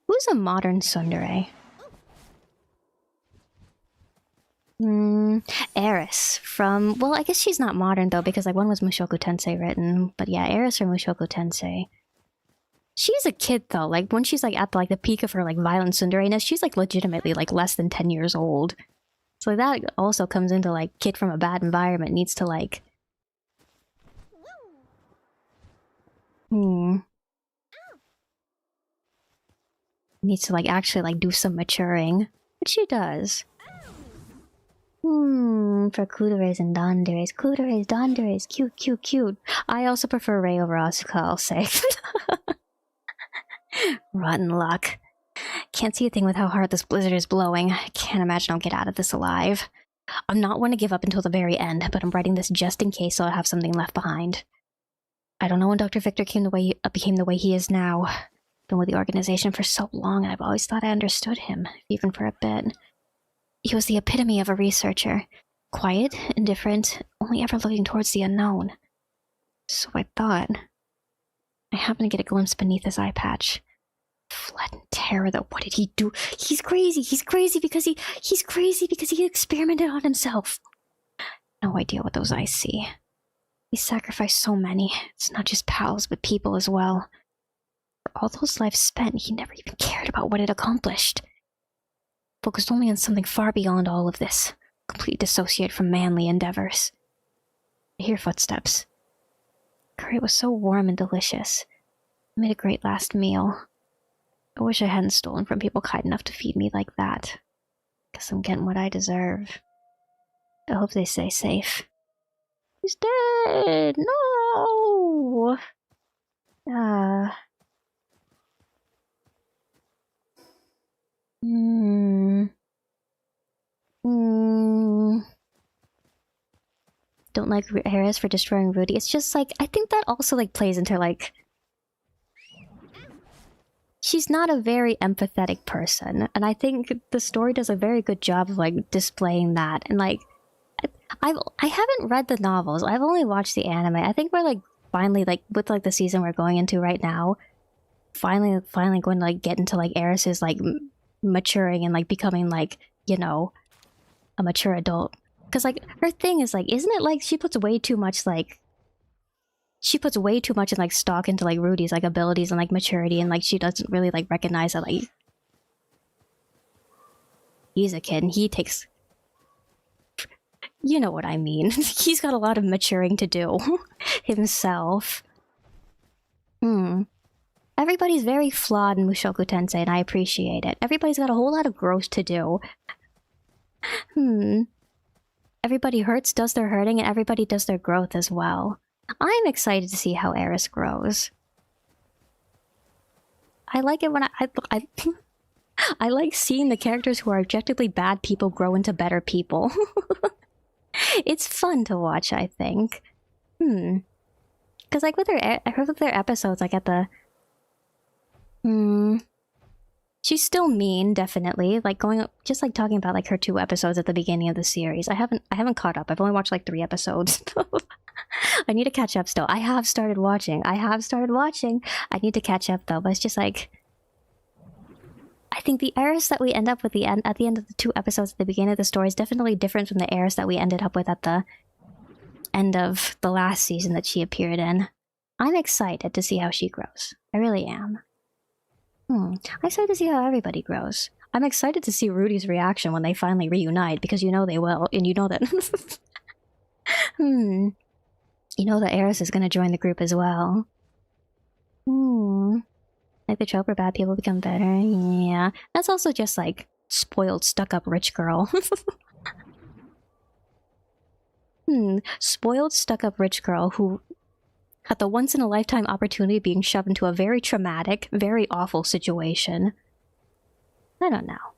Who's a modern tsundere? Eris from, well, I guess she's not modern though, because like one was Mushoku Tensei written, but yeah, Eris from Mushoku Tensei. She's a kid though, like when she's like at the peak of her like violent tsundere-ness, she's like legitimately like less than 10 years old. So like, that also comes into like kid from a bad environment needs to like needs to like actually like do some maturing, which she does. For kuderes and danderes, cute. I also prefer Rei over Asuka, I'll say. Rotten luck. Can't see a thing with how hard this blizzard is blowing. I can't imagine I'll get out of this alive. I'm not one to give up until the very end, but I'm writing this just in case so I'll have something left behind. I don't know when Dr. Victor became the way he is now. Been with the organization for so long, and I've always thought I understood him, even for a bit. He was the epitome of a researcher. Quiet, indifferent, only ever looking towards the unknown. So I thought. I happened to get a glimpse beneath his eye patch. Fled in terror though. What did he do? He's crazy because he experimented on himself. No idea what those eyes see. He sacrificed so many. It's not just pals, but people as well. For all those lives spent, he never even cared about what it accomplished. Focused only on something far beyond all of this. Completely dissociated from manly endeavors. I hear footsteps. Curry was so warm and delicious. It made a great last meal. I wish I hadn't stolen from people kind enough to feed me like that. Guess I'm getting what I deserve. I hope they stay safe. He's dead! No! Don't like Harris for destroying Rudy. It's just like, I think that also like plays into like... She's not a very empathetic person, and I think the story does a very good job of like displaying that. And like, I haven't read the novels. I've only watched the anime. I think we're like finally like with like the season we're going into right now, finally going to like get into like Eris's like maturing and like becoming like, you know, a mature adult. Because like her thing is like, isn't it like she puts way too much in like stock into like Rudy's like abilities and like maturity, and like she doesn't really like recognize that like he's a kid and he takes, you know what I mean. He's got a lot of maturing to do himself. Everybody's very flawed in Mushoku Tensei, and I appreciate it. Everybody's got a whole lot of growth to do. Everybody hurts, does their hurting, and everybody does their growth as well. I'm excited to see how Eris grows. I like it when I like seeing the characters who are objectively bad people grow into better people. It's fun to watch, I think. Because like with their episodes, like at the... She's still mean, definitely. Like just like talking about like her 2 episodes at the beginning of the series. I haven't caught up. I've only watched like 3 episodes. I need to catch up still. I have started watching. I need to catch up though, but it's just like... I think the Eris that we end up with at the end of the 2 episodes at the beginning of the story is definitely different from the Eris that we ended up with at the end of the last season that she appeared in. I'm excited to see how she grows. I really am. I'm excited to see how everybody grows. I'm excited to see Rudy's reaction when they finally reunite, because you know they will, and you know that... You know that Eris is gonna join the group as well. Like the trope where bad people become better. Yeah. That's also just like spoiled, stuck-up rich girl. Spoiled, stuck-up rich girl who had the once-in-a-lifetime opportunity of being shoved into a very traumatic, very awful situation. I don't know.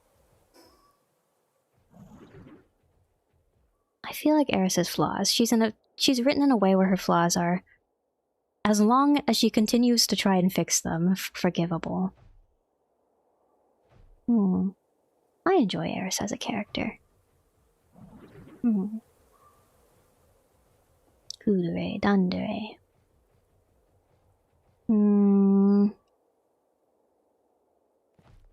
I feel like Eris has flaws. She's written in a way where her flaws are, as long as she continues to try and fix them, forgivable. I enjoy Eris as a character. Kudere, dandere.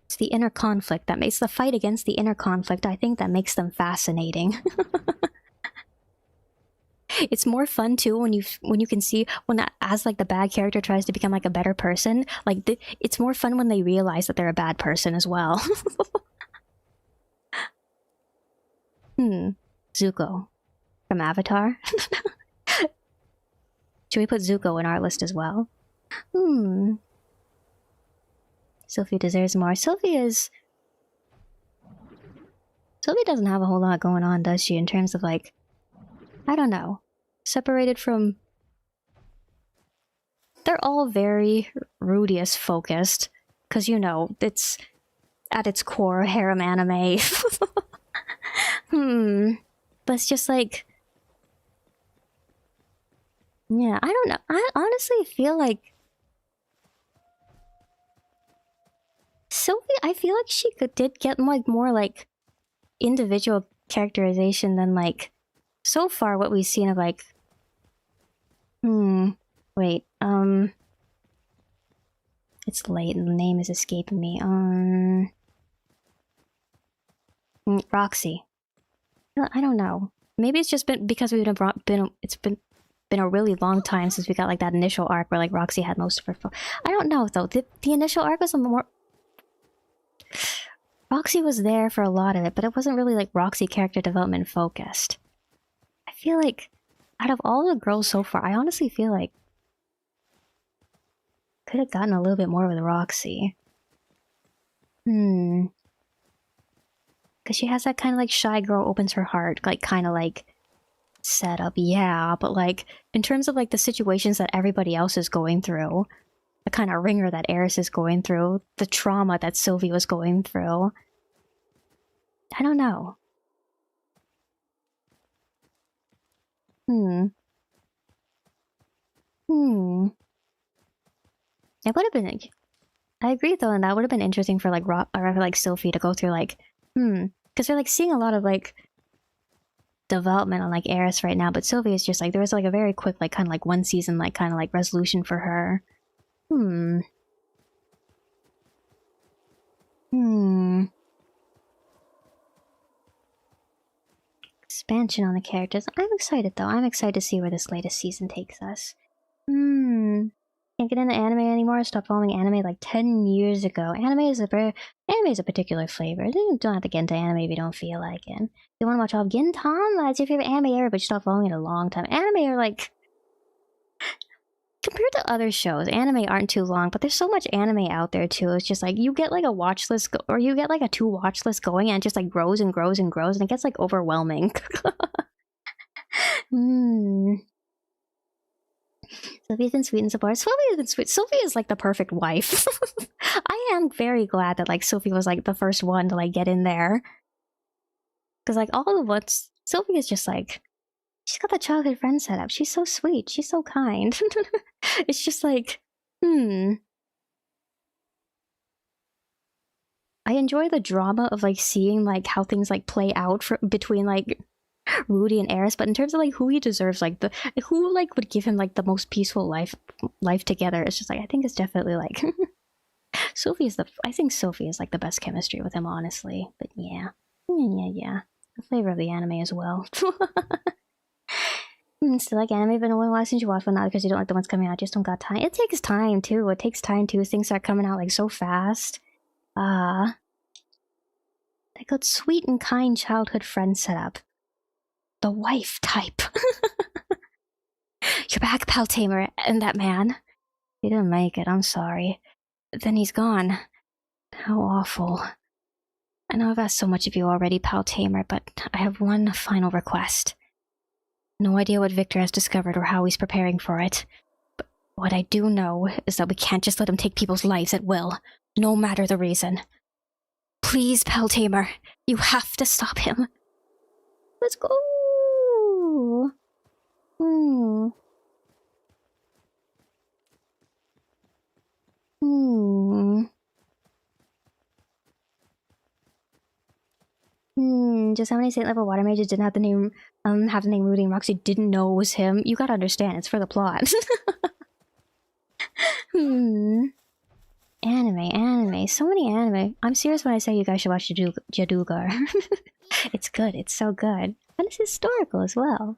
It's the inner conflict that makes the fight against the inner conflict, I think, that makes them fascinating. It's more fun too when you can see as like the bad character tries to become like a better person. Like it's more fun when they realize that they're a bad person as well. Zuko from Avatar. Should we put Zuko in our list as well? Sylvie deserves more. Sylvie doesn't have a whole lot going on, does she, in terms of like, I don't know. Separated from... They're all very Rudius focused. Because, you know, it's at its core harem anime. But it's just like... Yeah, I don't know. I honestly feel like... Sylvie, I feel like she did get like more like individual characterization than like... So far what we've seen of like... Wait, it's late and the name is escaping me. Roxy. I don't know. Maybe it's just been because we've been been a really long time since we got like that initial arc where like Roxy had most of her. I don't know though. The initial arc was a more. Roxy was there for a lot of it, but it wasn't really like Roxy character development focused. I feel like out of all the girls so far, I honestly feel like could have gotten a little bit more with Roxy. Because she has that kind of like shy girl opens her heart, like kind of like setup, yeah, but like in terms of like the situations that everybody else is going through, the kind of ringer that Eris is going through, the trauma that Sylvie was going through, I don't know. It would have been. I agree though, and that would have been interesting for like Sylvie to go through like, because we're like seeing a lot of like development on like Eris right now, but Sylvie is just like there was like a very quick like kind of like one season like kind of like resolution for her. Expansion on the characters. I'm excited though. I'm excited to see where this latest season takes us. Can't get into anime anymore. I stopped following anime like 10 years ago. Anime is a particular flavor. You don't have to get into anime if you don't feel like it. If you want to watch all of Gintama, that's your favorite anime ever, but you stopped following it a long time. Anime are like... Compared to other shows, anime aren't too long, but there's so much anime out there too. It's just like, you get like a watch list, or you get like a 2 watch list going, and it just like grows and grows and grows, and it gets like overwhelming. Sylvie's been sweet and supportive. Sylvie's been sweet. Sylvie is like the perfect wife. I am very glad that like Sylvie was like the first one to like get in there. Because like all of what's... Sylvie is just like... She's got the childhood friend set up. She's so sweet. She's so kind. It's just like... I enjoy the drama of like seeing like how things like play out between like Rudy and Eris, but in terms of like who he deserves, like who like would give him like the most peaceful life together, it's just like I think it's definitely like I think Sophie is like the best chemistry with him, honestly. But yeah, the flavor of the anime as well. Still like anime, but why since you watch one? Not because you don't like the ones coming out, just don't got time. It takes time too. It takes time too. Things start coming out like so fast. They got sweet and kind childhood friend setup. The wife type. You're back, pal tamer, and that man. He didn't make it, I'm sorry. Then he's gone. How awful. I know I've asked so much of you already, pal tamer, but I have one final request. No idea what Victor has discovered or how he's preparing for it. But what I do know is that we can't just let him take people's lives at will, no matter the reason. Please, pal tamer, you have to stop him. Let's go. Just how many state level water mages didn't have the name Rudy and Roxy didn't know it was him? You gotta understand, it's for the plot. Anime. So many anime. I'm serious when I say you guys should watch Jadugar. It's good, it's so good. And it's historical as well.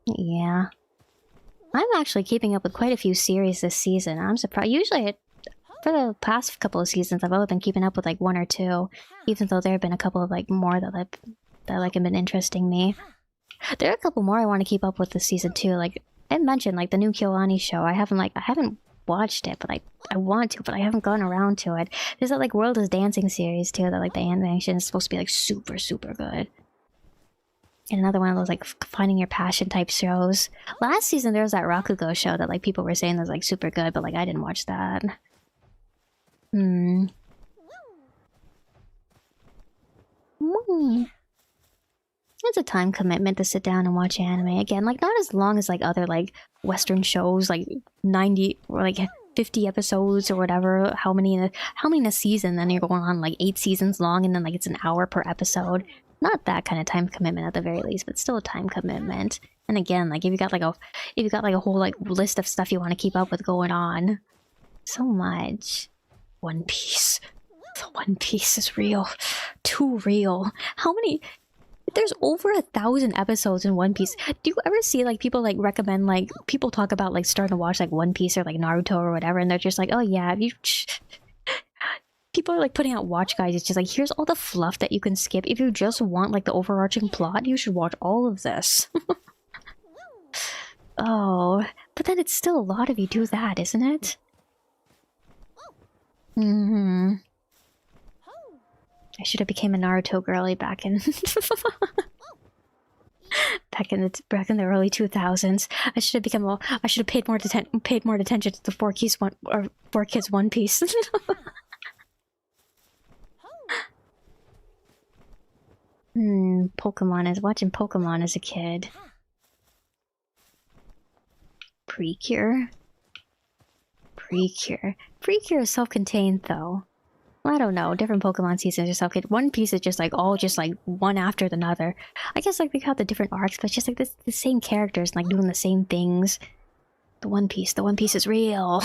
Yeah. I'm actually keeping up with quite a few series this season. I'm surprised. Usually, for the past couple of seasons, I've only been keeping up with like 1 or 2, even though there have been a couple of like more that have been interesting me. There are a couple more I want to keep up with this season too. Like I mentioned, like the new Kyoani show. I haven't watched it, but I want to, but I haven't gone around to it. There's that like World is Dancing series too, that like the animation is supposed to be like super good. And another one of those like finding your passion type shows. Last season there was that Rakugo show that like people were saying was like super good, but like I didn't watch that. It's a time commitment to sit down and watch anime again. Like not as long as like other like Western shows, like 90 or like 50 episodes or whatever. How many in a season? Then you're going on like 8 seasons long, and then like it's an hour per episode. Not that kind of time commitment at the very least, but still a time commitment. And again, like if you got like a whole like list of stuff you want to keep up with going on, so much. One Piece. The One Piece is real. Too real. How many... There's over 1,000 episodes in One Piece. Do you ever see like people like recommend like people talk about like starting to watch like One Piece or like Naruto or whatever, and they're just like, oh yeah, you people are like putting out watch guides. It's just like, here's all the fluff that you can skip. If you just want like the overarching plot, you should watch all of this. Oh, but then it's still a lot if you do that, isn't it? I should have became a Naruto girly back in back in the early 2000s. I should have become a, I should have paid more attention to the Four Kids One Piece. Watching Pokemon as a kid. Precure is self-contained though. I don't know, different Pokemon seasons are self-contained. One Piece is just like all just like one after another. I guess like they got the different arcs, but it's just like the same characters like doing the same things. The One Piece is real.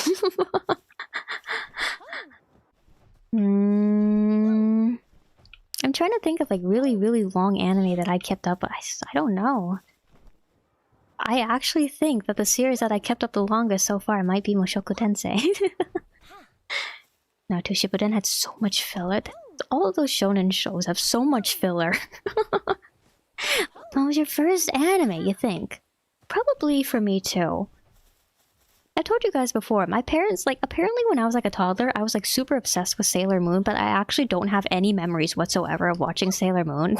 I'm trying to think of like really long anime that I kept up, but I don't know. I actually think that the series that I kept up the longest so far might be Mushoku Tensei. Naruto Shippuden had so much filler. All of those shonen shows have so much filler. What was your first anime, you think? Probably for me too. I told you guys before, my parents, like, apparently when I was like a toddler, I was like super obsessed with Sailor Moon, but I actually don't have any memories whatsoever of watching Sailor Moon.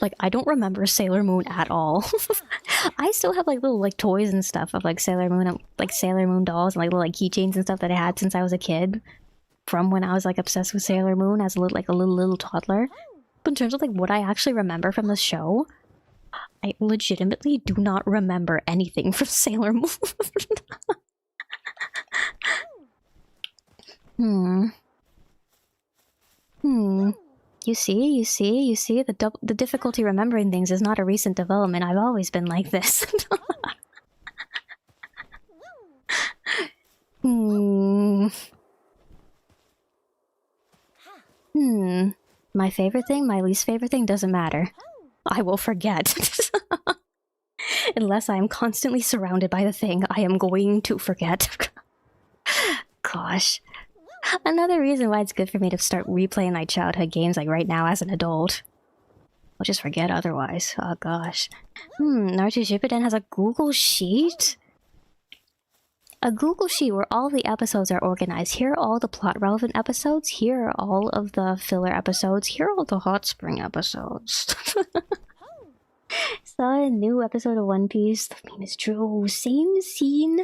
Like, I don't remember Sailor Moon at all. I still have like little like toys and stuff of like Sailor Moon, like Sailor Moon dolls and like little like keychains and stuff that I had since I was a kid. From when I was like obsessed with Sailor Moon as a little toddler. But in terms of like what I actually remember from the show, I legitimately do not remember anything from Sailor Moon. You see, the difficulty remembering things is not a recent development. I've always been like this. My favorite thing, my least favorite thing doesn't matter. I will forget. Unless I am constantly surrounded by the thing, I am going to forget. Gosh. Another reason why it's good for me to start replaying my childhood games like right now as an adult. I'll just forget otherwise. Oh gosh. Naruto Shippuden has a Google Sheet? A Google Sheet where all the episodes are organized. Here are all the plot relevant episodes. Here are all of the filler episodes. Here are all the hot spring episodes. Saw a new episode of One Piece. The meme is true. Same scene.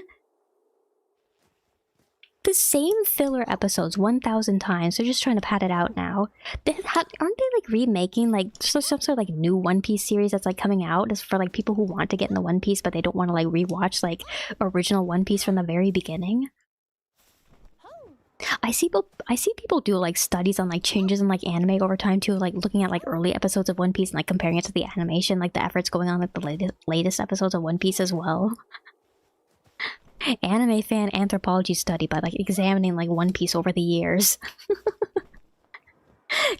The same filler episodes 1,000 times. They're just trying to pad it out now. Aren't they like remaking like some sort of like new One Piece series that's like coming out? Is for like people who want to get in the One Piece but they don't want to like rewatch like original One Piece from the very beginning. I see people do like studies on like changes in like anime over time too, like looking at like early episodes of One Piece and like comparing it to the animation, like the efforts going on with the latest episodes of One Piece as well. Anime fan anthropology study by like examining like One Piece over the years.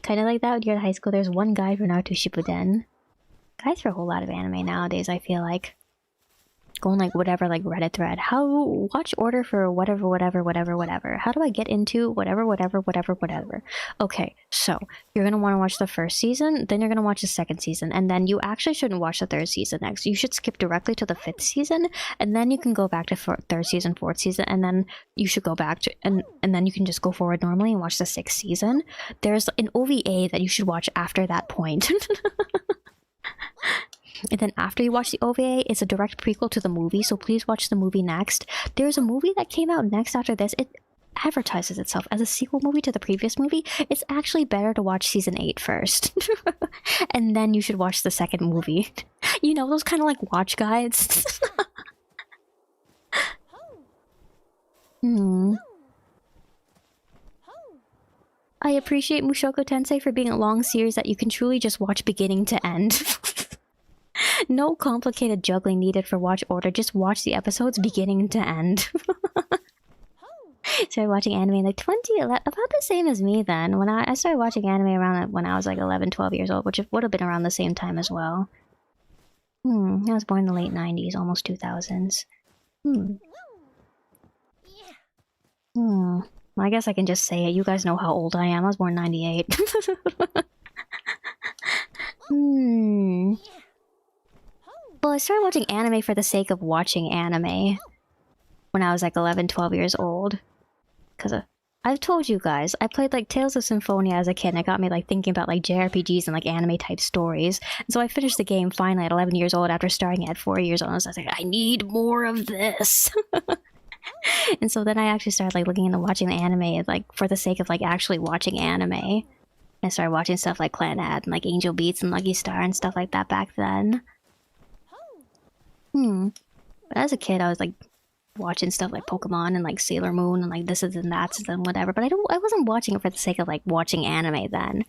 Kind of like that when you're in high school. There's one guy for Naruto Shippuden. Guys for a whole lot of anime nowadays, I feel like. Going like whatever like Reddit thread. How watch order for whatever. How do I get into whatever. Okay, so you're gonna want to watch the first season, then you're gonna watch the second season, and then you actually shouldn't watch the third season next. You should skip directly to the 5th season, and then you can go back to third season, 4th season, and then you should go back to and then you can just go forward normally and watch the 6th season. There's an OVA that you should watch after that point. And then after you watch the OVA, it's a direct prequel to the movie, so please watch the movie next. There's a movie that came out next after this. It advertises itself as a sequel movie to the previous movie. It's actually better to watch season 8 first. And then you should watch the second movie. You know, those kind of like watch guides. I appreciate Mushoku Tensei for being a long series that you can truly just watch beginning to end. No complicated juggling needed for watch order, just watch the episodes beginning to end. Started watching anime in like 2011, about the same as me then. When I started watching anime around when I was like 11, 12 years old, which would have been around the same time as well. I was born in the late 90s, almost 2000s. Well, I guess I can just say it. You guys know how old I am. I was born in 98. Well, I started watching anime for the sake of watching anime when I was like 11, 12 years old. Because I've told you guys, I played like Tales of Symphonia as a kid, and it got me like thinking about like JRPGs and like anime type stories. And so I finished the game finally at 11 years old after starting it at 4 years old. And I was like, I need more of this. And so then I actually started like looking into watching the anime like for the sake of like actually watching anime. I started watching stuff like Clannad and like Angel Beats and Lucky Star and stuff like that back then. But as a kid, I was like watching stuff like Pokemon and like Sailor Moon and like this is and that's and whatever. But I wasn't watching it for the sake of like watching anime then.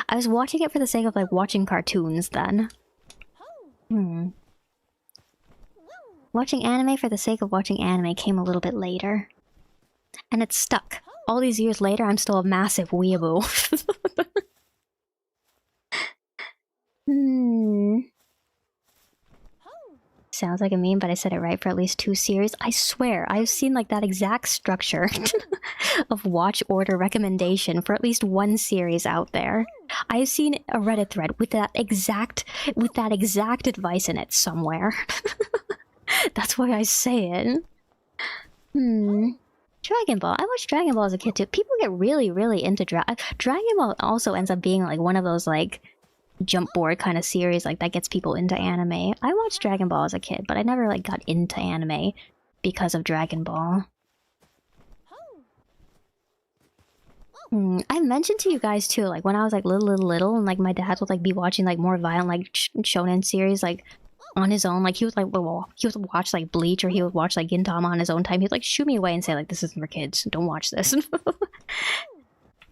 I was watching it for the sake of like watching cartoons then. Watching anime for the sake of watching anime came a little bit later. And it stuck. All these years later, I'm still a massive weeaboo. Sounds like a meme, but I said it right for at least 2 series. I swear, I've seen like that exact structure of watch order recommendation for at least 1 series out there. I've seen a Reddit thread with that exact advice in it somewhere. That's why I say it. Dragon Ball. I watched Dragon Ball as a kid too. People get really, really into Dragon Ball. Also ends up being like one of those like jump board kind of series like that gets people into anime. I watched Dragon Ball as a kid, but I never like got into anime because of Dragon Ball. I mentioned to you guys too, like when I was like little, and like my dad would like be watching like more violent like shonen series like on his own. Like he would watch like Bleach, or he would watch like Gintama on his own time. He'd like shoo me away and say like, this isn't for kids, don't watch this. And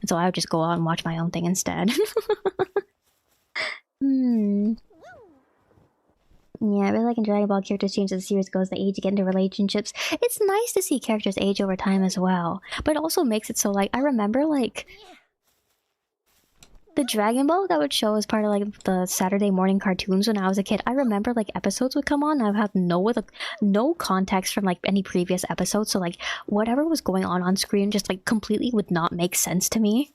so I would just go out and watch my own thing instead. Yeah, I really like in Dragon Ball characters change as the series goes, they age, get into relationships. It's nice to see characters age over time as well, but it also makes it so like I remember like the Dragon Ball that would show as part of like the Saturday morning cartoons when I was a kid. I remember like episodes would come on and I would have no context from like any previous episodes, so like whatever was going on screen just like completely would not make sense to me.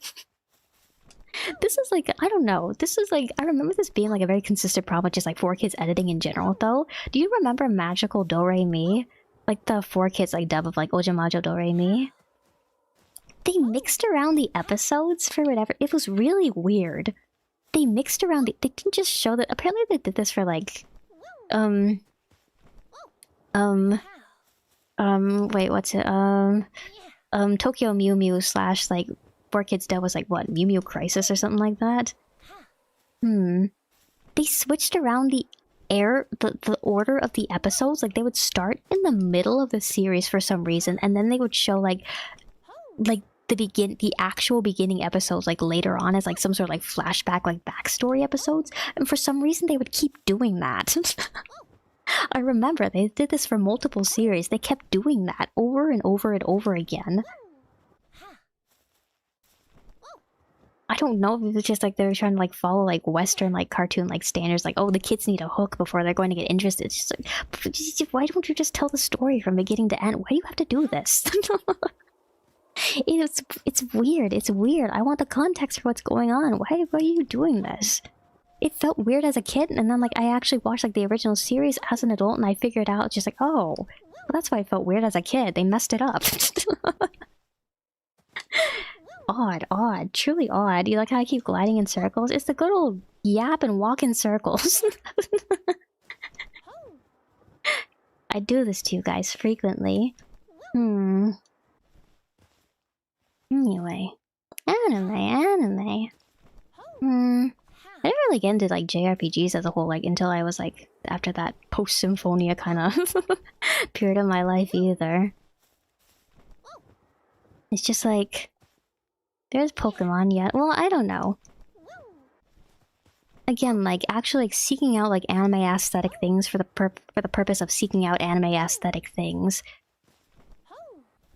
This is like, I don't know, this is like, I remember this being like a very consistent problem with just like 4Kids editing in general though. Do you remember Magical Do-Re-Mi? Like the 4Kids like dub of like Ojamajo Do-Re-Mi? They mixed around the episodes for whatever, it was really weird. They mixed around they didn't just show that, apparently they did this for like, wait, what's it, Tokyo Mew Mew / like 4Kids dub was like what, Mew Mew Crisis or something like that. They switched around the order of the episodes. Like they would start in the middle of the series for some reason, and then they would show like the actual beginning episodes like later on as like some sort of like flashback like backstory episodes, and for some reason they would keep doing that. I remember they did this for multiple series. They kept doing that over and over and over again. I don't know if it was just like they were trying to like follow like Western like cartoon like standards, like, oh, the kids need a hook before they're going to get interested. It's just like, why don't you just tell the story from beginning to end? Why do you have to do this? It's weird. It's weird. I want the context for what's going on. Why are you doing this? It felt weird as a kid, and then like I actually watched like the original series as an adult, and I figured out just like, oh, well, that's why it felt weird as a kid. They messed it up. Odd, truly odd. You like how I keep gliding in circles? It's the good old yap and walk in circles. I do this to you guys frequently. Anyway. Anime. I didn't really get into like JRPGs as a whole, like until I was like after that post-Symphonia kind of period of my life either. It's just like there's Pokemon yet. Well, I don't know. Again, like actually like seeking out like anime aesthetic things for the purpose of seeking out anime aesthetic things.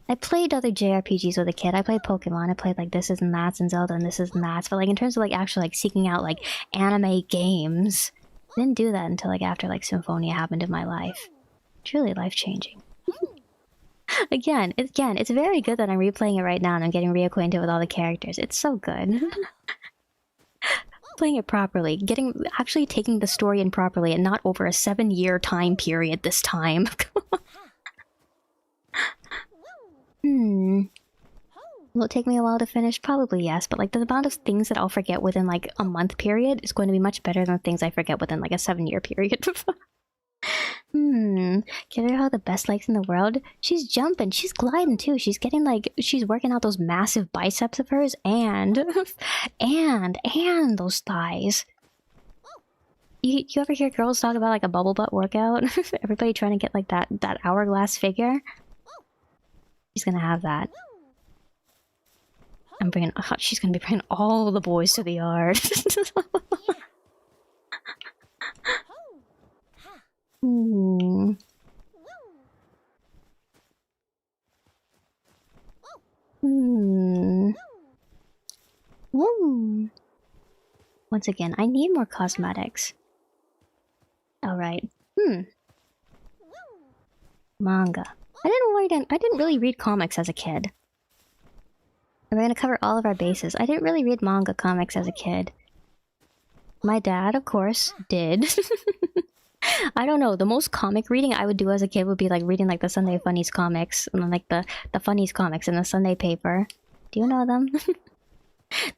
I played other JRPGs with a kid. I played Pokemon. I played like This Is and That's and Zelda and This Is and That's. But like in terms of like actually like seeking out like anime games, I didn't do that until like after like Symphonia happened in my life. Truly life changing. Again, it's very good that I'm replaying it right now and I'm getting reacquainted with all the characters. It's so good. Playing it properly, actually taking the story in properly and not over a 7-year time period this time. Will it take me a while to finish? Probably yes, but like the amount of things that I'll forget within like a month period is going to be much better than things I forget within like a 7-year period. Give her the best legs in the world. She's jumping, she's gliding too. She's getting like, she's working out those massive biceps of hers and those thighs. You ever hear girls talk about like a bubble butt workout? Everybody trying to get like that hourglass figure. She's gonna have that. She's gonna be bringing all the boys to the yard. Once again, I need more cosmetics. Alright. Manga. I didn't really read comics as a kid. And we're gonna cover all of our bases. I didn't really read manga comics as a kid. My dad, of course, did. I don't know, the most comic reading I would do as a kid would be like reading like the Sunday Funnies comics, and then like the Funnies comics in the Sunday paper. Do you know them?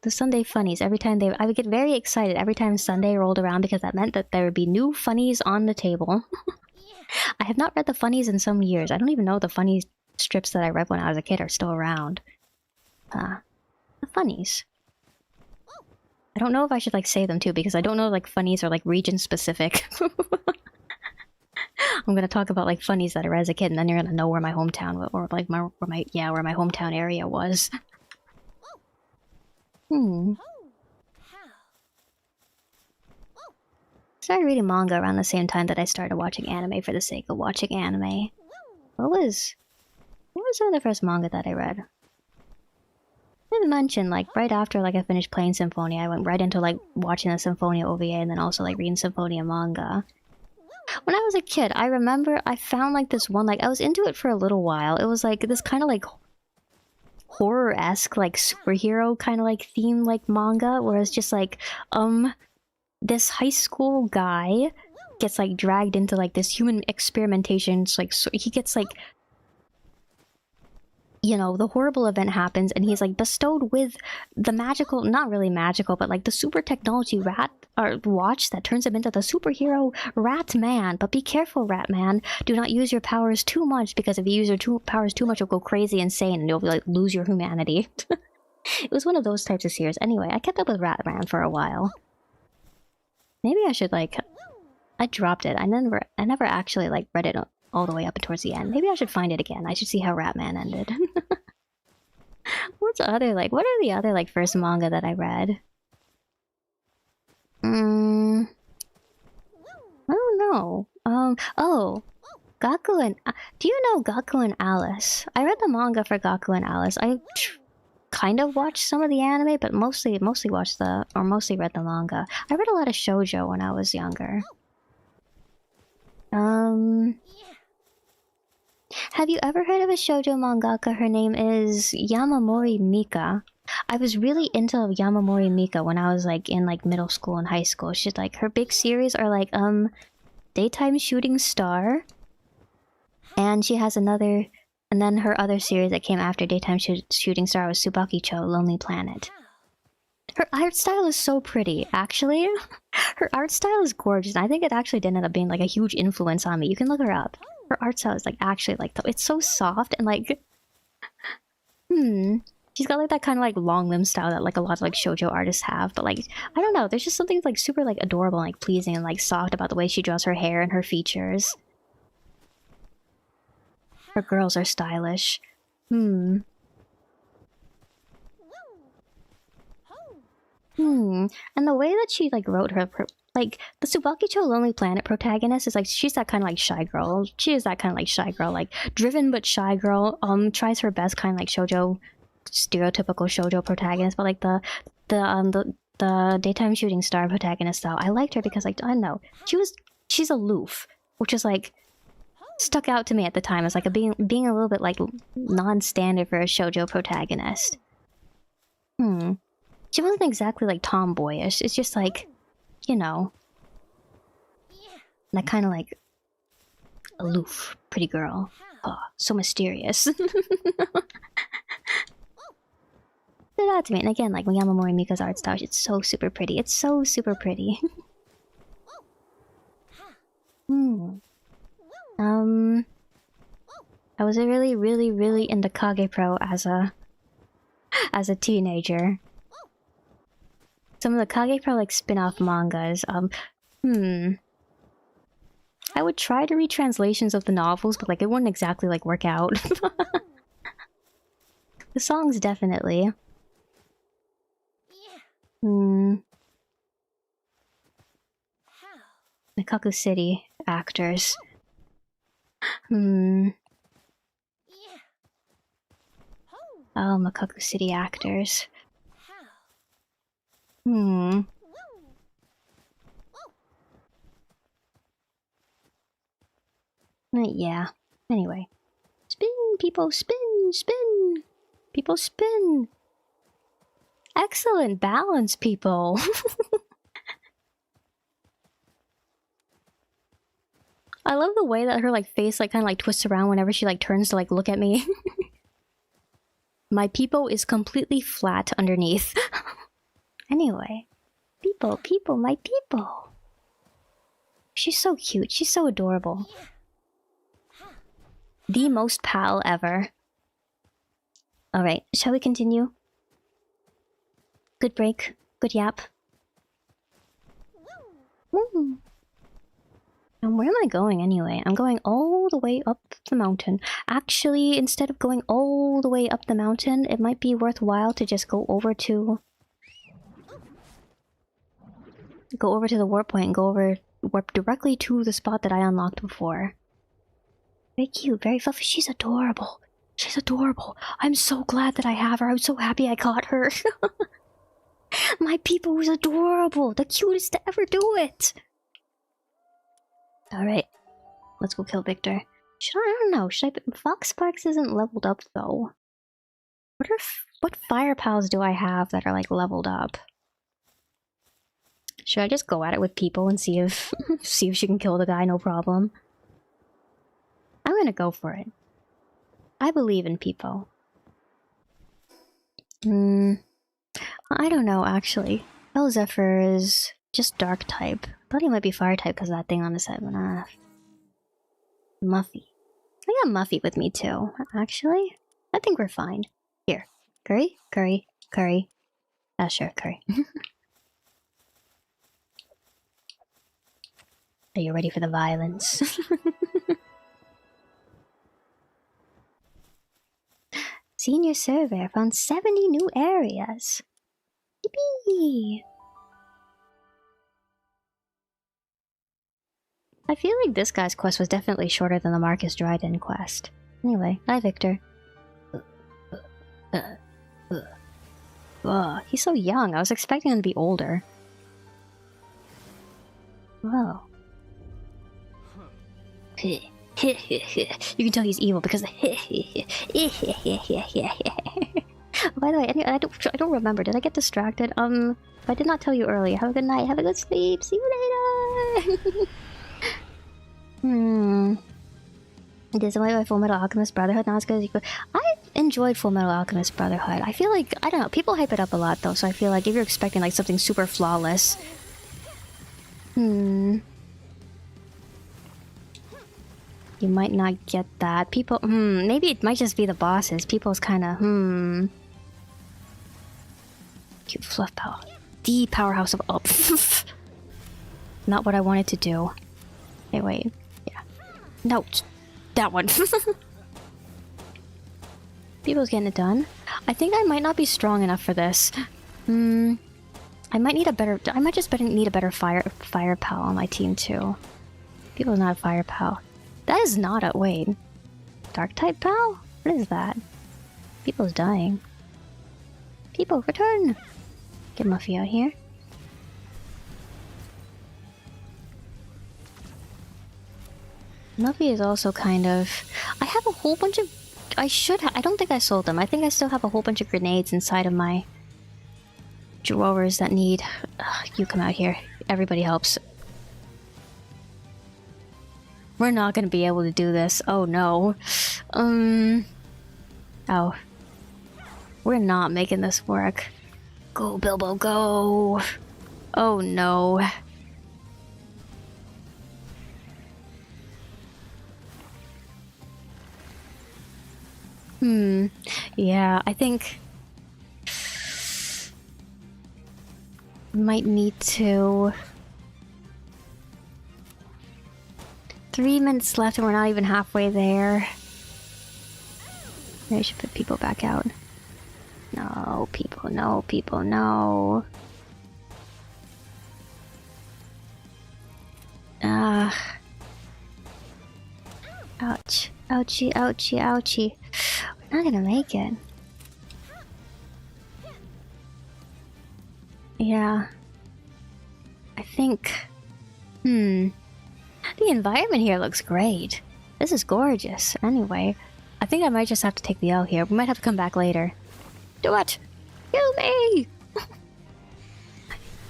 The Sunday Funnies, every time I would get very excited every time Sunday rolled around because that meant that there would be new funnies on the table. I have not read the funnies in some years. I don't even know the funny strips that I read when I was a kid are still around. The funnies. I don't know if I should like say them too because I don't know like funnies are like region specific. I'm gonna talk about like funnies that I read as a kid and then you're gonna know where my hometown or like where my hometown area was. Started reading manga around the same time that I started watching anime for the sake of watching anime. What was some of the first manga that I read? I didn't mention, like, right after like I finished playing Symphonia, I went right into like watching the Symphonia OVA and then also like reading Symphonia manga. When I was a kid, I remember I found like this one, like I was into it for a little while. It was like this kind of like horror-esque, like superhero kind of like theme like manga, where it's just like, this high school guy gets like dragged into like this human experimentation. It's like, so he gets like, you know, the horrible event happens and he's like bestowed with the magical, not really magical, but like the super technology rat or watch that turns him into the superhero Rat Man. But be careful, Rat Man. Do not use your powers too much because if you use your powers too much, you'll go crazy insane and you'll like lose your humanity. It was one of those types of series. Anyway, I kept up with Rat Man for a while. Maybe I should like, I dropped it. I never actually like read it all the way up towards the end. Maybe I should find it again. I should see how Ratman ended. What are the other like first manga that I read? I don't know. Oh, Gaku and do you know Gaku and Alice? I read the manga for Gaku and Alice. I kind of watched some of the anime, but mostly read the manga. I read a lot of shoujo when I was younger. Have you ever heard of a shoujo mangaka? Her name is Yamamori Mika. I was really into Yamamori Mika when I was like in like middle school and high school. She's like, her big series are like Daytime Shooting Star, and she has another, and then her other series that came after Daytime Shooting Star was Tsubaki-cho Lonely Planet. Her art style is so pretty, actually. Her art style is gorgeous, and I think it actually did end up being like a huge influence on me. You can look her up. Her art style is like actually like, it's so soft and like, she's got like that kind of like long limb style that like a lot of like shoujo artists have, but like, I don't know, there's just something like super like adorable and like pleasing and like soft about the way she draws her hair and her features. Her girls are stylish. And the way that she like wrote her Like, the Tsubakicho Lonely Planet protagonist is like, she's that kind of like shy girl. She is that kind of like shy girl, like driven but shy girl. Tries her best, kind of like shoujo, stereotypical shoujo protagonist. But like the daytime shooting star protagonist though, I liked her because like I don't know, she's aloof, which is like stuck out to me at the time as like being a little bit like non-standard for a shoujo protagonist. She wasn't exactly like tomboyish. It's just like, you know, that kind of like aloof, pretty girl. Oh, so mysterious. Stood out to me. And again, like when Yamamori Mika's art style, it's so super pretty. It's so super pretty. I was really, really, really into Kage Pro as a teenager. Some of the Kage Pro like spin-off mangas, I would try to read translations of the novels, but like it wouldn't exactly like work out. The songs definitely. Mikaku City actors. Oh, Mikaku City actors. Yeah. Anyway. Spin, people, spin, spin! People spin! Excellent balance, people! I love the way that her like face like kind of like twists around whenever she like turns to like look at me. My peepo is completely flat underneath. Anyway. People, my peepo! She's so cute, she's so adorable. The most pal ever. Alright, shall we continue? Good break. Good yap. And where am I going anyway? I'm going all the way up the mountain. Actually, instead of going all the way up the mountain, it might be worthwhile to just go over to the warp point and warp directly to the spot that I unlocked before. Very cute, very fluffy. She's adorable. She's adorable. I'm so glad that I have her. I'm so happy I caught her. My people was adorable. The cutest to ever do it. Alright. Let's go kill Victor. I don't know. Fox Sparks isn't leveled up though. What fire pals do I have that are like leveled up? Should I just go at it with people and see if she can kill the guy, no problem? I'm gonna go for it. I believe in people. I don't know, actually. El Zephyr is just dark type. Thought he might be fire type because of that thing on the side. But Muffy. I got Muffy with me too, actually. I think we're fine. Here. Curry? Curry. Curry. Sure, curry. Are you ready for the violence? Senior surveyor found 70 new areas. Yippee! I feel like this guy's quest was definitely shorter than the Marcus Dryden quest. Anyway, hi Victor. He's so young. I was expecting him to be older. Whoa. You can tell he's evil because of By the way, I don't remember. Did I get distracted? I did not tell you earlier. Have a good night. Have a good sleep. See you later. Disappointed by Full Metal Alchemist Brotherhood. Not as good as you could. I've enjoyed Full Metal Alchemist Brotherhood. I feel like, I don't know, people hype it up a lot though, so I feel like if you're expecting like something super flawless, you might not get that. People, maybe it might just be the bosses. People's kinda, Cute fluff power. The powerhouse of up. Not what I wanted to do. Hey, wait. Yeah. No, that one. People's getting it done. I think I might not be strong enough for this. I might need a better. I might just need a better fire pal on my team too. People's not a fire pal. That is not a wait. Dark type pal? What is that? People's dying. People return. Get Muffy out here. Muffy is also kind of. I have a whole bunch of. I don't think I sold them. I think I still have a whole bunch of grenades inside of my drawers that need. You come out here. Everybody helps. We're not gonna be able to do this. Oh no. Oh. We're not making this work. Go, Bilbo, go! Oh no. Yeah, I think... might need to... 3 minutes left and we're not even halfway there. Maybe I should put people back out. No, people, no, people, no. Ouch. Ouchie, ouchie, ouchie. We're not gonna make it. Yeah. I think... The environment here looks great. This is gorgeous. Anyway, I think I might just have to take the L here. We might have to come back later. Do it! Kill me!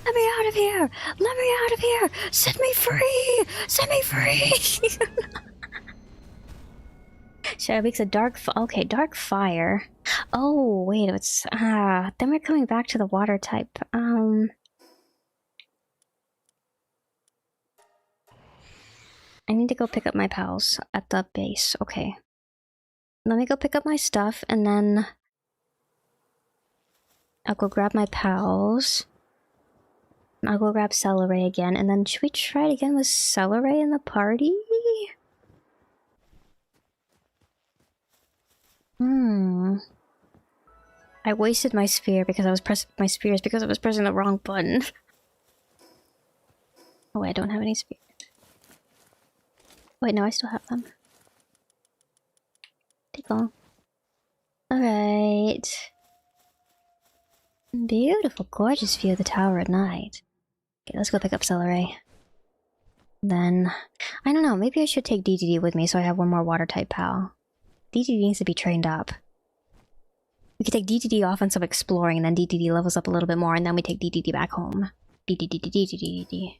Let me out of here! Let me out of here! Set me free! Set me free! Shadow makes a dark okay, dark fire. Oh, wait, it's... then we're coming back to the water type. I need to go pick up my pals at the base. Okay. Let me go pick up my stuff, and then... I'll go grab my pals. I'll go grab Celery again, and then should we try it again with Celery in the party? I wasted my sphere because I was pressing my spears because I was pressing the wrong button. Oh wait, I don't have any spears. Wait, no, I still have them. Tickle. Alright. Beautiful, gorgeous view of the tower at night. Okay, let's go pick up Celery. Then... I don't know, maybe I should take DDD with me so I have one more water type pal. DDD needs to be trained up. We could take DDD off on some exploring and then DDD levels up a little bit more and then we take DDD back home. DDD.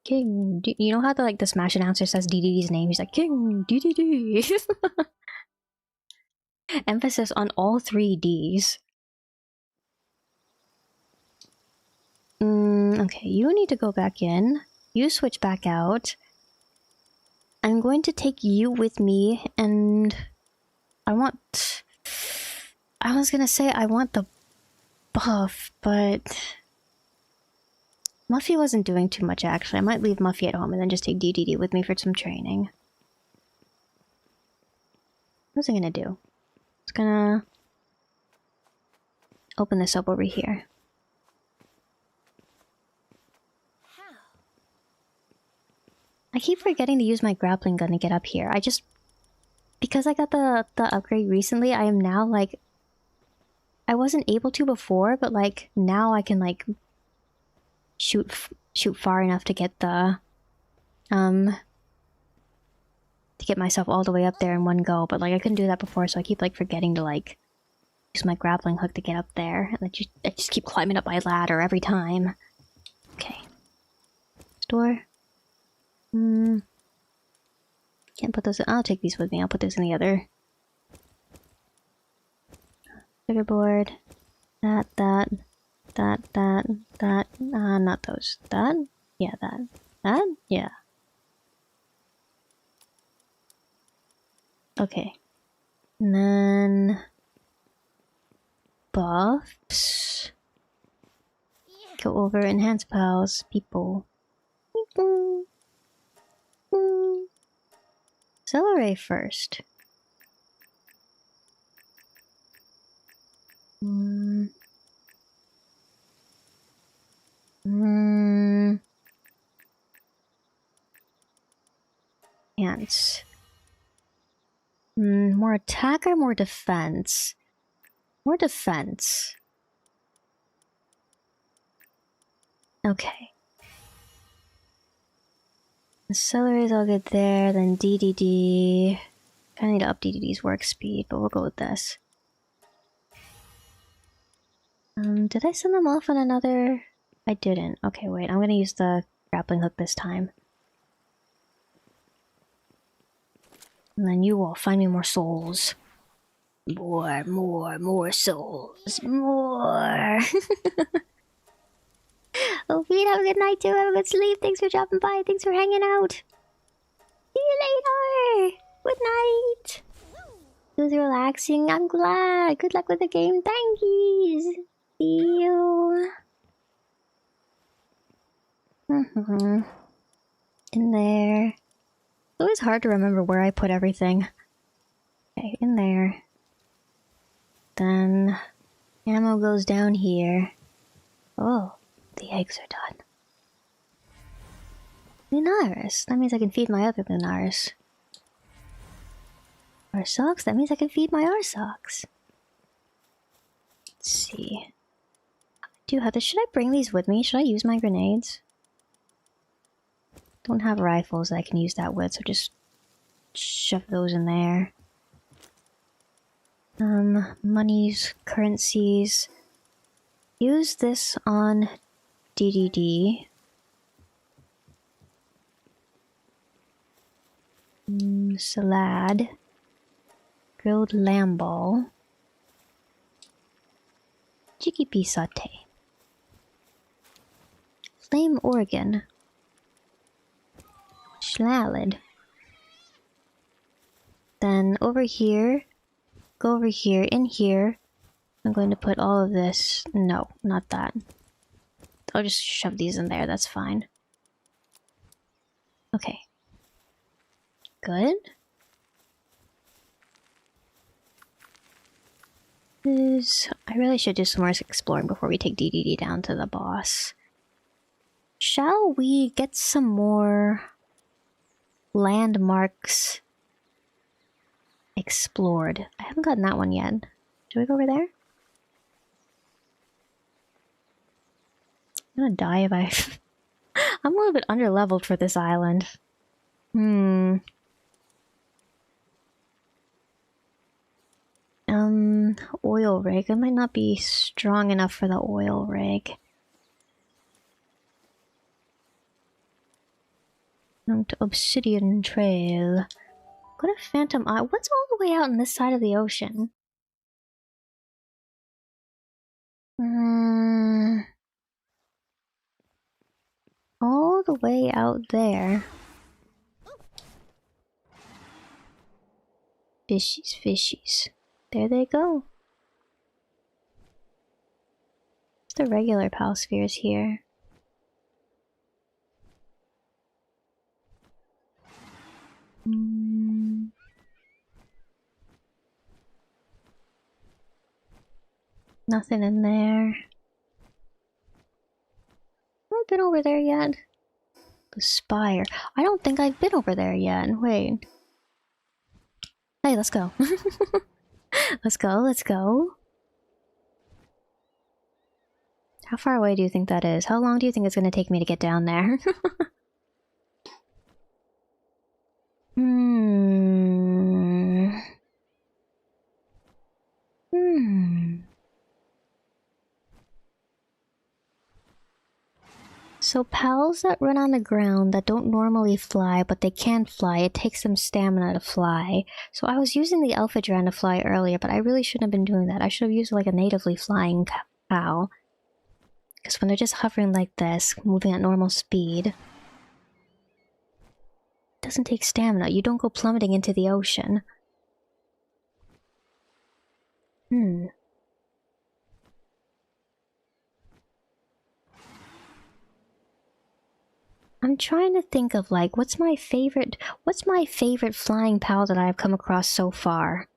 King, you know how the Smash announcer says DDD's name? He's like, King, DDD. Emphasis on all 3 Ds. Okay, you need to go back in. You switch back out. I'm going to take you with me, and... I was gonna say I want the buff, but... Muffy wasn't doing too much, actually. I might leave Muffy at home and then just take DDD with me for some training. What's it gonna do? It's gonna... open this up over here. I keep forgetting to use my grappling gun to get up here. I just... Because I got the upgrade recently, I am now, like... I wasn't able to before, but, like, now I can, like... shoot far enough to get the... to get myself all the way up there in one go, but, like, I couldn't do that before, so I keep, like, forgetting to, like... use my grappling hook to get up there. And I just keep climbing up my ladder every time. Okay. Store. Can't put those in. I'll take these with me. I'll put this in the other. Triggerboard. That. Not those. That? Yeah, that. That? Yeah. Okay. And then... buffs. Go over enhance pals. People. Celery first. Ants. More attack or more defense? More defense. Okay. Accelerates all good there, then DDD. Kinda need to up DDD's work speed, but we'll go with this. Did I send them off on another? I didn't. Okay, wait, I'm gonna use the grappling hook this time. And then you will find me more souls. More souls. More! Oh, Pete, have a good night too. Have a good sleep. Thanks for dropping by. Thanks for hanging out. See you later. Good night. It was relaxing. I'm glad. Good luck with the game. Thank you. See you. In there. It's always hard to remember where I put everything. Okay, in there. Then ammo goes down here. Oh, the eggs are done. Lunaris. That means I can feed my other Lunaris. Arsox? That means I can feed my Arsox. Let's see. I do have this. Should I bring these with me? Should I use my grenades? Don't have rifles that I can use that with, so just shove those in there. Monies, currencies. Use this on DDD. Salad. Grilled lamb ball. Chickpea saute. Flame organ. Salad. Then over here, go over here, in here, I'm going to put all of this. No, not that. I'll just shove these in there, that's fine. Okay. Good. I really should do some more exploring before we take DDD down to the boss. Shall we get some more landmarks explored? I haven't gotten that one yet. Should we go over there? I'm gonna die if I... I'm a little bit underleveled for this island. Oil rig. I might not be strong enough for the oil rig. To Obsidian Trail. Go to Phantom Eye. What's all the way out on this side of the ocean? All the way out there. Fishies, fishies. There they go. The regular pal spheres here. Nothing in there. Have I been over there yet? The spire. I don't think I've been over there yet. Wait. Hey, let's go. Let's go, let's go. How far away do you think that is? How long do you think it's gonna take me to get down there? So pals that run on the ground that don't normally fly, but they can fly, it takes them stamina to fly. So I was using the Alpha Dran to fly earlier, but I really shouldn't have been doing that. I should have used like a natively flying pal. Because when they're just hovering like this, moving at normal speed, it doesn't take stamina. You don't go plummeting into the ocean. I'm trying to think of like, what's my favorite flying pal that I've come across so far?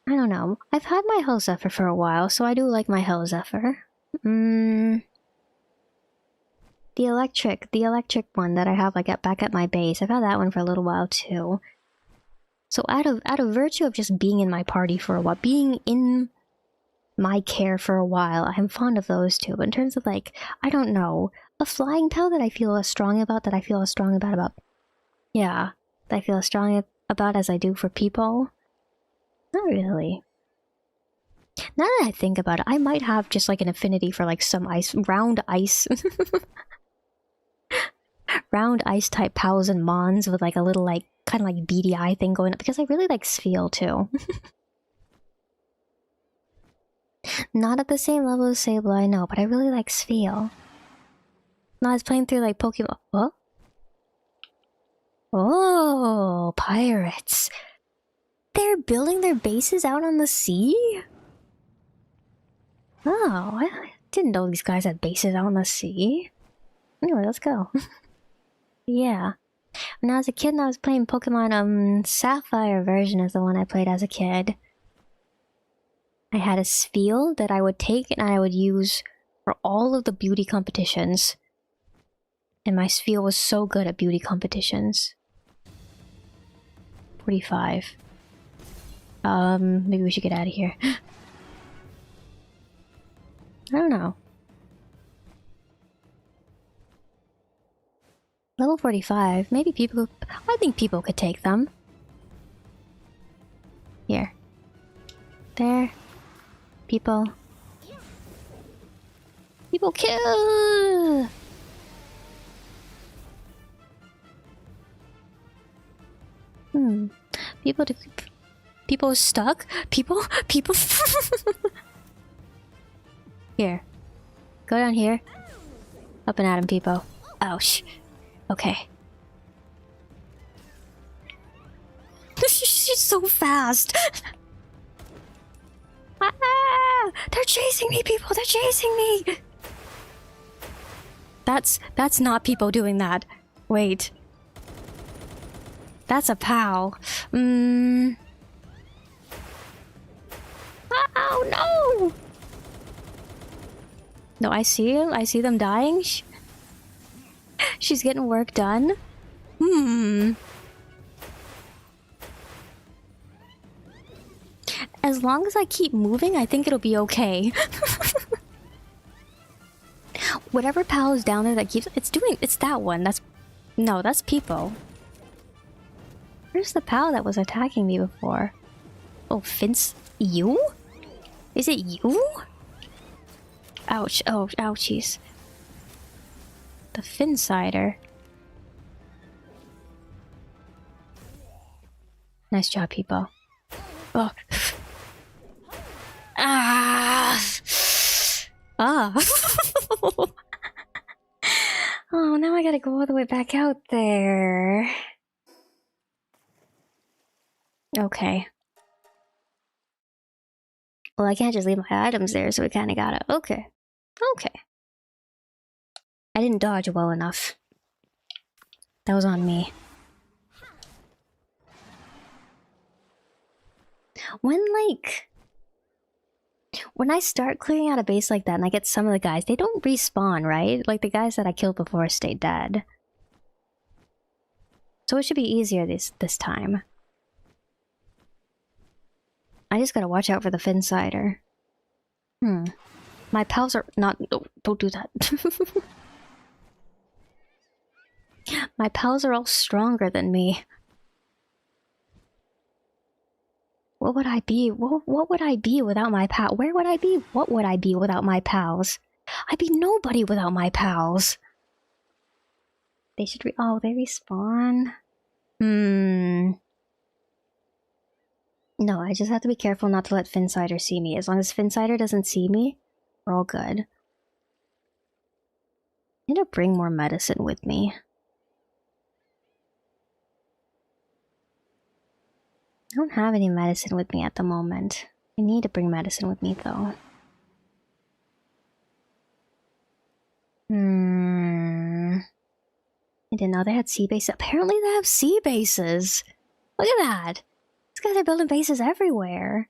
I don't know. I've had my Hell Zephyr for a while, so I do like my Hell Zephyr. The electric one that I have like back at my base. I've had that one for a little while too. So out of virtue of just being in my party for a while, being in my care for a while, I'm fond of those two. But in terms of like, I don't know, a flying pal that I feel as strong about, yeah, that I feel as strong about as I do for people. Not really. Now that I think about it, I might have just like an affinity for like some round ice type pals and mons with like a little like kind of like beady eye thing going up because I really like Spheal too. Not at the same level as Sable, I know, but I really like Spheal. No, I was playing through like Pokemon. What? Oh, pirates. They're building their bases out on the sea? Oh, I didn't know these guys had bases out on the sea. Anyway, let's go. Yeah. When I was a kid and I was playing Pokemon, Sapphire version is the one I played as a kid. I had a Spheal that I would take and I would use for all of the beauty competitions. And my Spheal was so good at beauty competitions. 45. Maybe we should get out of here. I don't know. Level 45. Maybe people... I think people could take them. Here. There. People. People kill! People stuck? People? Here. Go down here. Up and at him, people. Ouch. Okay. She's so fast! Ah! They're chasing me, people! They're chasing me! That's not people doing that. Wait. That's a pal. Oh, no! No, I see him. I see them dying. She's getting work done. As long as I keep moving, I think it'll be okay. Whatever pal is down there that keeps... It's that one. No, that's people. Where's the pal that was attacking me before? Oh, Fince... You? Is it you? Ouch. Oh, ouchies. The Finsider. Nice job, people. Oh. Ah! Ah! Oh, now I gotta go all the way back out there. Okay. Well, I can't just leave my items there, so we kinda gotta... Okay. Okay. I didn't dodge well enough. That was on me. When I start clearing out a base like that and I get some of the guys, they don't respawn, right? Like the guys that I killed before stay dead. So it should be easier this time. I just gotta watch out for the Finsider. My pals are not... Oh, don't do that. My pals are all stronger than me. What would I be? What would I be without my pal? Where would I be? What would I be without my pals? I'd be nobody without my pals. They should oh, they respawn? No, I just have to be careful not to let Finsider see me. As long as Finsider doesn't see me, we're all good. I need to bring more medicine with me. I don't have any medicine with me at the moment. I need to bring medicine with me, though. I didn't know they had sea bases. Apparently they have sea bases! Look at that! These guys are building bases everywhere.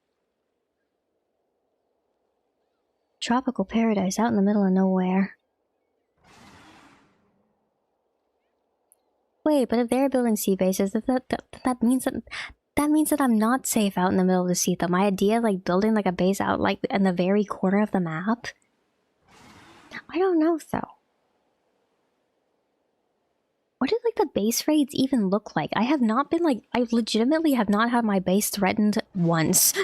Tropical paradise out in the middle of nowhere. Wait, but if they're building sea bases, that means that I'm not safe out in the middle of the sea. Though my idea of like building like a base out like in the very corner of the map, I don't know though. What did like the base raids even look like? I have not been like, I legitimately have not had my base threatened once.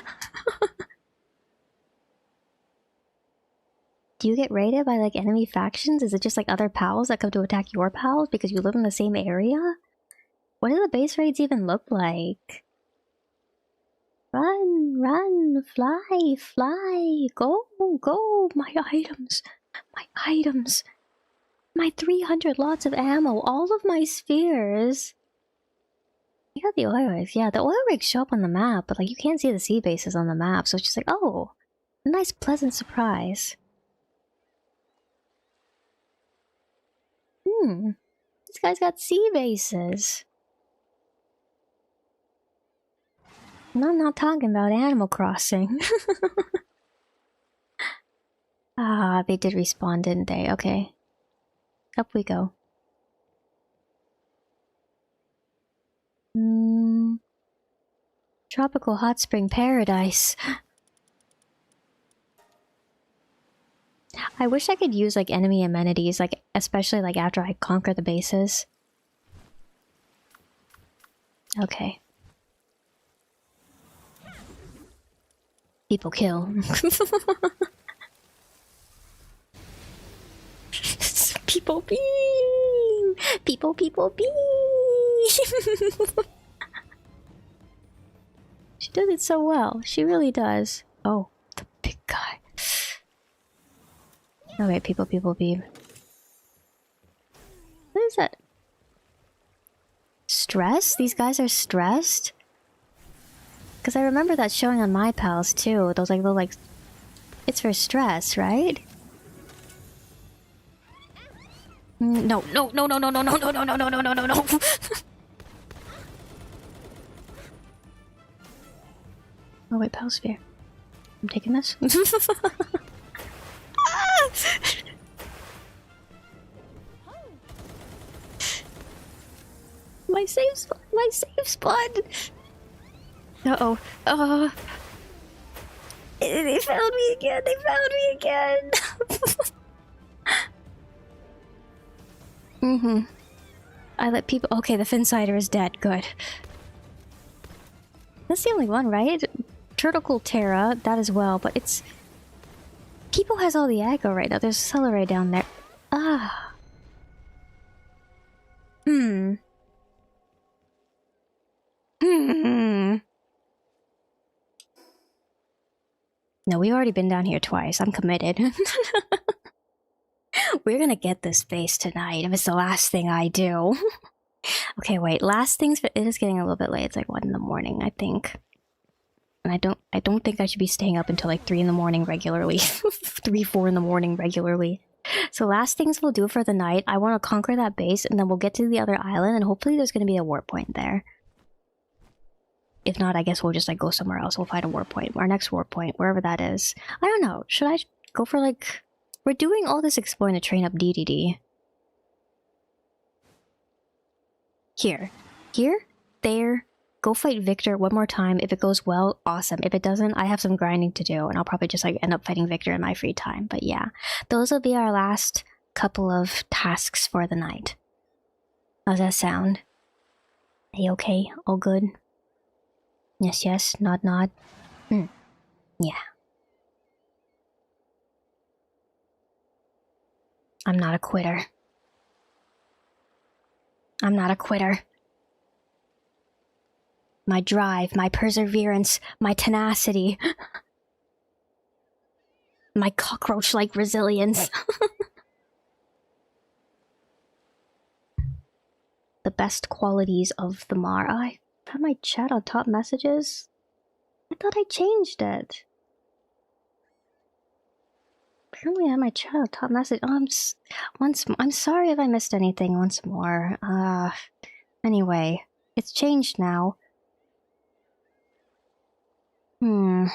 Do you get raided by like enemy factions? Is it just like other pals that come to attack your pals because you live in the same area? What do the base raids even look like? Run, run, fly, fly, go, go, my items, my items. My 300 lots of ammo, all of my spheres. You got the oil rigs. Yeah, the oil rigs show up on the map, but like you can't see the sea bases on the map, so it's just like, oh, a nice pleasant surprise. This guy's got sea bases. And I'm not talking about Animal Crossing. Ah, they did respawn, didn't they? Okay. Up we go. Tropical hot spring paradise. I wish I could use like enemy amenities, like especially like after I conquer the bases. Okay. People kill. People beam! People beam! She does it so well. She really does. Oh, the big guy. Oh wait, people beam. What is that? Stress? These guys are stressed? Because I remember that showing on my pals too. Those like little like... It's for stress, right? No. Oh wait, pal sphere. I'm taking this. My safe spot! My safe spot! Uh-oh. They found me again! They found me again! I let people... Okay, the Finsider is dead. Good. That's the only one, right? Turtle Terra, that as well, but it's... People has all the aggro right now. There's a Celeray down there. Ah. No, we've already been down here twice. I'm committed. We're gonna get this base tonight if it's the last thing I do. Okay, wait. Last things, but it is getting a little bit late. It's like 1 in the morning, I think. And I don't think I should be staying up until like 3 in the morning regularly. 3, 4 in the morning regularly. So last things we'll do for the night. I want to conquer that base, and then we'll get to the other island, and hopefully there's gonna be a warp point there. If not, I guess we'll just like go somewhere else. We'll find a warp point. Our next warp point, wherever that is. I don't know. Should I go for like... We're doing all this exploring to train up DDD. Here. Here. There. Go fight Victor one more time. If it goes well, awesome. If it doesn't, I have some grinding to do. And I'll probably just like end up fighting Victor in my free time. But yeah. Those will be our last couple of tasks for the night. How's that sound? Are you okay? All good? Yes, yes. Nod, nod. Yeah. I'm not a quitter. I'm not a quitter. My drive, my perseverance, my tenacity. My cockroach-like resilience. The best qualities of the Mar. Oh, I have my chat on top messages? I thought I changed it. Apparently I have my chat on top message. Oh, I'm sorry if I missed anything once more. Anyway, it's changed now. No,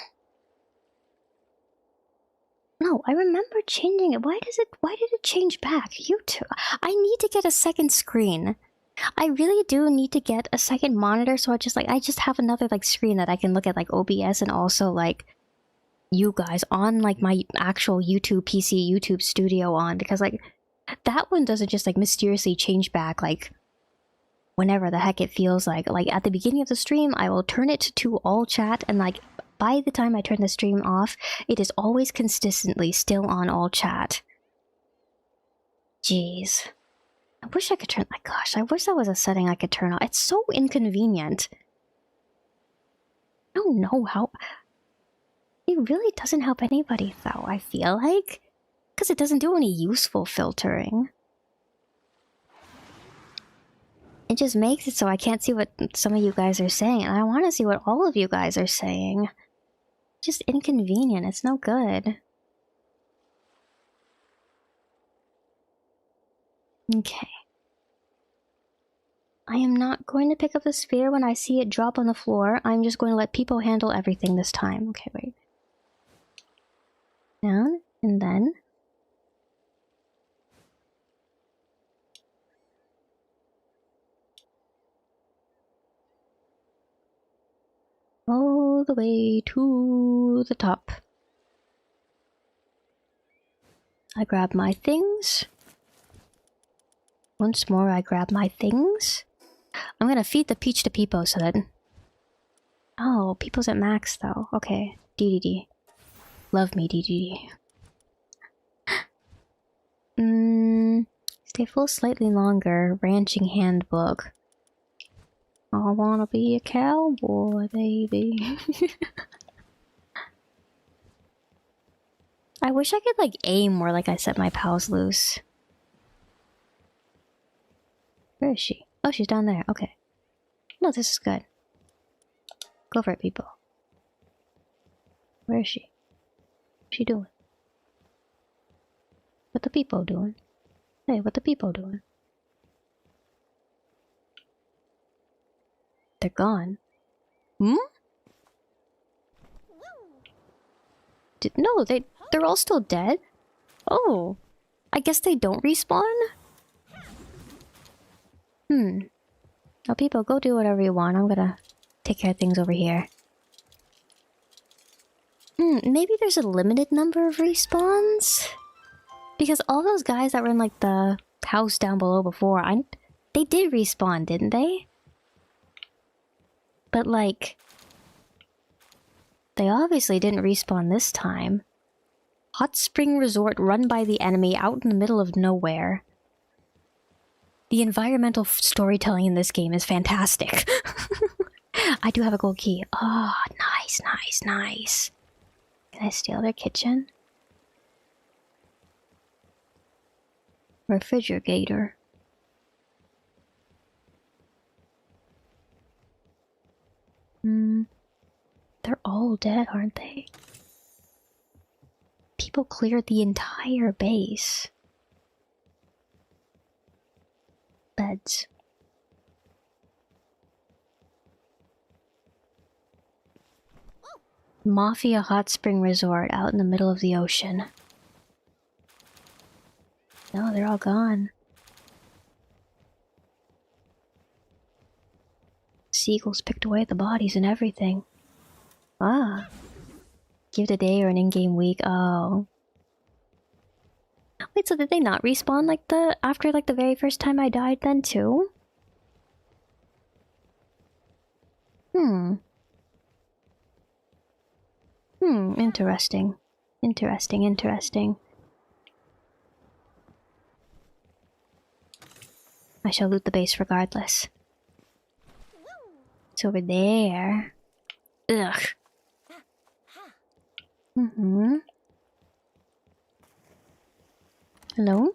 I remember changing it. Why did it change back? You two. I need to get a second screen. I really do need to get a second monitor, so I just have another like screen that I can look at like OBS and also like you guys on like my actual YouTube PC, YouTube studio on, because like that one doesn't just like mysteriously change back like whenever the heck it feels like. Like at the beginning of the stream, I will turn it to all chat, and like by the time I turn the stream off, it is always consistently still on all chat. Jeez. I wish I could turn... My gosh, I wish that was a setting I could turn on. It's so inconvenient. I don't know how... It really doesn't help anybody, though, I feel like. Because it doesn't do any useful filtering. It just makes it so I can't see what some of you guys are saying, and I want to see what all of you guys are saying. Just inconvenient. It's no good. Okay. I am not going to pick up the sphere when I see it drop on the floor. I'm just going to let people handle everything this time. Okay, wait. Down, and then... all the way to the top. I grab my things. Once more, I grab my things. I'm gonna feed the peach to Peepo so that... Oh, Peepo's at max though. Okay. DDD. Love me, DDD. Stay full slightly longer. Ranching handbook. I wanna be a cowboy, baby. I wish I could like aim more like I set my pals loose. Where is she? Oh, she's down there. Okay. No, this is good. Go for it, people. Where is she? What's she doing? What the people doing? Hey, what the people doing? They're gone. Hmm? No, they're all still dead? Oh. I guess they don't respawn? Now people, go do whatever you want. I'm gonna take care of things over here. Maybe there's a limited number of respawns? Because all those guys that were in like the house down below before, they did respawn, didn't they? But like... they obviously didn't respawn this time. Hot spring resort run by the enemy out in the middle of nowhere. The environmental storytelling in this game is fantastic. I do have a gold key. Oh, nice, nice, nice. Can I steal their kitchen? Refrigerator. They're all dead, aren't they? People cleared the entire base. Beds. Mafia hot spring resort out in the middle of the ocean. No, they're all gone. Seagulls picked away the bodies and everything. Ah. Give it a day or an in-game week. Oh. Wait, so did they not respawn like after like the very first time I died then too? Interesting. Interesting, interesting. I shall loot the base regardless. It's over there. Ugh. Hello?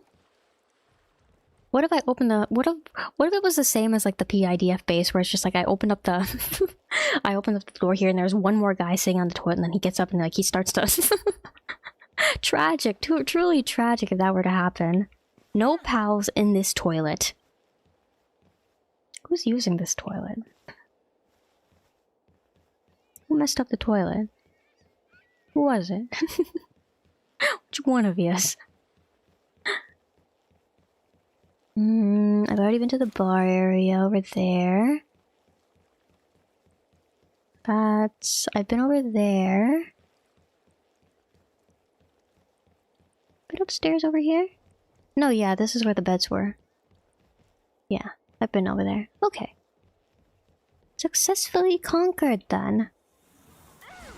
What if I open the... What if it was the same as like the PIDF base, where it's just like I opened up the... I opened up the door here and there's one more guy sitting on the toilet and then he gets up and like he starts to... Tragic. Truly tragic if that were to happen. No pals in this toilet. Who's using this toilet? Who messed up the toilet? Who was it? Which one of yous? I already been to the bar area over there. I've been over there. Been upstairs over here? No, yeah, this is where the beds were. Yeah, I've been over there. Okay. Successfully conquered then.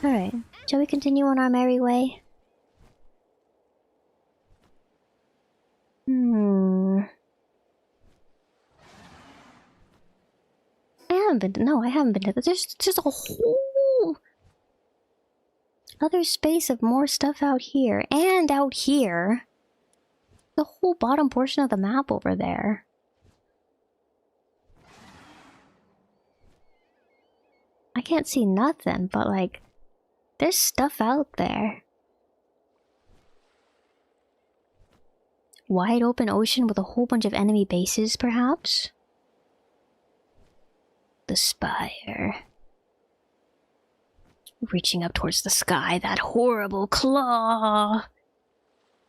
Alright, shall we continue on our merry way? I haven't been to that. There's just a whole other space of more stuff out here. And out here. The whole bottom portion of the map over there. I can't see nothing, but like, there's stuff out there. Wide open ocean with a whole bunch of enemy bases, perhaps? The spire. Reaching up towards the sky, that horrible claw!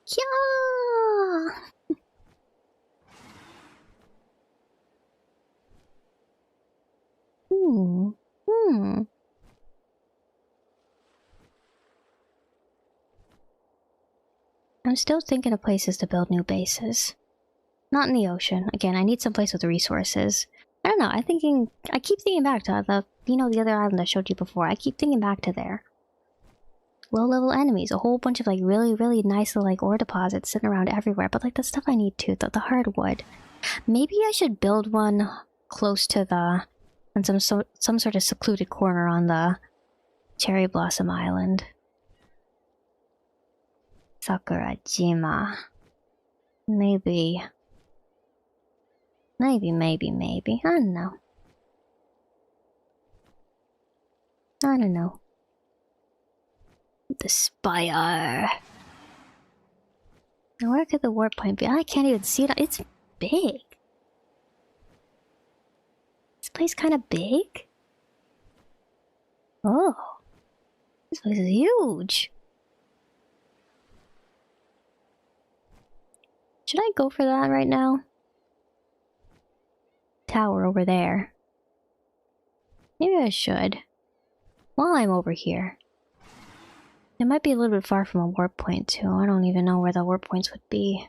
Yeah! I'm still thinking of places to build new bases. Not in the ocean. Again, I need some place with resources. I don't know, I keep thinking back to the other island I showed you before. I keep thinking back to there. Low-level enemies, a whole bunch of like really, really nice little like ore deposits sitting around everywhere, but like the stuff I need too, the hardwood. Maybe I should build one close to on some sort of secluded corner on the Cherry Blossom Island. Sakurajima. Maybe. I don't know. The spire. Now where could the warp point be? I can't even see it. It's big. This place kind of big? Oh. This place is huge. Should I go for that right now? Tower over there. Maybe I should. While I'm over here. It might be a little bit far from a warp point too. I don't even know where the warp points would be.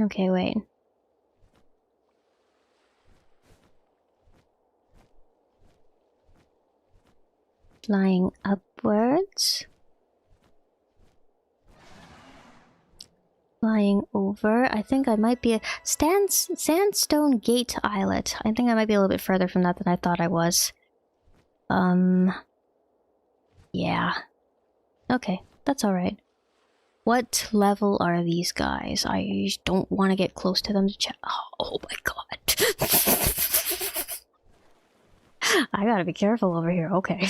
Okay, wait. Flying upwards. Flying over. I think I might be a sandstone gate islet. I think I might be a little bit further from that than I thought I was. Yeah. Okay, that's alright. What level are these guys? I don't want to get close to them to check. Oh my god. I gotta be careful over here, okay.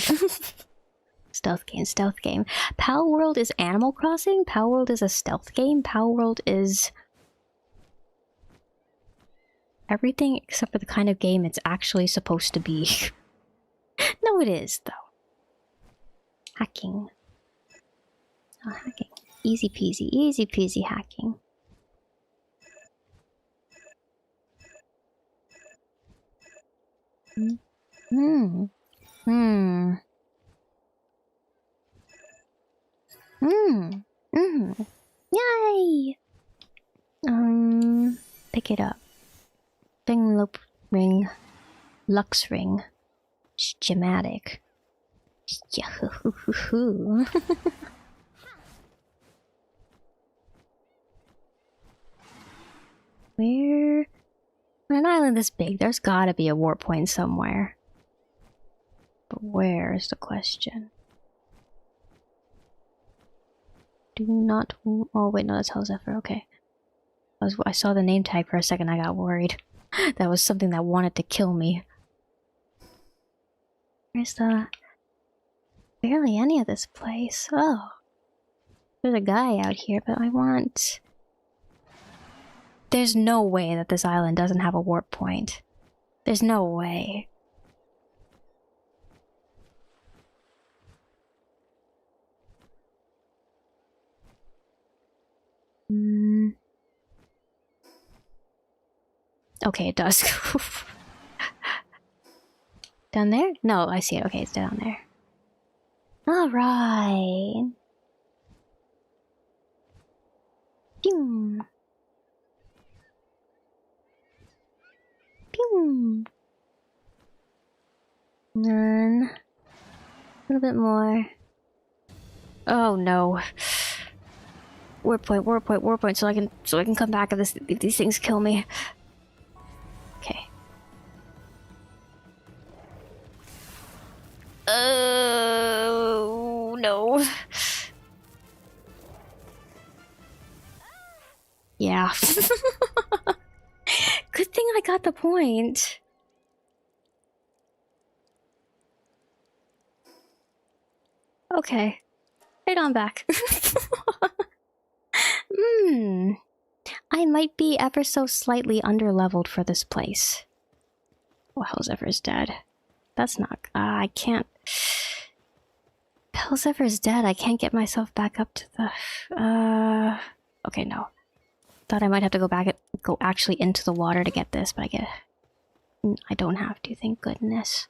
Stealth game. Palworld is Animal Crossing? Palworld is a stealth game? Palworld is everything except for the kind of game it's actually supposed to be. No, it is, though. Hacking. Oh, hacking. Easy peasy hacking. Yay! Pick it up. Bing loop ring. Lux ring. Schematic. Yahoo! Where? On an island this big, there's gotta be a warp point somewhere. But where is the question? Do not. Oh wait, no, that's Hellzephyr. Okay. I saw the name tag for a second. I got worried. That was something that wanted to kill me. Where's the? Barely any of this place. Oh, there's a guy out here, but I want. There's no way that this island doesn't have a warp point. There's no way. Okay, it does. Down there? No, I see it. Okay, it's down there. Alright. Pew. Pew. And then a little bit more. Oh no. Warp point, so I can come back if these things kill me. Okay. Oh no. Yeah. Good thing I got the point. Okay. Right on back. I might be ever so slightly underleveled for this place. Oh, Hellzephyr dead. That's not... I can't... Hellzephyr dead. I can't get myself back up to the... Okay, no. Thought I might have to go actually into the water to get this, but I don't have to, thank goodness.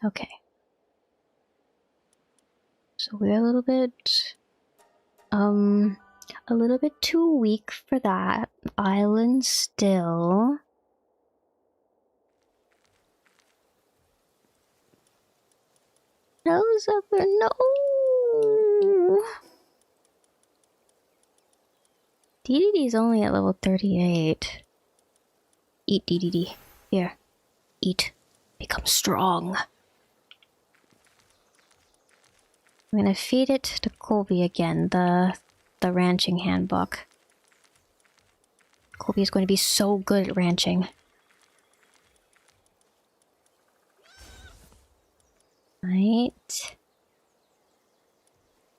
Okay. So we're a little bit too weak for that island still. Hellzephyr, no! DDD is only at level 38. Eat, DDD. Here. Eat. Become strong. I'm gonna feed it to Colby again, the ranching handbook. Colby is going to be so good at ranching. Right.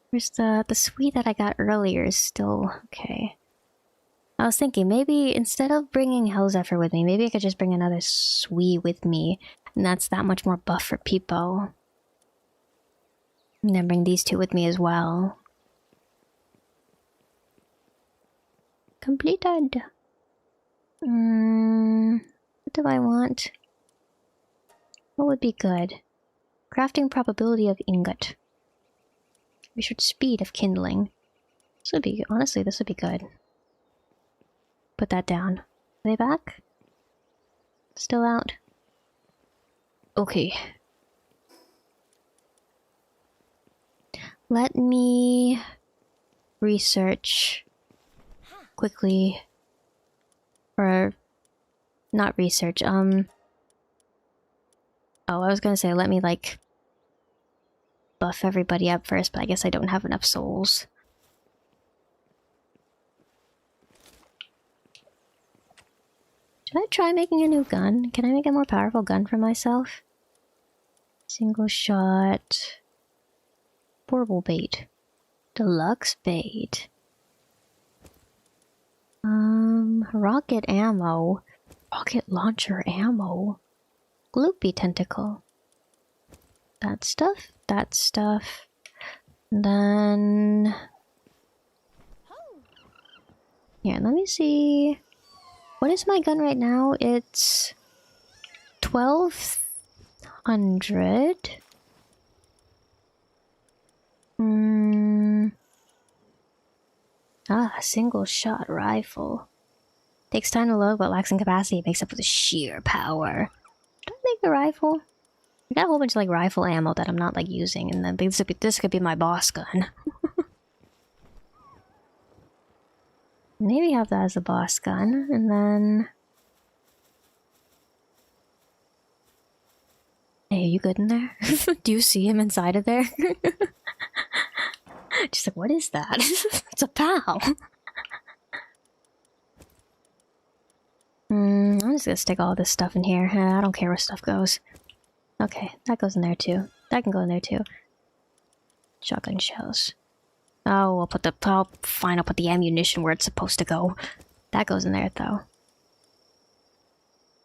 Where's the sweet that I got earlier is still okay. I was thinking maybe instead of bringing Hellzephyr with me, maybe I could just bring another sweet with me, and that's that much more buff for Peepo. And then bring these two with me as well. Completed. What do I want? What would be good? Crafting probability of ingot. Research speed of kindling. This would be, honestly, this would be good. Put that down. Are they back? Still out? Okay. Let me research quickly. Or not research, oh, I was gonna say let me like buff everybody up first, but I guess I don't have enough souls. Should I try making a new gun? Can I make a more powerful gun for myself? Single shot. Portable bait. Deluxe bait. Rocket ammo. Rocket launcher ammo. Gloopy tentacle. That stuff. That stuff. And then... Here, let me see... What is my gun right now? It's... 1200. Single shot rifle. Takes time to load, but lacks in capacity. Makes up for the sheer power. Did I make a rifle? I got a whole bunch of like rifle ammo that I'm not like using, and then this could be my boss gun. Maybe have that as a boss gun, and then... Hey, are you good in there? Do you see him inside of there? Just like, what is that? It's a pal! I'm just gonna stick all this stuff in here. I don't care where stuff goes. Okay, that goes in there too. That can go in there too. Shotgun shells. Oh, I'll put the... Oh, fine, I'll put the ammunition where it's supposed to go. That goes in there, though.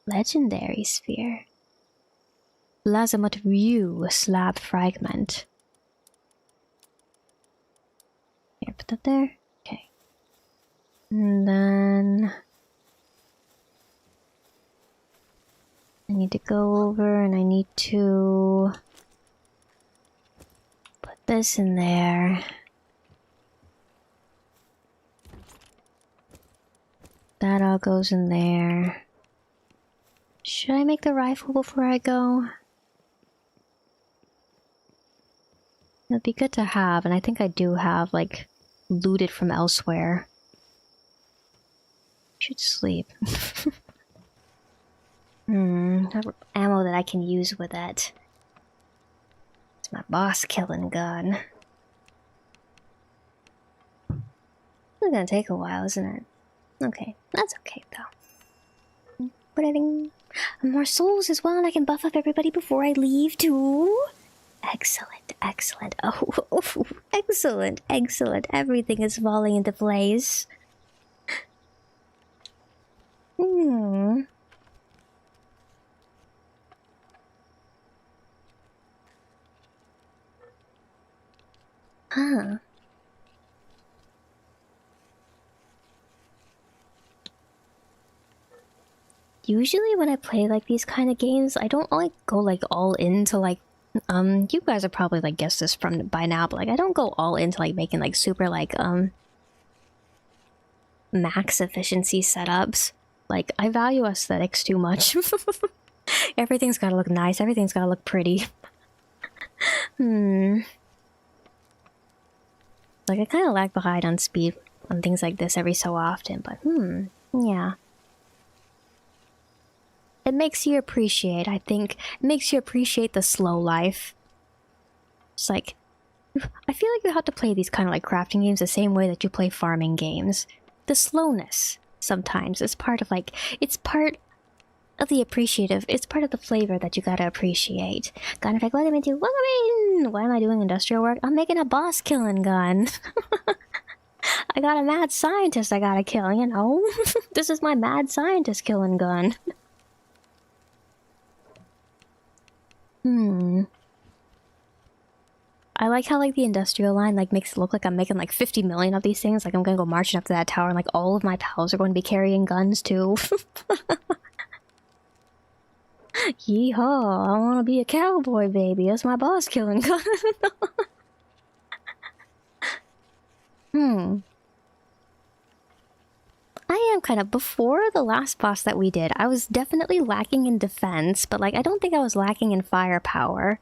Legendary sphere. Lazamut Ryu slab fragment. Here, put that there. Okay. And then I need to go over and I need to put this in there. That all goes in there. Should I make the rifle before I go? It'd be good to have, and I think I do have, like, looted from elsewhere. Should sleep. Have ammo that I can use with it. It's my boss killing gun. It's gonna take a while, isn't it? Okay, that's okay though. Putting more souls as well, and I can buff up everybody before I leave too. Excellent, excellent. Oh, excellent, excellent. Everything is falling into place. Huh. Usually when I play like these kind of games, I don't like go like all into like you guys are probably like guessed this from by now, but like I don't go all into like making like super like max efficiency setups. Like I value aesthetics too much. Everything's gotta look nice, everything's gotta look pretty. Like I kinda lag behind on speed on things like this every so often, but yeah. It makes you appreciate, I think. It makes you appreciate the slow life. It's like, I feel like you have to play these kind of like crafting games the same way that you play farming games. The slowness, sometimes, is part of like, it's part of the appreciative, it's part of the flavor that you gotta appreciate. Gun effect, welcome into, welcome in! Why am I doing industrial work? I'm making a boss killing gun. I got a mad scientist I gotta kill, you know? This is my mad scientist killing gun. I like how like the industrial line like makes it look like I'm making like 50 million of these things. Like I'm gonna go marching up to that tower and like all of my pals are going to be carrying guns too. Yeehaw, I wanna be a cowboy, baby. That's my boss killing gun. I am kind of, before the last boss that we did, I was definitely lacking in defense, but like I don't think I was lacking in firepower.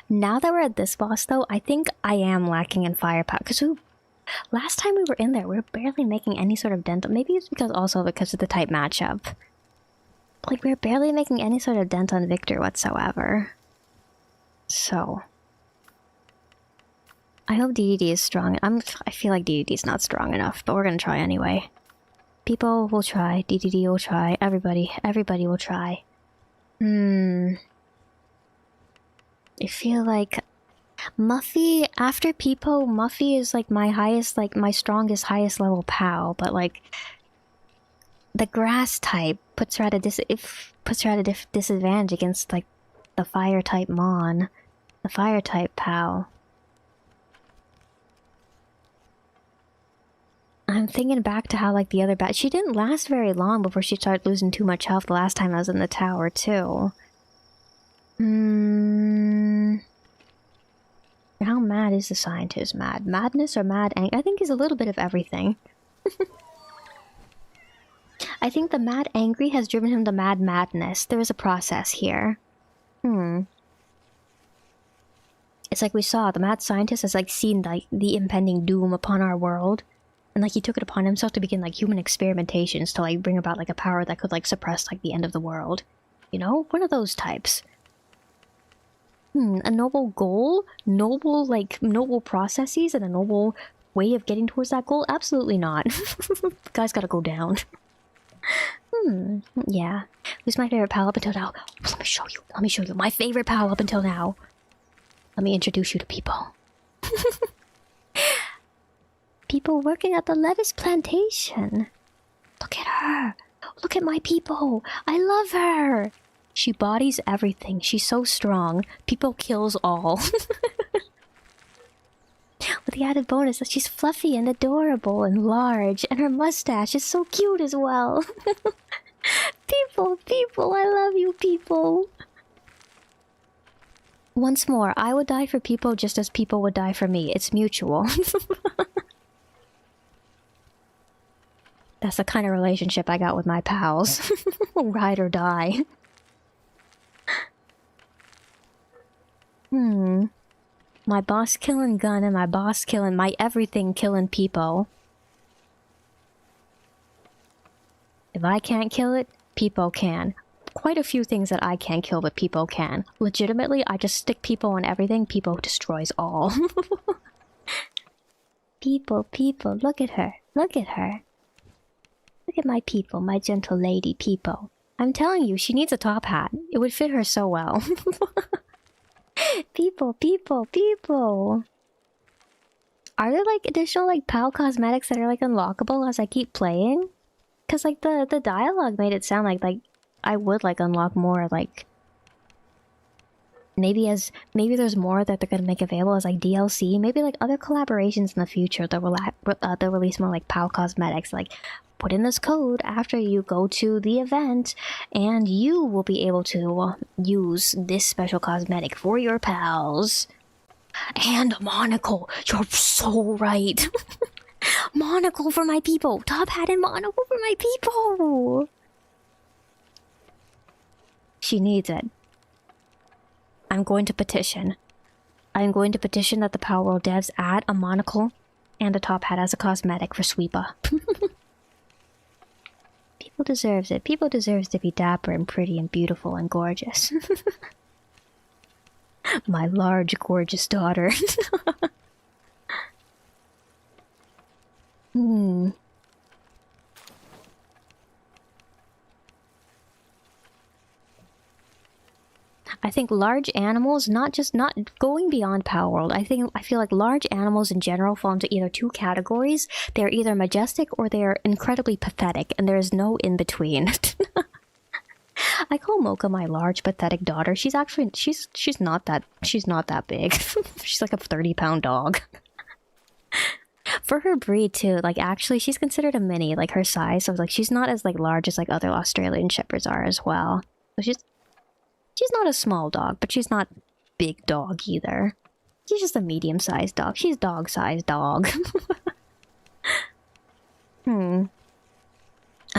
Now that we're at this boss though, I think I am lacking in firepower, because last time we were in there, we were barely making any sort of dent. Maybe it's because of the type matchup. Like we were barely making any sort of dent on Victor whatsoever. So I hope DDD is strong. I feel like DDD is not strong enough, but we're gonna try anyway. People will try, DDD will try, everybody will try. I feel like Muffy, after Peepo, Muffy is like my highest, like my strongest, highest level pal, but like the grass type puts her at a disadvantage against like the fire type Mon, the fire type pal. I'm thinking back to how like the other bat, she didn't last very long before she started losing too much health the last time I was in the tower too. How mad is the scientist? Mad madness or mad anger? I think he's a little bit of everything. I think the mad angry has driven him to mad madness. There is a process here. It's like we saw, the mad scientist has like seen like the impending doom upon our world. And like he took it upon himself to begin like human experimentations to like bring about like a power that could like suppress like the end of the world. You know? One of those types. A noble goal? Noble processes and a noble way of getting towards that goal? Absolutely not. The guy's gotta go down. Yeah. Who's my favorite pal up until now? Let me show you. Let me show you. My favorite pal up until now. Let me introduce you to people. People working at the lettuce plantation. Look at her. Look at my people. I love her. She bodies everything. She's so strong. People kills all. With the added bonus that she's fluffy and adorable and large, and her mustache is so cute as well. People, I love you, people. Once more, I would die for people just as people would die for me. It's mutual. That's the kind of relationship I got with my pals. Ride or die. My boss killing gun and my boss killing my everything killing people. If I can't kill it, people can. Quite a few things that I can't kill, but people can. Legitimately, I just stick people on everything. People destroys all. People, look at her. Look at her. Look at my people, my gentle lady people. I'm telling you, she needs a top hat. It would fit her so well. People. Are there like additional like PAL cosmetics that are like unlockable as I keep playing? Cause like the dialogue made it sound like I would like unlock more like maybe there's more that they're gonna make available as like DLC, maybe like other collaborations in the future that will they'll release more like PAL cosmetics, like put in this code after you go to the event and you will be able to use this special cosmetic for your pals. And a monocle, you're so right. Monocle for my people, top hat and monocle for my people. She needs it. I'm going to petition. I'm going to petition that the Palworld devs add a monocle and a top hat as a cosmetic for Sweepa. People deserves it. People deserves to be dapper and pretty and beautiful and gorgeous. My large, gorgeous daughter. I think large animals, not going beyond Palworld. I feel like large animals in general fall into either two categories. They're either majestic or they're incredibly pathetic, and there is no in between. I call Mocha my large pathetic daughter. She's actually she's not that big. She's like a 30-pound dog. For her breed too, like actually she's considered a mini, like her size, so like she's not as like large as like other Australian Shepherds are as well. So she's not a small dog, but she's not big dog either. She's just a medium-sized dog. She's dog-sized dog. I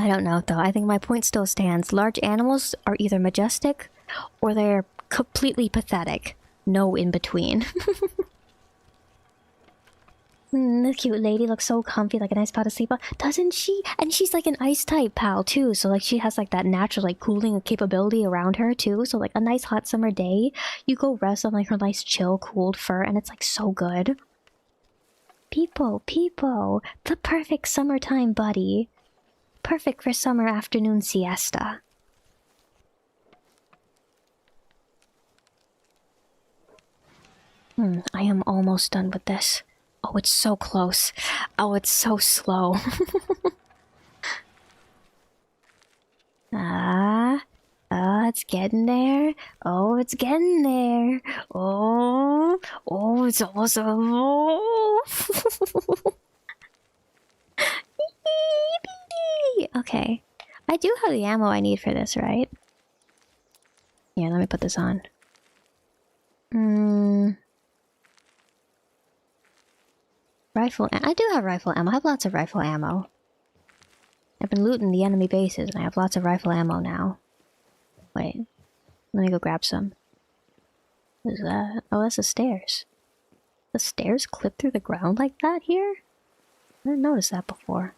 don't know though. I think my point still stands. Large animals are either majestic or they're completely pathetic. No in between. This cute lady looks so comfy, like a nice pal to sleep on, doesn't she? And she's like an ice type pal too, so like she has like that natural like cooling capability around her too. So like a nice hot summer day, you go rest on like her nice chill cooled fur, and it's like so good. People, the perfect summertime buddy, perfect for summer afternoon siesta. I am almost done with this. Oh, it's so close. Oh, it's so slow. It's getting there. Oh, it's getting there. Oh, it's almost... Oh. Okay. I do have the ammo I need for this, right? Yeah, let me put this on. Rifle. I do have rifle ammo. I have lots of rifle ammo. I've been looting the enemy bases and I have lots of rifle ammo now. Wait. Let me go grab some. What is that? Oh, that's the stairs. The stairs clip through the ground like that here? I didn't notice that before.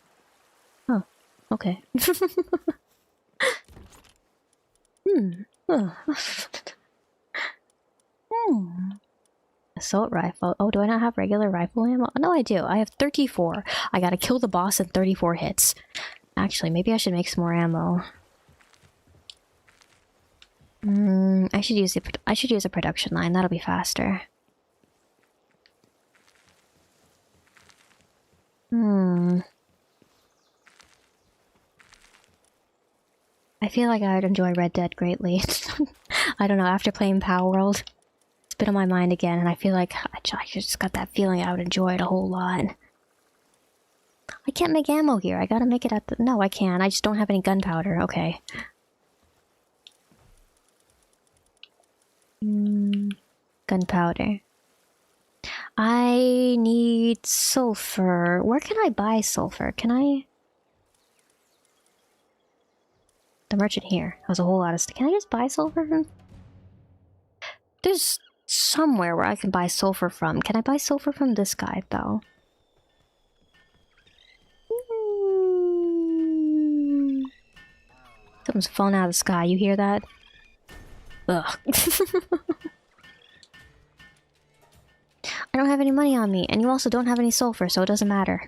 Oh, okay. Assault rifle. Oh, do I not have regular rifle ammo? No, I do. I have 34. I gotta kill the boss in 34 hits. Actually, maybe I should make some more ammo. I should use a production line. That'll be faster. I feel like I would enjoy Red Dead greatly. I don't know, after playing Palworld, been on my mind again, and I feel like I just got that feeling I would enjoy it a whole lot. I can't make ammo here. I gotta make it at the... No, I can't. I just don't have any gunpowder. Okay. Gunpowder. I need sulfur. Where can I buy sulfur? Can I... The merchant here has a whole lot of stuff. Can I just buy sulfur? There's somewhere where I can buy sulfur from. Can I buy sulfur from this guy, though? Something's falling out of the sky. You hear that? Ugh. I don't have any money on me, and you also don't have any sulfur, so it doesn't matter.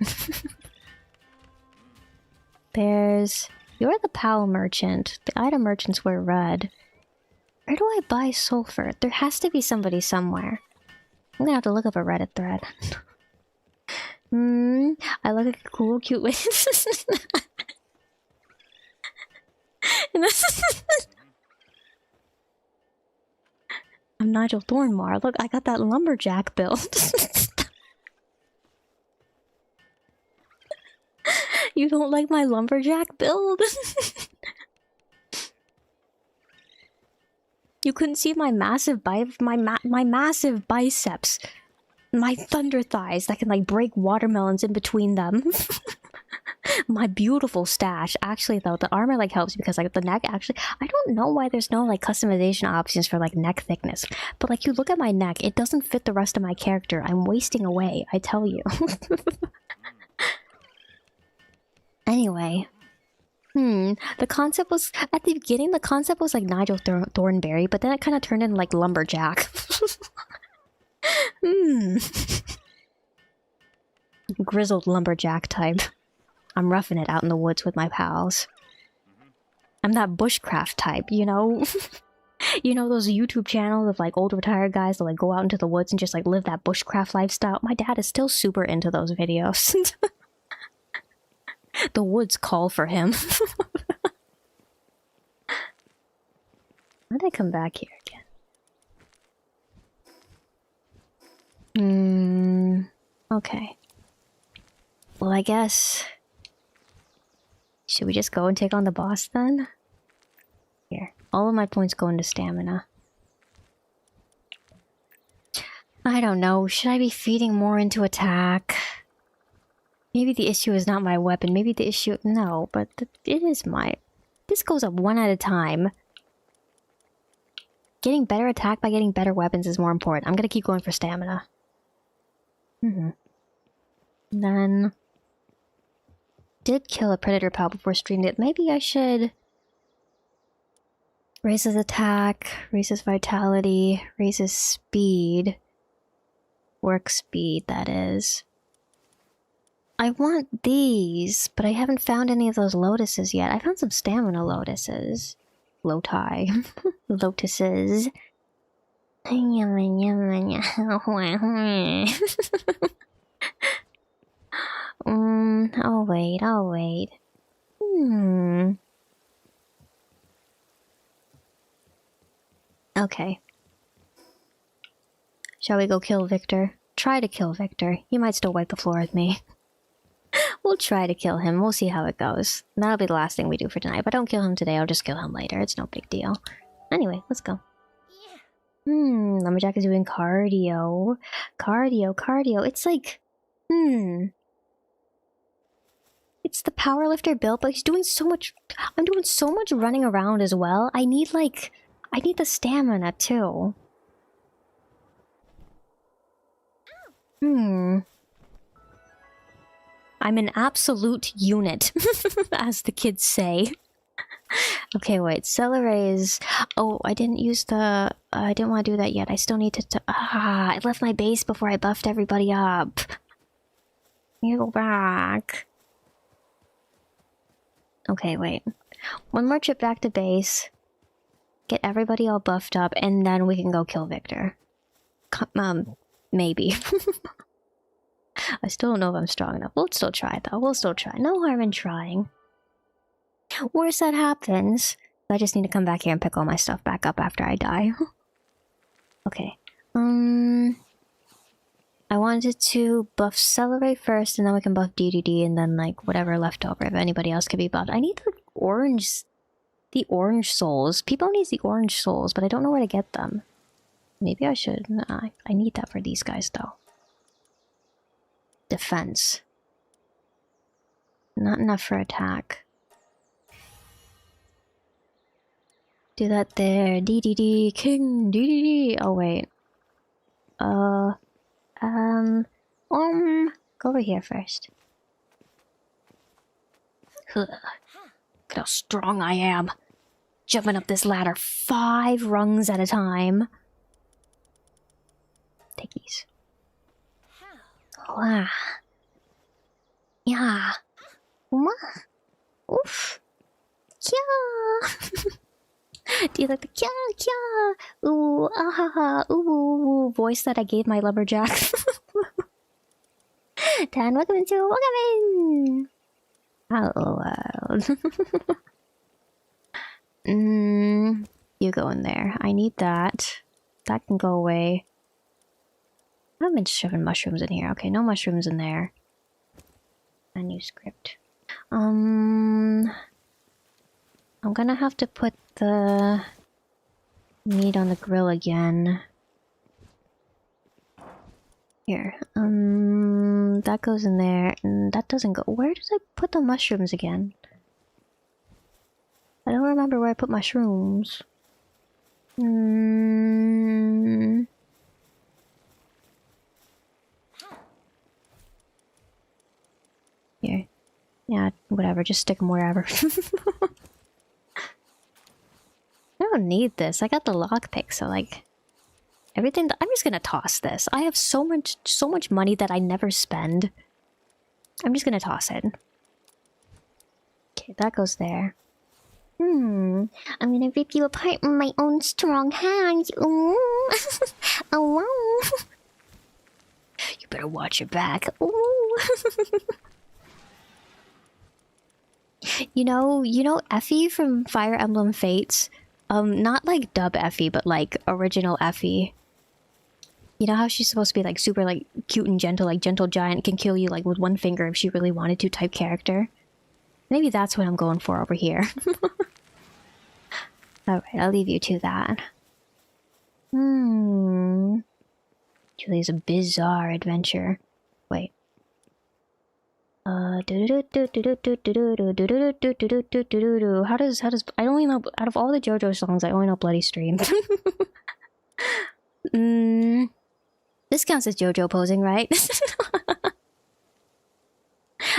There's... You're the PAL merchant. The item merchants wear red. Where do I buy sulfur? There has to be somebody somewhere. I'm gonna have to look up a Reddit thread. I look like a cool, cute witch. I'm Nigel Thornmar. Look, I got that lumberjack build. You don't like my lumberjack build? You couldn't see my massive my massive biceps. My thunder thighs that can like break watermelons in between them. My beautiful stash. Actually though, the armor like helps because like the neck actually, I don't know why there's no like customization options for like neck thickness. But like you look at my neck, it doesn't fit the rest of my character. I'm wasting away, I tell you. Anyway. The concept was, at the beginning, the concept was like Nigel Thornberry, but then it kind of turned into like lumberjack. Grizzled lumberjack type. I'm roughing it out in the woods with my pals. I'm that bushcraft type, you know? You know those YouTube channels of like old retired guys that like go out into the woods and just like live that bushcraft lifestyle? My dad is still super into those videos. The woods call for him. Why'd I come back here again? Okay. Well, I guess... Should we just go and take on the boss then? Here. All of my points go into stamina. I don't know. Should I be feeding more into attack? Maybe the issue is not my weapon. Maybe the issue... No, but it is my... This goes up one at a time. Getting better attack by getting better weapons is more important. I'm gonna keep going for stamina. Then... Did kill a predator pal before streamed it. Maybe I should... Raise his attack, raise his vitality, raise his speed. Work speed, that is. I want these, but I haven't found any of those lotuses yet. I found some stamina lotuses. Loti. Lotuses. I'll wait. Okay. Shall we go kill Victor? Try to kill Victor. He might still wipe the floor with me. We'll try to kill him. We'll see how it goes. That'll be the last thing we do for tonight. If I don't kill him today, I'll just kill him later. It's no big deal. Anyway, let's go. Lumberjack is doing cardio. Cardio. It's like... It's the powerlifter build, but he's doing so much... I'm doing so much running around as well. I need, like... I need the stamina, too. I'm an absolute unit, as the kids say. Okay, wait. Celery's... Oh, I didn't use the... I didn't want to do that yet. I still need to... I left my base before I buffed everybody up. I need to go back. Okay, wait. One more trip back to base. Get everybody all buffed up, and then we can go kill Victor. Maybe. I still don't know if I'm strong enough. We'll still try, though. We'll still try. No harm in trying. Worse that happens. I just need to come back here and pick all my stuff back up after I die. Okay. I wanted to buff Celery first, and then we can buff DDD, and then like whatever left over if anybody else can be buffed. I need the orange souls. People need the orange souls, but I don't know where to get them. Maybe I should. Nah, I need that for these guys though. Defense. Not enough for attack. Do that there. DDD King DDD. Oh wait. Go over here first. Look at how strong I am. Jumping up this ladder 5 rungs at a time. Take these. Wow. Yeah. Oof. Kya. Do you like the kya kya? Ooh, ah, ooh, voice that I gave my lumberjack? Dan, welcome in. Hello. You go in there. I need that. That can go away. I haven't been shoving mushrooms in here. Okay, no mushrooms in there. Manuscript. I'm gonna have to put the meat on the grill again. Here. That goes in there, and that doesn't go. Where did I put the mushrooms again? I don't remember where I put mushrooms. Here. Yeah, whatever. Just stick them wherever. I don't need this. I got the lockpick, so like everything. I'm just gonna toss this. I have so much money that I never spend. I'm just gonna toss it. Okay, that goes there. I'm gonna rip you apart with my own strong hands. Ooh. Oh wow. You better watch your back. Ooh. You know Effie from Fire Emblem Fates? Not like dub Effie, but like original Effie. You know how she's supposed to be like super like cute and gentle, like gentle giant can kill you like with one finger if she really wanted to type character? Maybe that's what I'm going for over here. Alright, I'll leave you to that. Julie's a bizarre adventure. Wait. How does I only know out of all the JoJo songs I only know Bloody Stream. This counts as JoJo posing, right?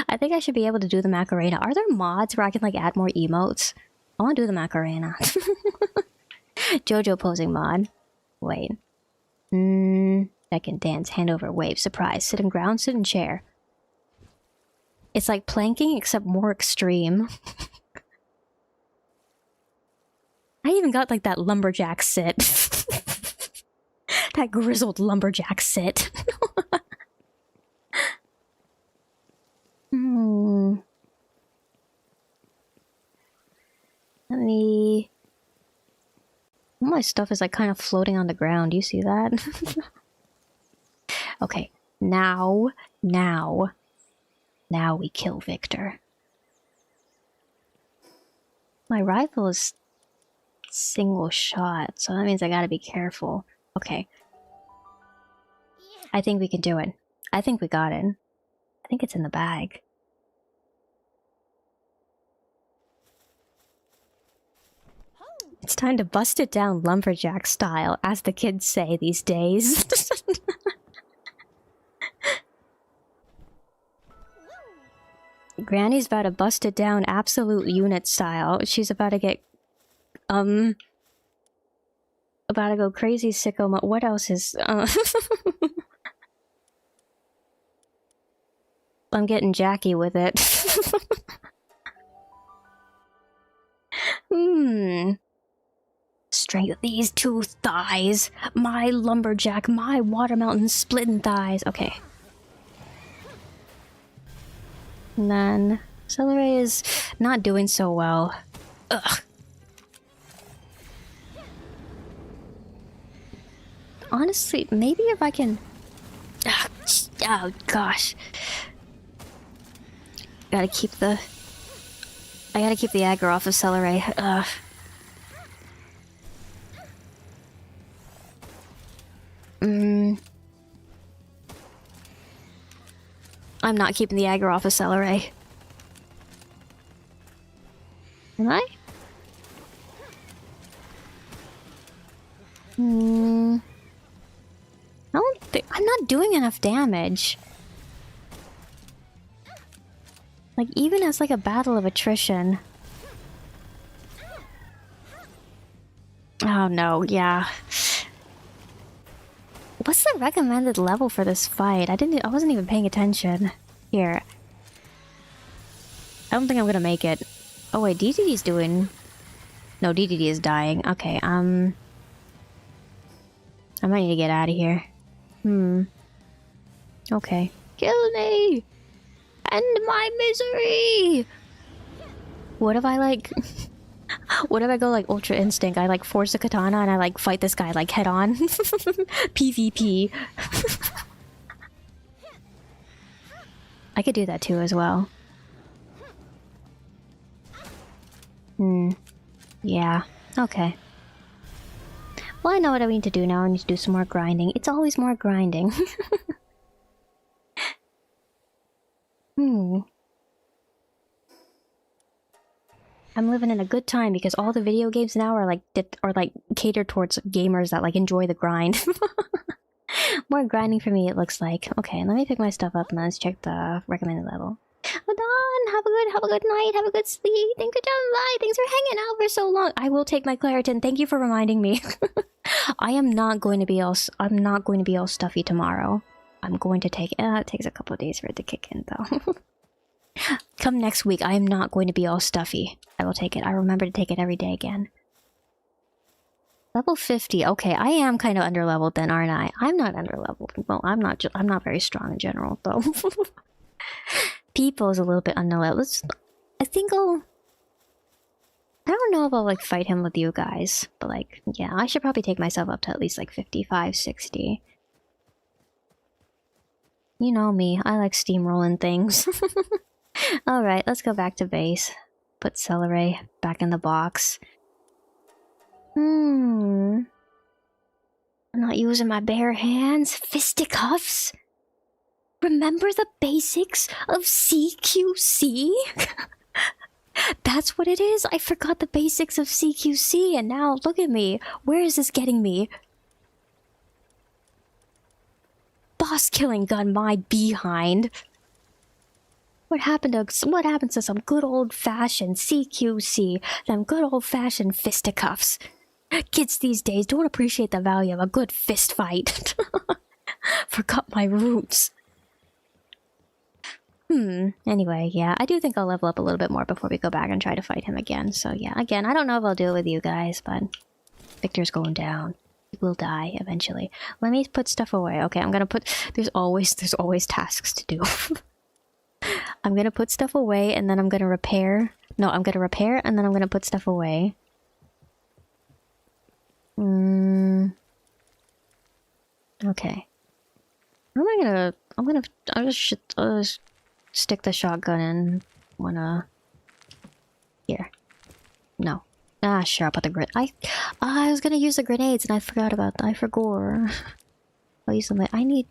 I think I should be able to do the Macarena. Are there mods where I can like add more emotes? I want to do the Macarena. JoJo posing mod. Wait. I can dance, hand over, wave, surprise, sit in ground, sit in chair. It's like planking, except more extreme. I even got like that lumberjack sit. That grizzled lumberjack sit. Let me... All my stuff is like kind of floating on the ground. Do you see that? Okay, now we kill Victor. My rifle is single shot, so that means I gotta be careful. Okay. I think we can do it. I think we got it. I think it's in the bag. It's time to bust it down lumberjack style, as the kids say these days. Granny's about to bust it down absolute unit style. She's about to get... about to go crazy sicko mode. What else is... I'm getting Jackie with it. Strength of these two thighs. My lumberjack, my water mountain splitting thighs. Okay. And then Celery is not doing so well. Ugh. Honestly, maybe if I can... Oh, gosh. Gotta keep the... I gotta keep the aggro off of Celery. I'm not keeping the aggro off of Celery. Am I? I don't think... I'm not doing enough damage. Like, even as like a battle of attrition. Oh no, yeah. What's the recommended level for this fight? I wasn't even paying attention. Here. I don't think I'm gonna make it. Oh wait, DDD's doing... No, DDD is dying. Okay, I might need to get out of here. Okay. Kill me! End my misery! What if I like... What if I go like Ultra Instinct? I like force a katana and I like fight this guy like head on. PvP. I could do that too as well. Yeah. Okay. Well, I know what I need to do now. I need to do some more grinding. It's always more grinding. I'm living in a good time because all the video games now are like catered towards gamers that like enjoy the grind. More grinding for me, it looks like. Okay, let me pick my stuff up and let's check the recommended level. Well done. Have a good night. Have a good sleep. Thank you, bye. Thanks for hanging out for so long. I will take my Claritin. Thank you for reminding me. I'm not going to be all stuffy tomorrow. I'm going to take it takes a couple of days for it to kick in though. Come next week, I am not going to be all stuffy. I will take it. I remember to take it every day again. Level 50. Okay, I am kind of underleveled then, aren't I? I'm not underleveled. Well, I'm not very strong in general, though. People is a little bit underleveled. I don't know if I'll like fight him with you guys, but like, yeah, I should probably take myself up to at least like 55, 60. You know me, I like steamrolling things. Alright, let's go back to base. Put Celery back in the box. I'm not using my bare hands. Fisticuffs? Remember the basics of CQC? That's what it is? I forgot the basics of CQC and now look at me. Where is this getting me? Boss killing gun my behind. What happened to some good old-fashioned CQC? Them good old-fashioned fisticuffs. Kids these days don't appreciate the value of a good fist fight. Forgot my roots. Anyway, yeah, I do think I'll level up a little bit more before we go back and try to fight him again. So yeah, again, I don't know if I'll do it with you guys, but Victor's going down. He will die eventually. Let me put stuff away. Okay, I'm gonna put... There's always tasks to do. I'm gonna put stuff away and then I'm gonna repair. No, I'm gonna repair and then I'm gonna put stuff away. Okay. I'll just stick the shotgun in. Here. No. Sure, I'll put the I was gonna use the grenades and I forgot about that. I forgot. I'll use them. I need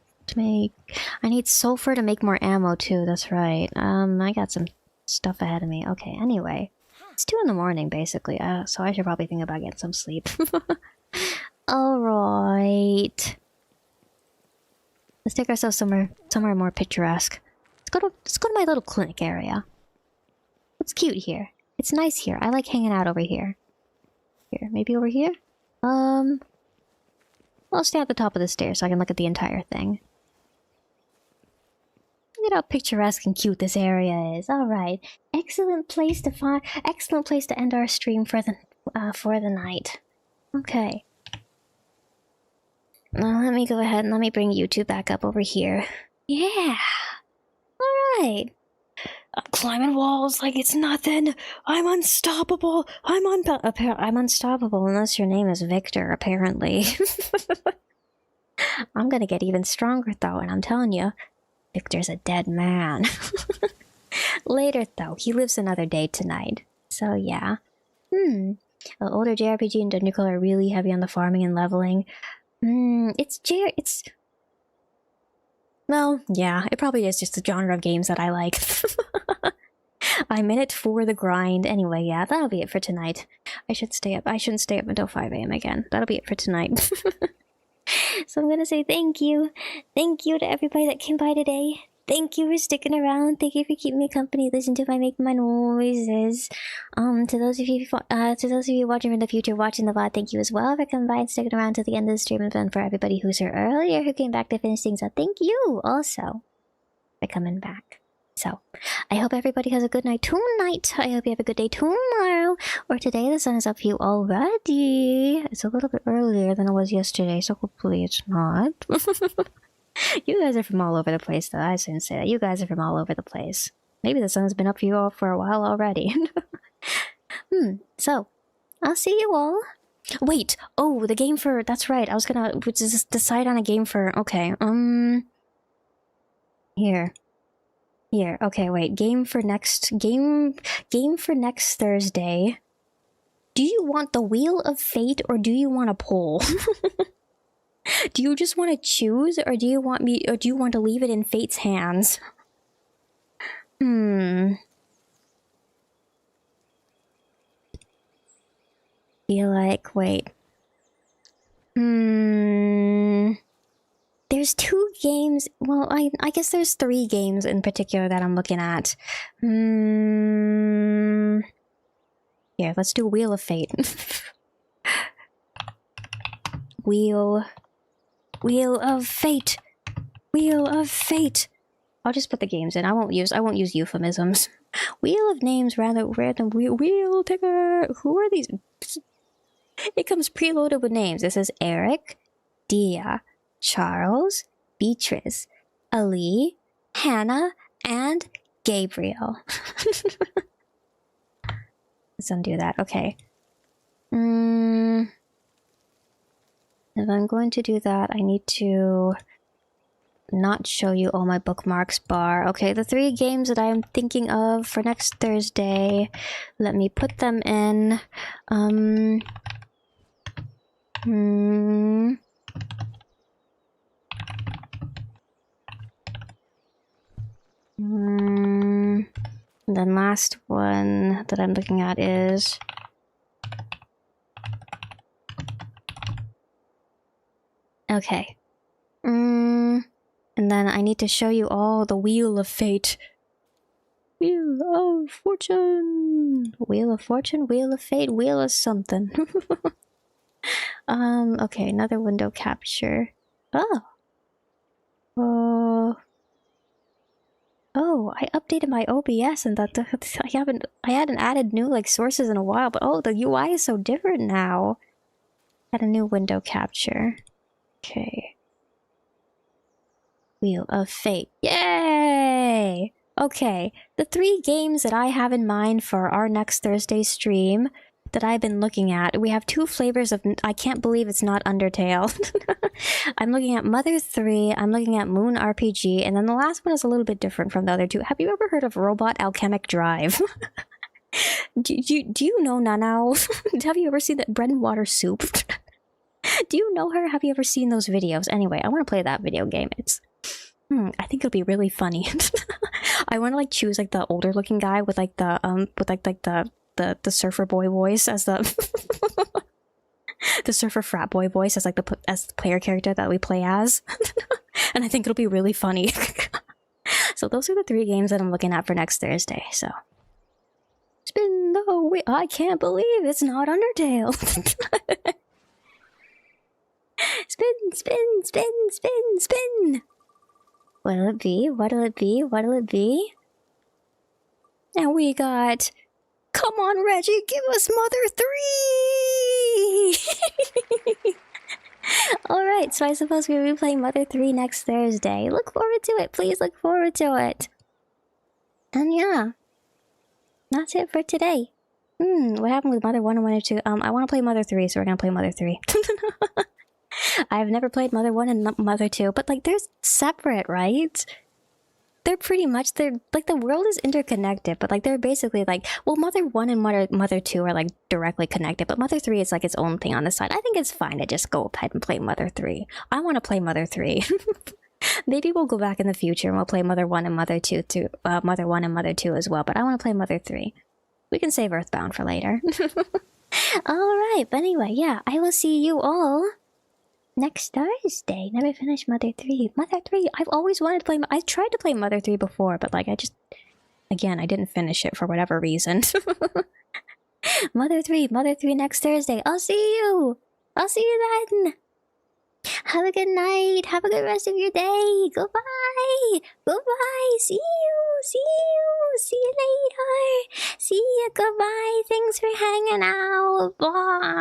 sulfur to make more ammo too, that's right. I got some stuff ahead of me. Okay, anyway. It's 2 in the morning, basically, so I should probably think about getting some sleep. Alright. Let's take ourselves somewhere more picturesque. Let's go to my little clinic area. It's cute here. It's nice here. I like hanging out over here. Here, maybe over here? I'll stay at the top of the stairs so I can look at the entire thing. Look at how picturesque and cute this area is. Alright. Excellent place to end our stream for the night. Okay. Now let me go ahead and let me bring you two back up over here. Yeah. Alright. I'm climbing walls like it's nothing. I'm unstoppable. I'm unstoppable unless your name is Victor, apparently. I'm gonna get even stronger though, and I'm telling you, Victor's a dead man. Later though, he lives another day tonight. So yeah. Older JRPG and Dungeon Crawl are really heavy on the farming and leveling. It's well, yeah, it probably is just the genre of games that I like. I'm in it for the grind. Anyway, yeah, that'll be it for tonight. I shouldn't stay up until 5 AM again. That'll be it for tonight. So I'm gonna say thank you. Thank you to everybody that came by today. Thank you for sticking around. Thank you for keeping me company. Listen to my making my noises. To those of you watching from the future, watching the VOD, thank you as well for coming by and sticking around to the end of the stream. And then for everybody who's here earlier who came back to finish things up, thank you also for coming back. So, I hope everybody has a good night tonight. I hope you have a good day tomorrow. Or today, the sun is up for you already. It's a little bit earlier than it was yesterday, so hopefully it's not. You guys are from all over the place, though. I shouldn't say that. You guys are from all over the place. Maybe the sun has been up for you all for a while already. So, I'll see you all. Wait! Oh, the game for... That's right, I was gonna just decide on a game for... Okay, Here, okay, wait. Game for next Thursday. Do you want the Wheel of Fate or do you want a poll? Do you just want to choose or do you want to leave it in Fate's hands? Feel like, wait. There's 2 games. Well, I guess there's 3 games in particular that I'm looking at. Here, let's do Wheel of Fate. Wheel of Fate. Wheel of Fate. I'll just put the games in. I won't use euphemisms. Wheel of names, random wheel ticker. Who are these? It comes preloaded with names. This is Eric, Dia, Charles, Beatrice, Ali, Hannah, and Gabriel. Let's undo that. Okay. If I'm going to do that, I need to not show you all my bookmarks bar. Okay, the 3 games that I am thinking of for next Thursday. Let me put them in. And then last one that I'm looking at is okay. And then I need to show you all the Wheel of Fate. Wheel of Fortune. Wheel of Fortune, Wheel of Fate, Wheel of something. Okay, another window capture. Oh, I updated my OBS and that I hadn't added new like sources in a while, but oh, the UI is so different now. Add a new window capture. Okay. Wheel of Fate. Yay! Okay, the 3 games that I have in mind for our next Thursday stream that I've been looking at. We have 2 flavors of... I can't believe it's not Undertale. I'm looking at Mother 3, I'm looking at Moon RPG, and then the last one is a little bit different from the other 2. Have you ever heard of Robot Alchemic Drive? do you know Nanao? Have you ever seen that bread and water soup? Do you know her? Have you ever seen those videos? Anyway, I want to play that video game. It's... I think it'll be really funny. I want to like choose like the older looking guy with like the the surfer boy voice as the the surfer frat boy voice as like the player character that we play as. And I think it'll be really funny. So those are the 3 games that I'm looking at for next Thursday. So spin the wheel. I can't believe it's not Undertale. Spin, spin, spin, spin, spin. What'll it be? What'll it be? What'll it be? And we got... Come on, Reggie, give us Mother 3! Alright, so I suppose we'll be playing Mother 3 next Thursday. Look forward to it. Please look forward to it. And yeah. That's it for today. What happened with Mother 1 and Mother 2? I want to play Mother 3, so we're gonna play Mother 3. I've never played Mother 1 and Mother 2, but like they're separate, right? They're pretty much, they're like, the world is interconnected, but like they're basically like, well, Mother 1 and Mother 2 are like directly connected, but Mother 3 is like its own thing on the side. I think it's fine to just go ahead and play Mother 3. I want to play Mother 3. Maybe we'll go back in the future and we'll play Mother 1 and Mother 2 to Mother 1 and Mother 2 as well, but I want to play Mother 3. We can save Earthbound for later. Alright, but anyway, yeah, I will see you all next Thursday. Never finished Mother 3. Mother 3, I've always wanted to play... I tried to play Mother 3 before, but like I just... Again, I didn't finish it for whatever reason. Mother 3 next Thursday. I'll see you! I'll see you then! Have a good night. Have a good rest of your day. Goodbye. Goodbye. See you. See you. See you later. See you. Goodbye. Thanks for hanging out. Bye.